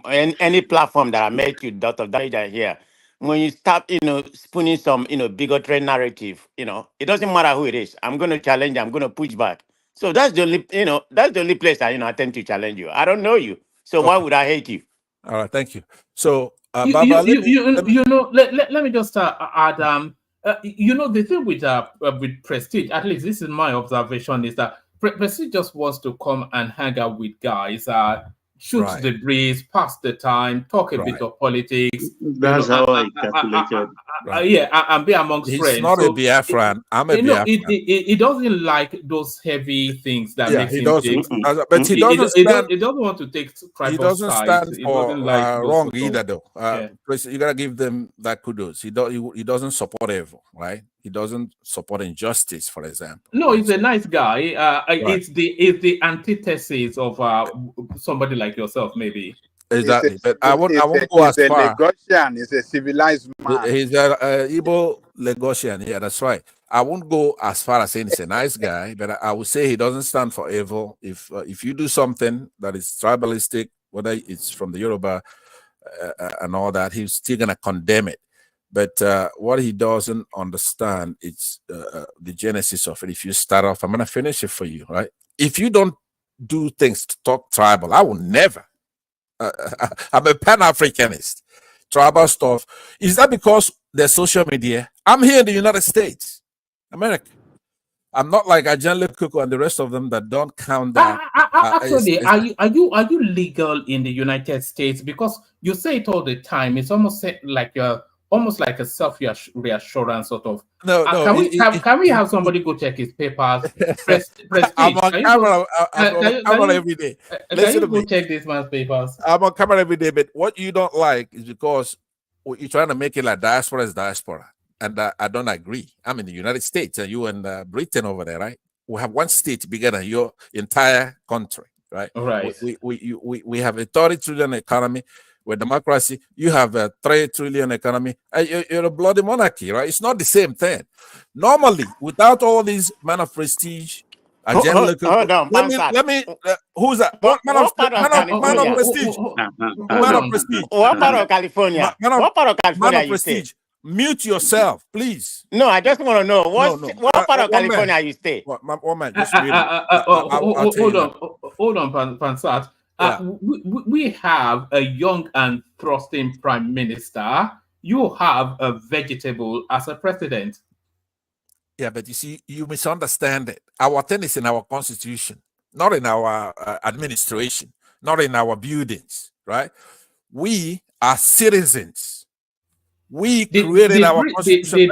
any platform that I met you, Dr. Daija here, when you start, spooning some, bigotry narrative, it doesn't matter who it is. I'm going to challenge. I'm going to push back. So that's the only, that's the only place I tend to challenge you. I don't know you, so why would I hate you? all right, thank you. So you, Baba, let me let me just add the thing with Prestige, at least this is my observation, is that Prestige just wants to come and hang out with guys, shoot right. the breeze, pass the time, talk a bit of politics, that's how I calculated. and be amongst He's friends. not a So Biafran. I'm a Biafran. he doesn't like those heavy things that Yeah, makes he him doesn't. take. But he doesn't stand. He doesn't want to take He tribal doesn't sides. stand He for doesn't like those wrong sort either, of. though. Yeah. You gotta give them that kudos. He doesn't support evil, right? He doesn't support injustice, for example. No, Right? he's a nice guy. Right. It's the antithesis of somebody like yourself, maybe. Exactly. But I won't go as He's a far. Lagosian. He's a civilized man. He's a Igbo Lagosian. Yeah, that's right. I won't go as far as saying he's a nice guy, but I would say he doesn't stand for evil. If you do something that is tribalistic, whether it's from the Yoruba and all that, he's still gonna condemn it. But what he doesn't understand is the genesis of it. If you start off, I'm gonna finish it for you, right? If you don't do things to talk tribal, I will never. I'm a Pan-Africanist. Tribal stuff. Is that because there's social media? I'm here in the United States, America. I'm not like Ajanle Kuku and the rest of them that don't count that. Actually, are you legal in the United States? Because you say it all the time. It's almost like a self-reassurance sort of. No. Can we have somebody go check his papers? Prestige, I'm on camera. I'm on camera every day. Can you go check this man's papers? I'm on camera every day, but what you don't like is because you're trying to make it like diaspora is diaspora, and I don't agree. I'm in the United States, and you in Britain over there, right? We have one state bigger than your entire country, right? Right. We have a 30 trillion economy. With democracy, you have a 3 trillion economy. You're a bloody monarchy, right? It's not the same thing. Normally, without all these man of prestige, Hold on, let me who's that? Man of prestige. Man of prestige. What part of California? What part of California you stay? Mute yourself, please. No, I just want to know what part of California you stay. One man, just wait. Hold on, Pansat. We have a young and thrusting prime minister. You have a vegetable as a president. Yeah, but you see, you misunderstand it. Our thing is in our constitution, not in our administration, not in our buildings, We are citizens. We created our constitution.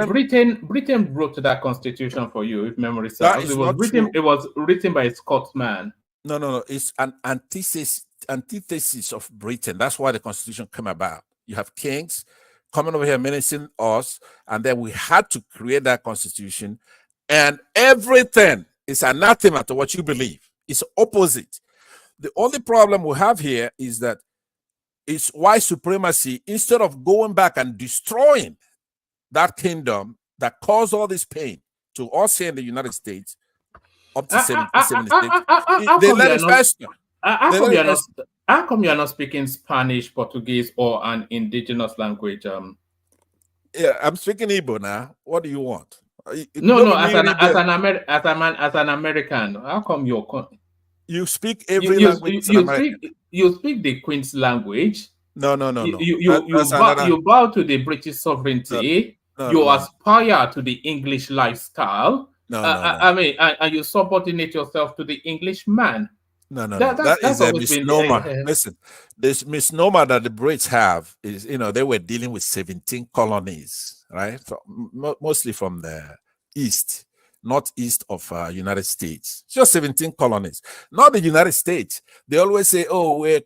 Britain wrote that constitution for you, if memory serves. It was written by a Scotsman. No. It's an antithesis of Britain. That's why the constitution came about. You have kings coming over here menacing us, and then we had to create that constitution, and everything is anathema to what you believe. It's opposite. The only problem we have here is that it's white supremacy. Instead of going back and destroying that kingdom that caused all this pain to us here in the United States, up to 76, they let it fester. How come you're not speaking Spanish, Portuguese, or an indigenous language? Yeah, I'm speaking Igbo now. What do you want? No. As an American, how come you speak every language? You speak the Queen's language. No. You bow to the British sovereignty. You aspire to the English lifestyle. I mean, and you subordinate yourself to the English man. No. That is a misnomer. Listen, this misnomer that the Brits have is, they were dealing with 17 colonies, right? Mostly from the east, northeast of United States. Just 17 colonies, not the United States. They always say, "Oh, we're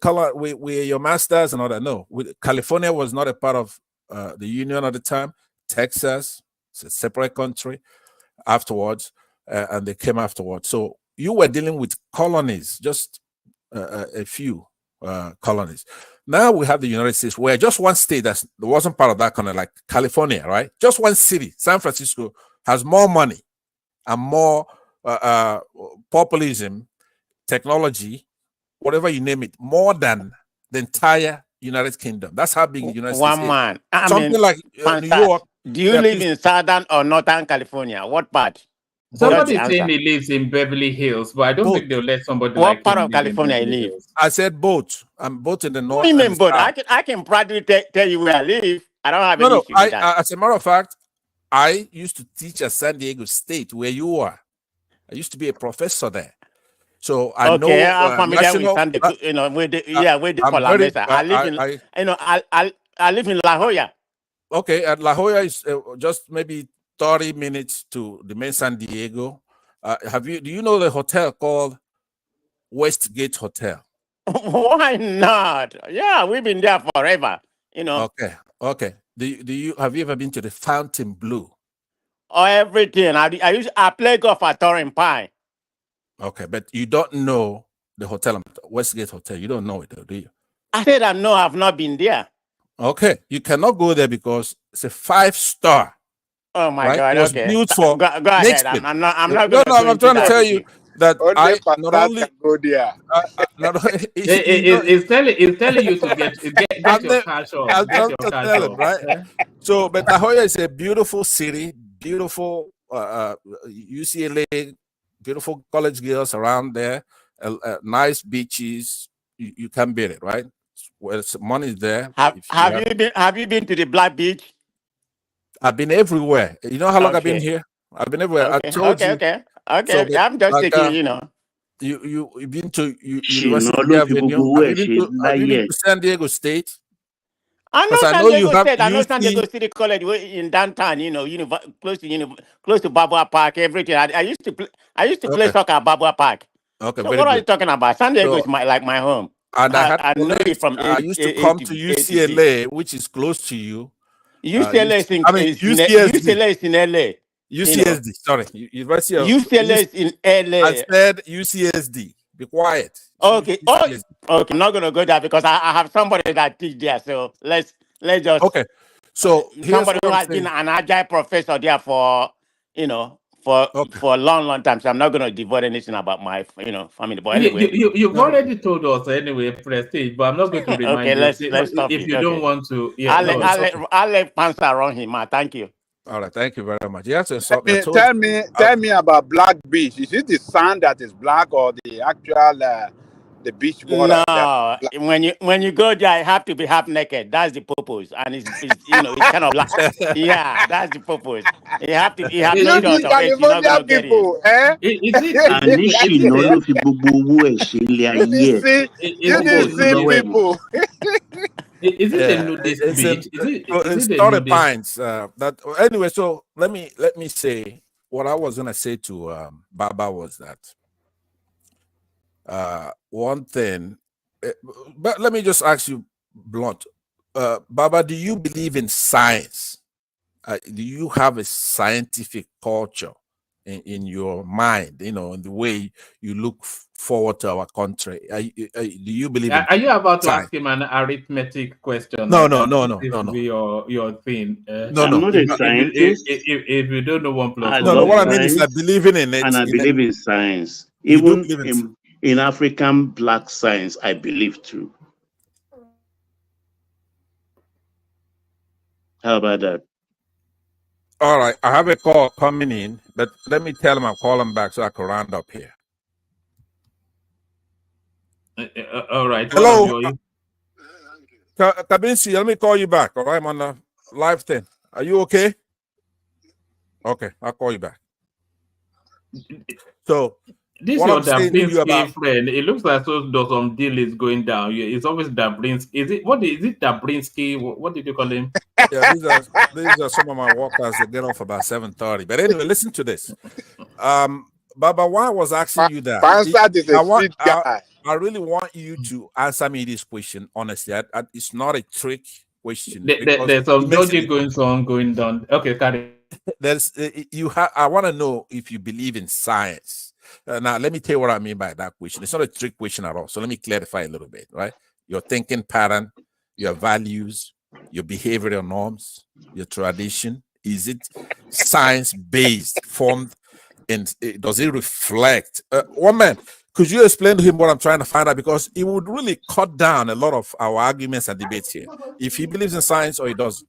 your masters," and all that. No, California was not a part of the Union at the time. Texas, it's a separate country. Afterwards, and they came afterwards. So you were dealing with colonies, just a few colonies. Now we have the United States, where just one state that wasn't part of that colony, like California, right? Just one city, San Francisco, has more money and more populism, technology, whatever you name it, more than the entire United Kingdom. That's how big the United States is. One man. Something like New York. Do you live in Southern or Northern California? What part? Somebody saying he lives in Beverly Hills, but I don't think they'll let somebody. What part of California you live? I said both. I'm both in the north. What do you mean both? I can proudly tell you where I live. I don't have any issue with that. As a matter of fact, I used to teach at San Diego State, where you are. I used to be a professor there. So I know. Okay, I'm familiar with San Diego. Where the Columbus. I live in La Jolla. Okay, at La Jolla is just maybe 30 minutes to the main San Diego. Do you know the hotel called Westgate Hotel? Why not? Yeah, we've been there forever. Okay. Have you ever been to the Fountain Blue? Oh, everything. I play golf at Torrent Pine. Okay, but you don't know the hotel, Westgate Hotel. You don't know it, do you? I said I've not been there. Okay, you cannot go there because it's a 5-star. Oh my God! It was okay, built for go ahead. I'm not. I'm trying to tell you that I not only go there. It's telling you to get your cash off. I'm trying to tell him, right? So, but La Jolla is a beautiful city, beautiful UCLA, beautiful college girls around there, nice beaches. You can beat it, right? Well, money is there. Have you been to the Black Beach? I've been everywhere. You know how long I've been here? I've been everywhere. Okay. I told you. Okay. Okay, but, I'm just like, taking, you know. You've been to University Ṣìnà of ló fi Avenue. gbogbo owó ẹ̀ ṣe Have you been láyé ẹ̀. to San Diego State? I Because know I San know you Diego have State. I know San Diego UC. City College in downtown. You know, close to Balboa Park. Everything. I used to play. I used to play Okay. soccer at Balboa Park. Okay, So very what are you good. talking about? San Diego So, is like my home. and I had I know it colleagues. from I used to come to A to Z. UCLA, which is close to you. UCLA UCSD. is in LA. UCSD. Sorry, University of UCLA is in LA. I said UCSD. Be quiet. Okay. UCSD. Okay. I'm not gonna go there because I have somebody that teach there. So let's just Okay. So here's somebody what who I'm has been saying. an agile professor there for for a long time. So I'm not gonna devote anything about my family. But anyway, You've already told us anyway, Prestige, but I'm not going to remind okay, you. let's stop If it. you Okay. don't want to, yeah, I'll let Pansa run him. Thank you. All right, thank you very much. You have to insult me. Tell me about Black Beach. Is it the sand that is black or the actual the beach water? No, when you go there, I have to be half naked. That's the purpose, and it's kind of like yeah, that's the purpose. You have to You pictures of it. You're not gonna get it. people, eh? Àní ṣìnà ló fi gbogbo owó ẹ̀ ṣe ilé ayé ẹ̀. You didn't see people. Is it a nudist beach? It's Torrey Pines. That anyway. So let me say what I was gonna say to Baba was that one thing. But let me just ask you, blunt, Baba, do you believe in science? Do you have a scientific culture in your mind? You know, in the way you look forward to our country. Do you believe? Are you about to science? ask him an arithmetic question? No. Your thing. I'm not a scientist. If you don't know 1 plus 1. No. What I mean is like believing in it. And I believe in science. You do Even believe in African black science, I believe too. How about that? All right, I have a call coming in, but let me tell him I'll call him back so I can round up here. All right. Hello, Kabinsi, let me call you back. All right, I'm on the live thing. Are you okay? Okay, I'll call you back. So this what your I'm saying to you about friend. It looks like some deal is going down. It's always Dabrinsky. Is it Dabrinsky? What did you call him? Yeah, these are some of my workers that get off about 7:30. But anyway, listen to this. Baba, why I was asking you that? I really want you to answer me this question honestly. It's not a trick question. There's some dodgy going down. Okay, carry. I want to know if you believe in science. Now, let me tell you what I mean by that question. It's not a trick question at all. So let me clarify a little bit, right? Your thinking pattern, your values, your behavioral norms, your tradition. Is it science-based, formed, and does it reflect? One man, could you explain to him what I'm trying to find out? Because it would really cut down a lot of our arguments and debates here. If he believes in science or he doesn't.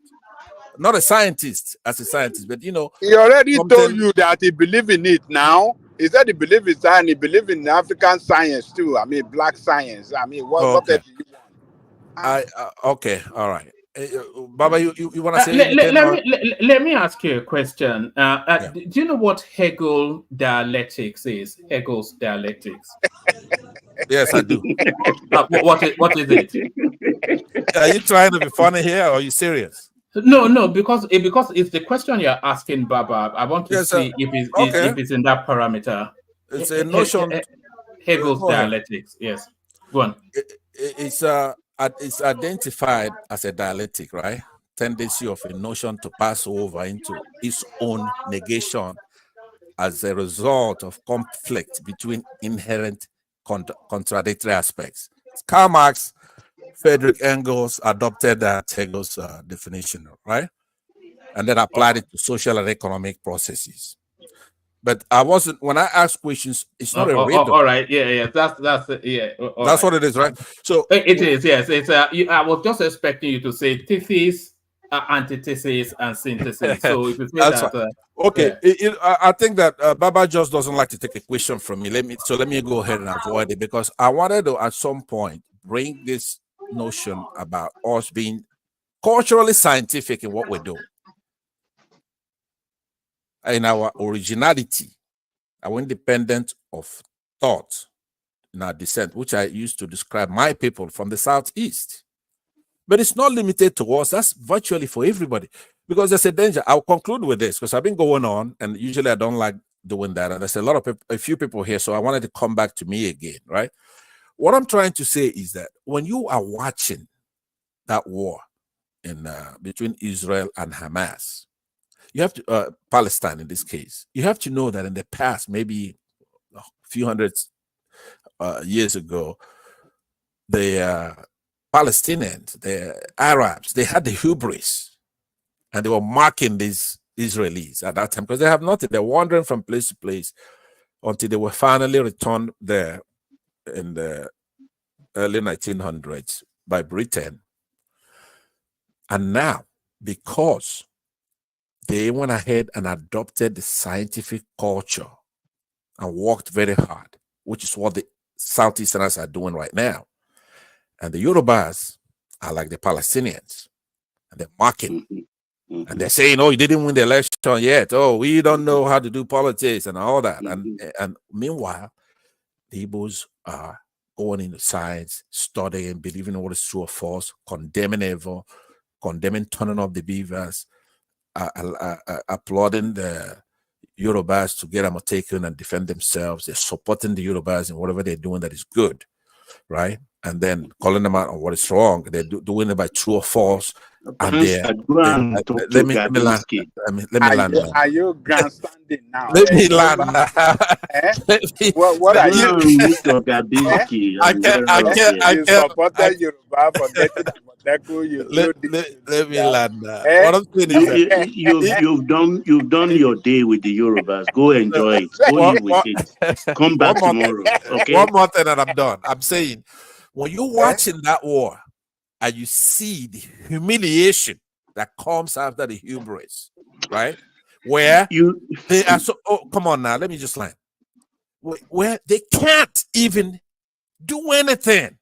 Not a scientist, as a scientist, but he already told you that he believes in it now. He said he believes in science, he believes in African science too. I mean, black science. I mean, what else do you want? Okay, all right. Baba, you want to say anything? Let me ask you a question. Do you know what Hegel dialectics is? Hegel's dialectics. Yes, I do. What is it? Are you trying to be funny here, or are you serious? No, because it's the question you're asking, Baba. I want to see if it's in that parameter. It's a notion. Hegel's dialectics. Yes, go on. It's identified as a dialectic, right? Tendency of a notion to pass over into its own negation as a result of conflict between inherent contradictory aspects. Karl Marx, Friedrich Engels adopted that Hegel's definition, right? And then applied it to social and economic processes. But when I ask questions, it's not a riddle. All right, yeah, that's yeah. That's what it is, right? So it is, yes. It's I was just expecting you to say thesis, antithesis, and synthesis. So if you say that, okay. Yeah. I think that Baba just doesn't like to take a question from me. Let me go ahead and avoid it, because I wanted to at some point bring this notion about us being culturally scientific in what we do, in our originality, Are we independent of thought in our descent, which I used to describe my people from the Southeast? But it's not limited to us. That's virtually for everybody. Because there's a danger. I'll conclude with this because I've been going on, and usually I don't like doing that. And there's a lot of people, a few people here, so I wanted to come back to me again, right? What I'm trying to say is that when you are watching that war in between Israel and Hamas, you have to Palestine in this case, you have to know that in the past, maybe a few hundred years ago, the Palestinians, the Arabs, they had the hubris, and they were marking these Israelis at that time because they have nothing. They're wandering from place to place until they were finally returned there in the early 1900s by Britain. And now, because they went ahead and adopted the scientific culture and worked very hard, which is what the Southeasterners are doing right now. And the Yorubas are like the Palestinians, and they're mocking. And they're saying, oh, you didn't win the election yet. Oh, we don't know how to do politics and all that. And meanwhile, the Igbos are going into science, studying, believing what is true or false, condemning evil, condemning turning off the beavers, applauding the Yorubas to get taken and defend themselves. They're supporting the Yorubas in whatever they're doing that is good, right? And then calling them out on what is wrong. They're doing it by true or false. And let me land. Are you grandstanding now? Let me land now. What are you? I You supported Yoruba for getting Amoteku. Let me land now. What I'm saying is that you've done your day with the Yorubas. Go enjoy it. Go eat with it. Come back tomorrow. Okay. One more thing and I'm done. I'm saying, when you're watching that war and you see the humiliation that comes after the hubris, right? Where they are so, oh, come on now, let me just line. Where they can't even do anything.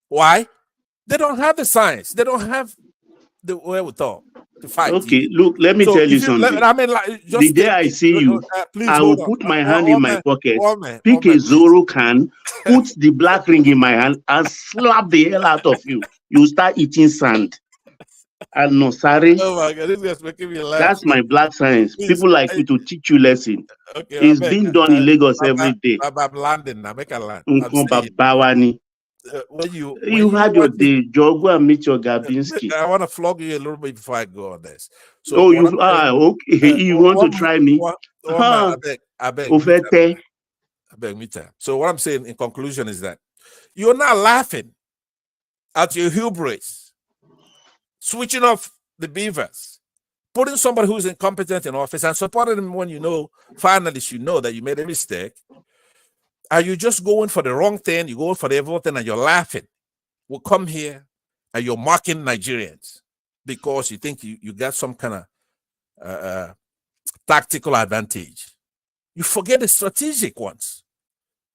Why? They don't have the science. They don't have the wherewithal to fight. Okay, look, let me tell you something. The day I see you, I will put my hand in my pocket, pick a Zoro can, put the black ring in my hand, and slap the hell out of you. You start eating sand. And no, sorry. Oh my God, this guy's making me laugh. That's my black science. People like you to teach you lesson. Okay, it's being done in Lagos every day. I'm landing now. Make a land. When you had your day, Joe, go and meet your Gabinski. I want to flog you a little bit before I go on this. So oh, you okay? You want to try me? I beg. Me time. So what I'm saying in conclusion is that you're not laughing at your hubris, switching off the beavers, putting somebody who's incompetent in office and supporting them when finally you know that you made a mistake. Are you just going for the wrong thing? You go for the evil thing and you're laughing. We'll come here and you're mocking Nigerians because you think you got some kind of tactical advantage. You forget the strategic ones.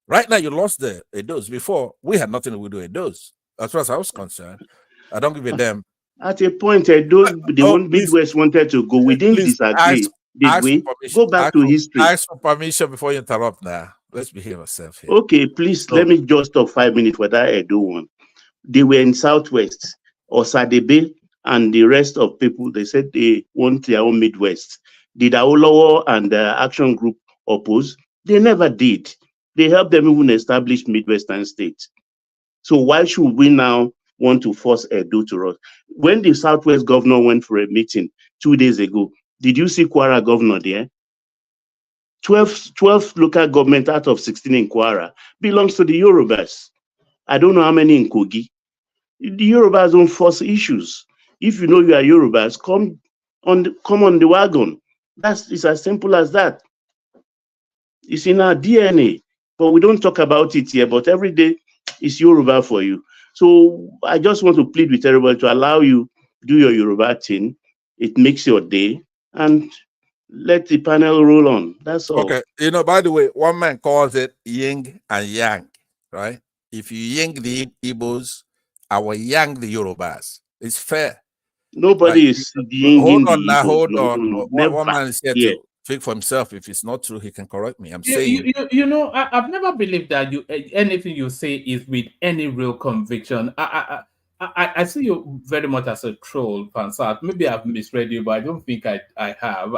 Right now, you lost the Edos. Before, we had nothing to do with Edos. As far as I was concerned, I don't give a damn. At a point, the Midwest wanted to go. We didn't disagree. Did we? Go back to history. Ask for permission before you interrupt now. Let's behave ourselves here. Okay, please, let me just stop 5 minutes for that Edo one. They were in Southwest, Osadebe, and the rest of people, they said they want their own Midwest. Did Awolowo and the Action Group oppose? They never did. They helped them even establish Midwestern states. So why should we now want to force Edo to us? When the Southwest governor went for a meeting 2 days ago, did you see Kwara governor there? 12 local government out of 16 in Kwara belongs to the Yorubas. I don't know how many in Kogi. The Yorubas don't force issues. If you know you are Yorubas, come on the wagon. It's as simple as that. It's in our DNA, but we don't talk about it here. But every day it's Yoruba for you. So I just want to plead with everybody to allow you do your Yoruba thing. It makes your day, and let the panel roll on. That's all. Okay. By the way, one man calls it yin and yang, right? If you yang the Igbos, I will yang the Yorubas. It's fair. Nobody is yinging Hold on now. Hold on. No. One man is here to speak for himself. If it's not true, he can correct me. I'm You, saying you know, I've never believed that anything you say is with any real conviction. I see you very much as a troll, Pansat. Maybe I've misread you, but I don't think I have.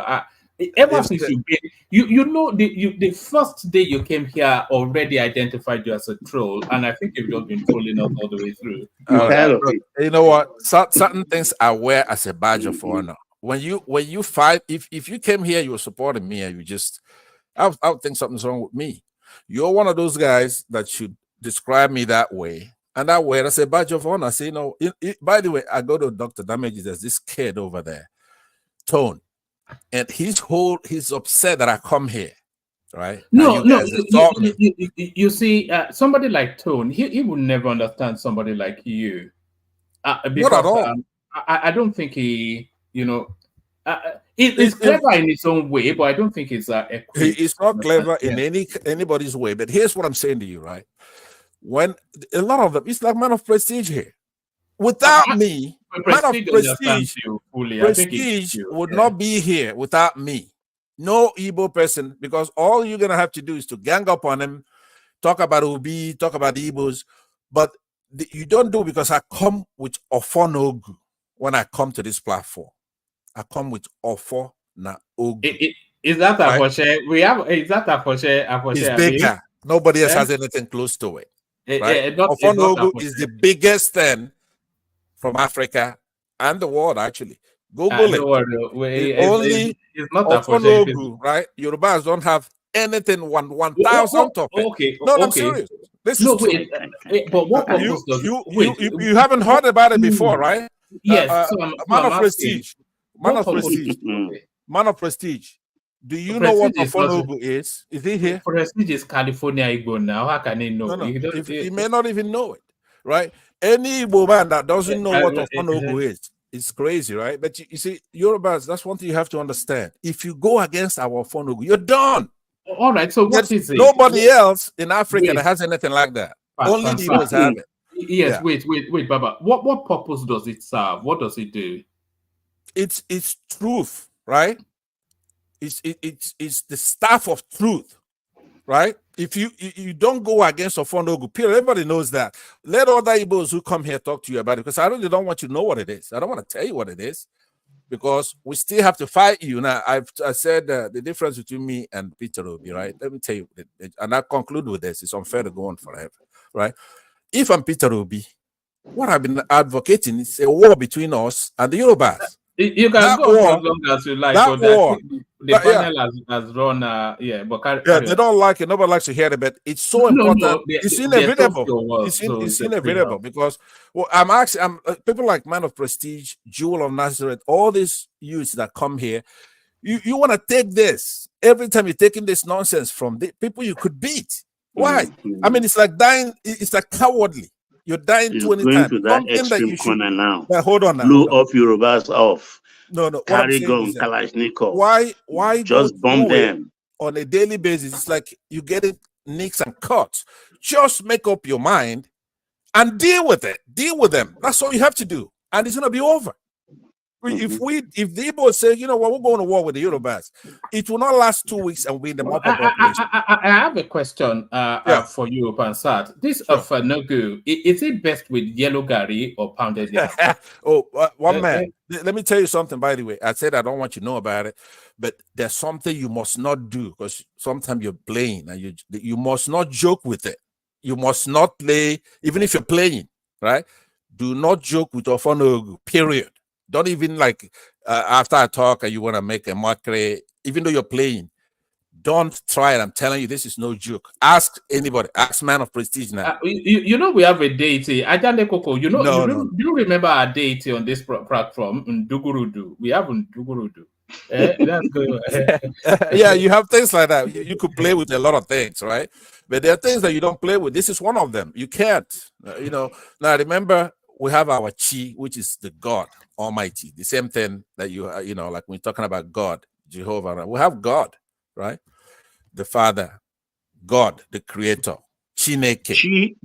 Ever since you've been, you know, the first day you came here already identified you as a troll, and I think you've just been trolling us all the way through. look, you know what? Certain things I wear as a badge of honor. When you fight, if you came here, you were supporting me, and you just, I would think something's wrong with me. You're one of those guys that should describe me that way. And that way, that's a badge of honor. I say, by the way, I go to Dr. Damages. There's this kid over there, Tone. And he's upset that I come here, right? No, you see, somebody like Tone, he would never understand somebody like you. Because, not at all. I don't think he, you know, it's clever in its own way, but I don't think it's it's not clever in anybody's way. But here's what I'm saying to you, right? When a lot of them, it's like Man of Prestige here. Without me, Man of Prestige would not be here without me. No Igbo person, because all you're gonna have to do is to gang up on him, talk about Obi, talk about the Igbos, but you don't do it because I come with Ofonogu when I come to this platform. I come with Ofo na Ogu. Is that a Foshe? We have, is that a Foshe? It's bigger. Nobody else has anything close to it. Right? Ofonogu is the biggest thing from Africa and the world, actually. Google it. It's not Ofonogu, right? Yorubas don't have anything 1,000 of it. Okay. No, I'm serious. This is true. But what purpose does you haven't heard about it before, right? Yes. Man of Prestige. Man of Prestige. Do you know what Ofonogu is? Is he here? Prestige is California Igbo now. How can he know? No. He may not even know it, right? Any Igbo man that doesn't know what Ofonogu is, it's crazy, right? But you see, Yorubas, that's one thing you have to understand. If you go against our Ofonogu, you're done. All right, so what is it? Nobody else in Africa that has anything like that. Only the Igbos have it. Yes, wait, Baba. What purpose does it serve? What does it do? It's truth, right? It's the staff of truth, right? If you don't go against Ofonogu, period, everybody knows that. Let other Igbos who come here talk to you about it, because I really don't want you to know what it is. I don't want to tell you what it is, because we still have to fight you. Now, I said the difference between me and Peter Obi, right? Let me tell you, and I conclude with this. It's unfair to go on forever, right? If I'm Peter Obi, what I've been advocating is a war between us and the Yorubas. You can go on as long as you like. That war, the panel has run, but they don't like it. Nobody likes to hear it, but it's so important. It's inevitable. It's inevitable because I'm asking. People like Man of Prestige, Jewel of Nazareth, all these youths that come here. You want to take this every time you're taking this nonsense from the people you could beat. Why? I mean, it's like dying. It's like cowardly. You're dying 20 times. To that extreme corner now. But hold on now. Blow off Yorubas off. No. Carry gun, Kalashnikov. Why just bomb them on a daily basis? It's like you get it nicks and cuts. Just make up your mind and deal with it. Deal with them. That's all you have to do, and it's gonna be over. If the Igbo say, you know what, we're going to war with the Yorubas, it will not last 2 weeks and we'll be in the mop up operation. I have a question for you, Pansat. This Ofonogu, is it best with yellow gari or pounded yam? One man. Let me tell you something, by the way. I said I don't want you to know about it, but there's something you must not do, because sometimes you're playing and you must not joke with it. You must not play, even if you're playing, right? Do not joke with Ofonogu, period. Don't even after I talk and you want to make a mockery, even though you're playing, don't try it. I'm telling you, this is no joke. Ask anybody. Ask Man of Prestige now. You know we have a deity. Ajane Koko, you do remember our deity on this platform? Ndugurudu. We have Ndugurudu. That's good. Yeah, you have things like that. You could play with a lot of things, right? But there are things that you don't play with. This is one of them. You can't. Now remember, we have our Chi, which is the God Almighty. The same thing that like when we're talking about God, Jehovah, we have God, right? The Father, God, the Creator, Chineke.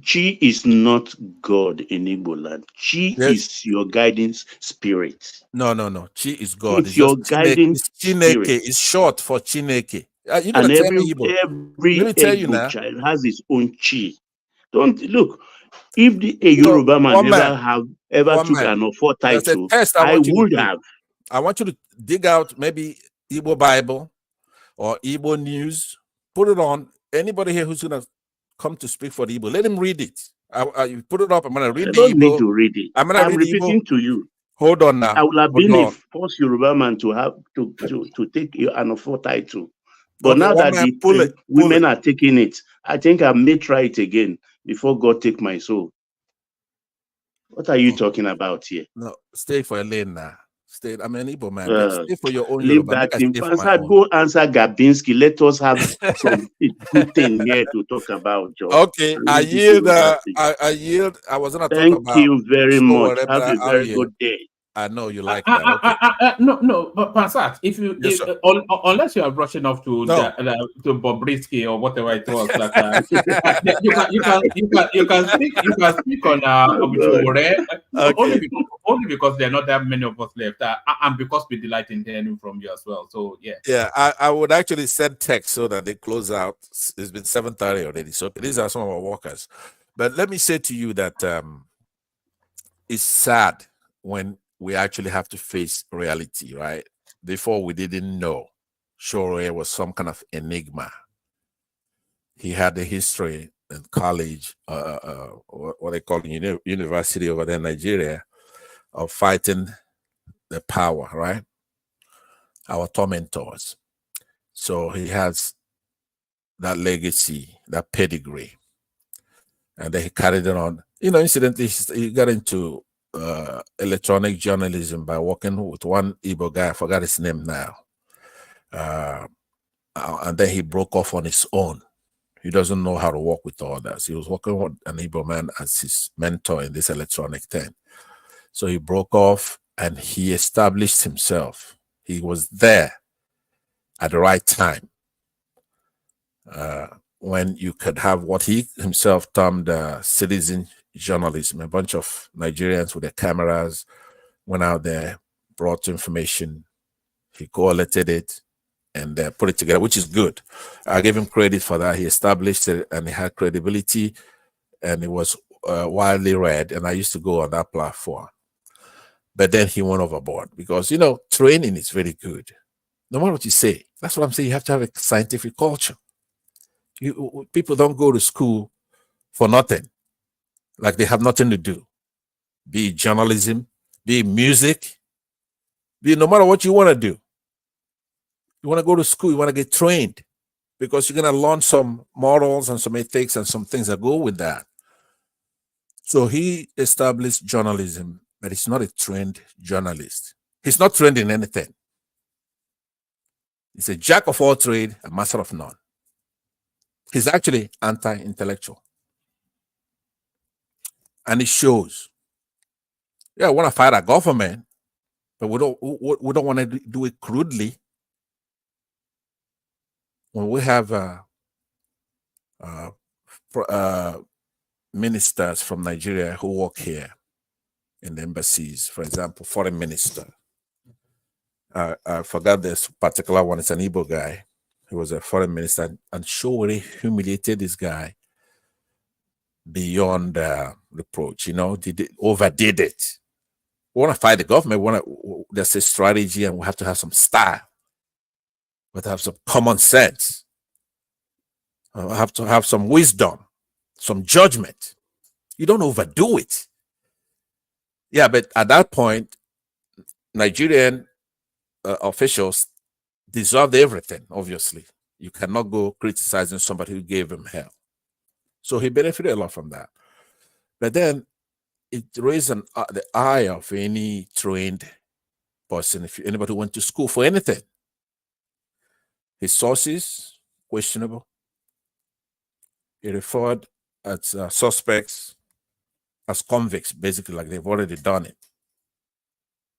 Chi is not God in Igbo land. Chi Yes. is your guiding spirit. No. Chi is God. It's your just guiding It's spirit. Chineke. It's short for Chineke. You're gonna And tell me Igbo. Let me tell you Igbo now. child has its own chi. Don't look. If a You know, Yoruba man one ever one took man. an Ofo That's a title, test I I want you to would do. have. I want you to dig out maybe Igbo Bible or Igbo News. Put it on. Anybody here who's gonna come to speak for the Igbo, let him read it. You put it up. I'm gonna read I the don't need Igbo. to read it. I'm gonna I'm read the Igbo. repeating to you. Hold on now. I would have Hold been a on. first Yoruba man to have to take an Ofo title. But Okay, now one that man, the pull it. women are taking it, I think I may try it again before God take my soul. What are you talking about here? No, stay for a lane now. Stay. I'm an Igbo man. Stay for your own Leave Yoruba. that Make I in. stay for my Pastor, own. go answer Gabinski. Let us have some good thing here to talk about, Joe. Okay, I yield. I yield. I was gonna talk Thank about. you very show much. whatever. Have a I'll very yield. good day. I know you like that. Okay. No, but Pansat, if you, Yes, if, sir. unless you are rushing off to No. to Bobrisky or whatever it was, that you can speak on Obichore, only because there are not that many of us left, and because we delight in hearing from you as well. So yeah. Yeah, I would actually send text so that they close out. It's been 7:30 already. So these are some of our workers. But let me say to you that it's sad when we actually have to face reality, right? Before we didn't know Shore was some kind of enigma. He had a history in college, what they call university over there in Nigeria, of fighting the power, right? Our tormentors. So he has that legacy, that pedigree. And then he carried it on. Incidentally, he got into electronic journalism by working with one Igbo guy. I forgot his name now. And then he broke off on his own. He doesn't know how to work with others. He was working with an Igbo man as his mentor in this electronic thing. So he broke off and he established himself. He was there at the right time. When you could have what he himself termed citizen journalism. A bunch of Nigerians with their cameras went out there, brought information, he collated it, and put it together, which is good. I give him credit for that. He established it, and he had credibility, and it was widely read, and I used to go on that platform. But then he went overboard because, training is very good. No matter what you say, that's what I'm saying. You have to have a scientific culture. People don't go to school for nothing, like they have nothing to do. Be it journalism, be it music, no matter what you want to do. You want to go to school, you want to get trained because you're going to learn some morals and some ethics and some things that go with that. So he established journalism, but he's not a trained journalist. He's not trained in anything. He's a jack of all trades, a master of none. He's actually anti-intellectual. And it shows. Yeah, we want to fight our government, but we don't want to do it crudely. When we have ministers from Nigeria who work here in the embassies, for example, foreign minister. I forgot this particular one. It's an Igbo guy. He was a foreign minister, and Showore humiliated this guy beyond reproach. They overdid it. We want to fight the government. There's a strategy, and we have to have some style. We have to have some common sense. We have to have some wisdom, some judgment. You don't overdo it. Yeah, but at that point, Nigerian officials deserved everything, obviously. You cannot go criticizing somebody who gave him hell. So he benefited a lot from that. But then it raised the eye of any trained person, if anybody who went to school for anything. His sources, questionable. He referred at suspects as convicts, basically, like they've already done it.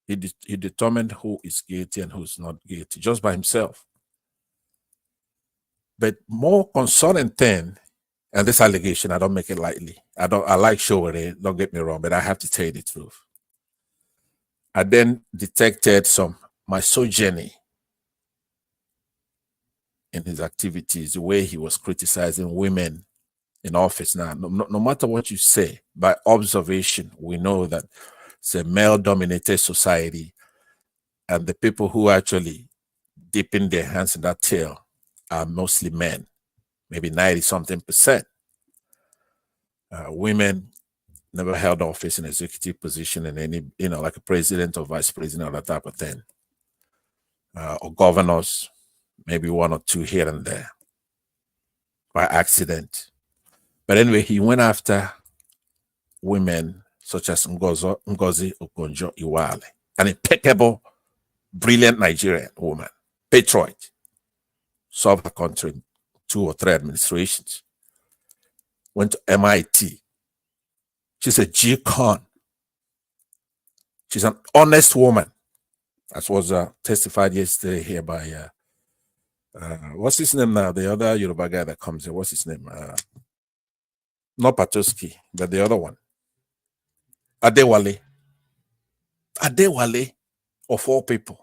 He determined who is guilty and who's not guilty just by himself. But more concerning thing And this allegation, I don't make it lightly. I like Showore, don't get me wrong, but I have to tell you the truth. I then detected some misogyny in his activities, the way he was criticizing women in office. Now, no matter what you say, by observation, we know that it's a male-dominated society, and the people who actually dipping their hands in that tail are mostly men, maybe 90-something%. Women never held office in executive position in any, like a president or vice president or that type of thing. Or governors, maybe one or two here and there by accident. But anyway, he went after women such as Ngozi Okonjo-Iweala, an impeccable, brilliant Nigerian woman, patriot, served her country in 2 or 3 administrations, went to MIT. She's a G-Con. She's an honest woman, as was testified yesterday here by, what's his name now? The other Yoruba guy that comes here, what's his name? Not Patoski, but the other one. Adewale. Adewale, of all people,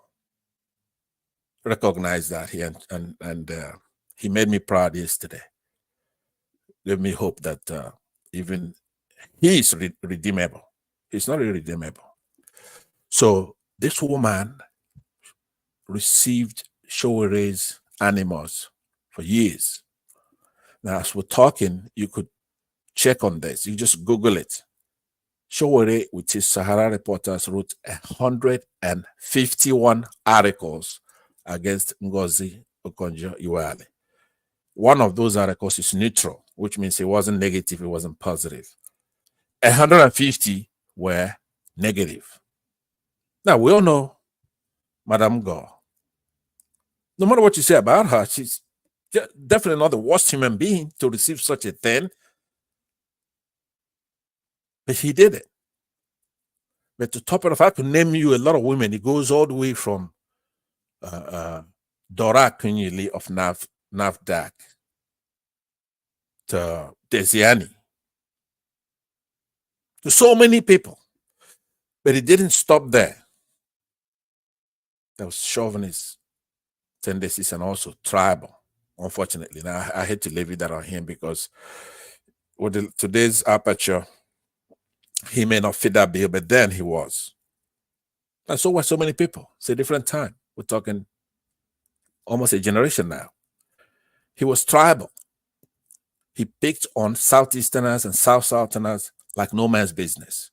recognized that here, and he made me proud yesterday. Gave me hope that even he is redeemable. He's not irredeemable. So this woman received Showere's animals for years. Now, as we're talking, you could check on this. You just Google it. Showore, with his Sahara reporters, wrote 151 articles against Ngozi Okonjo-Iweala. One of those articles is neutral, which means it wasn't negative, it wasn't positive. 150 were negative. Now, we all know Madame Gore. No matter what you say about her, she's definitely not the worst human being to receive such a thing. But he did it. But to top it off, I could name you a lot of women. It goes all the way from Dora Kunyili of NAFDAC to Desiani, to so many people. But it didn't stop there. There was chauvinist tendencies and also tribal, unfortunately. Now, I hate to leave that on him because with today's aperture, he may not fit that bill, but then he was. And so were so many people. It's a different time. We're talking almost a generation now. He was tribal. He picked on Southeasterners and Southerners like no man's business.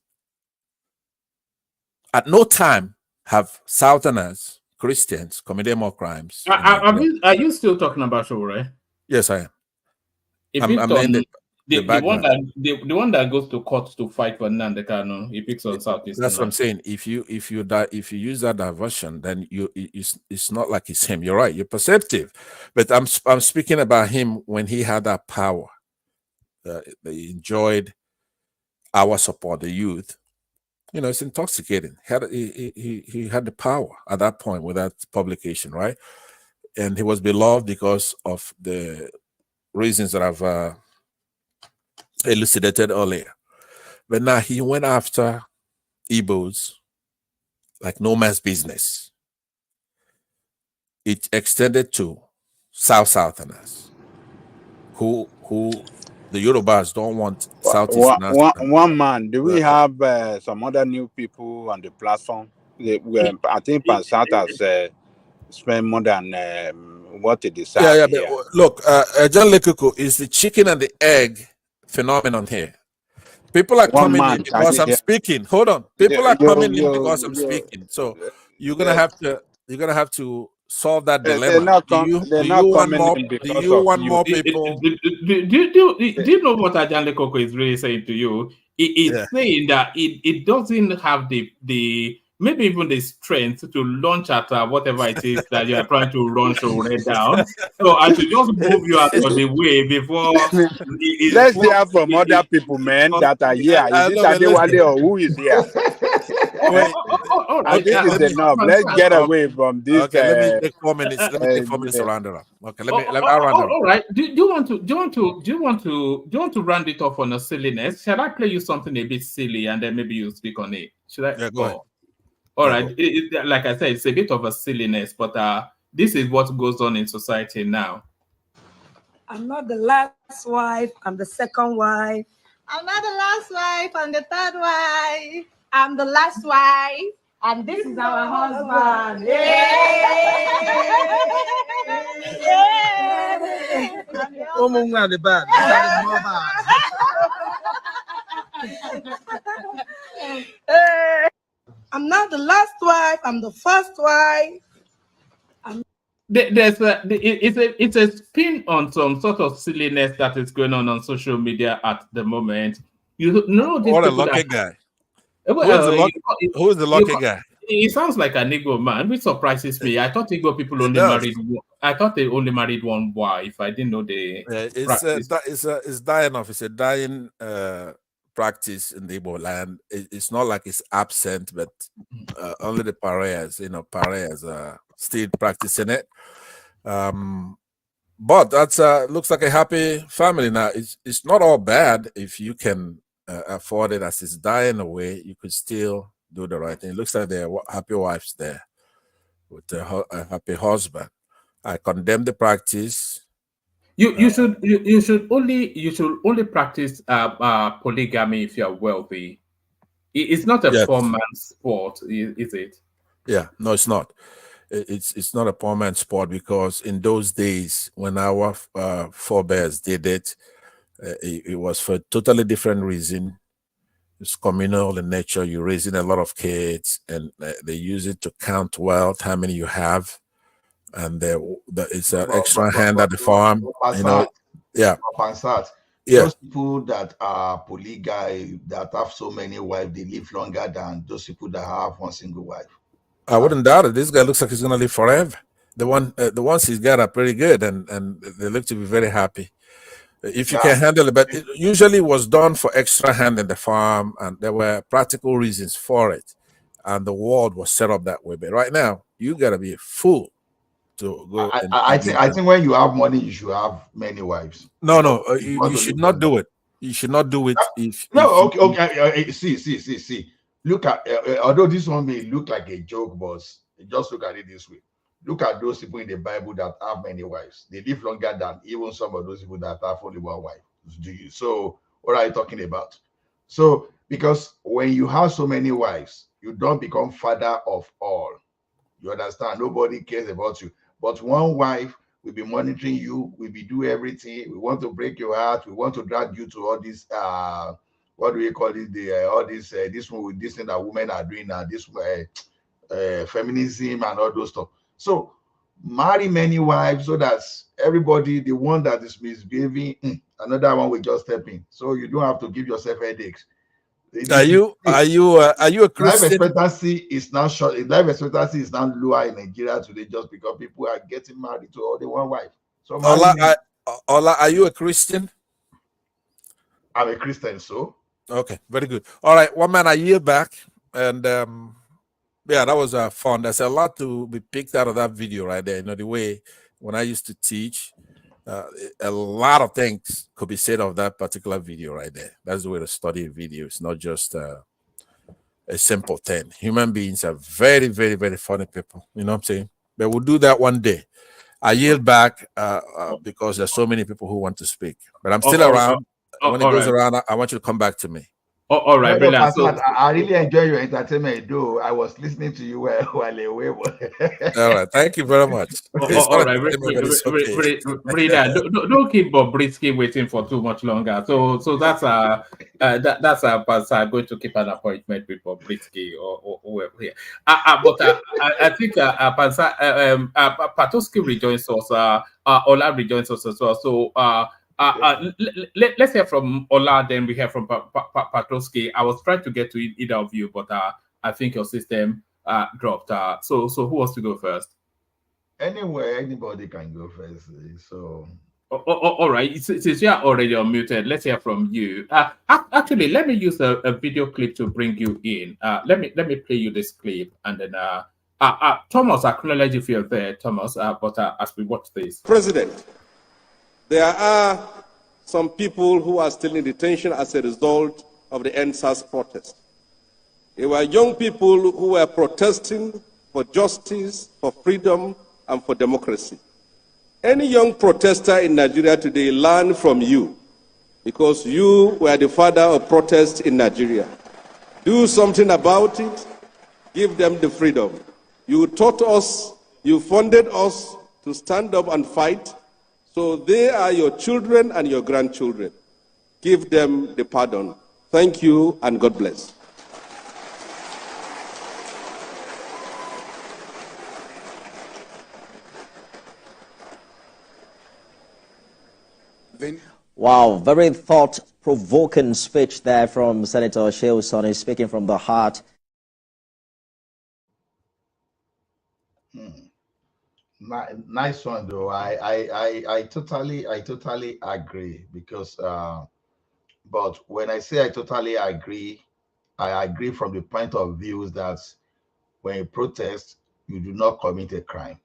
At no time have Southerners, Christians, committed more crimes. Are you still talking about Showore? Yes, I am. The one that goes to court to fight for Nnamdi Kanu, he picks on Southeast. That's what I'm saying. If you use that diversion, then it's not like it's him. You're right. You're perceptive, but I'm speaking about him when he had that power. He enjoyed our support, the youth. It's intoxicating. He had the power at that point with that publication, right? And he was beloved because of the reasons that I've elucidated earlier. But now he went after Igbos like no man's business. It extended to Southerners who the Yorubas don't want Southeasterners. One man, do we have some other new people on the platform? I think Pansat has spent more than what it is. Yeah, but look, John Lekuko is the chicken and the egg phenomenon here. People are coming in because I'm speaking. Hold on. People are coming in because I'm speaking. So you're gonna have to solve that dilemma. Do you want more people? Do you know what Ajahn Lekoko is really saying to you? It's saying that it doesn't have the maybe even the strength to launch at whatever it is that you are trying to run Showore down. So I should just move you out of the way before. Let's hear from other people, man, that are here. Is it Adewale or who is here? Wait, I think it's enough. Let's get away from this. Okay, let me take 4 minutes. Let me take 4 minutes to round it up. Okay, I'll round it up. All right. Do you want to round it off on a silliness? Shall I play you something a bit silly and then maybe you speak on it? Should I? Yeah, go ahead. All right. Like I said, it's a bit of a silliness, but this is what goes on in society now. I'm not the last wife. I'm the second wife. I'm not the last wife. I'm the third wife. I'm the last wife. And this is our husband. The bad. I'm not the last wife. I'm the first wife. It's a spin on some sort of silliness that is going on social media at the moment. You know, What a lucky guy. Who is the lucky guy? He sounds like an Igbo man, which surprises me. I thought Igbo people only married. I thought they only married one wife. I didn't know they. It's dying off. It's a dying practice in the Igbo land. It's not like it's absent, but only the pariahs, are still practicing it. But that's looks like a happy family now. It's not all bad if you can afford it. As it's dying away, you could still do the right thing. It looks like there are happy wives there with a happy husband. I condemn the practice. You should only practice polygamy if you are wealthy. It's not a poor man's sport, is it? Yeah, no, it's not. It's not a poor man's sport, because in those days when our forebears did it, it was for a totally different reason. It's communal in nature. You're raising a lot of kids, and they use it to count wealth, how many you have, and it's an extra hand at the farm. Those people that are polygamy, that have so many wives, they live longer than those people that have one single wife. I wouldn't doubt it. This guy looks like he's gonna live forever. The ones he's got are pretty good, and they look to be very happy. If you can handle it, but it usually was done for extra hand in the farm, and there were practical reasons for it, and the world was set up that way. But right now, you gotta be a fool to go. I think when you have money, you should have many wives. No, you should not do it. You should not do it. See. Look at although this one may look like a joke, but just look at it this way. Look at those people in the Bible that have many wives. They live longer than even some of those people that have only one wife. So what are you talking about? So because when you have so many wives, you don't become father of all. You understand? Nobody cares about you. But one wife will be monitoring you, will be do everything. We want to break your heart. We want to drag you to all these what do we call it? All this this thing that women are doing now, this feminism and all those stuff. So marry many wives so that everybody, the one that is misbehaving, another one will just step in. So you don't have to give yourself headaches. Are you a Christian? Life expectancy is now short. Life expectancy is now lower in Nigeria today just because people are getting married to only one wife. So Ola, are you a Christian? I'm a Christian, so. Okay, very good. All right, one man, I yield back, and yeah, that was fun. There's a lot to be picked out of that video right there. You know, the way when I used to teach, a lot of things could be said of that particular video right there. That's the way to study a video. It's not just a simple thing. Human beings are very, very, very funny people. You know what I'm saying? But we'll do that one day. I yield back because there's so many people who want to speak. But I'm still around. When it goes around, I want you to come back to me. All right, brilliant. I really enjoy your entertainment, though. I was listening to you while away. All right, thank you very much. All right, brilliant. Don't keep Bobrisky waiting for too much longer. So that's going to keep an appointment with Bobrisky or whoever here. But I think Patoski rejoins us. Ola rejoins us as well. So. Let's hear from Ola, then we hear from Patoski. I was trying to get to either of you, but I think your system dropped. So who wants to go first? Anyway, anybody can go first. So All right. Since you are already unmuted, let's hear from you. Actually, let me use a video clip to bring you in. Let me play you this clip, and then Thomas, acknowledge if you're there, Thomas. But as we watch this, President, there are some people who are still in detention as a result of the NSAS protest. They were young people who were protesting for justice, for freedom, and for democracy. Any young protester in Nigeria today learn from you because you were the father of protest in Nigeria. Do something about it. Give them the freedom. You taught us, you funded us to stand up and fight. So they are your children and your grandchildren. Give them the pardon. Thank you and God bless. Wow, very thought-provoking speech there from Senator Shehu Sani, speaking from the heart. Nice one, though. I totally agree because, but when I say I totally agree, I agree from the point of view that when you protest, you do not commit a crime.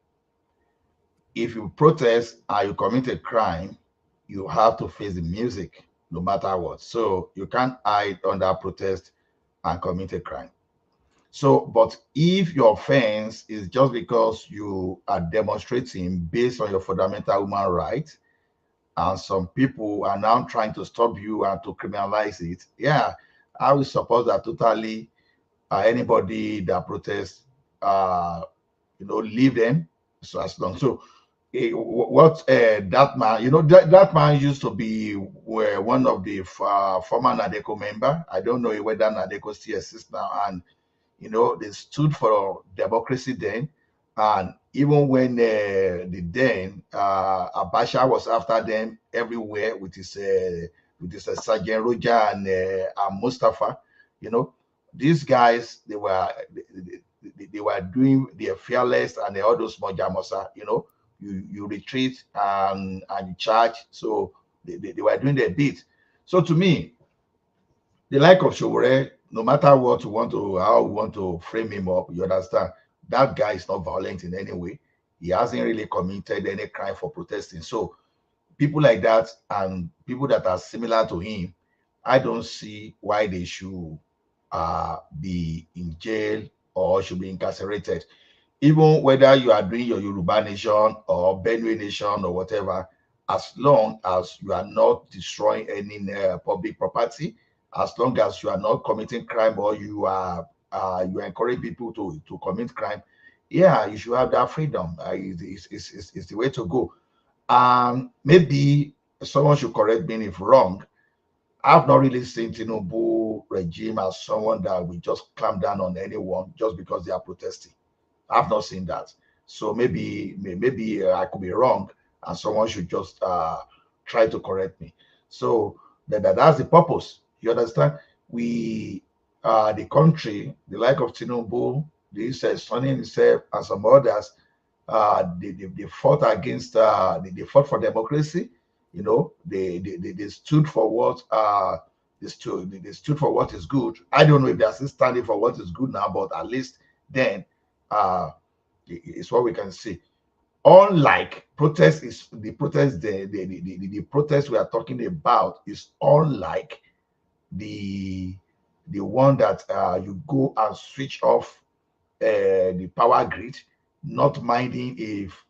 If you protest and you commit a crime, you have to face the music no matter what. So you can't hide under protest and commit a crime. So, but if your offense is just because you are demonstrating based on your fundamental human rights, and some people are now trying to stop you and to criminalize it, yeah, I will suppose that totally anybody that protests, leave them. So as long so what that man, that man used to be one of the former Nadeco member. I don't know whether Nadeco still exists now, and they stood for democracy then. And even when Abacha was after them everywhere with his Sergeant Roger and Mustafa, these guys, they were doing their fearless and all those mojamosa, you retreat and you charge. So they were doing their bit. So to me, the like of Showore, no matter what how we want to frame him up, you understand, that guy is not violent in any way. He hasn't really committed any crime for protesting. So people like that and people that are similar to him, I don't see why they should be in jail or should be incarcerated. Even whether you are doing your Yoruba nation or Benue nation or whatever, as long as you are not destroying any public property, as long as you are not committing crime or you encourage people to commit crime, yeah, you should have that freedom. It's the way to go. Maybe someone should correct me if wrong. I've not really seen Tinubu regime as someone that will just clamp down on anyone just because they are protesting. I've not seen that. So maybe I could be wrong, and someone should just try to correct me. So that's the purpose. You understand? We, the country, the like of Tinubu, this Sonny himself, and some others, they fought against, they fought for democracy. They stood for what they stood for what is good. I don't know if they're still standing for what is good now, but at least then it's what we can see. Unlike protest is the protest, the protest we are talking about is unlike the one that you go and switch off the power grid, not minding if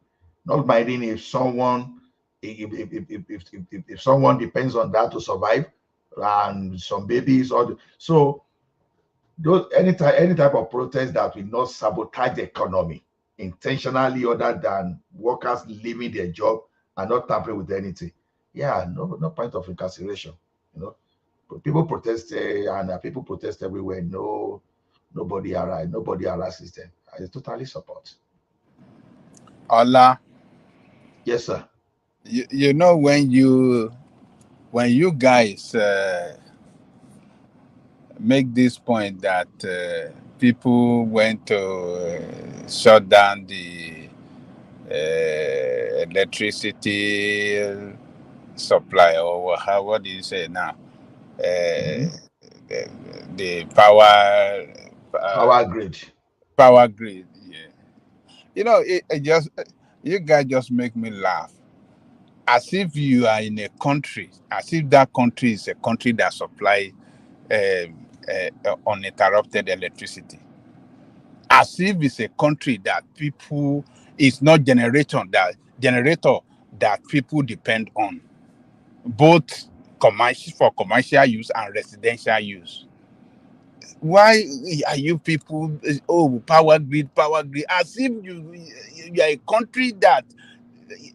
someone if someone depends on that to survive, and some babies so those any type of protest that will not sabotage the economy intentionally, other than workers leaving their job and not tampering with anything. Yeah, no point of incarceration. But people protest and people protest everywhere. Nobody harasses them. I totally support. Allah, yes, sir. You know when you guys make this point that people went to shut down the electricity supply, or what do you say now? The power Power grid. power grid. Yeah, you know, it just you guys just make me laugh. As if you are in a country, as if that country is a country that supply uninterrupted electricity. As if it's a country that people it's not generator that people depend on, both commercial use and residential use. Why are you people power grid, as if you are a country that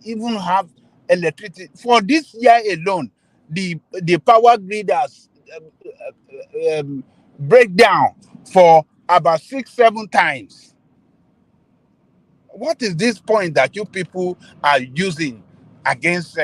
even have electricity for this year alone? The power grid has break down for about 6-7 times. What is this point that you people are using against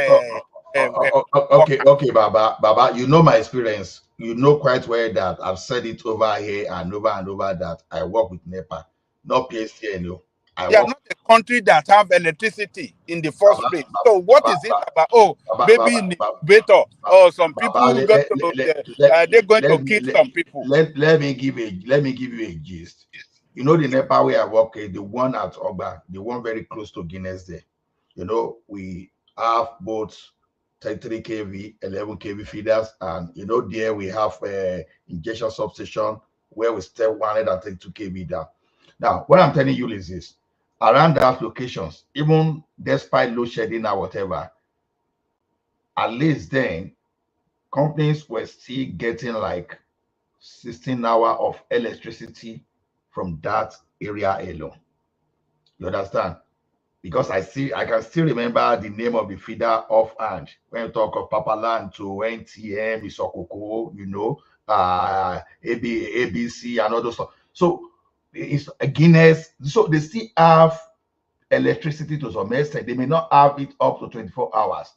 Okay, Baba, you know my experience. You know quite well that I've said it over here and over that I work with NEPA, not PSTN. I you are work. not a country that have electricity in the first place. So what is it about? Oh, maybe in the incubator or some people going to they're going to kill some people. Let me give you a gist. You know the NEPA where I work, the one at Oba, the one very close to Guinness there. You know, we have both 33 kV, 11 kV feeders, and you know, there we have a injection substation where we step 132 kV down. Now, what I'm telling you is this: around that locations, even despite load shedding or whatever, at least then companies were still getting like 16 hours of electricity from that area alone. You understand? Because I can still remember the name of the feeder offhand when you talk of Papaland to NTM, Isokoko, you know, ABC and all those stuff. So it's a Guinness. So they still have electricity to some extent. They may not have it up to 24 hours,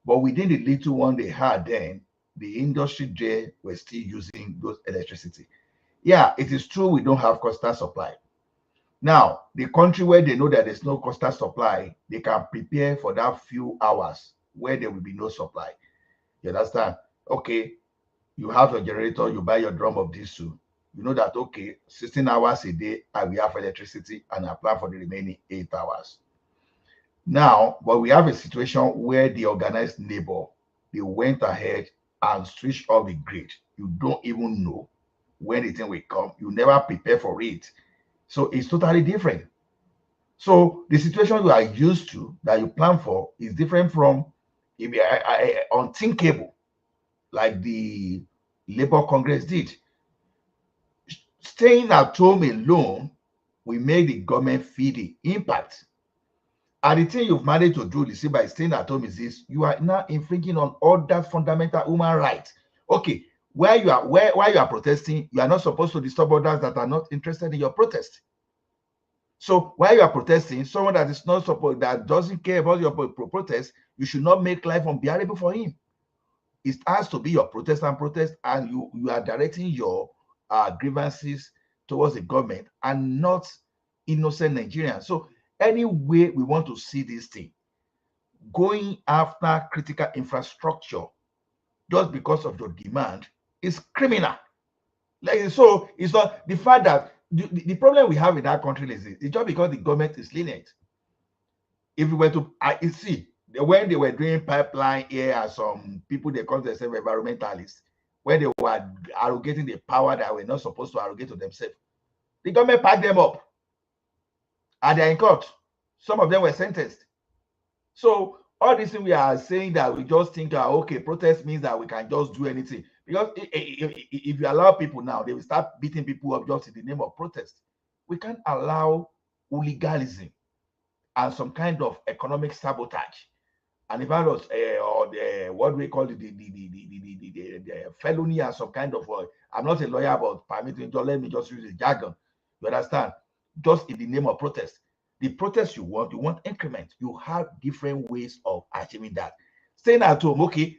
but within the little one they had then, the industry there were still using those electricity. Yeah, it is true we don't have constant supply. Now, the country where they know that there's no constant supply, they can prepare for that few hours where there will be no supply. You understand? Okay, you have your generator, you buy your drum of diesel. You know that, okay, 16 hours a day, I will have electricity and I plan for the remaining 8 hours. Now, but we have a situation where the organized labor, they went ahead and switched off the grid. You don't even know when the thing will come. You never prepare for it. So it's totally different. So the situation you are used to that you plan for is different from unthinkable, like the Labour Congress did. Staying at home alone will make the government feel the impact. And the thing you've managed to do, you see, by staying at home is this: you are now infringing on all that fundamental human rights. Okay, while you are protesting, you are not supposed to disturb others that are not interested in your protest. So while you are protesting, someone that is not supposed, that doesn't care about your protest, you should not make life unbearable for him. It has to be your protest, and you are directing your grievances towards the government and not innocent Nigerians. So any way we want to see this thing, going after critical infrastructure just because of your demand is criminal. Like, so it's not the fact that the problem we have in our country is it's just because the government is lenient. If we were to see when they were doing pipeline here, some people they call themselves environmentalists, when they were arrogating the power that were not supposed to arrogate to themselves, the government packed them up and they're in court. Some of them were sentenced. So all this thing we are saying that we just think, okay, protest means that we can just do anything. Because if you allow people now, they will start beating people up just in the name of protest. We can't allow hooliganism and some kind of economic sabotage. And if I was, or the, what we call it, the felony and some kind of, I'm not a lawyer, but permitting, just let me just use the jargon. You understand? Just in the name of protest. The protest you want increment. You have different ways of achieving that. Staying at home, okay.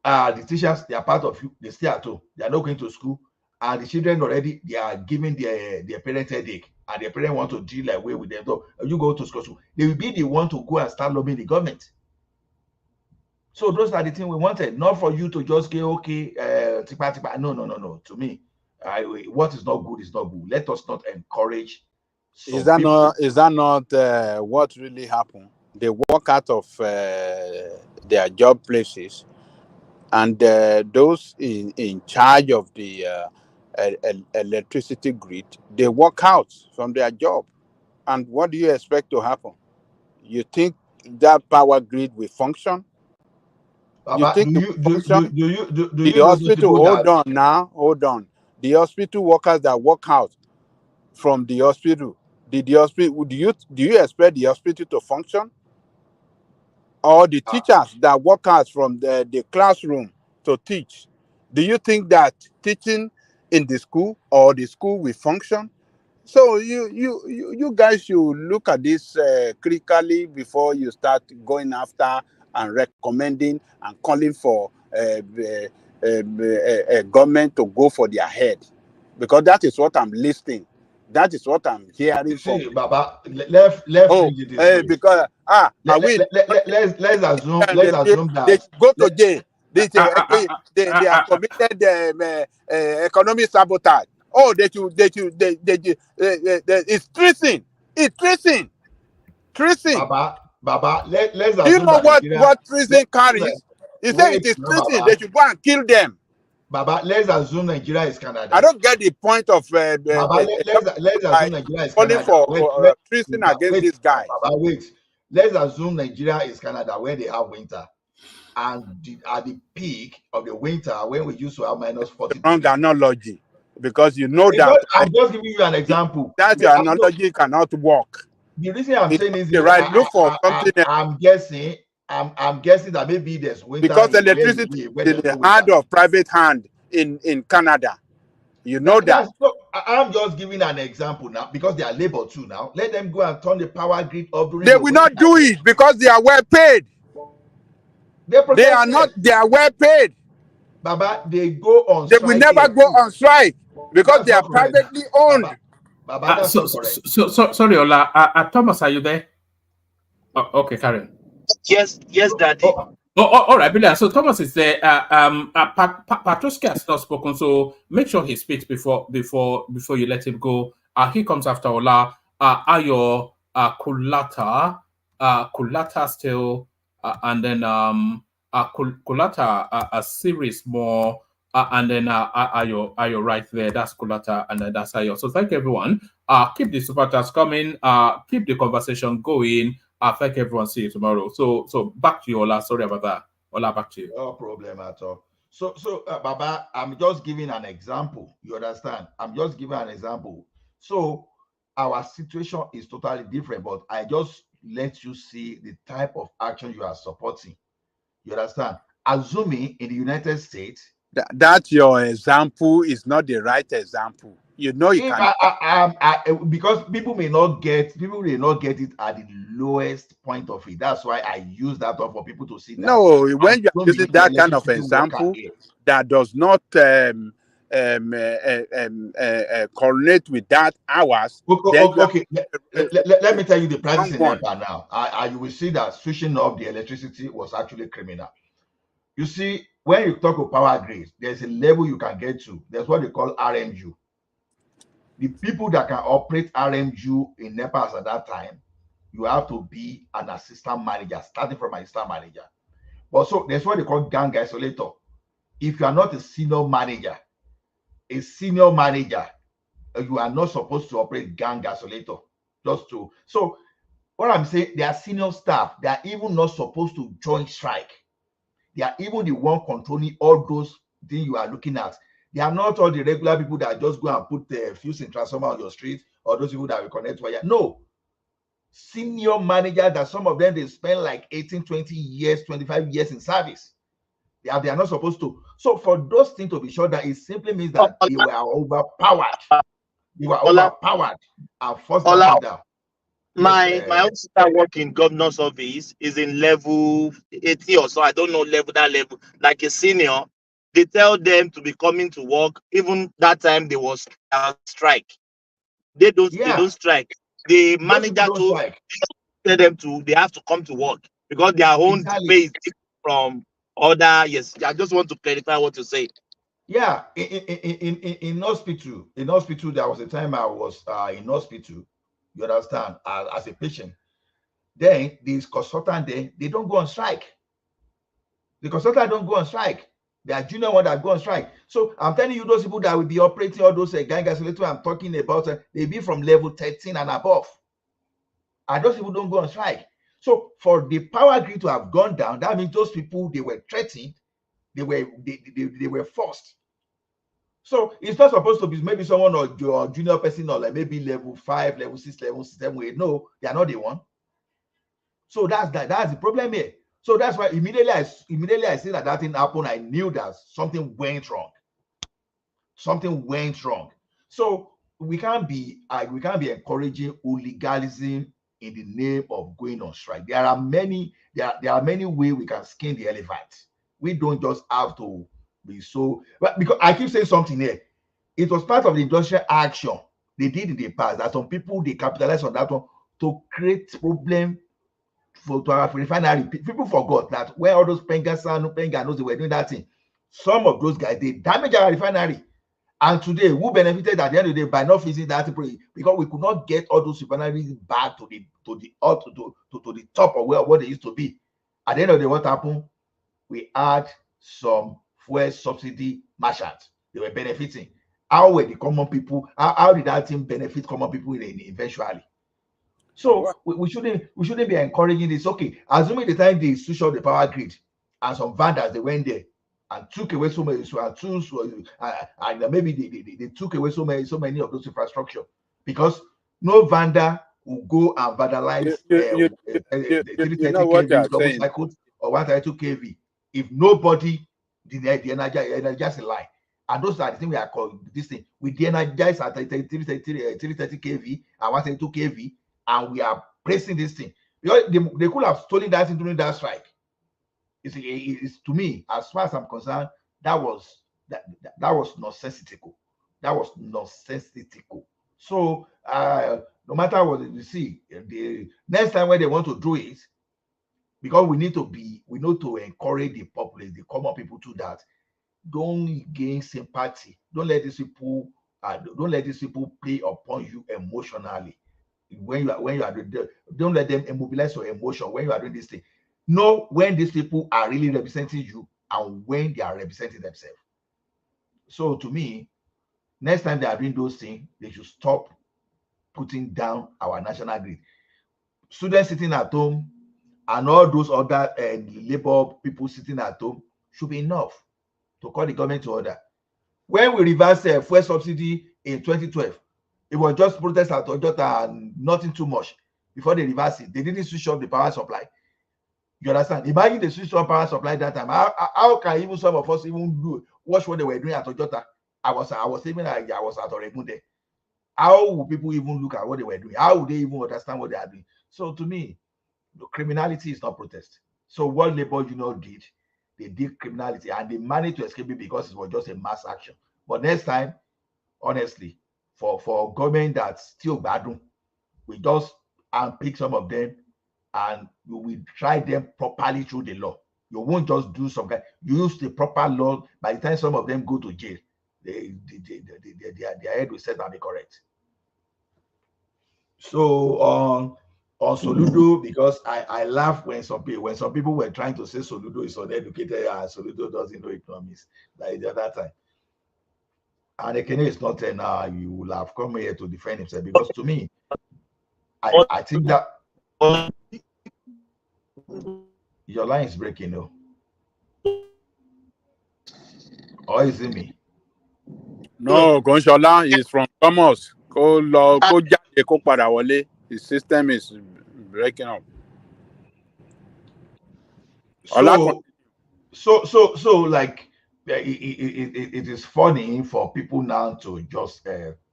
The teachers, they are part of you. They stay at home. They are not going to school. And the children already, they are giving their parents headache. And their parents want to deal away with them. So you go to school. They will be the one to go and start lobbying the government. So those are the things we wanted, not for you to just get okay, tipa, tipa. No. To me, what is not good is not good. Let us not encourage. Is that not what really happened? They walk out of their job places, and those in charge of the electricity grid, they walk out from their job. And what do you expect to happen? You think that power grid will function? Baba, You think it will function? do The you know those hospital, people that hold on. The hospital workers that walk out from the hospital, do you expect the hospital to function? Or the teachers that walk out from the classroom to teach, do you think that teaching in the school or the school will function? So you guys should look at this critically before you start going after and recommending and calling for government to go for their head, because that is what I'm listening. That is what I'm hearing from. See, Baba, let's bring it this way. Because let's assume that they go to jail. They have committed economic sabotage. Oh, it's treason. It's treason. Treason. Baba, let's Do you assume know that Nigeria, what treason carries? He said it is treason. They should go and kill them. Baba, let's assume Nigeria is Canada. I don't get the point of Baba, let's assume Nigeria is calling Canada. for treason against this guy. Baba, wait. Let's assume Nigeria is Canada where they have winter. And at the peak of the winter, when we used to have minus 40 Wrong degrees. analogy. Because you know that I'm just giving you an example. That your analogy cannot work. The reason I'm saying is look for something else. I'm guessing that maybe there's winter because electricity is in the hand of private hand in Canada. You know that. I'm just giving an example now because they are labor too now. Let them go and turn the power grid off during They will not do it because they are well paid. They are not. They are well paid. Baba, they go on They strike. will never go on strike because they are privately owned. Baba, that's not correct. Sorry, Ola. Thomas, are you there? Okay, Karen. Yes, Daddy. All right, Billy. So Thomas is there. Patroski has not spoken, so make sure he speaks before you let him go. He comes after Ola. Ayo, Kulata, still, and then Kulata, a series more. And then Ayo right there. That's Kulata, and then that's Ayo. So thank you, everyone. Keep the super chats coming. Keep the conversation going. Thank everyone. See you tomorrow. So back to you, Ola. Sorry about that. Ola, back to you. No problem at all. So Baba, I'm just giving an example. You understand? I'm just giving an example. So our situation is totally different, but I just let you see the type of action you are supporting. You understand? Assuming in the United States, that your example is not the right example. You know you can because people may not get it at the lowest point of it. That's why I use that one for people to see that. No, when you are using that kind of example that does not correlate with that hours. Okay. Let me tell you the prices in NEPA now. You will see that switching off the electricity was actually criminal. You see, when you talk of power grids, there's a level you can get to. There's what they call RMU. The people that can operate RMU in NEPA at that time, you have to be an assistant manager, starting from an assistant manager. But so there's what they call gang isolator. If you are not a senior manager, you are not supposed to operate gang isolator. So what I'm saying, they are senior staff. They are even not supposed to join strike. They are even the one controlling all those things you are looking at. They are not all the regular people that just go and put the fuse in transformer on your street or those people that will connect wire. No. Senior managers that some of them, they spend like 18, 20 years, 25 years in service. They are not supposed to. So for those things to be sure, that it simply means that they were overpowered. They were overpowered and forced down. My own sister work in governor's office is in level 80 or so. I don't know that level, like a senior. They tell them to be coming to work. Even that time there was a strike. They don't strike. The manager tell them they have to come to work because their own pay is different from other. Yes, I just want to clarify what you say. Yeah, in hospital, there was a time I was in hospital. You understand, as a patient. Then these consultant, they don't go on strike. The consultant don't go on strike. They are junior one that go on strike. So I'm telling you, those people that will be operating all those guys I'm talking about, they be from level 13 and above. And those people don't go on strike. So for the power grid to have gone down, that means those people, they were threatened, they were forced. So it's not supposed to be maybe someone or junior person or like maybe level 5, level 6, level 7. No, they are not the one. So that's the problem here. So that's why immediately I see that thing happened, I knew that something went wrong. Something went wrong. So we can't be encouraging hooliganism in the name of going on strike. There are many ways we can skin the elephant. We don't just have to be so. But because I keep saying something here, it was part of the industrial action they did in the past that some people they capitalized on that one to create problem to our refinery. People forgot that when all those Penga they were doing that thing, some of those guys they damaged our refinery. And today, who benefited at the end of the day by not fixing that because we could not get all those refineries back to the top of what they used to be. At the end of the day, what happened? We had some fuel subsidy merchants. They were benefiting. How were the common people? How did that thing benefit common people eventually? So we shouldn't be encouraging this. Okay, assuming the time they switch off the power grid and some vandals they went there and took away so many and maybe they took away so many of those infrastructure because no vandal will go and vandalize 330 kV double cycle or 132 kV if nobody energize the line. And those are the things we are called this thing. We de-energize at 330 kV and 132 kV, and we are pressing this thing. Because they could have stolen that thing during that strike. It's to me, as far as I'm concerned, that was nonsensical. That was nonsensical. So no matter what you see, the next time when they want to do it, because we need to encourage the populace, the common people to that. Don't gain sympathy. Don't let these people play upon you emotionally. When you are don't let them immobilize your emotion when you are doing this thing. Know when these people are really representing you and when they are representing themselves. So to me, next time they are doing those things, they should stop putting down our national grid. Students sitting at home and all those other labor people sitting at home should be enough to call the government to order. When we reversed fuel subsidy in 2012, it was just protest at Ojota and nothing too much. Before they reversed it, they didn't switch off the power supply. You understand? Imagine they switched off power supply that time. How can even some of us even watch what they were doing at Ojota? I was at Oregun there. How would people even look at what they were doing? How would they even understand what they are doing? So to me, the criminality is not protest. So what Labour Union did, they did criminality and they managed to escape it because it was just a mass action. But next time, honestly, for government that's still bad, we just unpick some of them and you will try them properly through the law. You won't just do some kind. You use the proper law. By the time some of them go to jail, their head will set and be correct. So on Soludo, because I laugh when some people were trying to say Soludo is uneducated and Soludo doesn't know economics like the other time. And Ekene is not now you will have come here to defend himself because to me, I think that your line is breaking though. Or is it me? No, Gonshola is from Thomas. The system is breaking up. So like it is funny for people now to just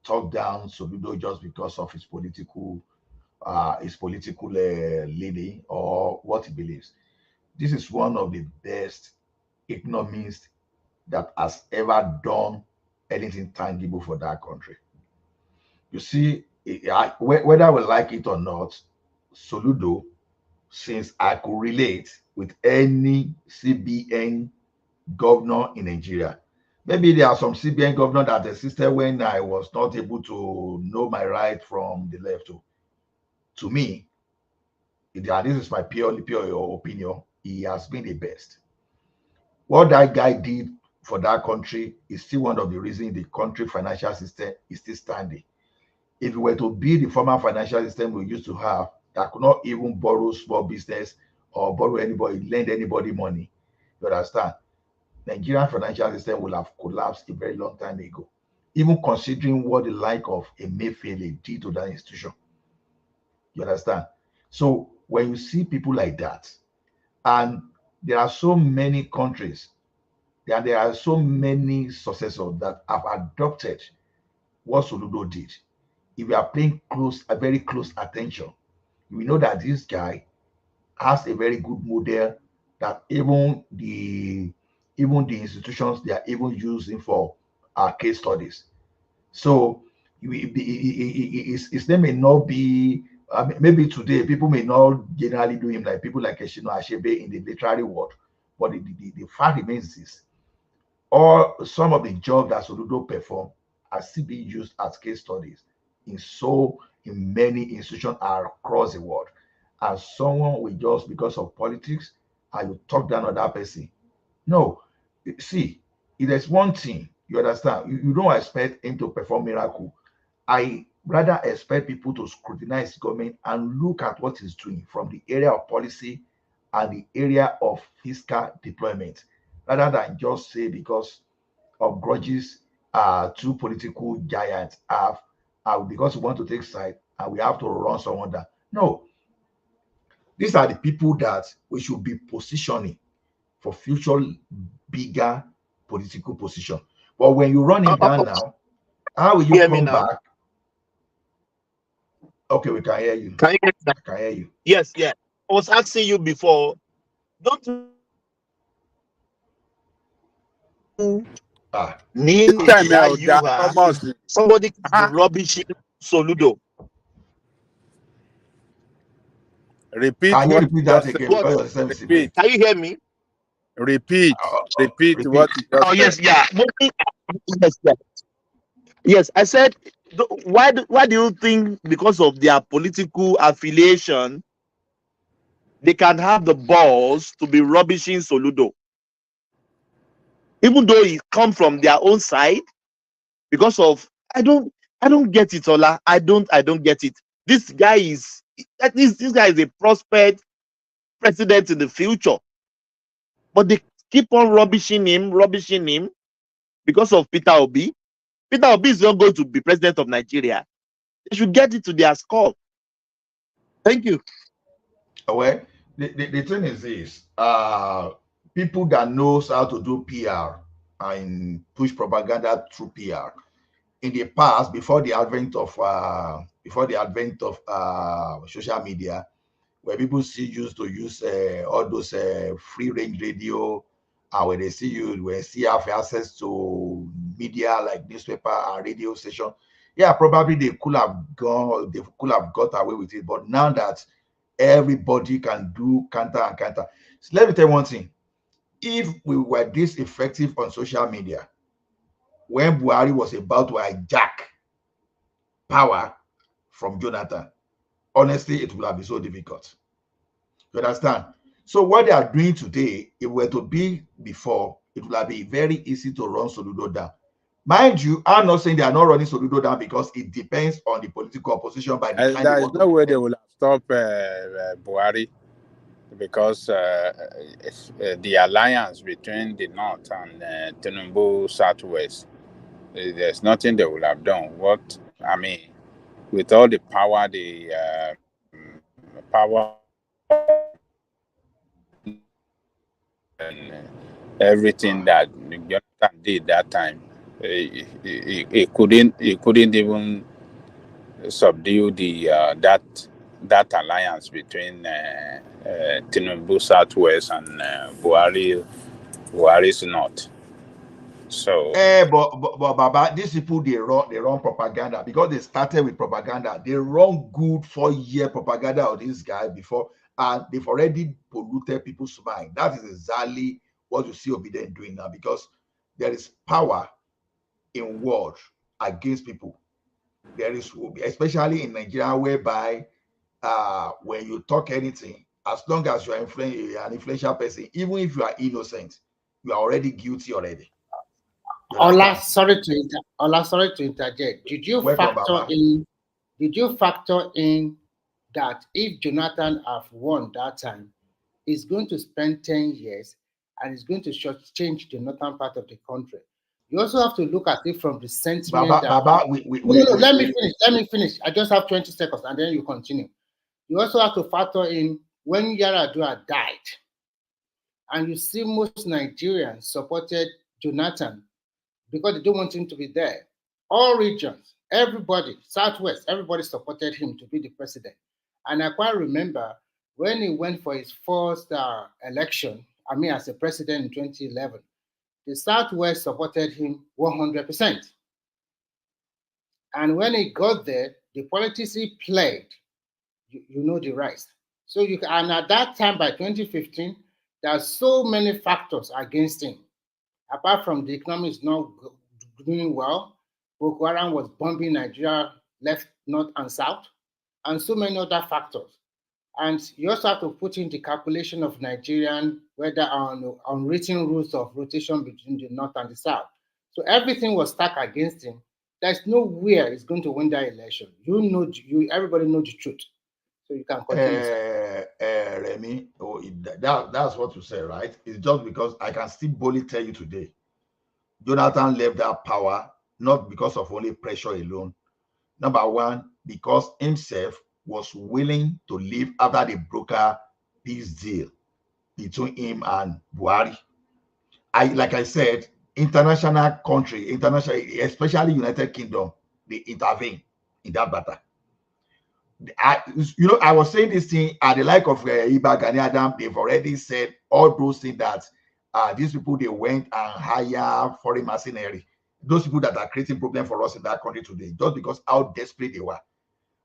talk down Soludo just because of his political leaning or what he believes. This is one of the best economists that has ever done anything tangible for that country. You see, whether we like it or not, Soludo, since I could relate with any CBN governor in Nigeria. Maybe there are some CBN governors that existed when I was not able to know my right from the left. To me, this is my pure opinion, he has been the best. What that guy did for that country is still one of the reasons the country financial system is still standing. If it were to be the former financial system we used to have, that could not even borrow small business or borrow anybody, lend anybody money, you understand? Nigerian financial system will have collapsed a very long time ago, even considering what the like of a Mayfield did to that institution. You understand? So when you see people like that, and there are so many countries, and there are so many successors that have adopted what Soludo did. If you are paying a very close attention, we know that this guy has a very good model that even the institutions they are even using for our case studies. So his name may not be maybe today people may not generally do him like people like Eshino Ashebe in the literary world, but the fact remains is all some of the jobs that Soludo perform are still being used as case studies in many institutions across the world. And someone will just because of politics and you talk down on that person. No, see, if there's one thing you understand, you don't expect him to perform miracle. I rather expect people to scrutinize government and look at what he's doing from the area of policy and the area of fiscal deployment, rather than just say because of grudges two political giants have because we want to take side and we have to run someone down. No, these are the people that we should be positioning for future bigger political position. But when you run him down now, how will you come back? Okay, we can hear you. Can you hear me? I can hear you. Yes, yeah. I was asking you before. Don't name where you are. Somebody rubbishing Soludo. Repeat Can you what repeat that again? Because your system is repeat. Can you hear me? Repeat. Repeat what you just Oh yes, said. yeah. Yes, yeah. Yes, I said. Why do you think because of their political affiliation they can have the balls to be rubbishing Soludo, even though it come from their own side? Because of I don't get it, Ola. I don't get it. This guy is this guy is a prospect president in the future, but they keep on rubbishing him because of Peter Obi. Peter Obi is not going to be president of Nigeria. They should get it to their skull. Thank you. Well, the thing is this: people that knows how to do PR and push propaganda through PR in the past, before the advent of social media, where people still used to use all those free range radio, and when they see have access to media like newspaper and radio station, yeah, probably they could have got away with it. But now that everybody can do counter and counter, so let me tell you one thing: if we were this effective on social media when Buhari was about to hijack power from Jonathan, honestly, it would have been so difficult. You understand? So what they are doing today, if it were to be before, it would have been very easy to run Soludo down. Mind you, I'm not saying they are not running Soludo down because it depends on the political opposition by the time There is no way they will stop Buhari, because the alliance between the North and Tinubu Southwest, there's nothing they will have done. What I mean, with all the power, power and everything that Jonathan did that time, he couldn't even subdue the that alliance between Tinubu Southwest and Buhari's North. So, but Baba, these people they run propaganda because they started with propaganda. They run good 4-year propaganda of this guy before, and they've already polluted people's mind. That is exactly what you see Obiden doing now, because there is power in word against people. There is, especially in Nigeria, whereby when you talk anything, as long as you are an influential person, even if you are innocent, you are already guilty already. Ola, sorry to interject. Did you Welcome, factor Baba. in? Did you factor in that if Jonathan have won that time, he's going to spend 10 years and he's going to change the northern part of the country? You also have to look at it from the sentiment. Baba, let me finish. I just have 20 seconds and then you continue. You also have to factor in when Yaradua died, and you see most Nigerians supported Jonathan because they don't want him to be there. All regions, everybody, Southwest, everybody supported him to be the president. And I quite remember when he went for his first election, as a president in 2011, the Southwest supported him 100%. And when he got there, the politics he played, you know the rest. So and at that time, by 2015, there are so many factors against him. Apart from the economy is not doing well, Boko Haram was bombing Nigeria left, north, and south, and so many other factors. And you also have to put in the calculation of Nigerian, whether on unwritten rules of rotation between the north and the south. So everything was stacked against him. There's nowhere he's going to win that election. Everybody knows the truth. So you can continue. Remy, that's what you say, right? It's just because I can still boldly tell you today, Jonathan left that power not because of only pressure alone. Number one, because himself was willing to leave after the broker peace deal between him and Buhari. Like I said, international country, especially United Kingdom, they intervene in that matter. I was saying this thing at the like of Iba Gani Adam. They've already said all those things that these people, they went and hire foreign mercenary. Those people that are creating problem for us in that country today, just because how desperate they were.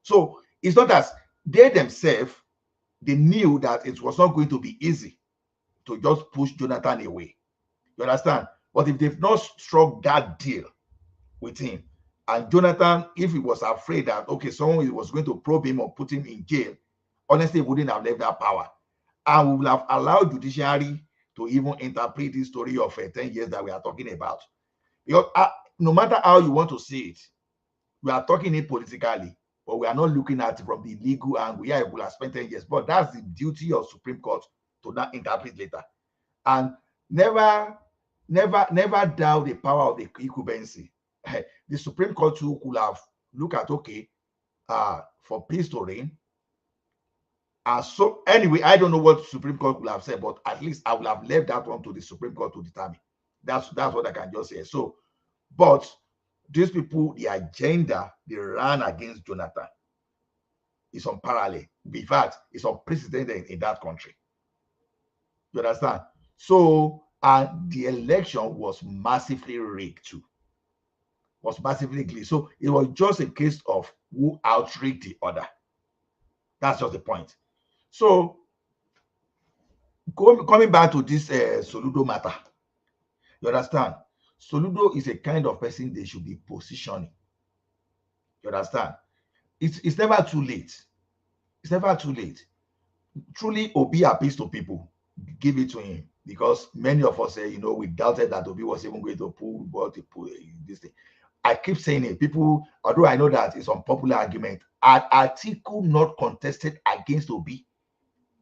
So it's not as they themselves, they knew that it was not going to be easy to just push Jonathan away. You understand? But if they've not struck that deal with him, and Jonathan, if he was afraid that, okay, someone was going to probe him or put him in jail, honestly, he wouldn't have left that power. And we will have allowed judiciary to even interpret this story of 10 years that we are talking about. Because no matter how you want to see it, we are talking it politically, but we are not looking at it from the legal angle. Yeah, we will have spent 10 years, but that's the duty of Supreme Court to not interpret later. And never doubt the power of the incumbency. The Supreme Court too could have looked at, okay, for peace to reign. So anyway, I don't know what the Supreme Court would have said, but at least I would have left that one to the Supreme Court to determine. That's what I can just say. So, but these people, the agenda they ran against Jonathan is unparalleled. In fact, it's unprecedented in that country. You understand? So, and the election was massively rigged too. Was massively rigged. So it was just a case of who outrigged the other. That's just the point. So, coming back to this Soludo matter, you understand? Soludo is a kind of person they should be positioning. You understand? It's never too late. It's never too late. Truly, Obi appeals to people. Give it to him, because many of us say, we doubted that Obi was even going to pull this thing. I keep saying it. People, although I know that it's unpopular argument, an article not contested against Obi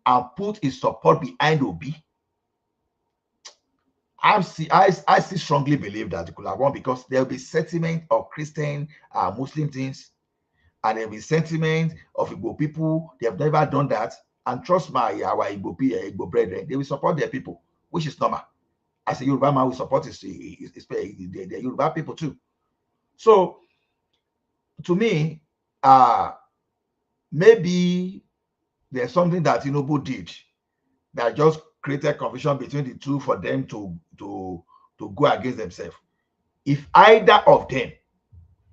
and put his support behind Obi, I still strongly believe that it could have won, because there will be sentiment of Christian, Muslim things, and there will be sentiment of Igbo people. They have never done that. And trust me, our Igbo brethren, they will support their people, which is normal. As a Yoruba man, we support the Yoruba people too. So, to me, maybe there's something that Tinubu did that just created confusion between the two for them to go against themselves. If either of them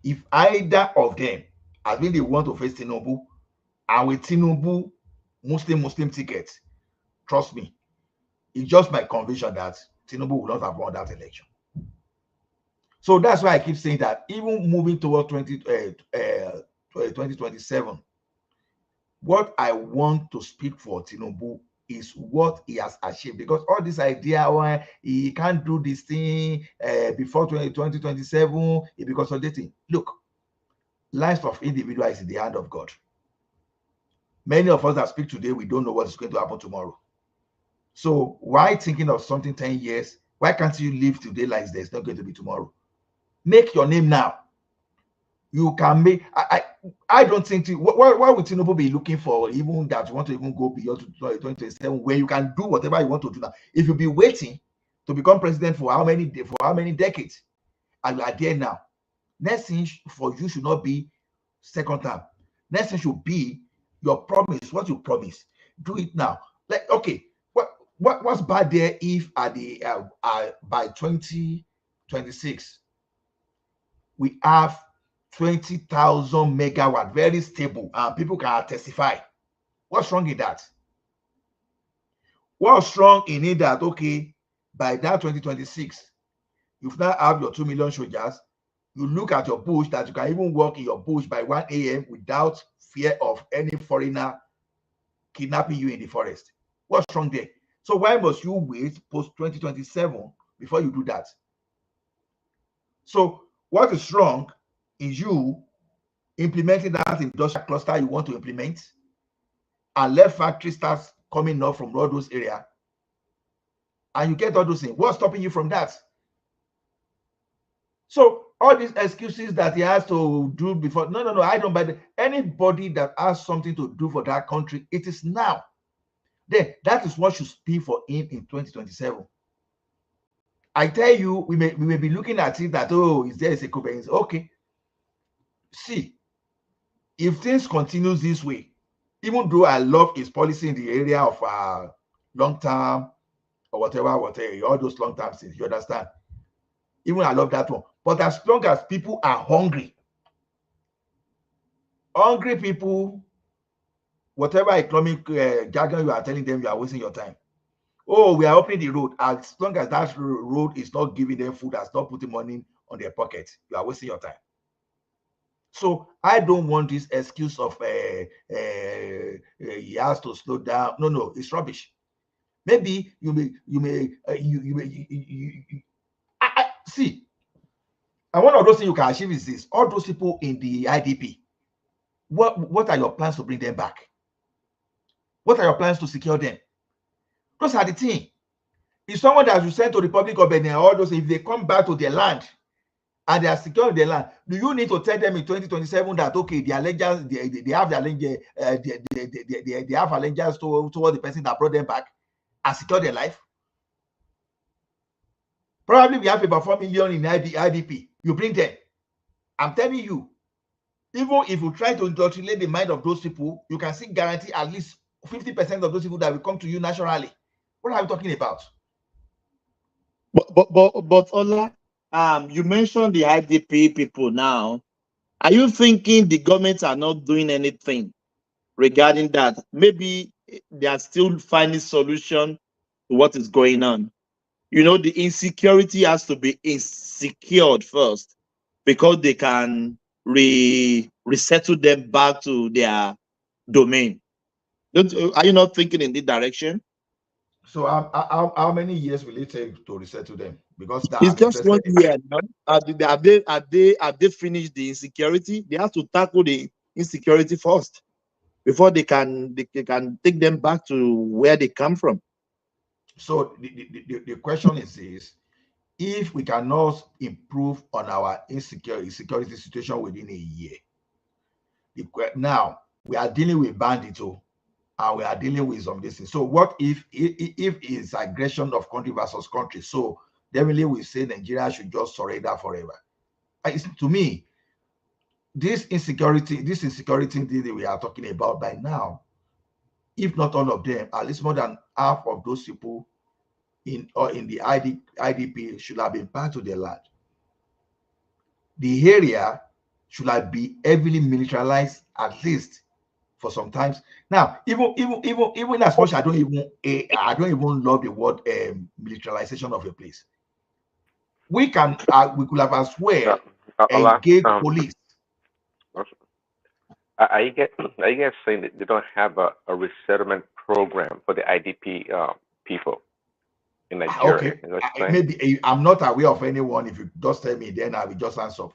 has been the one to face Tinubu, and with Tinubu Muslim ticket, trust me, it's just my conviction that Tinubu will not have won that election. So that's why I keep saying that even moving toward 2027, what I want to speak for Tinubu is what he has achieved, because all this idea why he can't do this thing before 2027, it be consolidating. Look, life of individual is in the hand of God. Many of us that speak today, we don't know what is going to happen tomorrow. So why thinking of something 10 years? Why can't you live today like there's not going to be tomorrow? Make your name now. You can make. I don't think. Why would Tinubu be looking for even that you want to even go beyond 2027, where you can do whatever you want to do now? If you be waiting to become president for how many decades, and you are there now, next thing for you should not be second term. Next thing should be your promise. What you promise, do it now. Like, okay, what's bad there if at the by 2026 we have 20,000 megawatt, very stable, and people can testify? What's wrong in that? What's wrong in it that, okay, by that 2026, you now have your 2 million soldiers, you look at your bush, that you can even walk in your bush by 1 a.m. without fear of any foreigner kidnapping you in the forest? What's wrong there? So why must you wait post 2027 before you do that? So what is wrong is you implementing that industrial cluster you want to implement, and let factories start coming up from all those areas, and you get all those things. What's stopping you from that? So all these excuses that he has to do before, no, I don't buy that. Anybody that has something to do for that country, it is now. Then that is what should be for him in 2027. I tell you, we may be looking at it that, oh, is there a coincidence? Okay. See, if things continues this way, even though I love his policy in the area of long term or whatever, all those long term things, you understand? Even I love that one. But as long as people are hungry people, whatever economic jargon you are telling them, you are wasting your time. Oh, we are opening the road. As long as that road is not giving them food, that's not putting money on their pocket, you are wasting your time. So I don't want this excuse of he has to slow down. No, it's rubbish. Maybe see. And one of those things you can achieve is this: all those people in the IDP. What are your plans to bring them back? What are your plans to secure them? Those are the things. If someone that you send to the Republic of Benin, all those, if they come back to their land and they are securing their land, do you need to tell them in 2027 that, okay, their allegiance, they have their allegiance, they have allegiance toward the person that brought them back and secure their life? Probably we have about 4 million in IDP. You bring them. I'm telling you, even if you try to indoctrinate the mind of those people, you can still guarantee at least 50% of those people that will come to you naturally. What are we talking about? But Ola, you mentioned the IDP people now. Are you thinking the governments are not doing anything regarding that? Maybe they are still finding solution to what is going on. You know, the insecurity has to be secured first because they can resettle them back to their domain. Are you not thinking in this direction? So how many years will it take to resettle them? Because it's just 1 year now. Have they finished the insecurity? They have to tackle the insecurity first before they can take them back to where they come from. So the question is this: if we cannot improve on our security situation within a year, now we are dealing with bandits, and we are dealing with some this. So what if it's aggression of country versus country? So definitely we say Nigeria should just surrender forever. To me, this insecurity that we are talking about by now, if not all of them, at least more than half of those people in the IDP should have been back to their land. The area should have been heavily militarized at least for some times. Now, even as much I don't even love the word militarization of a place. We could have as well engaged police. Are you guys saying that they don't have a resettlement program for the IDP people in Nigeria? Okay, maybe I'm not aware of anyone. If you just tell me, then I will just answer.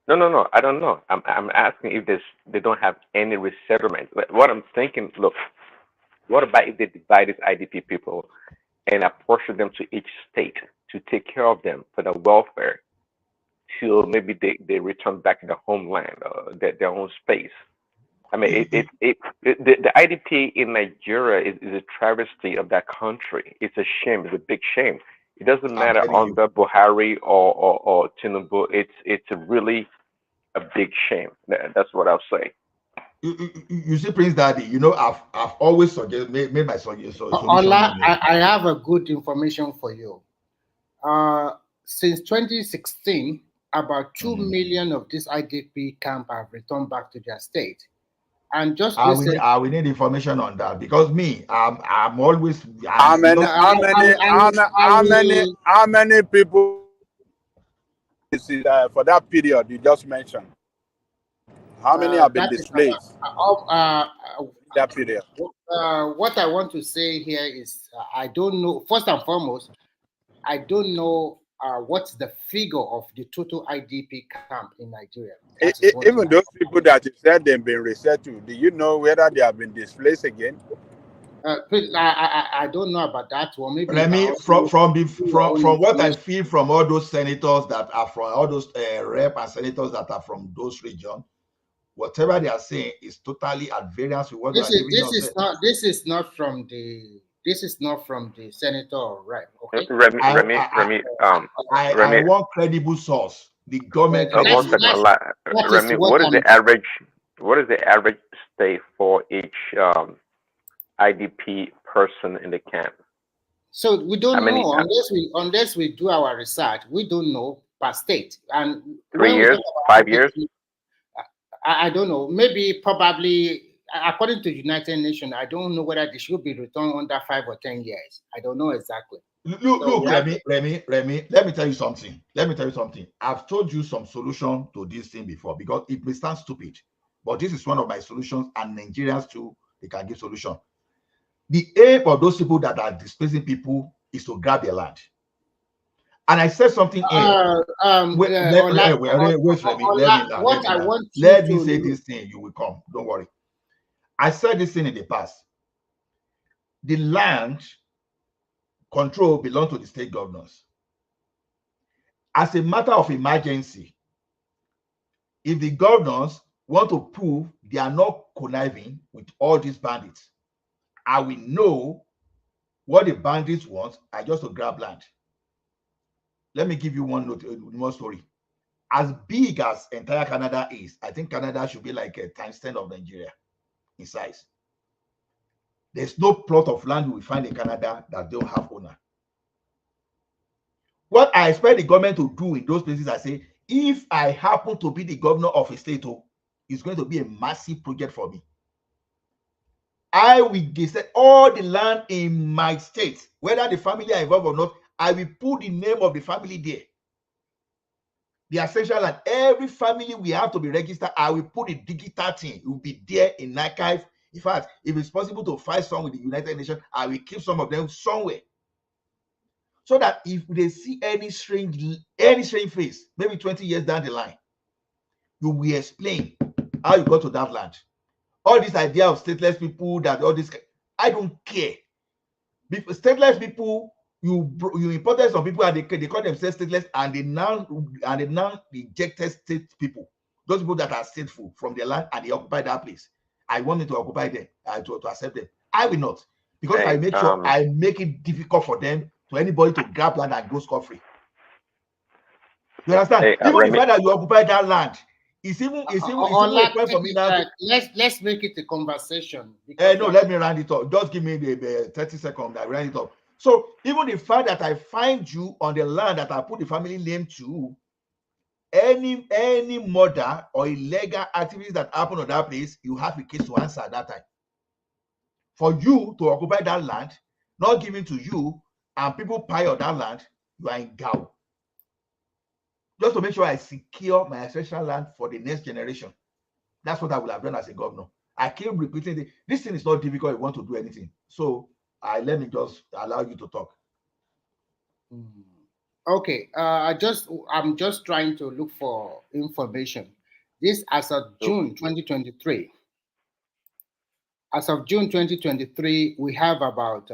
No, I don't know. I'm asking if they don't have any resettlement. What I'm thinking, look, what about if they divide these IDP people and apportion them to each state to take care of them for their welfare till maybe they return back to their homeland, their own space? I mean, the IDP in Nigeria is a travesty of that country. It's a shame. It's a big shame. It doesn't matter under Buhari or Tinubu. It's really a big shame. That's what I'll say. You see, Prince Daddy, you know, I've always made my solution. I have a good information for you. Since 2016, about 2 million of this IDP camp have returned back to their state. And just recently, we need information on that, because I'm always how many people for that period you just mentioned? How many have been displaced? That period. What I want to say here is I don't know. First and foremost, I don't know what's the figure of the total IDP camp in Nigeria. Even those people that you said they've been resettled, do you know whether they have been displaced again? I don't know about that one. Maybe from what I feel from all those senators that are from all those rep and senators that are from those regions, whatever they are saying is totally at variance with what this is not from the senator or rep. Okay, Remy, I want credible source. The government. Remy, what is the average stay for each IDP person in the camp? So we don't know unless we do our research. We don't know per state. And 3 years, 5 years. I don't know. Maybe probably according to United Nations, I don't know whether they should be returned under 5 or 10 years. I don't know exactly. Look, Remy, let me tell you something. I've told you some solution to this thing before, because it may sound stupid, but this is one of my solutions, and Nigerians too, they can give solution. The aim of those people that are displacing people is to grab their land. And I said something here. Let me say this thing, you will come. Don't worry. I said this thing in the past. The land control belongs to the state governors. As a matter of emergency, if the governors want to prove they are not conniving with all these bandits, I will know what the bandits want. I just to grab land. Let me give you one more story. As big as entire Canada is, I think Canada should be like a times 10 of Nigeria in size. There's no plot of land we find in Canada that don't have owner. What I expect the government to do in those places, I say, if I happen to be the governor of a state, it's going to be a massive project for me. I will get all the land in my state, whether the family are involved or not. I will put the name of the family there. The essential land, every family we have to be registered. I will put a digital thing. It will be there in archive. In fact, if it's possible to find some with the United Nations, I will keep some of them somewhere. So that if they see any strange face, maybe 20 years down the line, you will explain how you got to that land. All this idea of stateless people, that all this, I don't care. Stateless people, you imported some people and they call themselves stateless, and they now rejected state people. Those people that are stateful from their land and they occupy that place. I want them to occupy them, to accept them. I will not, because I make sure I make it difficult for them, to anybody to grab land and go scot-free. You understand? Even the fact that you occupy that land, it's even a point for me now. Let's make it a conversation. No, let me round it up. Just give me the 30 seconds. I round it up. So even the fact that I find you on the land that I put the family name to, any murder or illegal activities that happen on that place, you have a case to answer at that time. For you to occupy that land, not given to you, and people pile on that land, you are in gao. Just to make sure I secure my ancestral land for the next generation. That's what I would have done as a governor. I keep repeating this thing is not difficult if you want to do anything. So let me just allow you to talk. Okay, I'm just trying to look for information. This as of June 2023. As of June 2023, we have about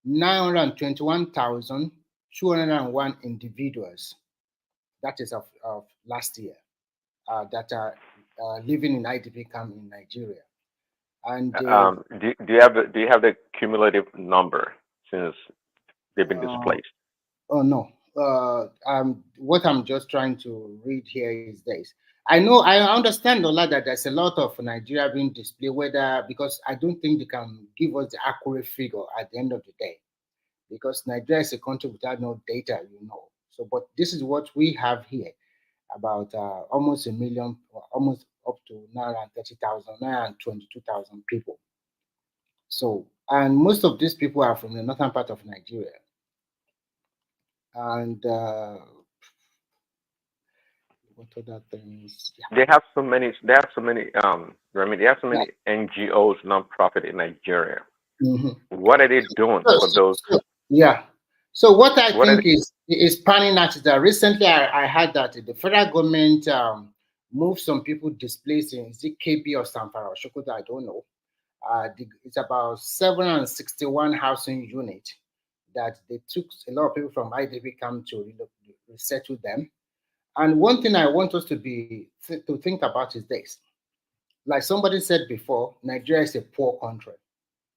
921,201 individuals. That is of last year that are living in IDP camp in Nigeria. And do you have the cumulative number since they've been displaced? Oh no. What I'm just trying to read here is this. I understand, Ola, that there's a lot of Nigeria being displayed, because I don't think they can give us the accurate figure at the end of the day, because Nigeria is a country without no data, So, but this is what we have here, about almost a million, almost up to 930,000, 922,000 people. So, and most of these people are from the northern part of Nigeria. And what other things? Yeah. They have so many. They have so many. They have so many NGOs, nonprofit in Nigeria. What are they doing for those? So what I think is panning out is that recently I heard that the federal government moved some people displaced in KB or Zamfara or Sokoto, I don't know. It's about 761 housing units that they took a lot of people from IDP camp to resettle them. And one thing I want us to think about is this. Like somebody said before, Nigeria is a poor country,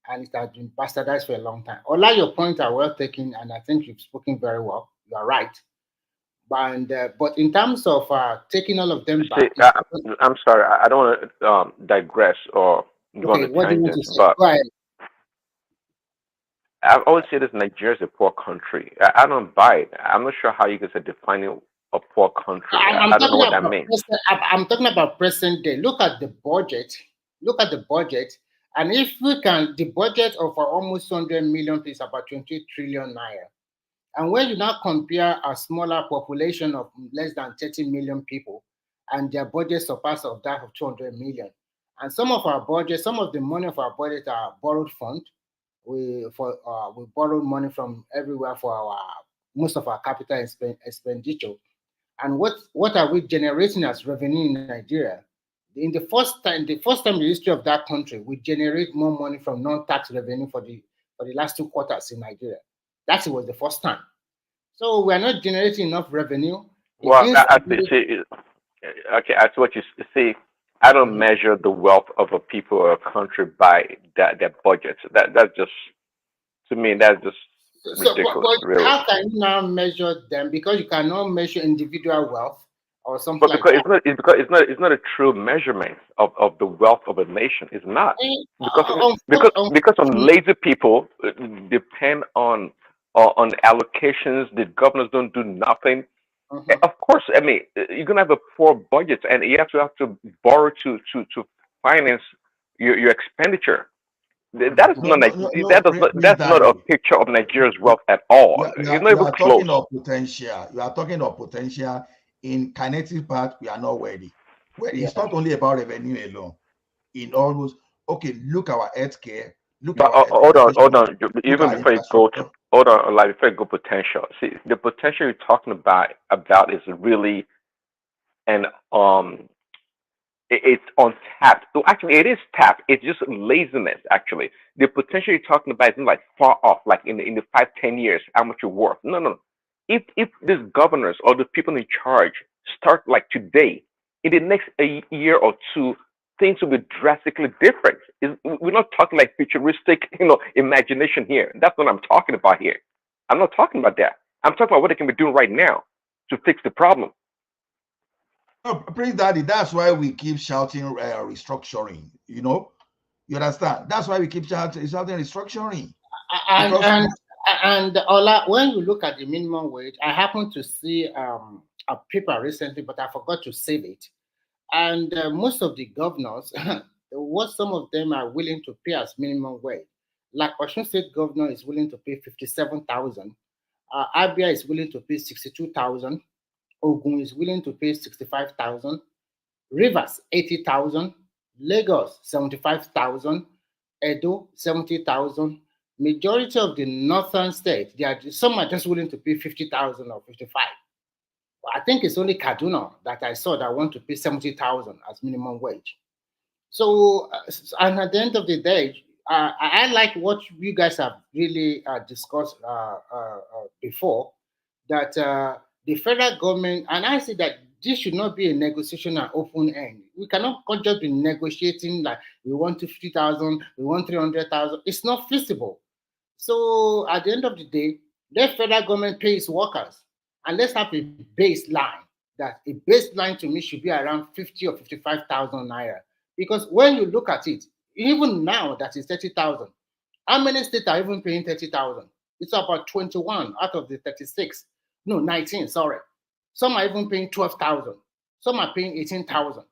and it has been bastardized for a long time. All your points are well taken, and I think you've spoken very well. You are right. But in terms of taking all of them back, I'm sorry, I don't want to digress or go on a tangent, but go ahead. I've always said this: Nigeria is a poor country. I don't buy it. I'm not sure how you guys are defining a poor country. I don't know what that means. I'm talking about present day. Look at the budget. And if we can, the budget of almost 100 million is about 20 trillion naira. And when you now compare a smaller population of less than 30 million people, and their budget surpasses of that of 200 million, and some of the money of our budget are borrowed funds. We borrowed money from everywhere for most of our capital expenditure. And what are we generating as revenue in Nigeria? In the first time in the history of that country, we generate more money from non-tax revenue for the last 2 quarters in Nigeria. That was the first time. So we are not generating enough revenue. Well, I see. Okay, I see what you see. I don't measure the wealth of a people or a country by their budgets. That's just, to me, that's just ridiculous. But really. how can you now measure them? Because you cannot measure individual wealth or something But because like that. it's not a true measurement of the wealth of a nation. It's not, because some lazy people depend on allocations. The governors don't do nothing. Of course, I mean, you're gonna have a poor budget, and you have to borrow to finance your expenditure. That's not a picture of Nigeria's wealth at all. It's not even close. Talking of potential. You are talking of potential. In kinetic part, we are not ready. It's not only about revenue alone. In almost look our healthcare. Hold on. Even before you go to before you go potential. See, the potential you're talking about is really it's untapped. So actually, it is tapped. It's just laziness. Actually, the potential you're talking about is not like far off, like in the 5-10 years, how much you're worth. No. If these governors or the people in charge start like today, in the next year or two, things will be drastically different. We're not talking like futuristic, imagination here. That's what I'm talking about here. I'm not talking about that. I'm talking about what they can be doing right now to fix the problem. No, Prince Daddy, that's why we keep shouting restructuring. You understand? That's why we keep shouting restructuring. And Ola, when you look at the minimum wage, I happen to see a paper recently, but I forgot to save it. And most of the governors, what some of them are willing to pay as minimum wage. Like Osun State governor is willing to pay 57,000. Abia is willing to pay 62,000. Ogun is willing to pay 65,000. Rivers 80,000. Lagos 75,000. Edo 70,000. Majority of the northern states, some are just willing to pay 50,000 or 55. I think it's only Kaduna that I saw that want to pay 70,000 as minimum wage. So, and at the end of the day, I like what you guys have really discussed before, that the federal government, and I say that this should not be a negotiation at open end. We cannot just be negotiating like we want 50,000, we want 300,000. It's not feasible. So at the end of the day, let federal government pay its workers, and let's have a baseline. That a baseline to me should be around 50 or 55,000 naira. Because when you look at it, even now that is 30,000, how many states are even paying 30,000? It's about 21 out of the 36. No, 19, sorry. Some are even paying 12,000. Some are paying 18,000.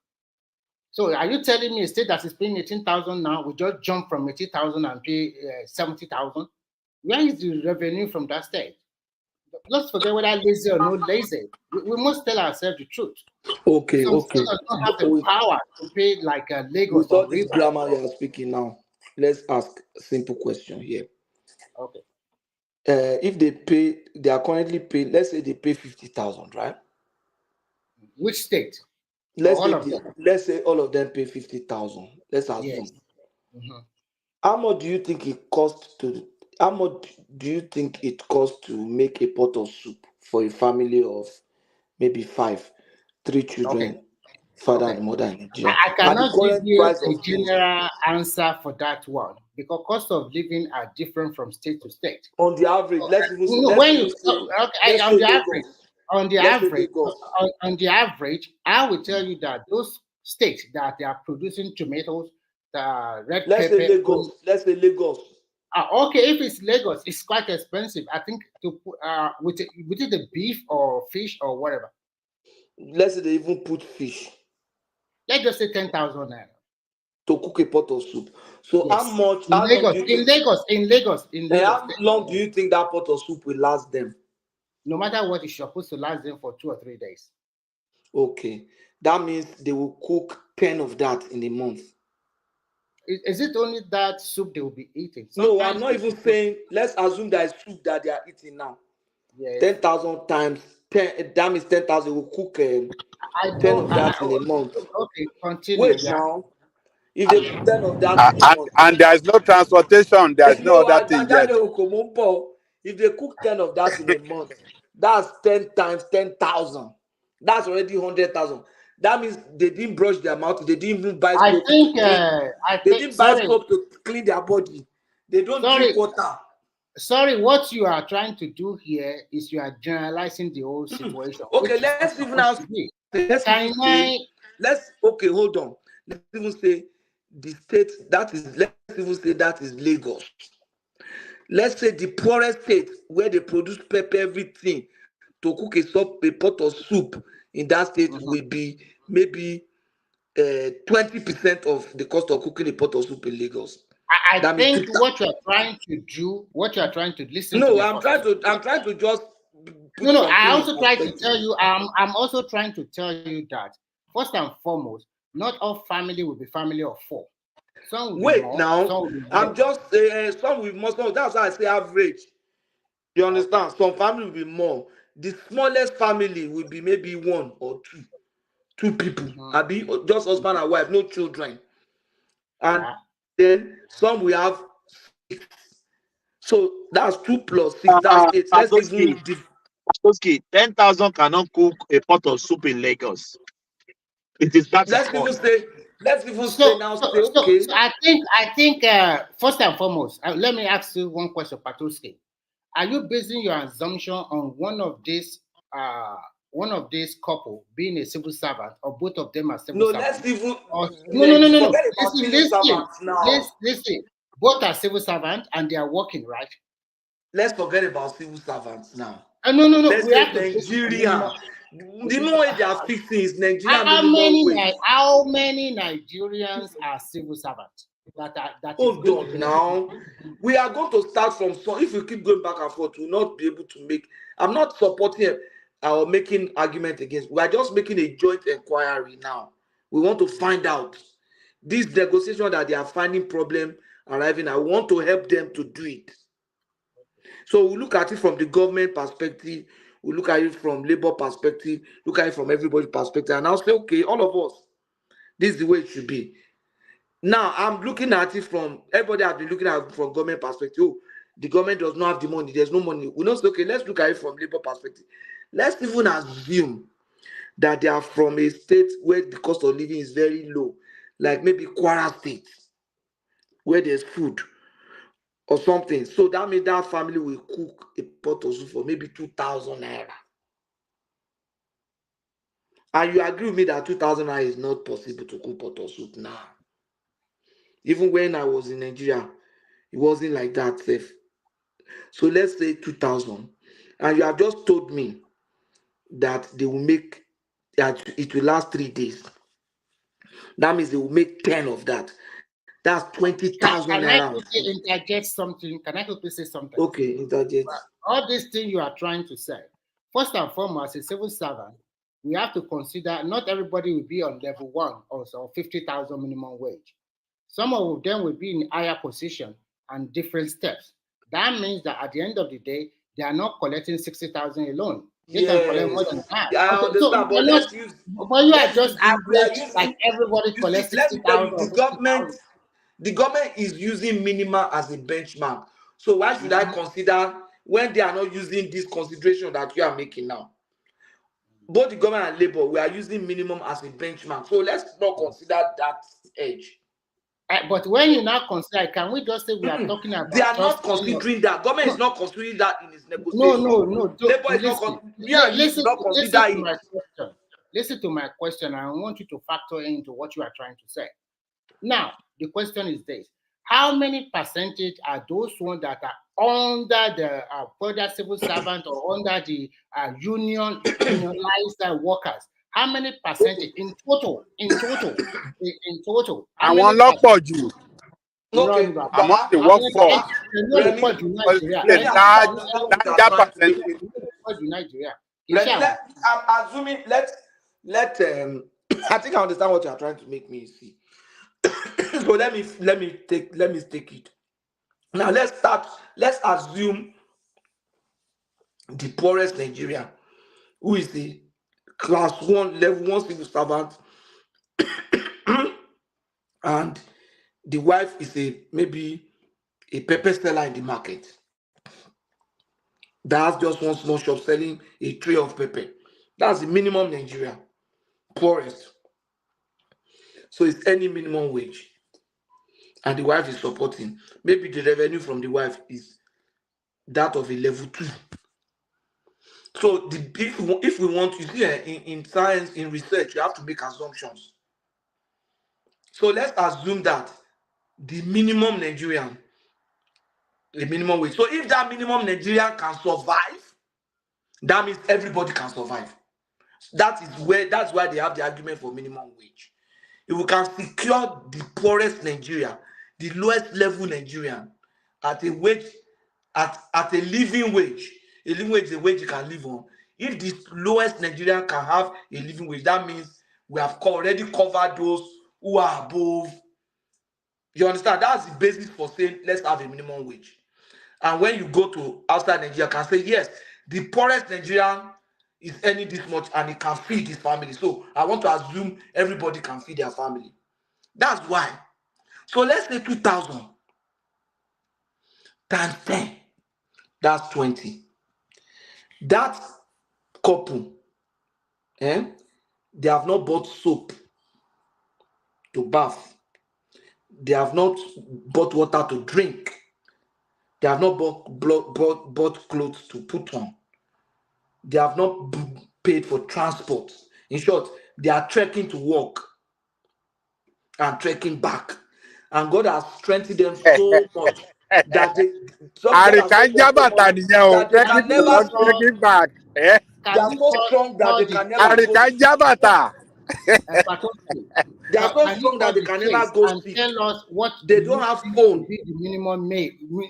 So are you telling me a state that is paying 18,000 now will just jump from 80,000 and pay 70,000? Where is the revenue from that state? Let's forget whether lazy or not lazy. We must tell ourselves the truth. Okay, Some okay. states don't have the power to pay like Lagos With all or this Rivers. grammar you are speaking now, let's ask a simple question here. Okay. If they are currently paying, let's say they pay 50,000, right? Which state? Let's say all of them pay 50,000. Let's assume. Yes. Mm-hmm. How much do you think it costs to make a pot of soup for a family of maybe 3 children, Okay. father and mother in Nigeria? I cannot give you a general answer for that one because cost of living are different from state to state. On the average, on the average, I will tell you that those states that they are producing tomatoes, red pepper. Let's say Lagos. Okay, if it's Lagos, it's quite expensive. I think to put with it the beef or fish or whatever. Let's say they even put fish. Let's just say 10,000 naira to cook a pot of soup. So yes. how much? In Lagos. How long do you think that pot of soup will last them? No matter what, it's supposed to last them for 2 or 3 days. Okay, that means they will cook 10 of that in a month. Is it only that soup they will be eating? No, I'm not even saying. Let's assume that is soup that they are eating now. Yes. 10,000 times 10. That means 10,000 will cook 10 of that in a month. Okay, continue. Wait now. If they cook 10 of that in a month, and there's no transportation, there's no other thing yet. If they cook 10 of that in a month, that's 10 times 10,000. That's already 100,000. That means they didn't brush their mouth. They didn't even buy soap. They didn't buy soap to clean their body. They don't drink water. Sorry, what you are trying to do here is you are generalizing the whole situation. Okay, let's even now. Hold on. Let's even say the state that is. Let's even say that is Lagos. Let's say the poorest state where they produce pepper, everything to cook a pot of soup in that state will be maybe 20% of the cost of cooking a pot of soup in Lagos. I think what you are trying to listen. No, I'm trying to just. No. I also try to tell you. I'm also trying to tell you that first and foremost, not all family will be family of 4. Some will Wait be more, now. I'm just some will more. That's why I say average. You understand? Some family will be more. The smallest family will be maybe 1 or 2 people. I'll be just husband and wife, no children. And then some will have 6. So that's 2 plus 6. That's 8. Let's even 10,000 cannot cook a pot of soup in Lagos. It is that. Let's even say okay. So I think first and foremost, let me ask you one question, Patuski. Are you basing your assumption on one of these couple being a civil servant, or both of them are civil servants? No. Listen. Both are civil servants and they are working, right? Let's forget about civil servants now. No. Let's say Nigeria. The minimum wage they are fixing is Nigerian How minimum wage. How many Nigerians are civil servants? Hold on now. We are going to start from some. If we keep going back and forth, we'll not be able to make. I'm not supporting or making argument against. We are just making a joint inquiry now. We want to find out this negotiation that they are finding problem arriving. I want to help them to do it. So we look at it from the government perspective. We look at it from labor perspective. Look at it from everybody's perspective, and I'll say, okay, all of us, this is the way it should be. Now I'm looking at it from everybody has been looking at it from government perspective. Oh, the government does not have the money. There's no money. We don't say, okay, let's look at it from labor perspective. Let's even assume that they are from a state where the cost of living is very low, like maybe Kwara State, where there's food or something. So that means that family will cook a pot of soup for maybe 2,000 naira. And you agree with me that 2,000 naira is not possible to cook pot of soup now. Even when I was in Nigeria, it wasn't like that safe. So let's say 2,000. And you have just told me that they will make that it will last 3 days. That means they will make 10 of that. That's 20,000 Can I naira. quickly interject something? Can I quickly say something? Okay, interject. All these things you are trying to say, first and foremost, as a civil servant, we have to consider not everybody will be on level 1 or 50,000 minimum wage. Some of them will be in higher position and different steps. That means that at the end of the day, they are not collecting 60,000 alone. They can collect more than that. I understand, but let's use. But you are just average, like everybody collects 60,000. The government is using minimum as a benchmark. So why should I consider when they are not using this consideration that you are making now? Both the government and labor, we are using minimum as a benchmark. So let's not consider that edge. But when you now consider, can we just say we are talking about? They are not considering that. Government is not considering that in its negotiation. No. Labor is not consider it. Listen to my question. I want you to factor into what you are trying to say. Now, the question is this: how many percentage are those ones that are under the further civil servant or under the unionized workers? How many percentage in total? I want lot for you. Okay, among the workforce, a larger percentage. I'm assuming. I think I understand what you are trying to make me see. So let me take it. Now let's assume the poorest Nigerian, who is the class 1, level 1 civil servant, and the wife is maybe a pepper seller in the market that has just one small shop selling a tray of pepper. That's the minimum Nigeria, poorest. So it's any minimum wage. And the wife is supporting. Maybe the revenue from the wife is that of a level 2. So if we want to see in science, in research, you have to make assumptions. So let's assume that the minimum Nigerian, the minimum wage. So if that minimum Nigerian can survive, that means everybody can survive. That's why they have the argument for minimum wage. If we can secure the poorest Nigeria, the lowest level Nigerian, at a wage, at a living wage. A living wage is a wage you can live on. If the lowest Nigerian can have a living wage, that means we have already covered those who are above. You understand? That's the basis for saying let's have a minimum wage. And when you go to outside Nigeria, you can say yes, the poorest Nigerian is earning this much and he can feed his family. So I want to assume everybody can feed their family. That's why. So let's say 2,000 times 10. That's 20. That couple, they have not bought soap to bath. They have not bought water to drink. They have not bought clothes to put on. They have not paid for transport. In short, they are trekking to work and trekking back. And God has strengthened them so much that they can never back. They are so strong that they can never go. They are so strong that they can never go sick. Tell us what they don't have phone. Be the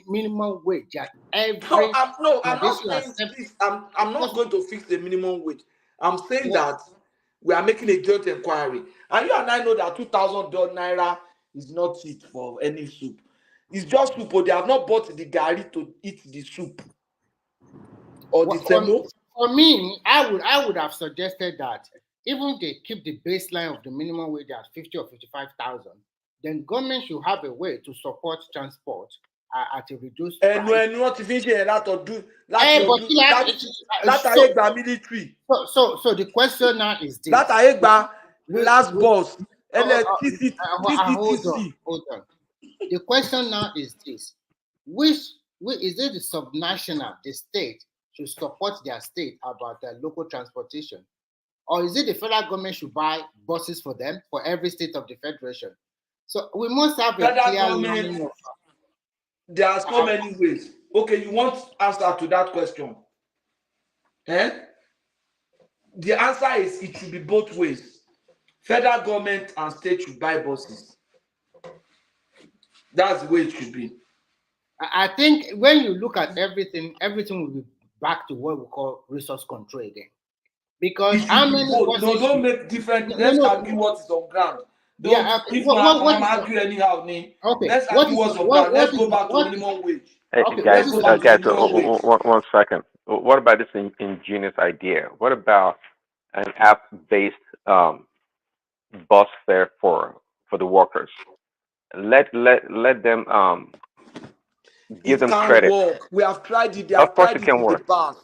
minimum wage that every. I'm not saying this. I'm not going to fix the minimum wage. I'm saying that we are making a joint inquiry, and you and I know that 2,000 naira is not it for any soup. It's just soup, but they have not bought the gari to eat the soup or the semo. For me, I would have suggested that even they keep the baseline of the minimum wage at 50 or 55,000, then government should have a way to support transport at a reduced price. And what if you a lot of do military. So the question now is this. That last boss. Hold on. The question now is this. Which is it the subnational, the state, should support their state about their local transportation? Or is it the federal government should buy buses for them, for every state of the federation? So we must have a clear line of... There are so many ways. Okay, you want answer to that question? The answer is it should be both ways. Federal government and state should buy buses. That's the way it should be. I think when you look at everything will be back to what we call resource control again. Because how many buses... No, don't make different. Let's argue what is on ground. If I'm argue anyhow, okay. Let's argue what's on ground. Let's go back to minimum wage. Hey, okay, guys, one second. What about this ingenious idea? What about an app-based bus fare for the workers? Let them give them credit. Work. We have tried it. They have tried it in the past.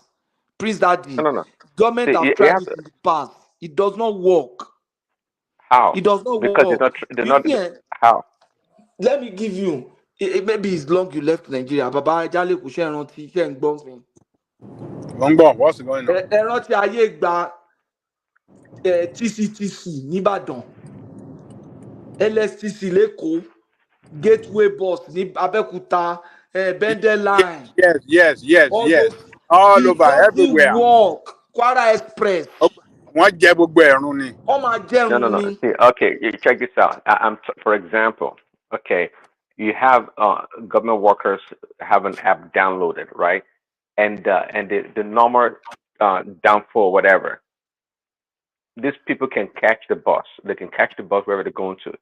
Prince Daddy. No. Government have tried it in the past. It does not work. How? It does not because work. They're not. How? Let me give you. Maybe it's long you left Nigeria. Baba Jale kò ṣe rántí ṣe ń gbọ́ mi. What's going on? Ẹ rántí ayé gba TCTC nìbàdàn, LSTC lẹ́kọ̀ọ́, Gateway bus ní Abẹ́òkúta, Bende line. Yes. All over, everywhere. Work. Kwara Express. No. See, okay, check this out. For example, okay, you have government workers have an app downloaded, right? And the normal downfall, whatever. These people can catch the bus. They can catch the bus wherever they're going to.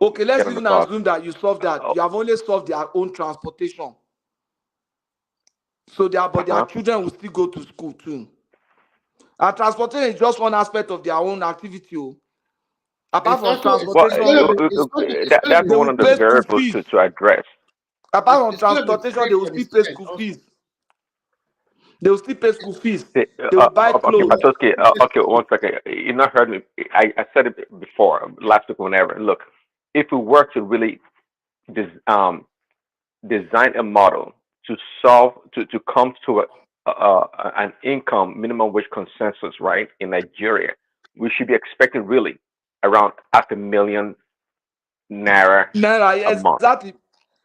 Okay, let's even assume that you solve that. You have only solved their own transportation. So their children will still go to school too. And transportation is just one aspect of their own activity. Apart from transportation, that's one of the variables to address. Apart from transportation, they will still pay school fees. They will still pay school fees. They will buy clothes. Okay, one second. You not heard me. I said it before, last week, whenever. Look, if we were to really design a model to come to an income minimum wage consensus, right, in Nigeria, we should be expecting really around 500,000 naira yes, a month. Exactly.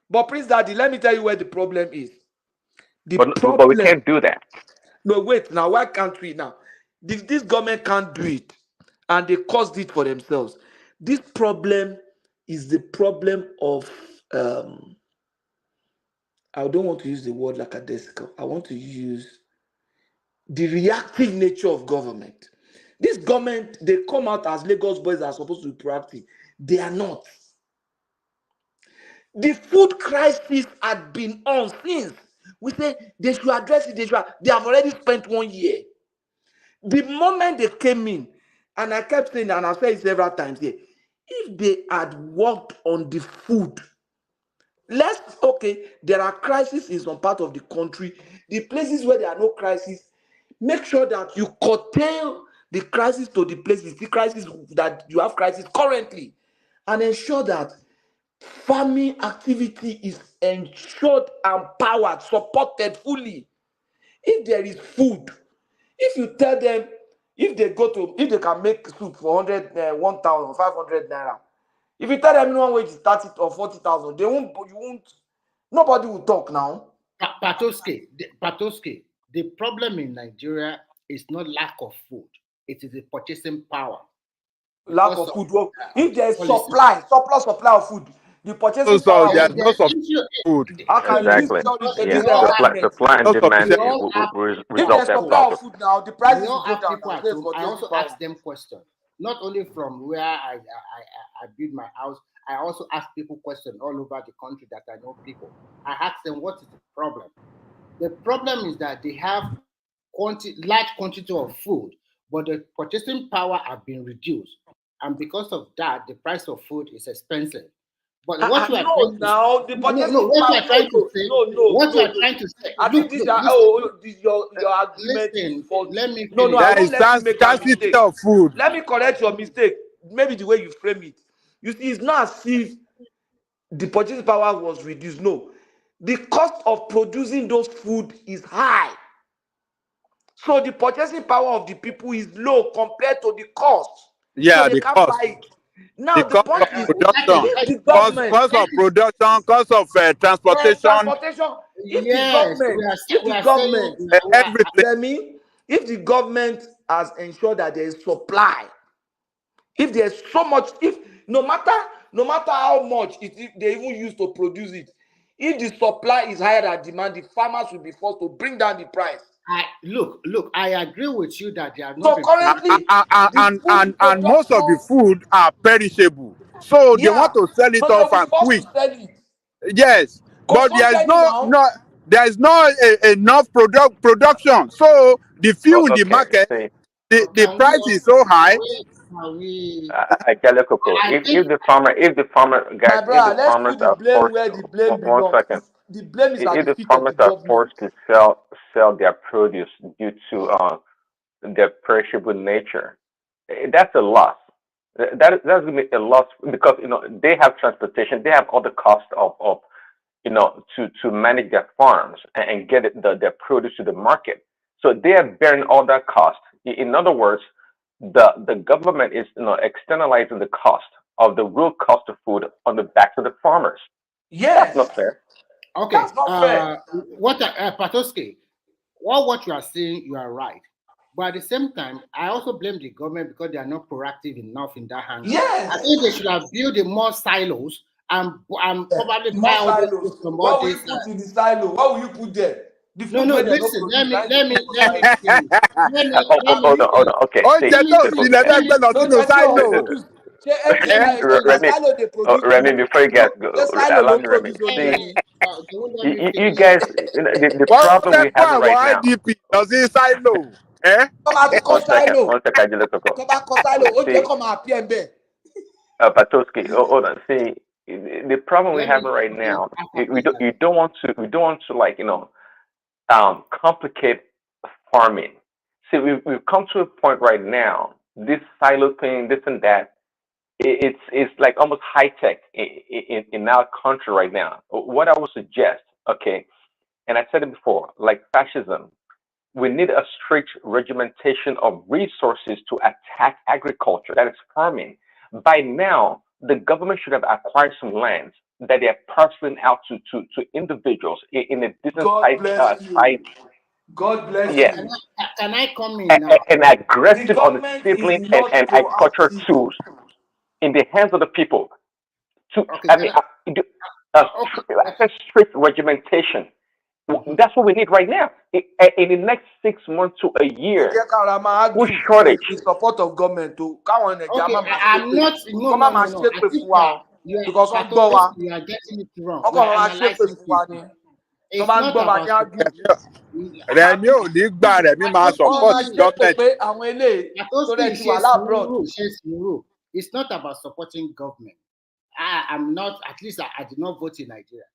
But Prince Daddy, let me tell you where the problem is. But we can't do that. No, wait. Now, why can't we now? This government can't do it, and they caused it for themselves. This problem is the problem of I don't want to use the word lackadaisical. I want to use the reactive nature of government. This government, they come out as Lagos boys are supposed to be proactive. They are not. The food crisis had been on since. We say they should address it. They have already spent 1 year. The moment they came in, and I kept saying, and I've said it several times here, if they had worked on the food, there are crises in some part of the country. The places where there are no crises, make sure that you curtail the crisis to the places, the crisis that you have crisis currently, and ensure that farming activity is ensured, empowered, supported fully. If there is food, if you tell them, if they can make soup for 1,500 naira, if you tell them minimum wage is 30 or 40,000, nobody will talk now. Patoske, the problem in Nigeria It's not lack of food. It is a purchasing power. Lack of food. Well, if there's surplus supply of food, the purchasing power. There's no supply of food. How can Exactly. Supply and demand will if result there's in supply of profit. food now, the prices We will all go have down. people at home. I also ask them questions, not only from where I build my house. I also ask people questions all over the country that I know people. I ask them, what is the problem? The problem is that they have large quantity of food, but the purchasing power have been reduced. And because of that, the price of food is expensive. But what you are trying now, the purchasing what you power. are trying to say, what you are trying to say. I think these are your argument is faulty. Let me No, finish. I won't let you make a scarcity mistake. of food. Let me correct your mistake. Maybe the way you frame it. You see, it's not as if the purchasing power was reduced. No, the cost of producing those food is high. So the purchasing power of the people is low compared to the cost. Yeah, so they the can't cost. buy it. Now The the cost point of is, production, if the government, cost of production, cost of transportation, transportation, if the government, everything. If the government has ensured that there is supply, if there's so much, if no matter how much they even use to produce it, if the supply is higher than demand, the farmers will be forced to bring down the price. Look, I agree with you that they are So not. currently, and most of the food are perishable, so they want to sell it so off they'll and be forced quick. to sell it. Yes, but there is no enough production. So the few in the market, the price is so high. If the farmer, guys, My if the brother, let's farmers put the are blame forced, where the blame one belongs. second, The blame is at if the the feet of the farmers are government. forced to sell their produce due to their perishable nature, that's a loss. That's gonna be a loss because they have transportation, they have all the cost of to manage their farms and get their produce to the market. So they are bearing all that cost. In other words, the government is externalizing the cost of the real cost of food on the backs of the farmers. Yes, that's not fair. Okay, that's not fair. Patoski, what you are saying, you are right. But at the same time, I also blame the government because they are not proactive enough in that angle. Yes. I think they should have built more silos and probably buy all those things from all What will these. you put in the silo? What will you put there? The food No, where they don't listen, produce, let me finish. Hold on. Okay. Remy, before you guys go, allow me, Remy. See, you guys, the problem we have right now. Does it silo? One second, Patoski, hold on. See, the problem we have right now, you don't want to complicate farming. See, we've come to a point right now. This silo thing, this and that, it's like almost high tech in our country right now. What I would suggest, okay, and I said it before, like fascism, we need a strict regimentation of resources to attack agriculture, that is farming. By now, the government should have acquired some lands that they are parceling out to individuals in a decent size. God bless Yes. you. Can I come in now? And aggressive on the seedling and agriculture tools in the hands of the people. Strict regimentation. That's what we need right now. In the next 6 months to a year, with shortage. In support of government to come I'm not. No. I think because you are getting it wrong. We are analyzing things. It's not about Rẹ̀mí ò ní gbà Rẹ̀mí máa support government. It's not about supporting government. I'm not, at least I did not vote in Nigeria.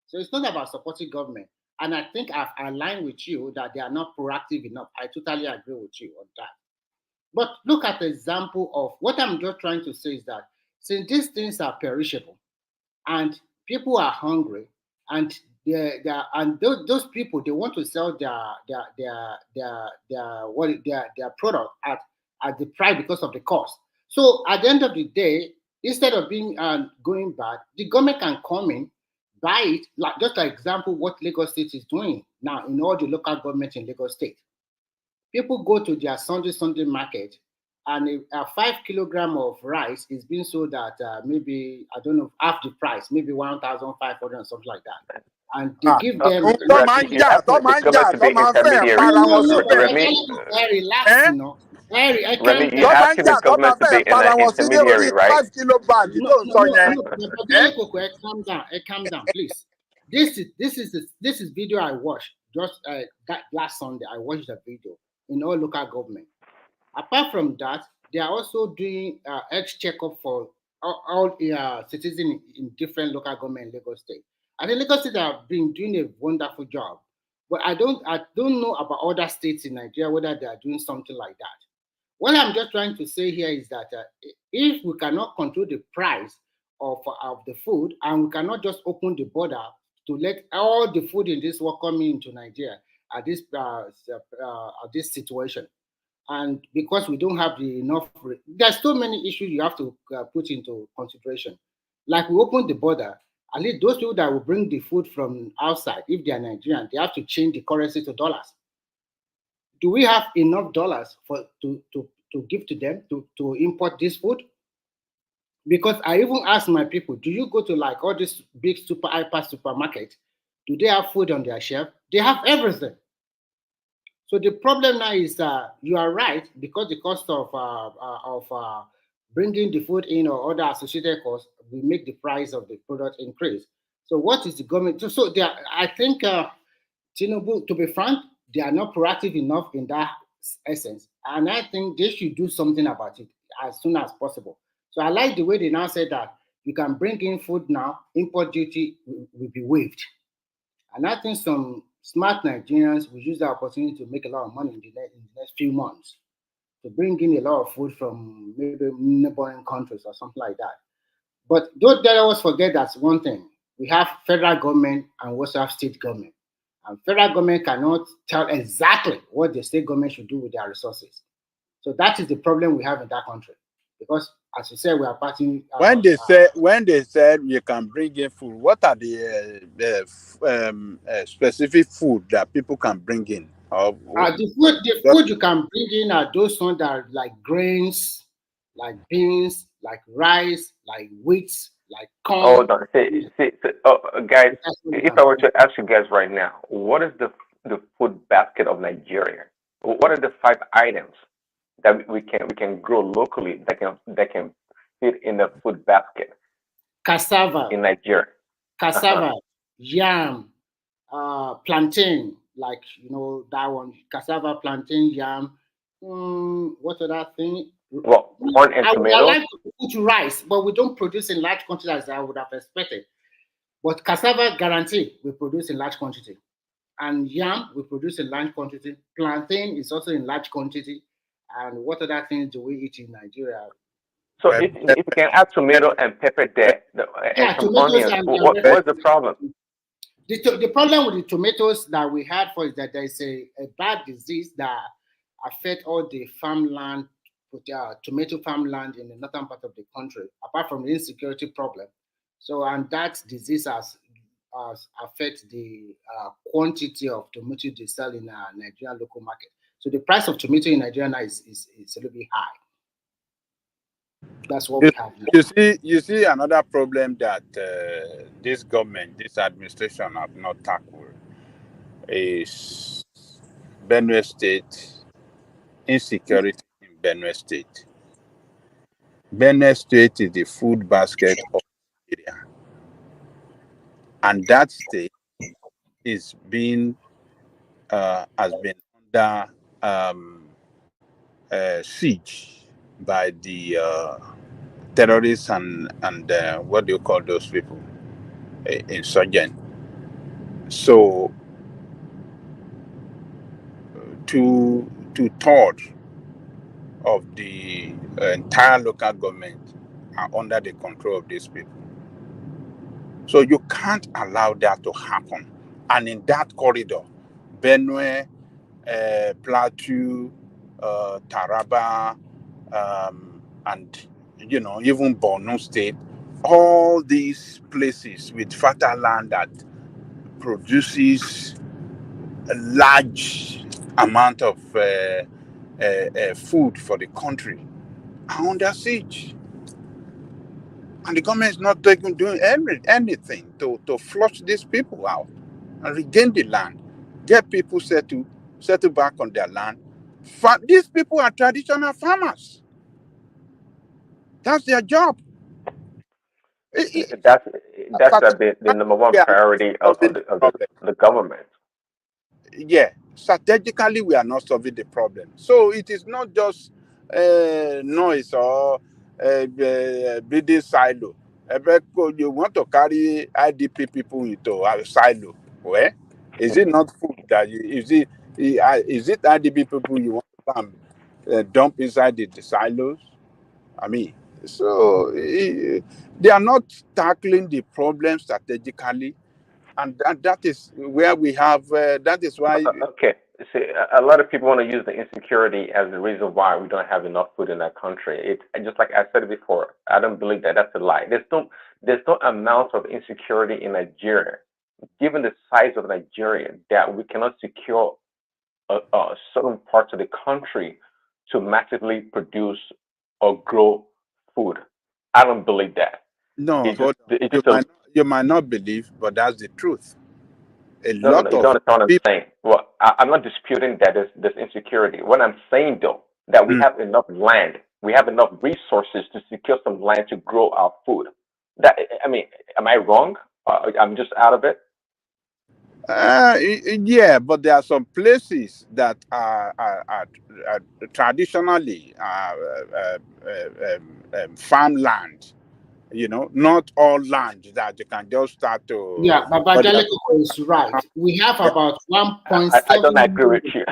So it's not about supporting government. And I think I've aligned with you that they are not proactive enough. I totally agree with you on that. But look at the example of what I'm just trying to say is that since these things are perishable and people are hungry and those people, they want to sell their product at the price because of the cost. So at the end of the day, instead of being going bad, the government can come in, buy it, just like example what Lagos State is doing now in all the local government in Lagos State. People go to their Sunday market, and a 5 kilogram of rice is being sold at maybe, I don't know, half the price, maybe 1,500 or something like that. And they give them. Tó máa ń jà, tó máa ń fẹ́ para wọn síbẹ̀. Very relaxed, you know. Very, I can't. Remy, you're asking the government to be an intermediary, right? No, calm down, please. This is video I watched just that last Sunday. I watched the video in all local government. Apart from that, they are also doing health checkup for all citizens in different local government in Lagos State. I think Lagos State have been doing a wonderful job, but I don't know about other states in Nigeria whether they are doing something like that. What I'm just trying to say here is that if we cannot control the price of the food, and we cannot just open the border to let all the food in this world come into Nigeria at this situation, and because we don't have enough, there's so many issues you have to put into consideration. Like we open the border, at least those people that will bring the food from outside, if they are Nigerian, they have to change the currency to dollars. Do we have enough dollars to give to them to import this food? Because I even asked my people, do you go to like all these big hyper supermarkets? Do they have food on their shelf? They have everything. So the problem now is you are right, because the cost of bringing the food in or other associated costs will make the price of the product increase. So what is the government? So I think Tinubu, to be frank, they are not proactive enough in that essence. And I think they should do something about it as soon as possible. So I like the way they now said that you can bring in food now, import duty will be waived. And I think some smart Nigerians will use the opportunity to make a lot of money in the next few months, to bring in a lot of food from maybe neighboring countries or something like that. But don't let us forget that's one thing. We have federal government and we also have state government. And federal government cannot tell exactly what the state government should do with their resources. So that is the problem we have in that country. Because, as you said, we are parting. When they said you can bring in food, what are the specific food that people can bring in? The food you can bring in are those ones that are like grains, like beans, like rice, like wheat, like corn. Hold on. Guys, if I were to ask you guys right now, what is the food basket of Nigeria? What are the 5 items that we can grow locally that can fit in the food basket? Cassava in Nigeria. Cassava, yam, plantain, like that one. Cassava, plantain, yam. What other thing? Well, corn and tomato. I like to put rice, but we don't produce in large quantity as I would have expected. But cassava, guarantee, we produce in large quantity. And yam, we produce in large quantity. Plantain is also in large quantity. And what other things do we eat in Nigeria? So if you can add tomato and pepper there, and some onions, what's the problem? The problem with the tomatoes that we had is that there is a bad disease that affects all the farmland, tomato farmland in the northern part of the country, apart from the insecurity problem. So, and that disease has affects the quantity of tomato they sell in our Nigerian local market. So the price of tomato in Nigeria now is a little bit high. That's what we have now. You see another problem that this government, this administration have not tackled is Benue State, insecurity in Benue State. Benue State is the food basket of Nigeria. And that state is has been under siege by the terrorists and what do you call those people? Insurgent. So 2/3 of the entire local government are under the control of these people. So you can't allow that to happen. And in that corridor, Benue, Plateau, Taraba, and even Borno State, all these places with fertile land that produces large amount of food for the country are under siege. And the government is not doing anything to flush these people out and regain the land, get people settled back on their land. These people are traditional farmers. That's their job. That's the number one We are not priority solving the problem. the government. Yeah, strategically, we are not solving the problem. So it is not just noise or building silo. You want to carry IDP people into a silo. Where is it not food that is it IDP people you want to come dump inside the silos? I mean, so they are not tackling the problem strategically, and that is where we have. That is why. Okay. See, a lot of people want to use the insecurity as the reason why we don't have enough food in our country. It just like I said before, I don't believe that. That's a lie. There's no amount of insecurity in Nigeria, given the size of Nigeria, that we cannot secure certain parts of the country to massively produce or grow food. I don't believe that. No, It's just, hold on. You might not believe, but that's the truth. No, you don't understand what I'm saying. Well, I'm not disputing that there's insecurity. What I'm saying, though, that we have enough land, we have enough resources to secure some land to grow our food. That, I mean, am I wrong? I'm just out of it. Yeah, but there are some places that are traditionally farmland. You know, not all land that you can just start to. Yeah, but Jaleko is right. We have about 1.7. I don't agree with you.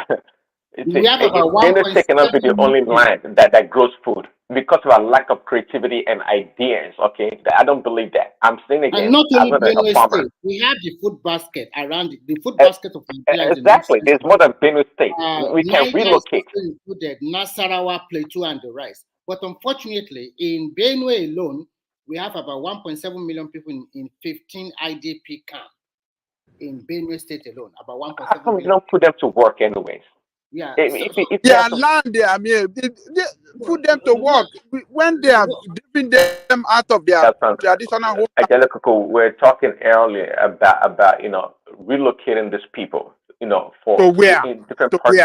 We have about Benue State cannot be the 1.7 only million. land that grows food because of our lack of creativity and ideas. Okay, I don't believe that. I'm saying again, And not I'm only not a Benue farmer. State, we have the food basket around the food basket of Nigeria. Exactly, there's more than Benue State. We can Niger relocate. is also included, Nasarawa, Plateau, and the rest. But unfortunately, in Benue alone, we have about 1.7 million people in 15 IDP camps. In Benue State alone, about 1.7 How come you million. don't put them to work anyways? Yeah, Yeah, land there. I mean, they put them to work when they are driven them out of their traditional home. Angelica, we're talking earlier about relocating these people, for To where? in different To parts.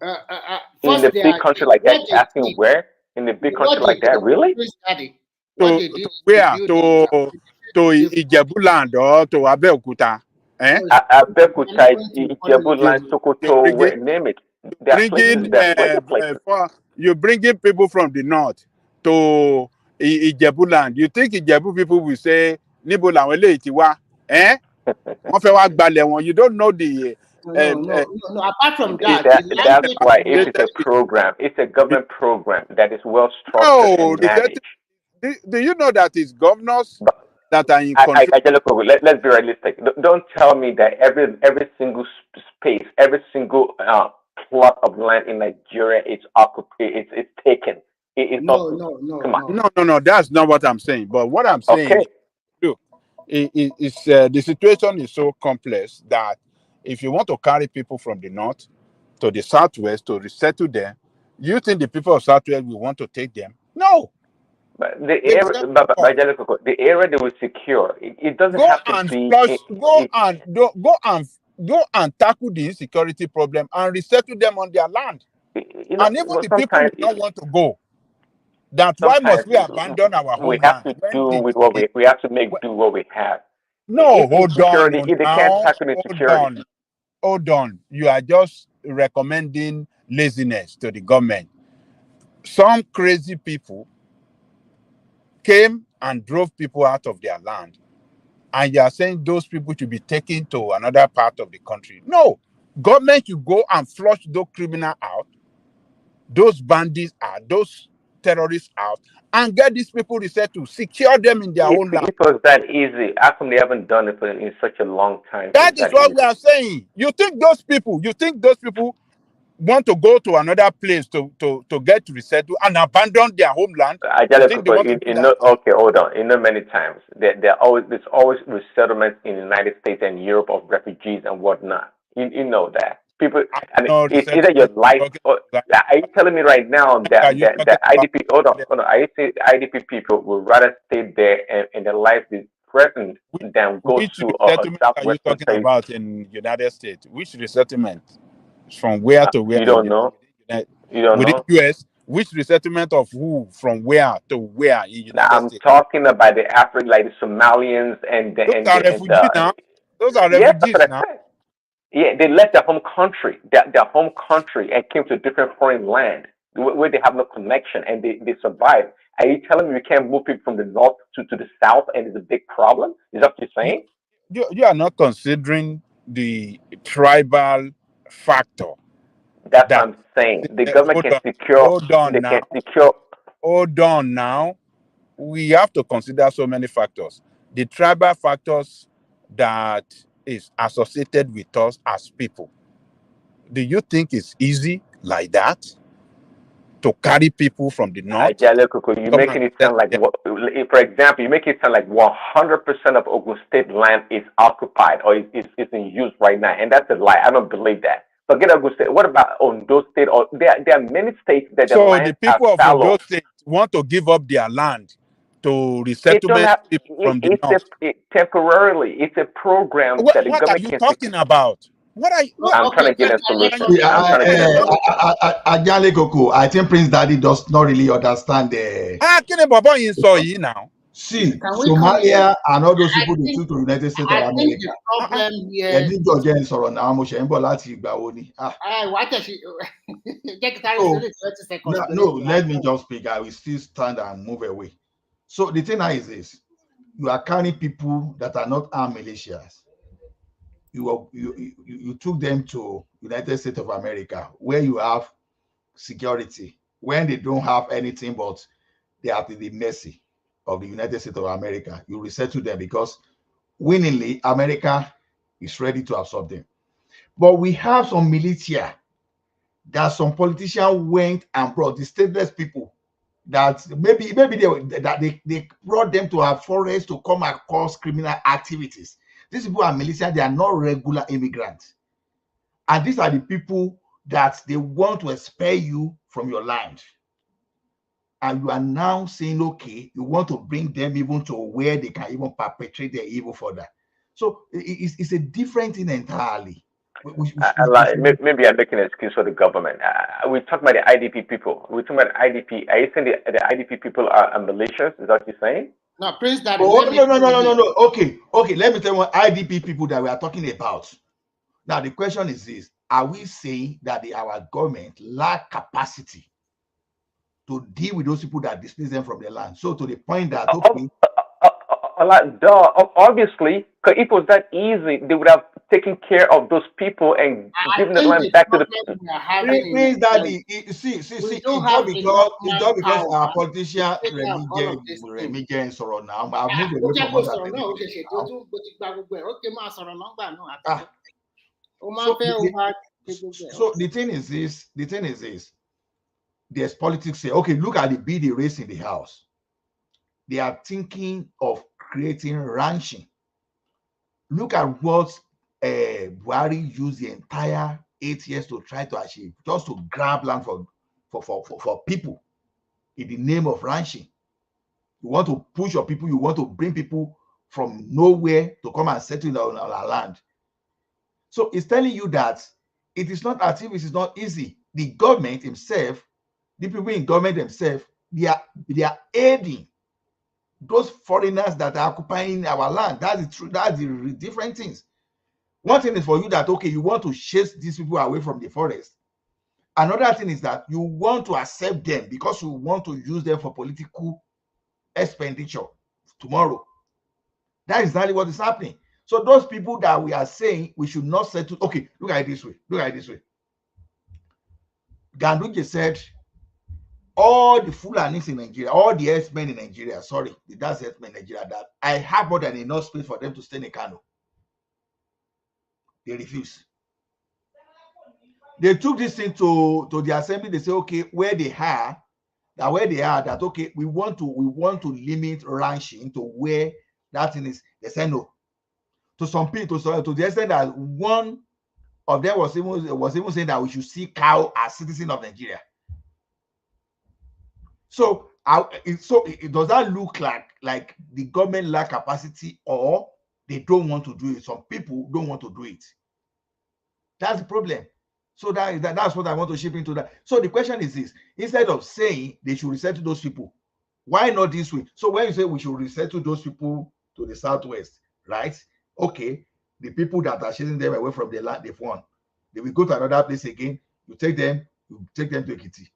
where? In a big country like that, asking where? In a big country like that, really? To where? To Ijebuland or to Abeokuta? Abeokuta, Ijebuland, Sokoto, name it. There are places. There are plenty of places. You're bringing people from the north to Ijebuland. You think Ijebu people will say, "Níbo làwọn eléyìí ti wá?" Wọ́n fẹ́ wá gbalẹ̀ wọn. You don't know the. No. Apart from that, That's why if it's a program, it's a government program that is well structured and managed. Do you know that it's governors that are in control? Let's be realistic. Don't tell me that every single space, every single plot of land in Nigeria is occupied. It's taken. It's not. Come on. No. That's not what I'm saying. But what I'm saying, look, the situation is so complex that if you want to carry people from the north to the southwest to resettle them, you think the people of southwest will want to take them? No. But the area they will secure, it doesn't have to be. Go and tackle the insecurity problem and resettle them on their land. And even the people who don't want to go. That's why must we abandon our homeland? We have to do with what we have to make do what we have. No, hold on. If they can't tackle insecurity. Hold on. You are just recommending laziness to the government. Some crazy people came and drove people out of their land. And you are saying those people should be taken to another part of the country. No. Government should go and flush those criminals out, those bandits out, those terrorists out, and get these people resettled, secure them in their own land. If it was that easy, how come they haven't done it in such a long time? That is what we are saying. You think those people want to go to another place to get resettled and abandon their homeland? Okay, hold on. Many times there's always resettlements in the United States and Europe of refugees and whatnot. You know that. people. I mean, No it's either your resettlement. life or. Are you telling me right now Are that you talking the about? IDP? Hold on. Are you saying IDP people would rather stay there and their life is threatened than go Which to a resettlement are you southwestern talking place? about in United States? Which resettlement? From where to where You in don't know. United, You don't within know. US? Which resettlement of who? From where to where in Now, United I'm States? talking about the African, like the Somalians and Those are refugees now. Those are yes, that's refugees what I now. said. Yeah, they left their home country, their home country, and came to a different foreign land where they have no connection, and they survived. Are you telling me we can't move people from the north to the south, and it's a big problem? Is that what you're saying? You are not considering the tribal factor. That's what That I'm saying. The government can secure. hold on They now. can secure. Hold on now. We have to consider so many factors. The tribal factors that is associated with us as people. Do you think it's easy like that to carry people from the north? You're Come and making it settle sound like, them? for example, you make it sound like 100% of Ogun State land is occupied or is in use right now, and that's a lie. I don't believe that. Forget Ogun State. What about Ondo State? Or there are many states that the So the lands are people of fallow. Ondo State want to give up their land to They don't resettlement have. people from the It's north. temporarily. It's a program that the What are government you can talking about? What are you? What? I'm trying to get a solution. I'm trying to get a solution. Ajale Koko, I think Prince Daddy does not really understand the. Now. See, Can we come to Somalia and all those people they think- took to United States I of think America. the problem here. Ẹni jọ̀jẹ́ ń sọ̀rọ̀ náà mo ṣe ń bọ̀ láti ìgbà wo ni. Why does she? So, only 30 seconds. no, let me just speak. I will still stand and move away. So the thing now is this: you are carrying people that are not armed militias. You took them to United States of America, where you have security. When they don't have anything, but they are to the mercy of the United States of America, you resettle them because willingly America is ready to absorb them. But we have some militia that some politicians went and brought, the stateless people that maybe they brought them to our forest to come across criminal activities. These people are militia, they are not regular immigrants. And these are the people that they want to expel you from your land. And you are now saying, okay, you want to bring them even to where they can even perpetrate their evil further. So it's a different thing entirely. Maybe I'm making an excuse for the government. We talk about the IDP people. We talk about IDP. Are you saying the IDP people are malicious? Is that what you're saying? No, Prince Daddy. No. Okay. Let me tell you what IDP people that we are talking about. Now the question is this: are we saying that our government lack capacity to deal with those people that displace them from their land? So to the point that obviously, because if it was that easy, they would have taken care of those people and given the land back to the. Prince Daddy, see, it's not because our politician Remigen Soro now. I've moved away from what So the thing is this. There's politics here. Okay, look at the bill they raised in the House. They are thinking of creating ranching. Look at what Buhari used the entire 8 years to try to achieve, just to grab land for people in the name of ranching. You want to push your people, you want to bring people from nowhere to come and settle on our land. So it's telling you that it is not as if it is not easy. The government himself, the people in government themselves, they are aiding those foreigners that are occupying our land. That's the truth. That's the different things. One thing is for you that, okay, you want to chase these people away from the forest. Another thing is that you want to accept them because you want to use them for political expenditure tomorrow. That is exactly what is happening. So those people that we are saying we should not settle. Okay, look at it this way. Ganduje said all the Fulanis in Nigeria, all the herdsmen in Nigeria, that's herdsmen in Nigeria, that I have more than enough space for them to stay in Kano. They refuse. They took this thing to the assembly. They say, okay, where they are, that okay, we want to limit ranching to where that thing is. They say no. To some people, to the extent that one of them was even saying that we should see cow as citizen of Nigeria. So, does that look like the government lack capacity, or they don't want to do it? Some people don't want to do it. That's the problem. So that's what I want to ship into that. So the question is this: instead of saying they should resettle those people, why not this way? So when you say we should resettle those people to the southwest, right? Okay, the people that are chasing them away from the land they've won, they will go to another place again. You take them to Ekiti.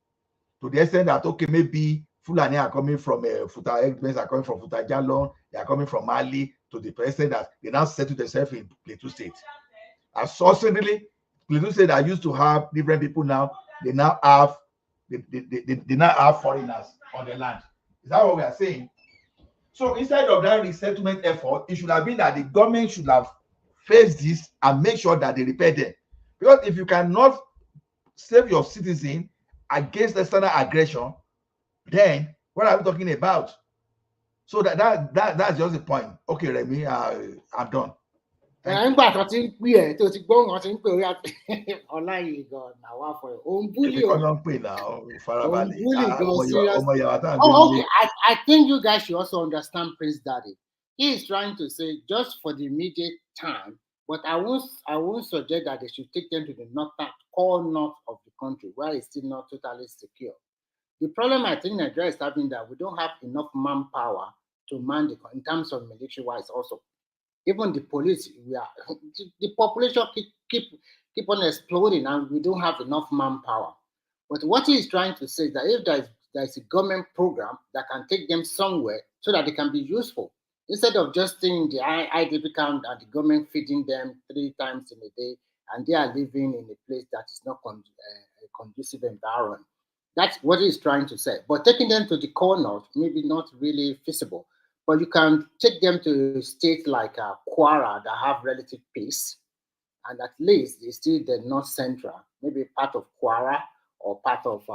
To the extent that, okay, maybe Fulani are coming from Futa, Eggbens are coming from Futa Jalon, they are coming from Mali, to the extent that they now settle themselves in Plateau State. And suddenly, Plateau State that used to have different people now, they now have foreigners on the land. Is that what we are saying? So instead of that resettlement effort, it should have been that the government should have faced this and make sure that they repair them. Because if you cannot save your citizen against external aggression, then what are we talking about? So that's just the point. Okay, Remy, I'm done. Nígbà tó ti ń pè ẹ́ tó ti gbọ́ wọn ti ń pè orí Ọláyé gan náà wá fọ ẹ̀ òun búlì o. Òun búlì gan seriously. Okay, I think you guys should also understand Prince Daddy. He is trying to say just for the immediate time, but I won't suggest that they should take them to the core north of the country where it's still not totally secure. The problem I think Nigeria is having that we don't have enough manpower to man in terms of military-wise also. Even the police, the population keep on exploding and we don't have enough manpower. But what he is trying to say is that if there is a government program that can take them somewhere so that they can be useful, instead of just staying in the IDP camp and the government feeding them 3 times in a day and they are living in a place that is not a conducive environment. That's what he's trying to say. But taking them to the core north, maybe not really feasible. But you can take them to states like Kwara that have relative peace, and at least it's still the north central, maybe part of Kwara or part of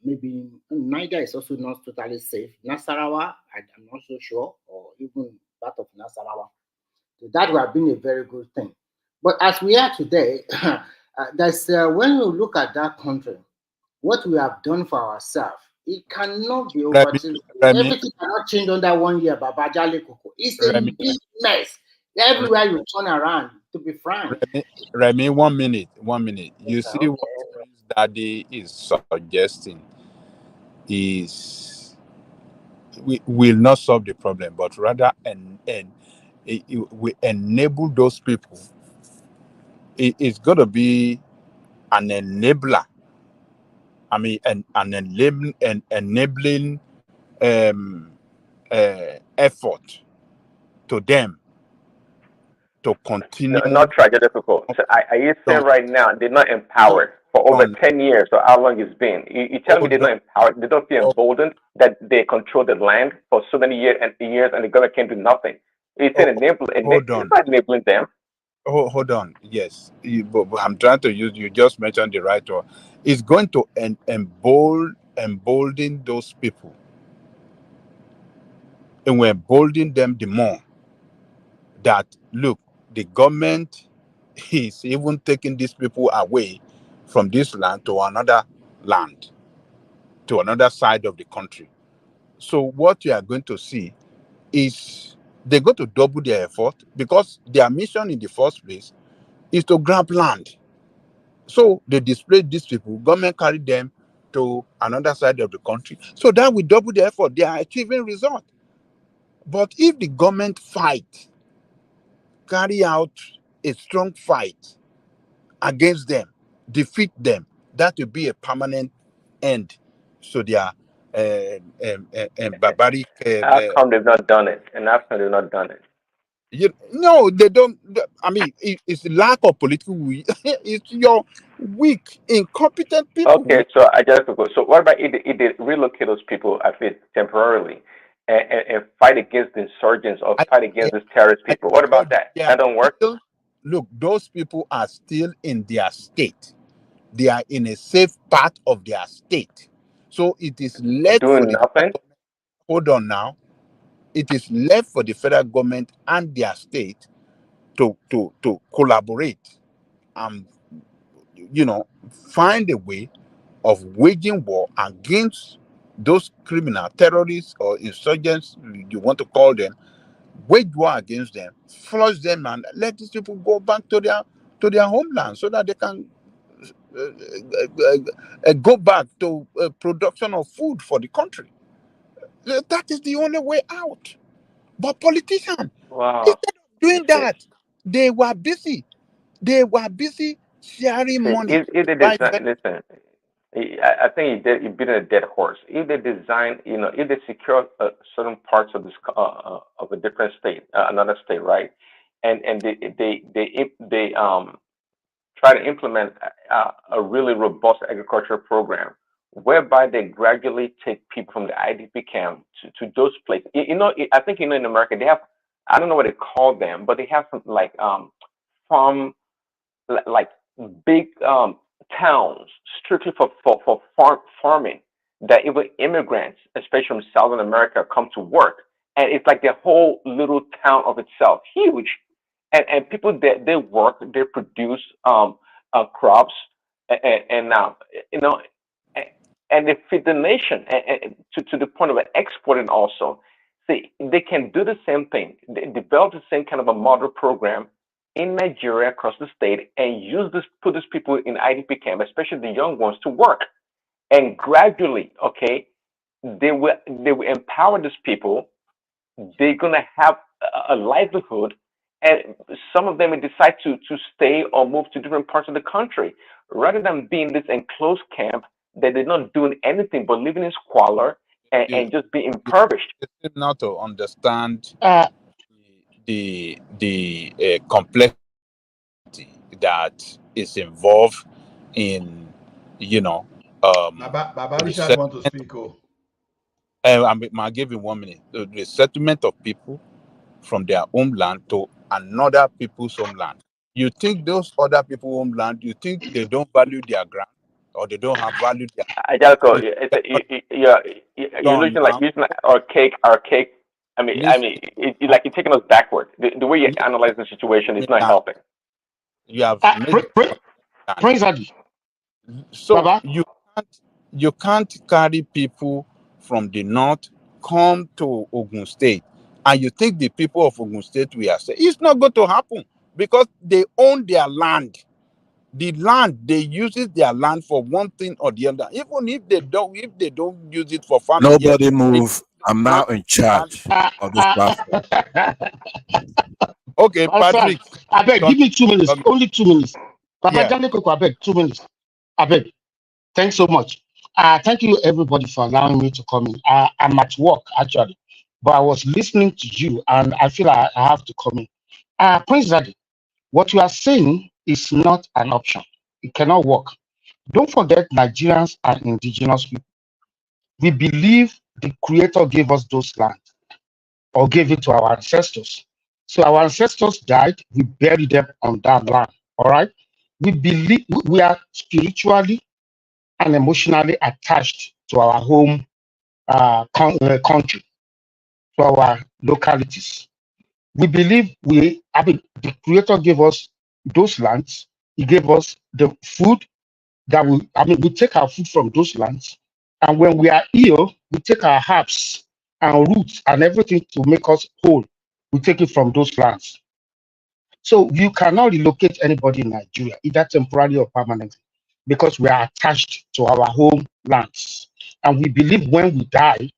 maybe Niger is also not totally safe. Nasarawa, I'm not so sure, or even part of Nasarawa. So that would have been a very good thing. But as we are today, when you look at that country, what we have done for ourselves, it cannot be overtaken. Everything cannot change under 1 year, Baba Jale Koko. It's a big mess. Everywhere you turn around, to be frank. Remy, 1 minute. You see what Prince Daddy is suggesting is we will not solve the problem, but rather we enable those people. It's going to be an enabler. I mean, an enabling effort to them to continue. Not difficult. So are you saying right now they're not empowered for over 10 years or how long it's been? You tell me they're not empowered, they don't feel emboldened that they control the land for so many years and the government can't do nothing. You said enabling them. Hold on. Yes, but I'm trying to use. You just mentioned the right word. It's going to embolden those people, and we're emboldening them the more. That look, the government is even taking these people away from this land to another land, to another side of the country. So what you are going to see is they're going to double their effort because their mission in the first place is to grab land. So they displaced these people, government carried them to another side of the country. So that will double the effort. They are achieving results. But if the government carry out a strong fight against them, defeat them, that will be a permanent end. So they are barbaric. How come they've not done it? And how come they've not done it? No, they don't. I mean, it's lack of political will. It's your weak, incompetent people. Okay, so I just go. So what about if they relocate those people, at least temporarily, and fight against the insurgents or fight against these terrorist people? What about that? That don't work. Look, those people are still in their state. They are in a safe part of their state. So it is left for nothing. Hold on now. It is left for the federal government and their state to collaborate and find a way of waging war against those criminal terrorists or insurgents, you want to call them, wage war against them, flush them, and let these people go back to their homeland so that they can go back to production of food for the country. That is the only way out. But politicians, Wow. instead of doing that, they were busy. They were busy sharing See, money. if they design, listen, I think you beat a dead horse. If they design, if they secure certain parts of this of a different state, another state, right, and they try to implement a really robust agricultural program whereby they gradually take people from the IDP camp to those places. I think in America they have, I don't know what they call them, but they have something like farm, like big towns strictly for farming, that even immigrants, especially from Southern America, come to work, and it's like the whole little town of itself, huge, and people that they work, they produce crops, and now and they feed the nation, and to the point of exporting also. See, they can do the same thing. They develop the same kind of a model program in Nigeria across the state and put these people in IDP camp, especially the young ones, to work. And gradually, okay, they will empower these people. They're gonna have a livelihood, and some of them will decide to stay or move to different parts of the country rather than being this enclosed camp that they're not doing anything but living in squalor and just being impoverished. You seem not to understand the complexity that is involved in Baba Richard want to speak. I'll give you 1 minute. The settlement of people from their homeland to another people's homeland. You think those other people's homeland, you think they don't value their ground or they don't have value their Ajako, you're done looking now? archaic. I mean, Listen, like you're taking us backward. The way you analyze the situation is not helping. You have made Prince Adi. so Baba? you can't carry people from the north come to Ogun State and you think the people of Ogun State will accept. It's not going to happen because they own their land. The land, they use their land for one thing or the other. Even if they don't use it for farming. Nobody Yes, move. I'm now in charge of this platform. Okay, Patrick. I beg, give me 2 minutes. Only 2 minutes. Baba Yeah. Jale Koko, I beg, 2 minutes. I beg. Thanks so much. Thank you, everybody, for allowing me to come in. I'm at work, actually, but I was listening to you, and I feel I have to come in. Prince Daddy, what you are saying is not an option. It cannot work. Don't forget, Nigerians are indigenous people. We believe the Creator gave us those lands or gave it to our ancestors. So our ancestors died, we buried them on that land. All right. We believe we are spiritually and emotionally attached to our home country, to our localities. We believe the Creator gave us those lands. He gave us the food that we take our food from those lands. And when we are ill, we take our herbs and roots and everything to make us whole. We take it from those lands. So you cannot relocate anybody in Nigeria, either temporarily or permanently, because we are attached to our home lands. And we believe when we die,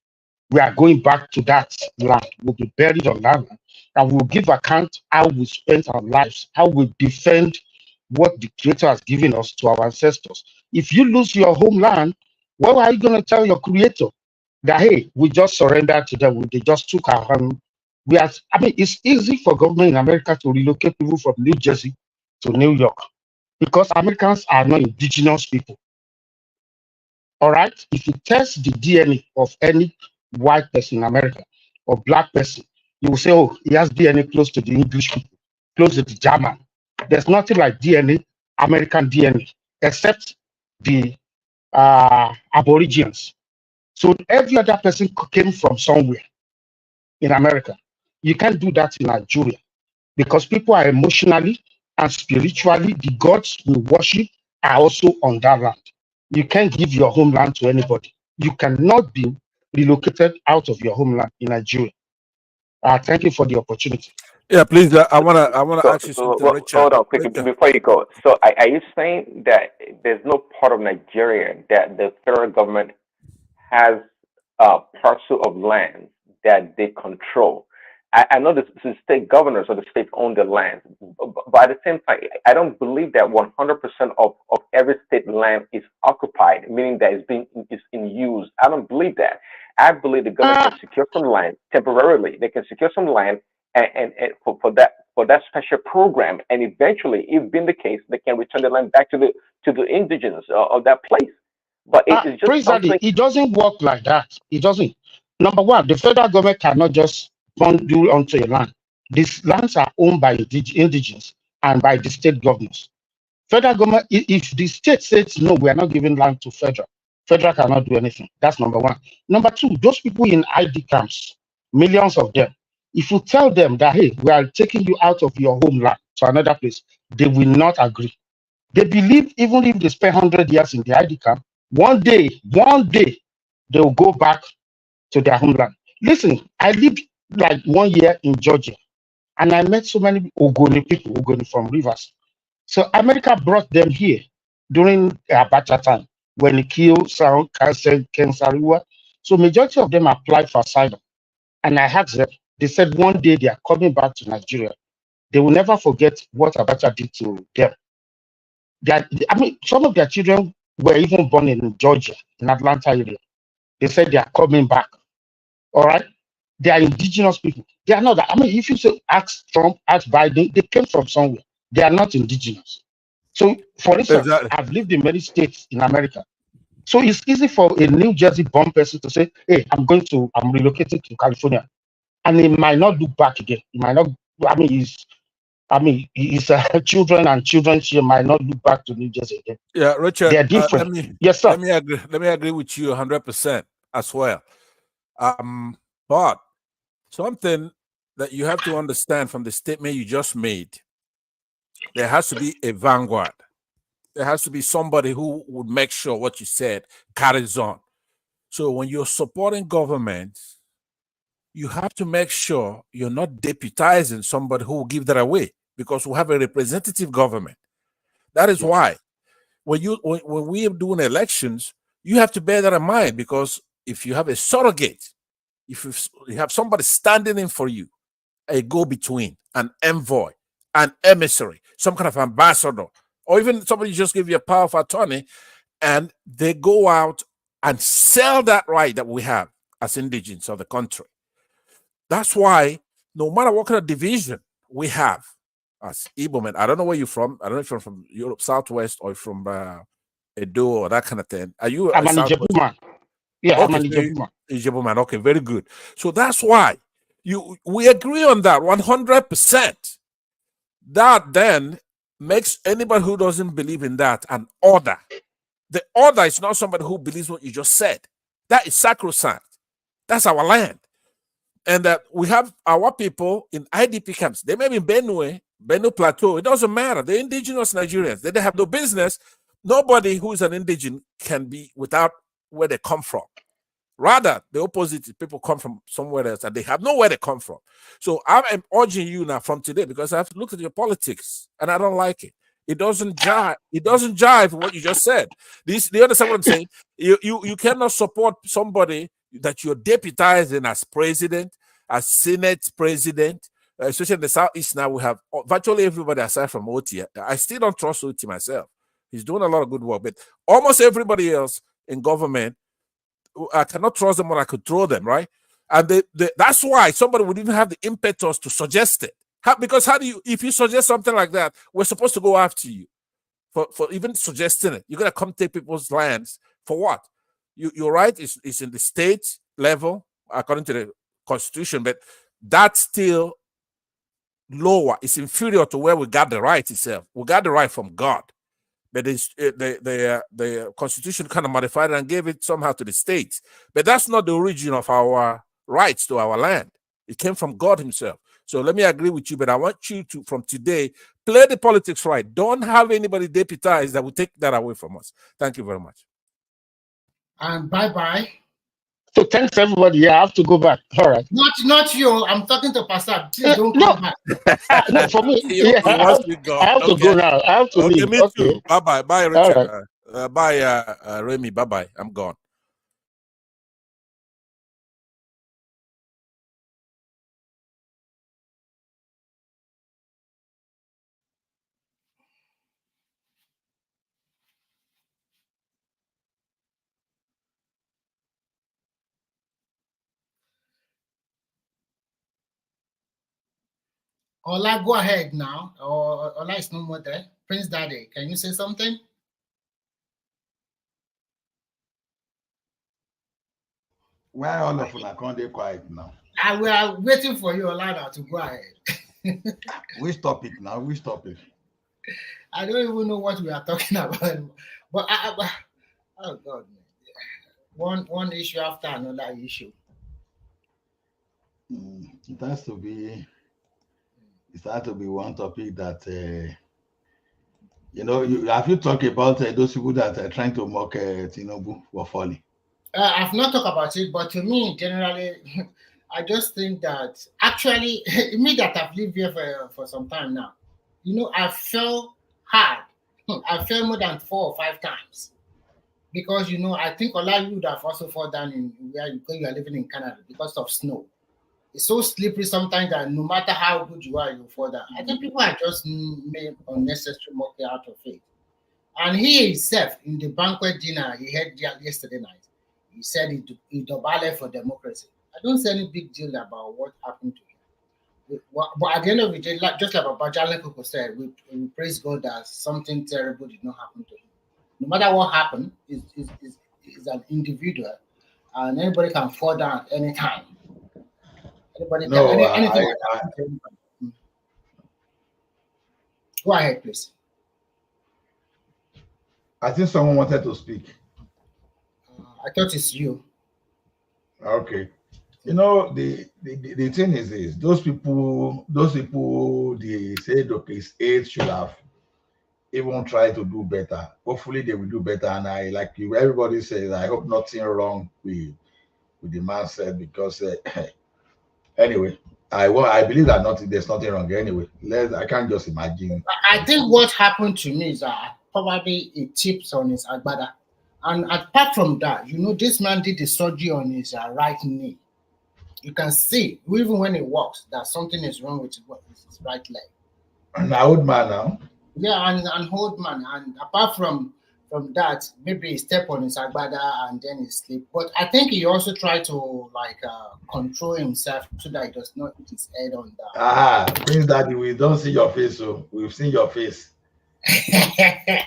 we are going back to that land. We'll be buried on that land. And we'll give account how we spent our lives, how we defend what the Creator has given us to our ancestors. If you lose your homeland, what are you going to tell your Creator? That, hey, we just surrendered to them. They just took our home. It's easy for government in America to relocate people from New Jersey to New York because Americans are not indigenous people. All right? If you test the DNA of any white person in America or black person, you will say, oh, he has DNA close to the English people, close to the German. There's nothing like DNA, American DNA, except the Aborigines. So every other person came from somewhere in America. You can't do that in Nigeria because people are emotionally and spiritually, the gods we worship are also on that land. You can't give your homeland to anybody. You cannot be relocated out of your homeland in Nigeria. Thank you for the opportunity. Yeah, please. I wanna So, ask you something, Richard. hold on quickly Richard. before you go. So, are you saying that there's no part of Nigeria that the federal government has a parcel of land that they control? I know the state governors or the state own the land, but at the same time, I don't believe that 100% of every state land is occupied, meaning that is in use. I don't believe that. I believe the government can secure some land temporarily. They can secure some land and for that special program, and eventually, if being the case, they can return the land back to the indigenous of that place. But it is just Praise Daddy, something. it doesn't work like that. It doesn't. Number one, the federal government cannot just bundle onto a land. These lands are owned by indigenous and by the state governors. Federal government, if the state says no, we are not giving land to federal, federal cannot do anything. That's number one. Number two, those people in ID camps, millions of them, if you tell them that, hey, we are taking you out of your homeland to another place, they will not agree. They believe even if they spend 100 years in the ID camp, one day, they will go back to their homeland. Listen, I lived like 1 year in Georgia, and I met so many Ogoni people, Ogoni from Rivers. So America brought them here during Abacha time when he killed Ken Sariwa. So majority of them applied for asylum. And I asked them, they said one day they are coming back to Nigeria. They will never forget what Abacha did to them. I mean, some of their children were even born in Georgia, in Atlanta area. They said they are coming back. All right? They are indigenous people. They are not. I mean, if you say ask Trump, ask Biden, they came from somewhere. They are not indigenous. So, for instance, Exactly. I've lived in many states in America. So it's easy for a New Jersey born person to say, hey, I'm relocating to California. And he might not look back again. He might not, his children and children's children might not look back to New Jersey again. Yeah, Richard. They are different. Yes, sir. Let me agree with you 100% as well. But something that you have to understand from the statement you just made, there has to be a vanguard. There has to be somebody who would make sure what you said carries on. So when you're supporting government, you have to make sure you're not deputizing somebody who will give that away, because we have a representative government. That is why when we are doing elections, you have to bear that in mind, because if you have a surrogate, if you have somebody standing in for you, a go-between, an envoy, an emissary, some kind of ambassador, or even somebody just give you a power of attorney, and they go out and sell that right that we have as indigents of the country. That's why no matter what kind of division we have as Igbo men, I don't know where you're from. I don't know if you're from Europe, Southwest, or from Edo or that kind of thing. Are you I'm a an Southwest? Ijebu man. Yeah, Okay, I'm an Ijebu man. Ijebu man. Okay, very good. So that's why we agree on that 100%. That then makes anybody who doesn't believe in that an order. The order is not somebody who believes what you just said. That is sacrosanct. That's our land. And that we have our people in IDP camps. They may be in Benue Plateau. It doesn't matter. They're indigenous Nigerians. They have no business. Nobody who is an indigent can be without where they come from. Rather, the opposite is people come from somewhere else and they have nowhere to come from. So I'm urging you now from today, because I've looked at your politics and I don't like it. It doesn't jive. It doesn't jive with what you just said. Do you understand what I'm saying? You cannot support somebody that you're deputizing as president, as Senate president, especially in the Southeast. Now we have virtually everybody aside from Oti. I still don't trust Oti myself. He's doing a lot of good work, but almost everybody else in government, I cannot trust them when I could throw them, right? And that's why somebody would even have the impetus to suggest it. Because if you suggest something like that, we're supposed to go after you for even suggesting it. You're going to come take people's lands for what? You're right, it's in the state level, according to the Constitution, but that's still lower. It's inferior to where we got the right itself. We got the right from God. But the Constitution kind of modified it and gave it somehow to the states. But that's not the origin of our rights to our land. It came from God himself. So let me agree with you, but I want you to, from today, Play the politics right. Don't have anybody deputized that will take that away from us. Thank you very much. And bye-bye. So thanks everybody. Yeah, I have to go back. All right. Not you. I'm talking to Pastor. Please don't come back. No, for me, He wants me gone. I have to go now. I have to Okay, leave. me too. Bye-bye. Bye, All Richard. right. Bye, Remy. Bye-bye. I'm gone. Ola, go ahead now. Or Ola is no more there. Prince Daddy, can you say something? Why all of you can't be quiet now? We are waiting for you, Ola, to go ahead. Which topic now? Which topic? I don't even know what we are talking about. But oh God, one issue after another issue. It has to be one topic that have you talked about those people that are trying to mock Tinubu for falling? I've not talked about it, but to me, generally, I just think that actually, me that I've lived here for some time now, I fell hard. I fell more than 4 or 5 times. Because, I think a lot of you would have also fallen down in where you are living in Canada because of snow. It's so slippery sometimes that no matter how good you are, you fall down. I think people are just made unnecessary mockery out of it. And he himself, in the banquet dinner he had yesterday night, he said he doubled for democracy. I don't see any big deal about what happened to him. But at the end of the day, just like Babajale Koko said, we praise God that something terrible did not happen to him. No matter what happened, is an individual, and anybody can fall down at any time. Anything can happen to anybody. Go ahead, please. I think someone wanted to speak. I thought it's you. Okay. The thing is this: those people, they said, okay, states should have even try to do better. Hopefully, they will do better. And everybody says, I hope nothing wrong with the man said, because anyway, I believe that there's nothing wrong anyway. I can't just imagine. I think what happened to me is that probably it tips on his agbada. And apart from that, this man did the surgery on his right knee. You can see, even when he walks, that something is wrong with his right leg. An old man now? Yeah, an old man. And apart from that, maybe he step on his agbada and then he sleep. But I think he also tried to control himself so that he does not hit his head on that. Means that we don't see your face, so we've seen your face. Okay.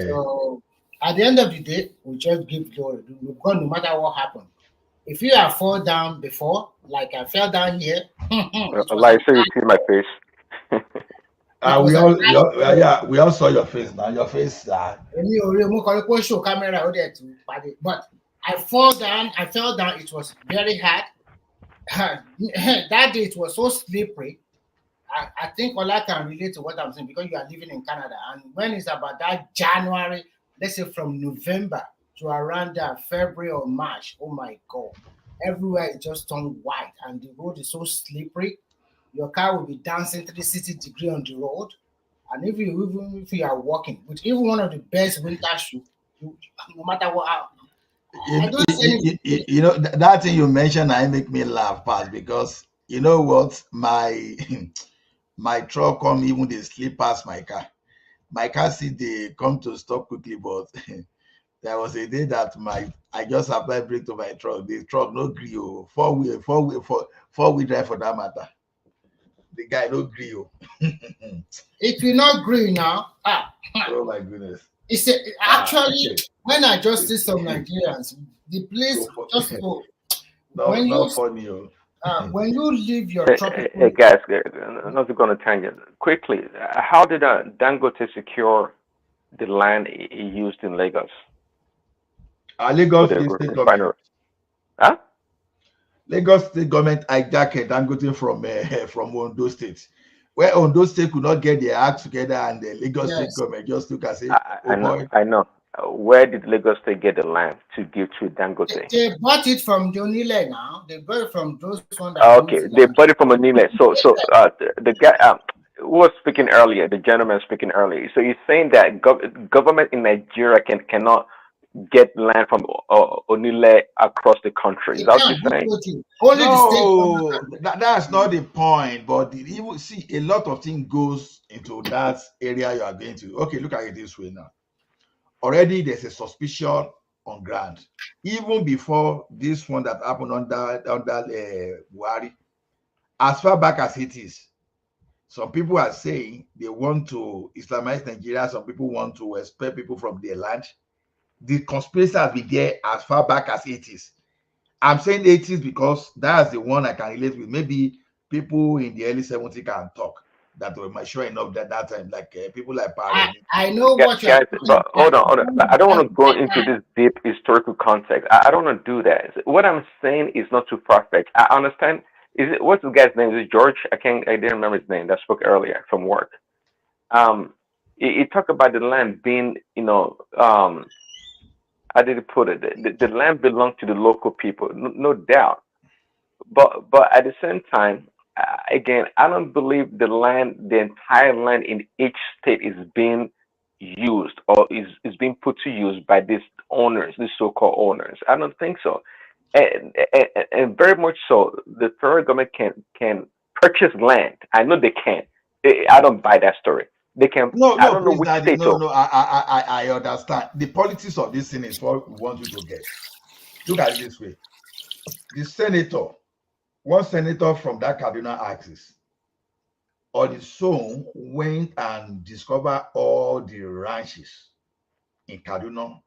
So at the end of the day, we just give glory. We've gone no matter what happened. If you have fallen down before, like I fell down here. Like, so you see my face. We all saw your face now. Your face. But I fell down. It was very hard. That day it was so slippery. I think Ola can relate to what I'm saying because you are living in Canada. And when it's about that January, let's say from November to around February or March, oh my God, everywhere is just turned white and the road is so slippery. Your car will be dancing 360 degrees on the road. And even if you are walking with even one of the best winter shoes, no matter what, that thing you mentioned, I make me laugh past because you know what, my truck come even they slip past my car. My car see they come to stop quickly, but there was a day that I just applied brake to my truck. The truck no gree, four wheel drive for that matter. The guy no gree. It will not green now. Oh my goodness. It's actually when I just see some Nigerians, the place just go. Not funny. When you leave your tropical... Hey guys, not going to tangent. Quickly, how did Dangote secure the land he used in Lagos? Lagos State Government. Huh? Lagos State Government hijacked Dangote from Ondo State. where on those states could not get their act together, and the Lagos State Yes. government just look and say, I know, I know. Where did Lagos State get the land to give to Dangote? They bought it from Jonile now. They bought it from those one that owns Okay, the they land. bought it from Anile. So the guy who was speaking earlier, the gentleman speaking earlier. So he's saying that government in Nigeria cannot get land from Onile across the country. Is that what you're saying? Only the state no, government. that's not the point. But you will see a lot of things goes into that area you are going to. Okay, look at it this way now. Already there's a suspicion on ground. Even before this one that happened under Buhari, as far back as it is, some people are saying they want to Islamize Nigeria. Some people want to expel people from their land. The conspiracy has been there as far back as 80s. I'm saying 80s because that's the one I can relate with. Maybe people in the early 70s can talk that were mature enough that time, like people like Barry. I know what you're Guys, but hold on. I don't want to go into this deep historical context. I don't want to do that. What I'm saying is not too far-fetched. I understand. What's the guy's name? Is it George? I didn't remember his name. That spoke earlier from work. He talked about the land being, how did he put it? The land belonged to the local people, no doubt. But at the same time, again, I don't believe the entire land in each state is being used or is being put to use by these owners, these so-called owners. I don't think so. And very much so, the federal government can purchase land. I know they can. I don't buy that story. They can. I don't know Please, which Daddy, state. no, I understand. The politics of this thing is what we want you to get. Look at it this way. The senator, one senator from that Kaduna axis, on his own went and discovered all the ranches in Kaduna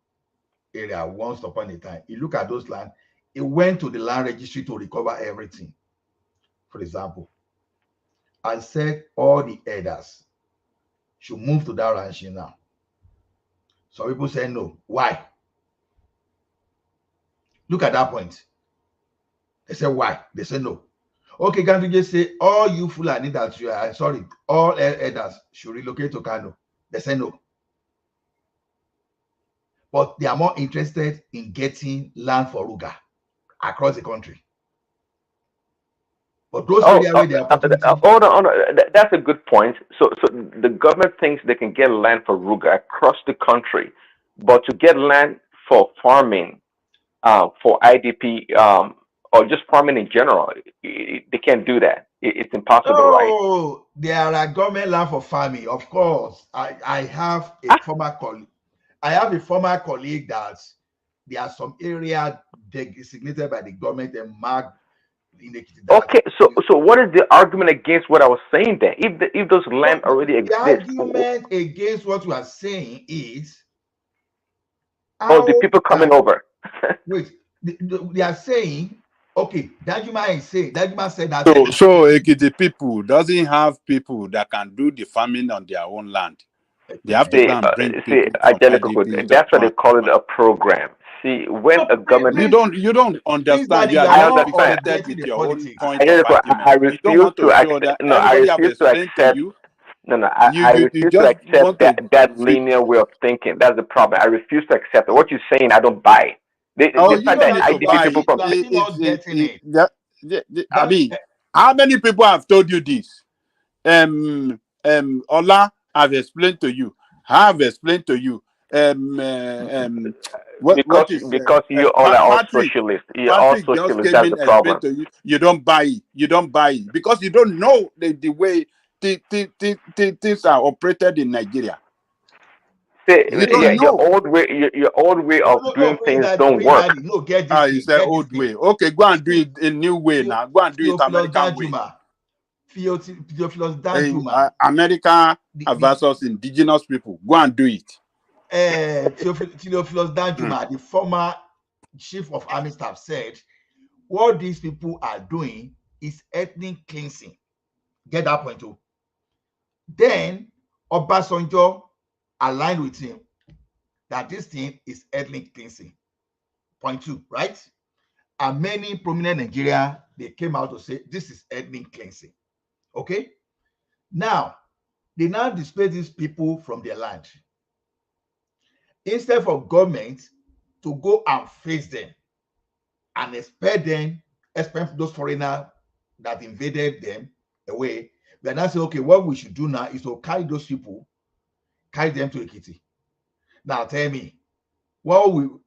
area once upon a time. He looked at those land. He went to the land registry to recover everything, for example, and said all the elders should move to that ranch now. Some people say no. Why? Look at that point. They say why? They say no. Okay, can't you just say all you Fulani that you are sorry, all elders should relocate to Kano? They say no. But they are more interested in getting land for Ruga across the country. But those areas where they are Hold on. That's a good point. So the government thinks they can get land for Ruga across the country, but to get land for farming, for IDP, or just farming in general, they can't do that. It's impossible, right? Oh, there are government land for farming. Of course, I have a former colleague. I have a former colleague that there are some areas designated by the government and marked. Okay, so what is the argument against what I was saying then? If those land already The exist, argument against what you are saying is the people coming over. Wait, they are saying, okay, Dajuma is saying, Dajuma said that. So Ekiti people doesn't have people that can do the farming on their own land. They have to go and bring people from IDP. That's why they call it a program. See, when a government you don't understand. You are not updated with your own point of argument. I You don't refuse want to show that everybody have explained to you. I refuse to accept that linear way of thinking. That's the problem. I refuse to accept it. What you're saying, I don't buy. The fact that IDP people from I mean, how many people have told you this? Ola, I've explained to you. I have explained to you. Because you all are all socialists. You're all Patrick just socialists. came That's in the and problem. explained to you. You don't buy it. You don't buy it because you don't know the way things are operated in Nigeria. You don't know. Your old way of doing things don't work. No, get this. You say old way. Okay, go and do it in new way now. Go and do it American way. America versus indigenous people. Go and do it. Theophilus Danjuma, the former chief of army staff, said, what these people are doing is ethnic cleansing. Get that point too. Then Obasanjo aligned with him that this thing is ethnic cleansing. Point two, right? And many prominent Nigerians, they came out to say this is ethnic cleansing. Okay? Now, they now displace these people from their land. Instead for government to go and face them and expel those foreigners that invaded them away, we are now saying, okay, what we should do now is to carry those people, carry them to Ekiti. Now tell me what will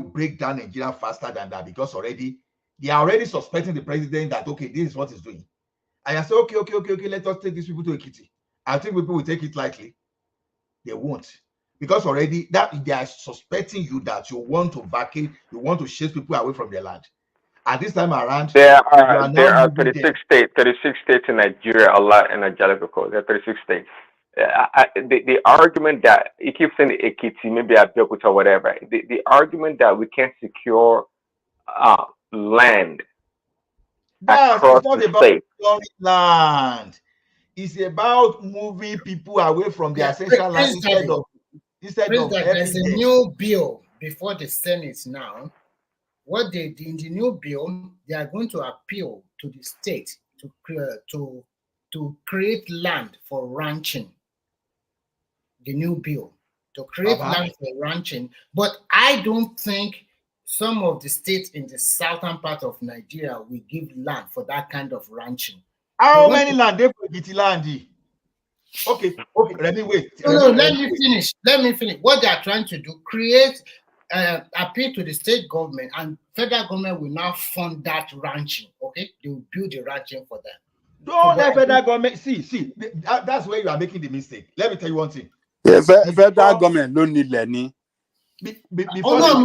break down Nigeria faster than that, because already they are already suspecting the president that, okay, this is what he's doing. And I say, okay, let us take these people to Ekiti. I think people will take it lightly. They won't. Because already that they are suspecting you that you want to vacate, you want to chase people away from their land. At this time around, there are 36 states in Nigeria, a lot in Angelico. There are 36 states. The argument that you keep saying Ekiti, maybe Abeokuta or whatever, the argument that we can't secure land across the state. Land. It's about moving people away from their essential land instead of there's a new bill before the Senate now. What they did in the new bill, they are going to appeal to the state to create land for ranching. The new bill to create land for ranching, but I don't think some of the states in the southern part of Nigeria will give land for that kind of ranching. How many land they for Ekiti land? Okay, let me wait. Let me finish. What they are trying to do, create appeal to the state government, and federal government will now fund that ranching. Okay, they will build the ranching for them. Don't let federal government see. That's where you are making the mistake. Let me tell you one thing. Yeah, federal government don't need any. Before the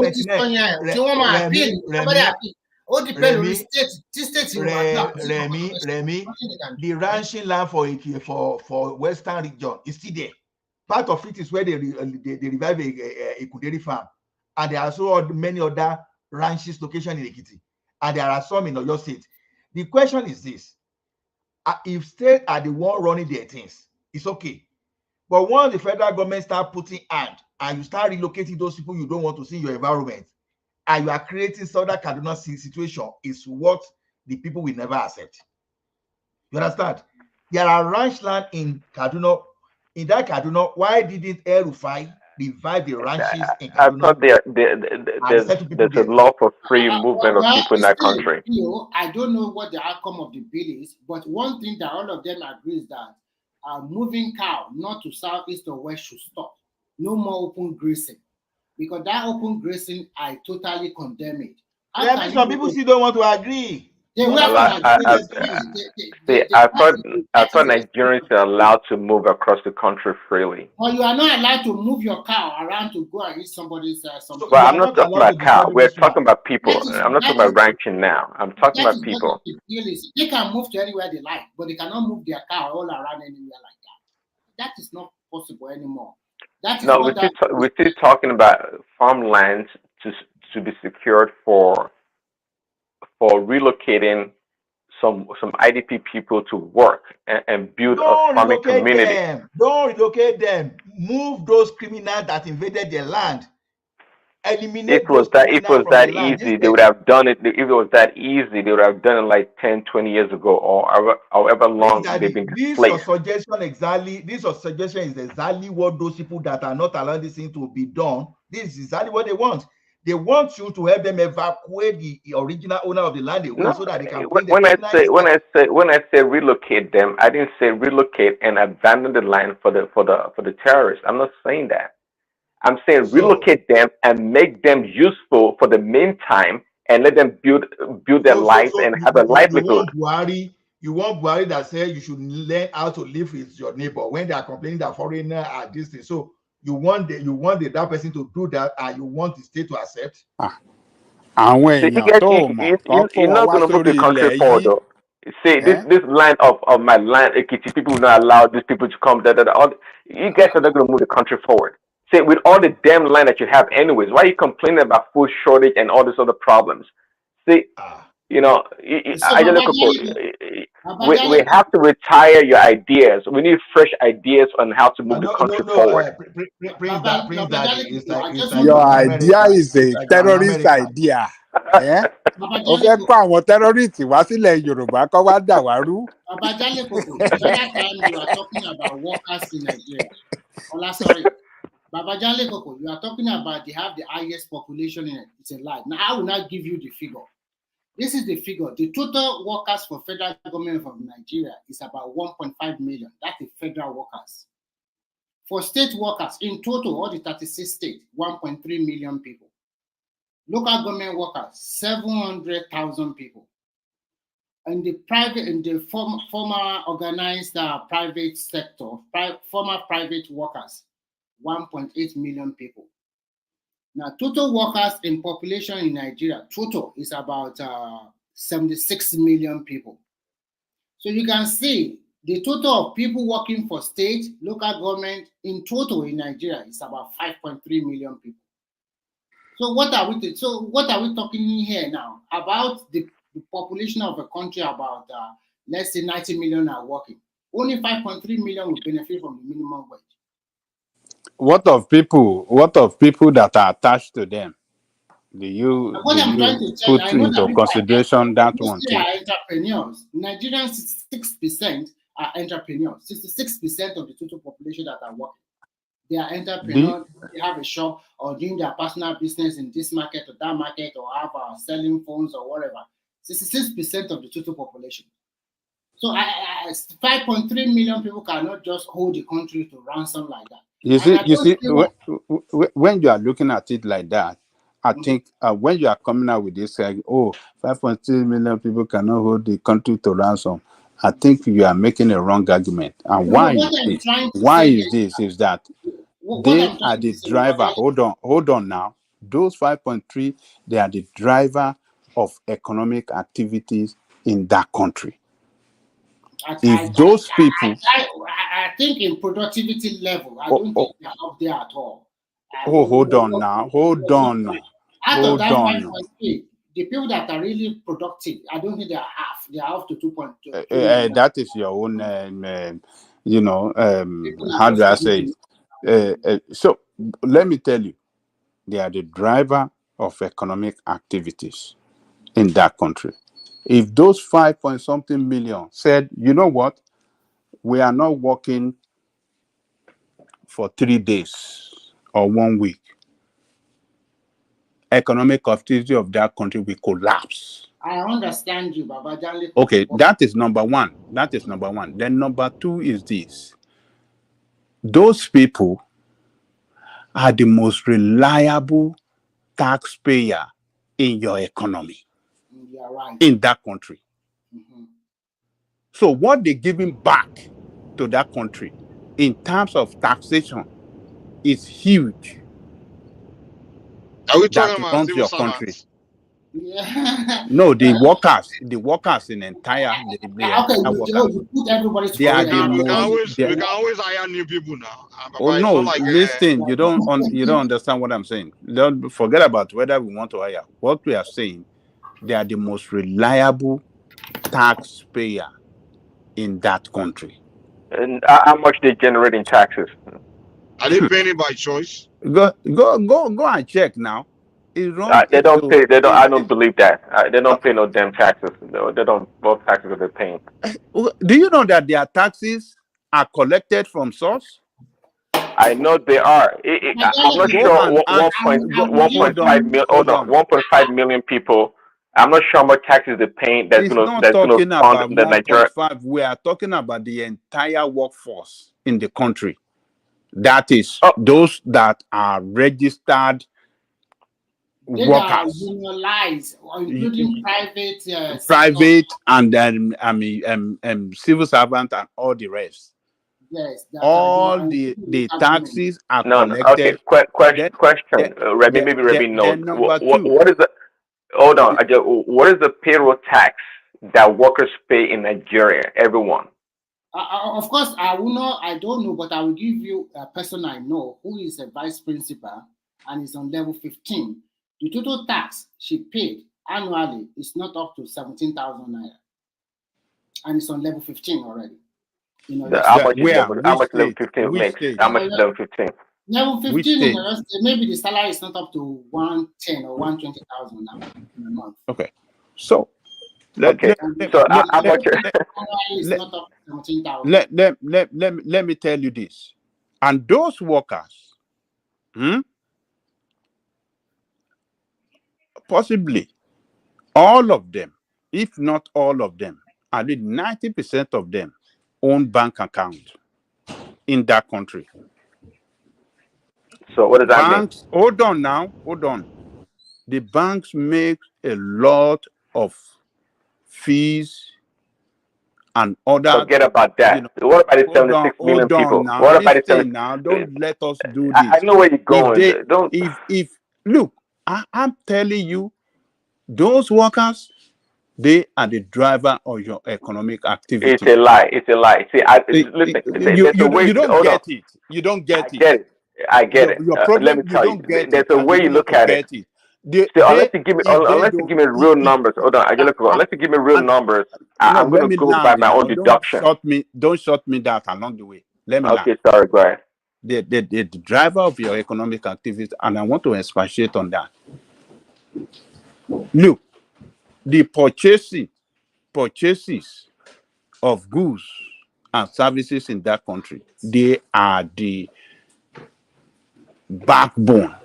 ranching land for Western region is still there. Part of it is where they revive a Kuderi farm, and there are so many other ranches locations in Ekiti, and there are some in Oyo State. The question is this: if states are the one running their things, it's okay. But once the federal government start putting hand and you start relocating those people you don't want to see in your environment, and you are creating Southern Kaduna situation, is what the people will never accept. You understand? There are ranch land in Kaduna. In that Kaduna, why didn't El Rufai revive the ranches in Kaduna? I thought there's a law for free movement of people in that country. I don't know what the outcome of the bill is, but one thing that all of them agree is that moving cow north to south, east or west should stop. No more open grazing, because that open grazing, I totally condemn it. Some people still don't want to agree. I thought Nigerians are allowed to move across the country freely. Well, you are not allowed to move your cow around to go and eat somebody's. But I'm not talking about cow. We're talking about people. I'm not talking about ranching now. I'm talking about people. They can move to anywhere they like, but they cannot move their cow all around anywhere like that. That is not possible anymore. We're still talking about farmlands to be secured for relocating some IDP people to work and build a farming community. Don't relocate them. Move those criminals that invaded their land. Eliminate if it was that easy, they would have done it. If it was that easy, they would have done it like 10, 20 years ago, or however long they've been displaced. This your suggestion is exactly what those people that are not allowed this thing to be done. This is exactly what they want. They want you to help them evacuate the original owner of the land so that they can. When I say relocate them, I didn't say relocate and abandon the land for the terrorists. I'm not saying that. I'm saying relocate them and make them useful for the meantime, and let them build their lives and have a livelihood. You want Buhari that says you should learn how to live with your neighbor when they are complaining that foreigners are this thing. So you want that person to do that, and you want the state to accept. You're not going to move the country forward, though. See, this line of my land, Ekiti, people will not allow these people to come. You guys are not going to move the country forward. See, with all the damn land that you have anyways, why are you complaining about food shortage and all these other problems? See, You know, So, I just look we have to retire your ideas. We need fresh ideas on how to move the country forward. Prince Daddy, it's like Your in idea America. is a It's like in terrorist America. idea. Eh? Ó fẹ́ kó àwọn terrorist wá sílẹ̀ Yorùbá kó wá dà wá rú. Babajale Koko, the other time you are talking about workers in Nigeria. Sorry. Babajale Koko, you are talking about they have the highest population in it. It's a lie. Now, I will not give you the figure. This is the figure. The total workers for federal government of Nigeria is about 1.5 million. That is federal workers. For state workers, in total, all the 36 states, 1.3 million people. Local government workers, 700,000 people. And the private, in the former organized private sector, former private workers, 1.8 million people. Now, total workers in population in Nigeria, total is about 76 million people. So you can see the total of people working for state, local government in total in Nigeria is about 5.3 million people. So what are we talking here now? About the population of a country, about let's say 90 million are working. Only 5.3 million will benefit from the minimum wage. What of people that are attached to them? Do you put into consideration that one too? Are entrepreneurs. Nigerians, 66% are entrepreneurs. 66% of the total population that are working. They are entrepreneurs. They have a shop or doing their personal business in this market or that market, or have selling phones or whatever. 66% of the total population. So 5.3 million people cannot just hold the country to ransom like that. You see, when you are looking at it like that, I think when you are coming out with this, 5.3 million people cannot hold the country to ransom, I think you are making a wrong argument. And why is this? Is that they are the driver. Hold on now. Those 5.3, they are the driver of economic activities in that country. If those people, I think in productivity level, I don't think they're up there at all. Hold on now. Out of that 5.3, the people that are really productive, I don't think they are half. They are half to 2.2. That is your own, how do I say it? So let me tell you, they are the driver of economic activities in that country. If those 5-point-something million said, you know what, we are not working for 3 days or 1 week, economic activity of that country will collapse. I understand you, Baba Jale. Okay, that is number one. Then number two is this. Those people are the most reliable taxpayer in your economy. You are right. In that country. So what they're giving back to that country in terms of taxation is huge. Are we talking about civil servants? Yeah. No, the workers in entire you put everybody they are the most. We can always hire new people now. Oh no! Like, listen, you don't understand what I'm saying. Don't forget about whether we want to hire. What we are saying, they are the most reliable taxpayer in that country. And how much they generate in taxes? Are they paying it by choice? Go and check now. They don't pay. They don't. I don't believe that. They don't pay no damn taxes. No, they don't. What taxes are they paying? Do you know that their taxes are collected from source? I know they are. I'm not sure. 1.5 million. Hold on. 1.5 million people. I'm not sure how much taxes they're paying. That's going to fund the Nigeria. We are talking about the entire workforce in the country. That is those that are registered they workers, are unionized, including private, and then civil servant and all the rest. Yes, all the taxes are collected. Okay. Question. Remy knows. What is the? Hold on. What is the payroll tax that workers pay in Nigeria? Everyone. Of course, I will not. I don't know, but I will give you a person I know who is a vice principal and is on level 15. The total tax she paid annually is not up to 17,000 naira, and it's on level 15 already. You know, How much is level? How much level state? 15 Which makes? state? How much is level 15? Level Which 15 in state? the rest, maybe the salary is not up to 110 or 120,000 now in a month. Okay, so Let me tell you this, and those workers, possibly all of them, if not all of them, at least 90% of them own bank account in that country. So what does that mean? Hold on. The banks make a lot of fees and other. Forget about that. What about the 76 million people? Now, What about the listen now. Don't let us do this. I know where you're going. If look, I'm telling you, those workers, they are the driver of your economic activity. It's a lie. It's a lie. See, listen. You don't get it. You don't get it. I get it. Your problem, Let me tell you. There's a way you look at it. Unless you give me real numbers. Hold on. Unless you give me real numbers, I'm going to go by my own deduction. Don't shut me down along the way. Let me Okay, sorry, go ahead. The driver of your economic activity, and I want to expatiate on that. Look, the purchases of goods and services in that country, they are the backbone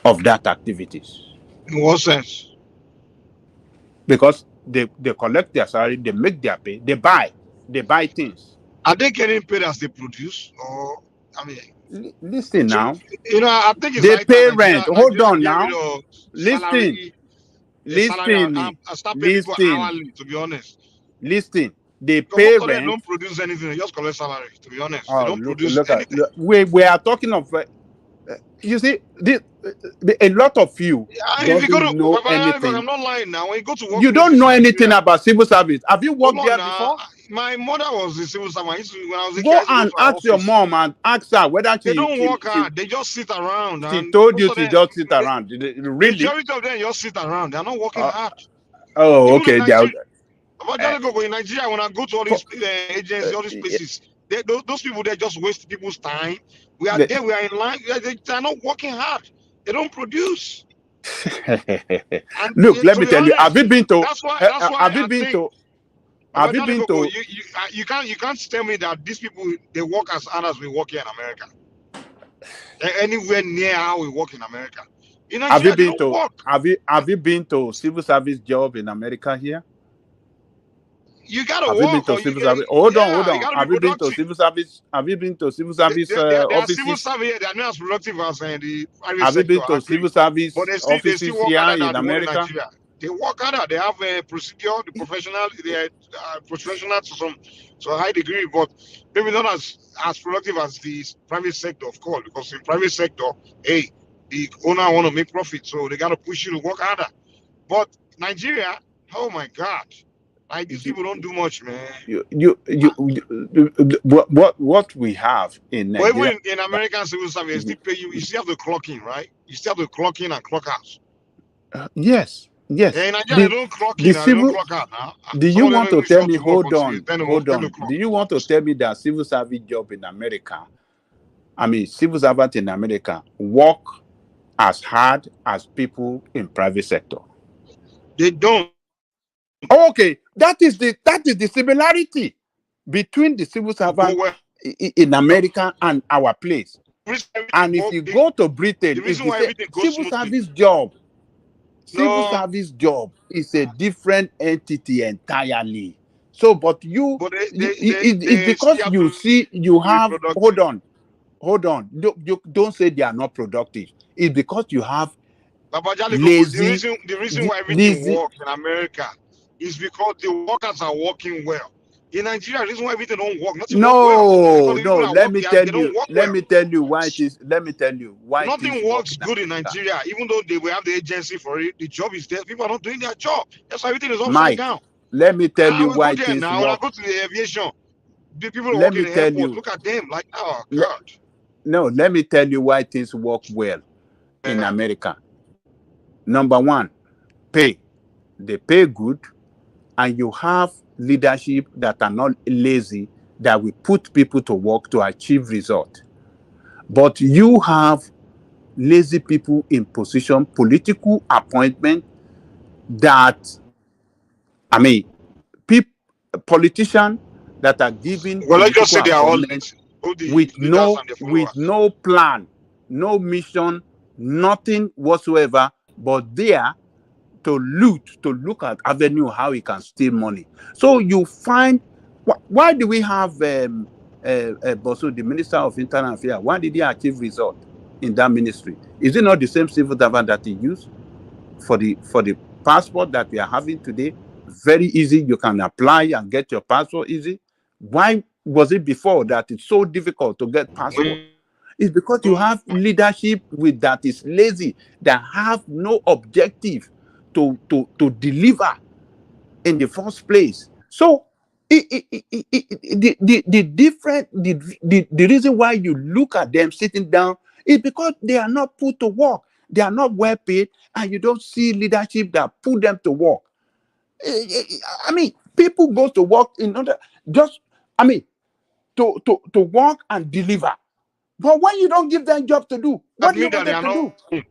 of that activities. In what sense? Because they collect their salary, they make their pay, they buy things. Are they getting paid as they produce? Or, I mean, listen now. You know, I think it's they like pay rent. Hold on now. Listen. I start paying people hourly, to be honest. Listen. They pay rent. They don't produce anything. They just collect salary, to be honest. They don't produce anything. We are talking of... you see, a lot of you don't know anything. I'm not lying now. When you go to work, you don't know anything about civil service. Have you worked there before? My mother was a civil servant. When I was a Go and ask your mom and ask her whether they don't work hard. They just sit around. She told you to just sit around. Really? Majority of them just sit around. They're not working hard. Oh, okay. In Nigeria, when I go to all these agencies, all these places, those people, they just waste people's time. We are there, we are in line. They're not working hard. They don't produce. Look, let me tell you. Have you been to? That's why have you been to? Have you been to? You can't tell me that these people, they work as hard as we work here in America. They're anywhere near how we work in America. In Nigeria, have you been to civil service job in America here? You gotta have work. You been to civil service? Hold on. Have you been to civil service? Have you been to civil service offices? Civil service here, they are not as productive as the private have sector. You been to civil service offices they still work here harder in America? They work harder. They have a procedure, the professional, they are professional to a high degree, but maybe not as productive as the private sector, of course, because in private sector, hey, the owner want to make profit, so they got to push you to work harder. But Nigeria, oh my God. Like these people don't do much, man. What we have in Nigeria. But even in American civil service, they pay you. You still have to clock in, right? You still have to clock in and clock out. Yes. Yeah, in Nigeria, they don't clock in and they don't clock out now. Do you want to tell me? Hold on. Do you want to tell me that civil service job in America? I mean, civil servants in America work as hard as people in private sector. They don't. Okay, that is the similarity between the civil servant in America and our place. And if you go to Britain, if you say civil service job is a different entity entirely. So, but it's because you see you have. Hold on. Don't say they are not productive. It's because you have lazy. The reason why everything works in America is because the workers are working well. In Nigeria, the reason why everything don't work. No. Let me tell you why it is. Let me tell you why. Nothing works good in Nigeria, even though they will have the agency for it. The job is there. People are not doing their job. That's why everything is upside down. Let me tell you why things now. When I go to the aviation, the people who work in the airport, look at them like, oh God. No, let me tell you why things work well in America. Number one, pay. They pay good, and you have leadership that are not lazy, that will put people to work to achieve result. But you have lazy people in position, political appointment that, I mean, politicians that are given Well, let's just political say they are all appointment leads, both the with leaders and the followers. no plan, no mission, nothing whatsoever, but there to loot, to look at avenue how he can steal money. So you find, why do we have Bosu, the Minister of Internal Affairs? Why did he achieve result in that ministry? Is it not the same civil servant that he used for the passport that we are having today? Very easy. You can apply and get your passport easy. Why was it before that it's so difficult to get passport? It's because you have leadership with that is lazy, that have no objective to deliver in the first place. So the reason why you look at them sitting down is because they are not put to work. They are not well paid, and you don't see leadership that put them to work. I mean, people go to work in order to work and deliver. But when you don't give them job to do, what do you want them to do?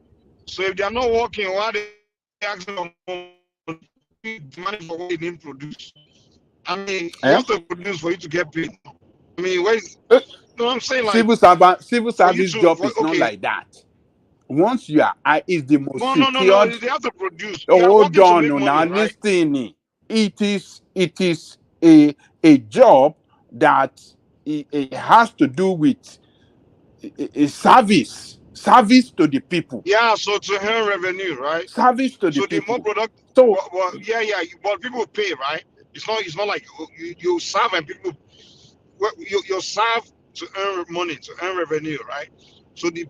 So if they are not working, why are they asking for money for what they didn't produce? I mean, you have to produce for you to get paid. I mean, where is, you know what I'm saying? Like civil service job is not like that. Once you are, it's the most secured. No, they have to produce. Hold on, now listen. It is a job that it has to do with a service to the people. Yeah, so to earn revenue, right? Service to the so people. The more product. So but people pay, right? It's not like you serve and people. You serve to earn money, to earn revenue, right? So the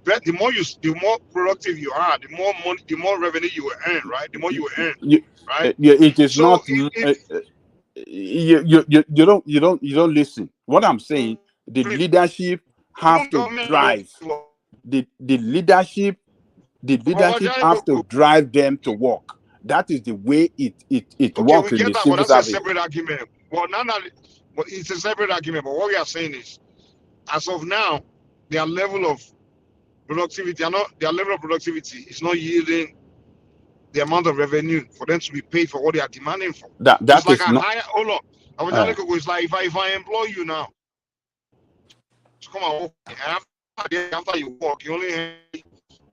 more productive you are, the more money, the more revenue you will earn, right? The more you will earn, right? It is so not. You don't listen. What I'm saying, the leadership have to drive. The leadership have to drive them to work. That is the way it works in the civil service. That's a separate argument. Well, it's a separate argument. But what we are saying is, as of now, their level of productivity is not yielding the amount of revenue for them to be paid for what they are demanding for. That it's like is not. Hold on. It's like if I employ you now to come and work, after you work, you only have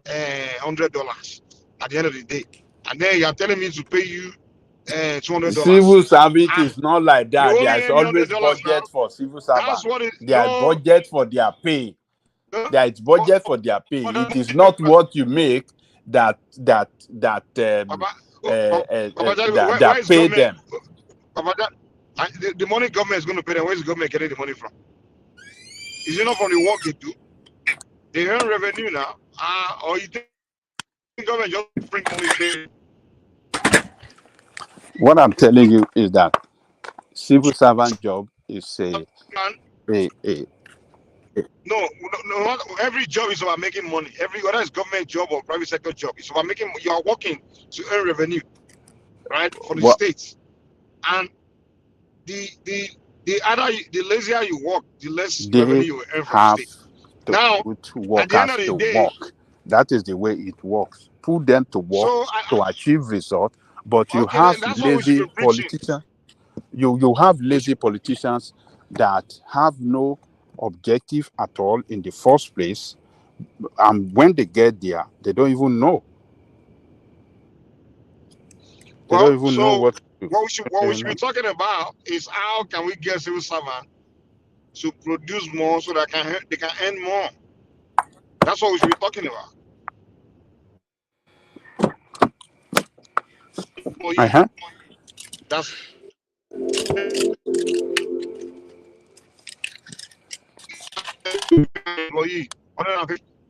$100 at the end of the day, and then you are telling me to pay you $200. Civil service is not like that. There is always budget for civil service. That's what it. There is budget for their pay. There is budget for their pay. It is not what you make that pay them. The money government is going to pay them. Where is the government getting the money from? Is it not from the work they do? They earn revenue now. Or you think government just bring money? What I'm telling you is that civil servant job is No, every job is about making money. Whether it's government job or private sector job, it's about making. You are working to earn revenue, right, for the states. And the lazier you work, the less revenue you will earn from the state. Now, at the end of the day, that is the way it works. Put them to work to achieve result, but you have lazy politicians. You have lazy politicians that have no objective at all in the first place, and when they get there, they don't even know. They don't even know what to do. What we should be talking about is how can we get civil servants to produce more so that they can earn more. That's what we should be talking about. That's employee.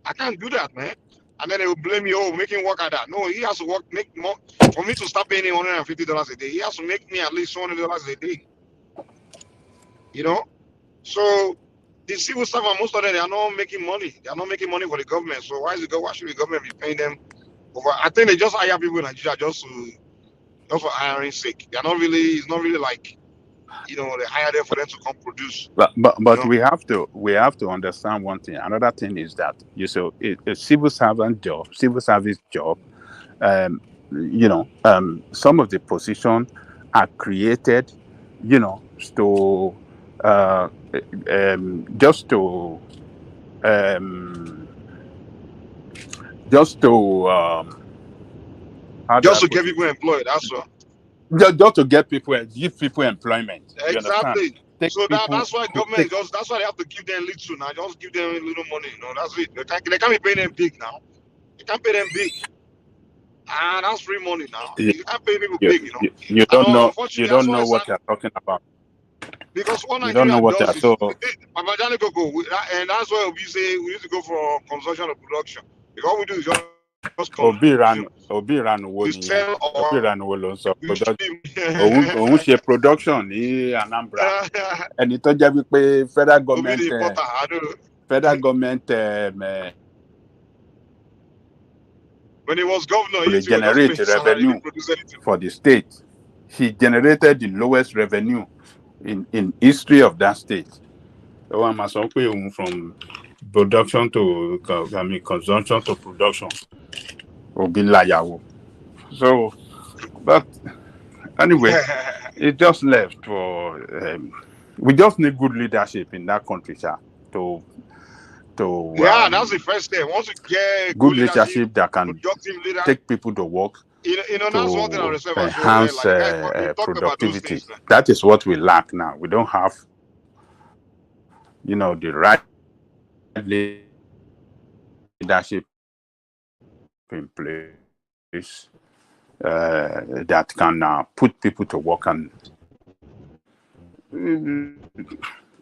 I can't do that, man. And then they will blame you, making work at that. No, he has to work, make more. For me to start paying him $150 a day, he has to make me at least $200 a day. You know? So the civil servant, most of them, they are not making money. They are not making money for the government. So why should the government be paying them I think they just hire people in Nigeria just for hiring sake. They're not really. It's not really like, they hire them for them to come produce. But we have to understand one thing. Another thing is that a civil service job. Some of the positions are created, to just to how do I Just to put get it? people employed. That's all. Just to give people employment. You understand? Exactly. Take So people that's why who government that's why they have to give them little now. Just give them a little money. That's it. They can't be paying them big now. You can't pay them big. And that's free money now. you, You can't pay people you, big. you And don't know unfortunately, that's why what you're talking about. because what You don't know Nigeria what you're does is, so Babajani Koko, and that's why we say we used to go for consumption of production. Because all we do is just Obi consume. ran wo We nìyẹn. sell Obi or ran wo ló ń sọ we should òun ṣe production ní Anambra. Ẹni tó jẹ́ wípé federal government the importer, I don't know. federal government When he was governor, he will used to just pay generate his salary, he revenue didn't produce anything. for the state. He generated the lowest revenue in history of that state. So I'm from production to consumption to production. So, but anyway, it just left for. We just need good leadership in that country, sir, to that's the first step. Once you get good leadership that can productive leader, take people to work, that's one thing I respect about enhance like we talked about those productivity. things. That is what we lack now. We don't have, the right leadership in place that can put people to work, and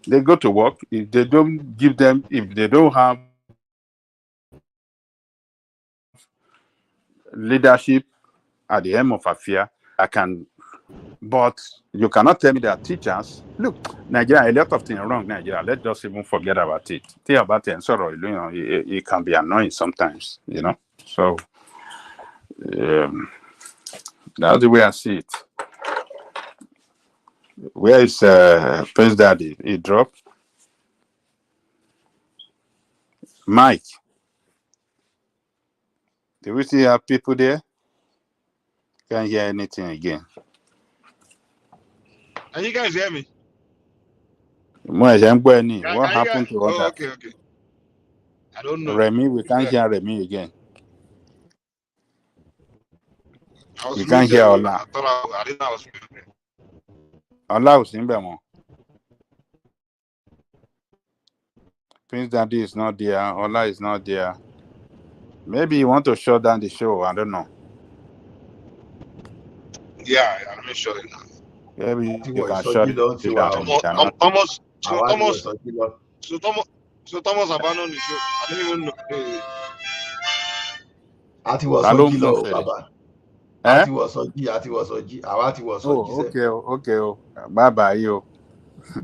they go to work. If they don't have leadership at the end of affair, but you cannot tell me that teachers, look, Nigeria, a lot of things wrong Nigeria. Let's just even forget about it. Think about it, and it can be annoying sometimes, So that's the way I see it. Where is Prince Daddy? He dropped. Mike, do we still have people there? Can't hear anything again. And you guys hear me? What happened to others? Okay. I don't know. Remy, we can't hear Remy again. We can't hear Ola. I didn't know I was muted. Ola was in Bemo. Prince Daddy is not there. Ola is not there. Maybe you want to shut down the show. I don't know. Yeah, let me shut it down. Maybe you can shut it down. So Thomas abandoned the show. I didn't even know. Àti wọ̀ sọ́jí lọ bàbá. Àti wọ̀ sọ́jí. Àwa ti wọ̀ sọ́jí. Okay. Bye-bye, yo.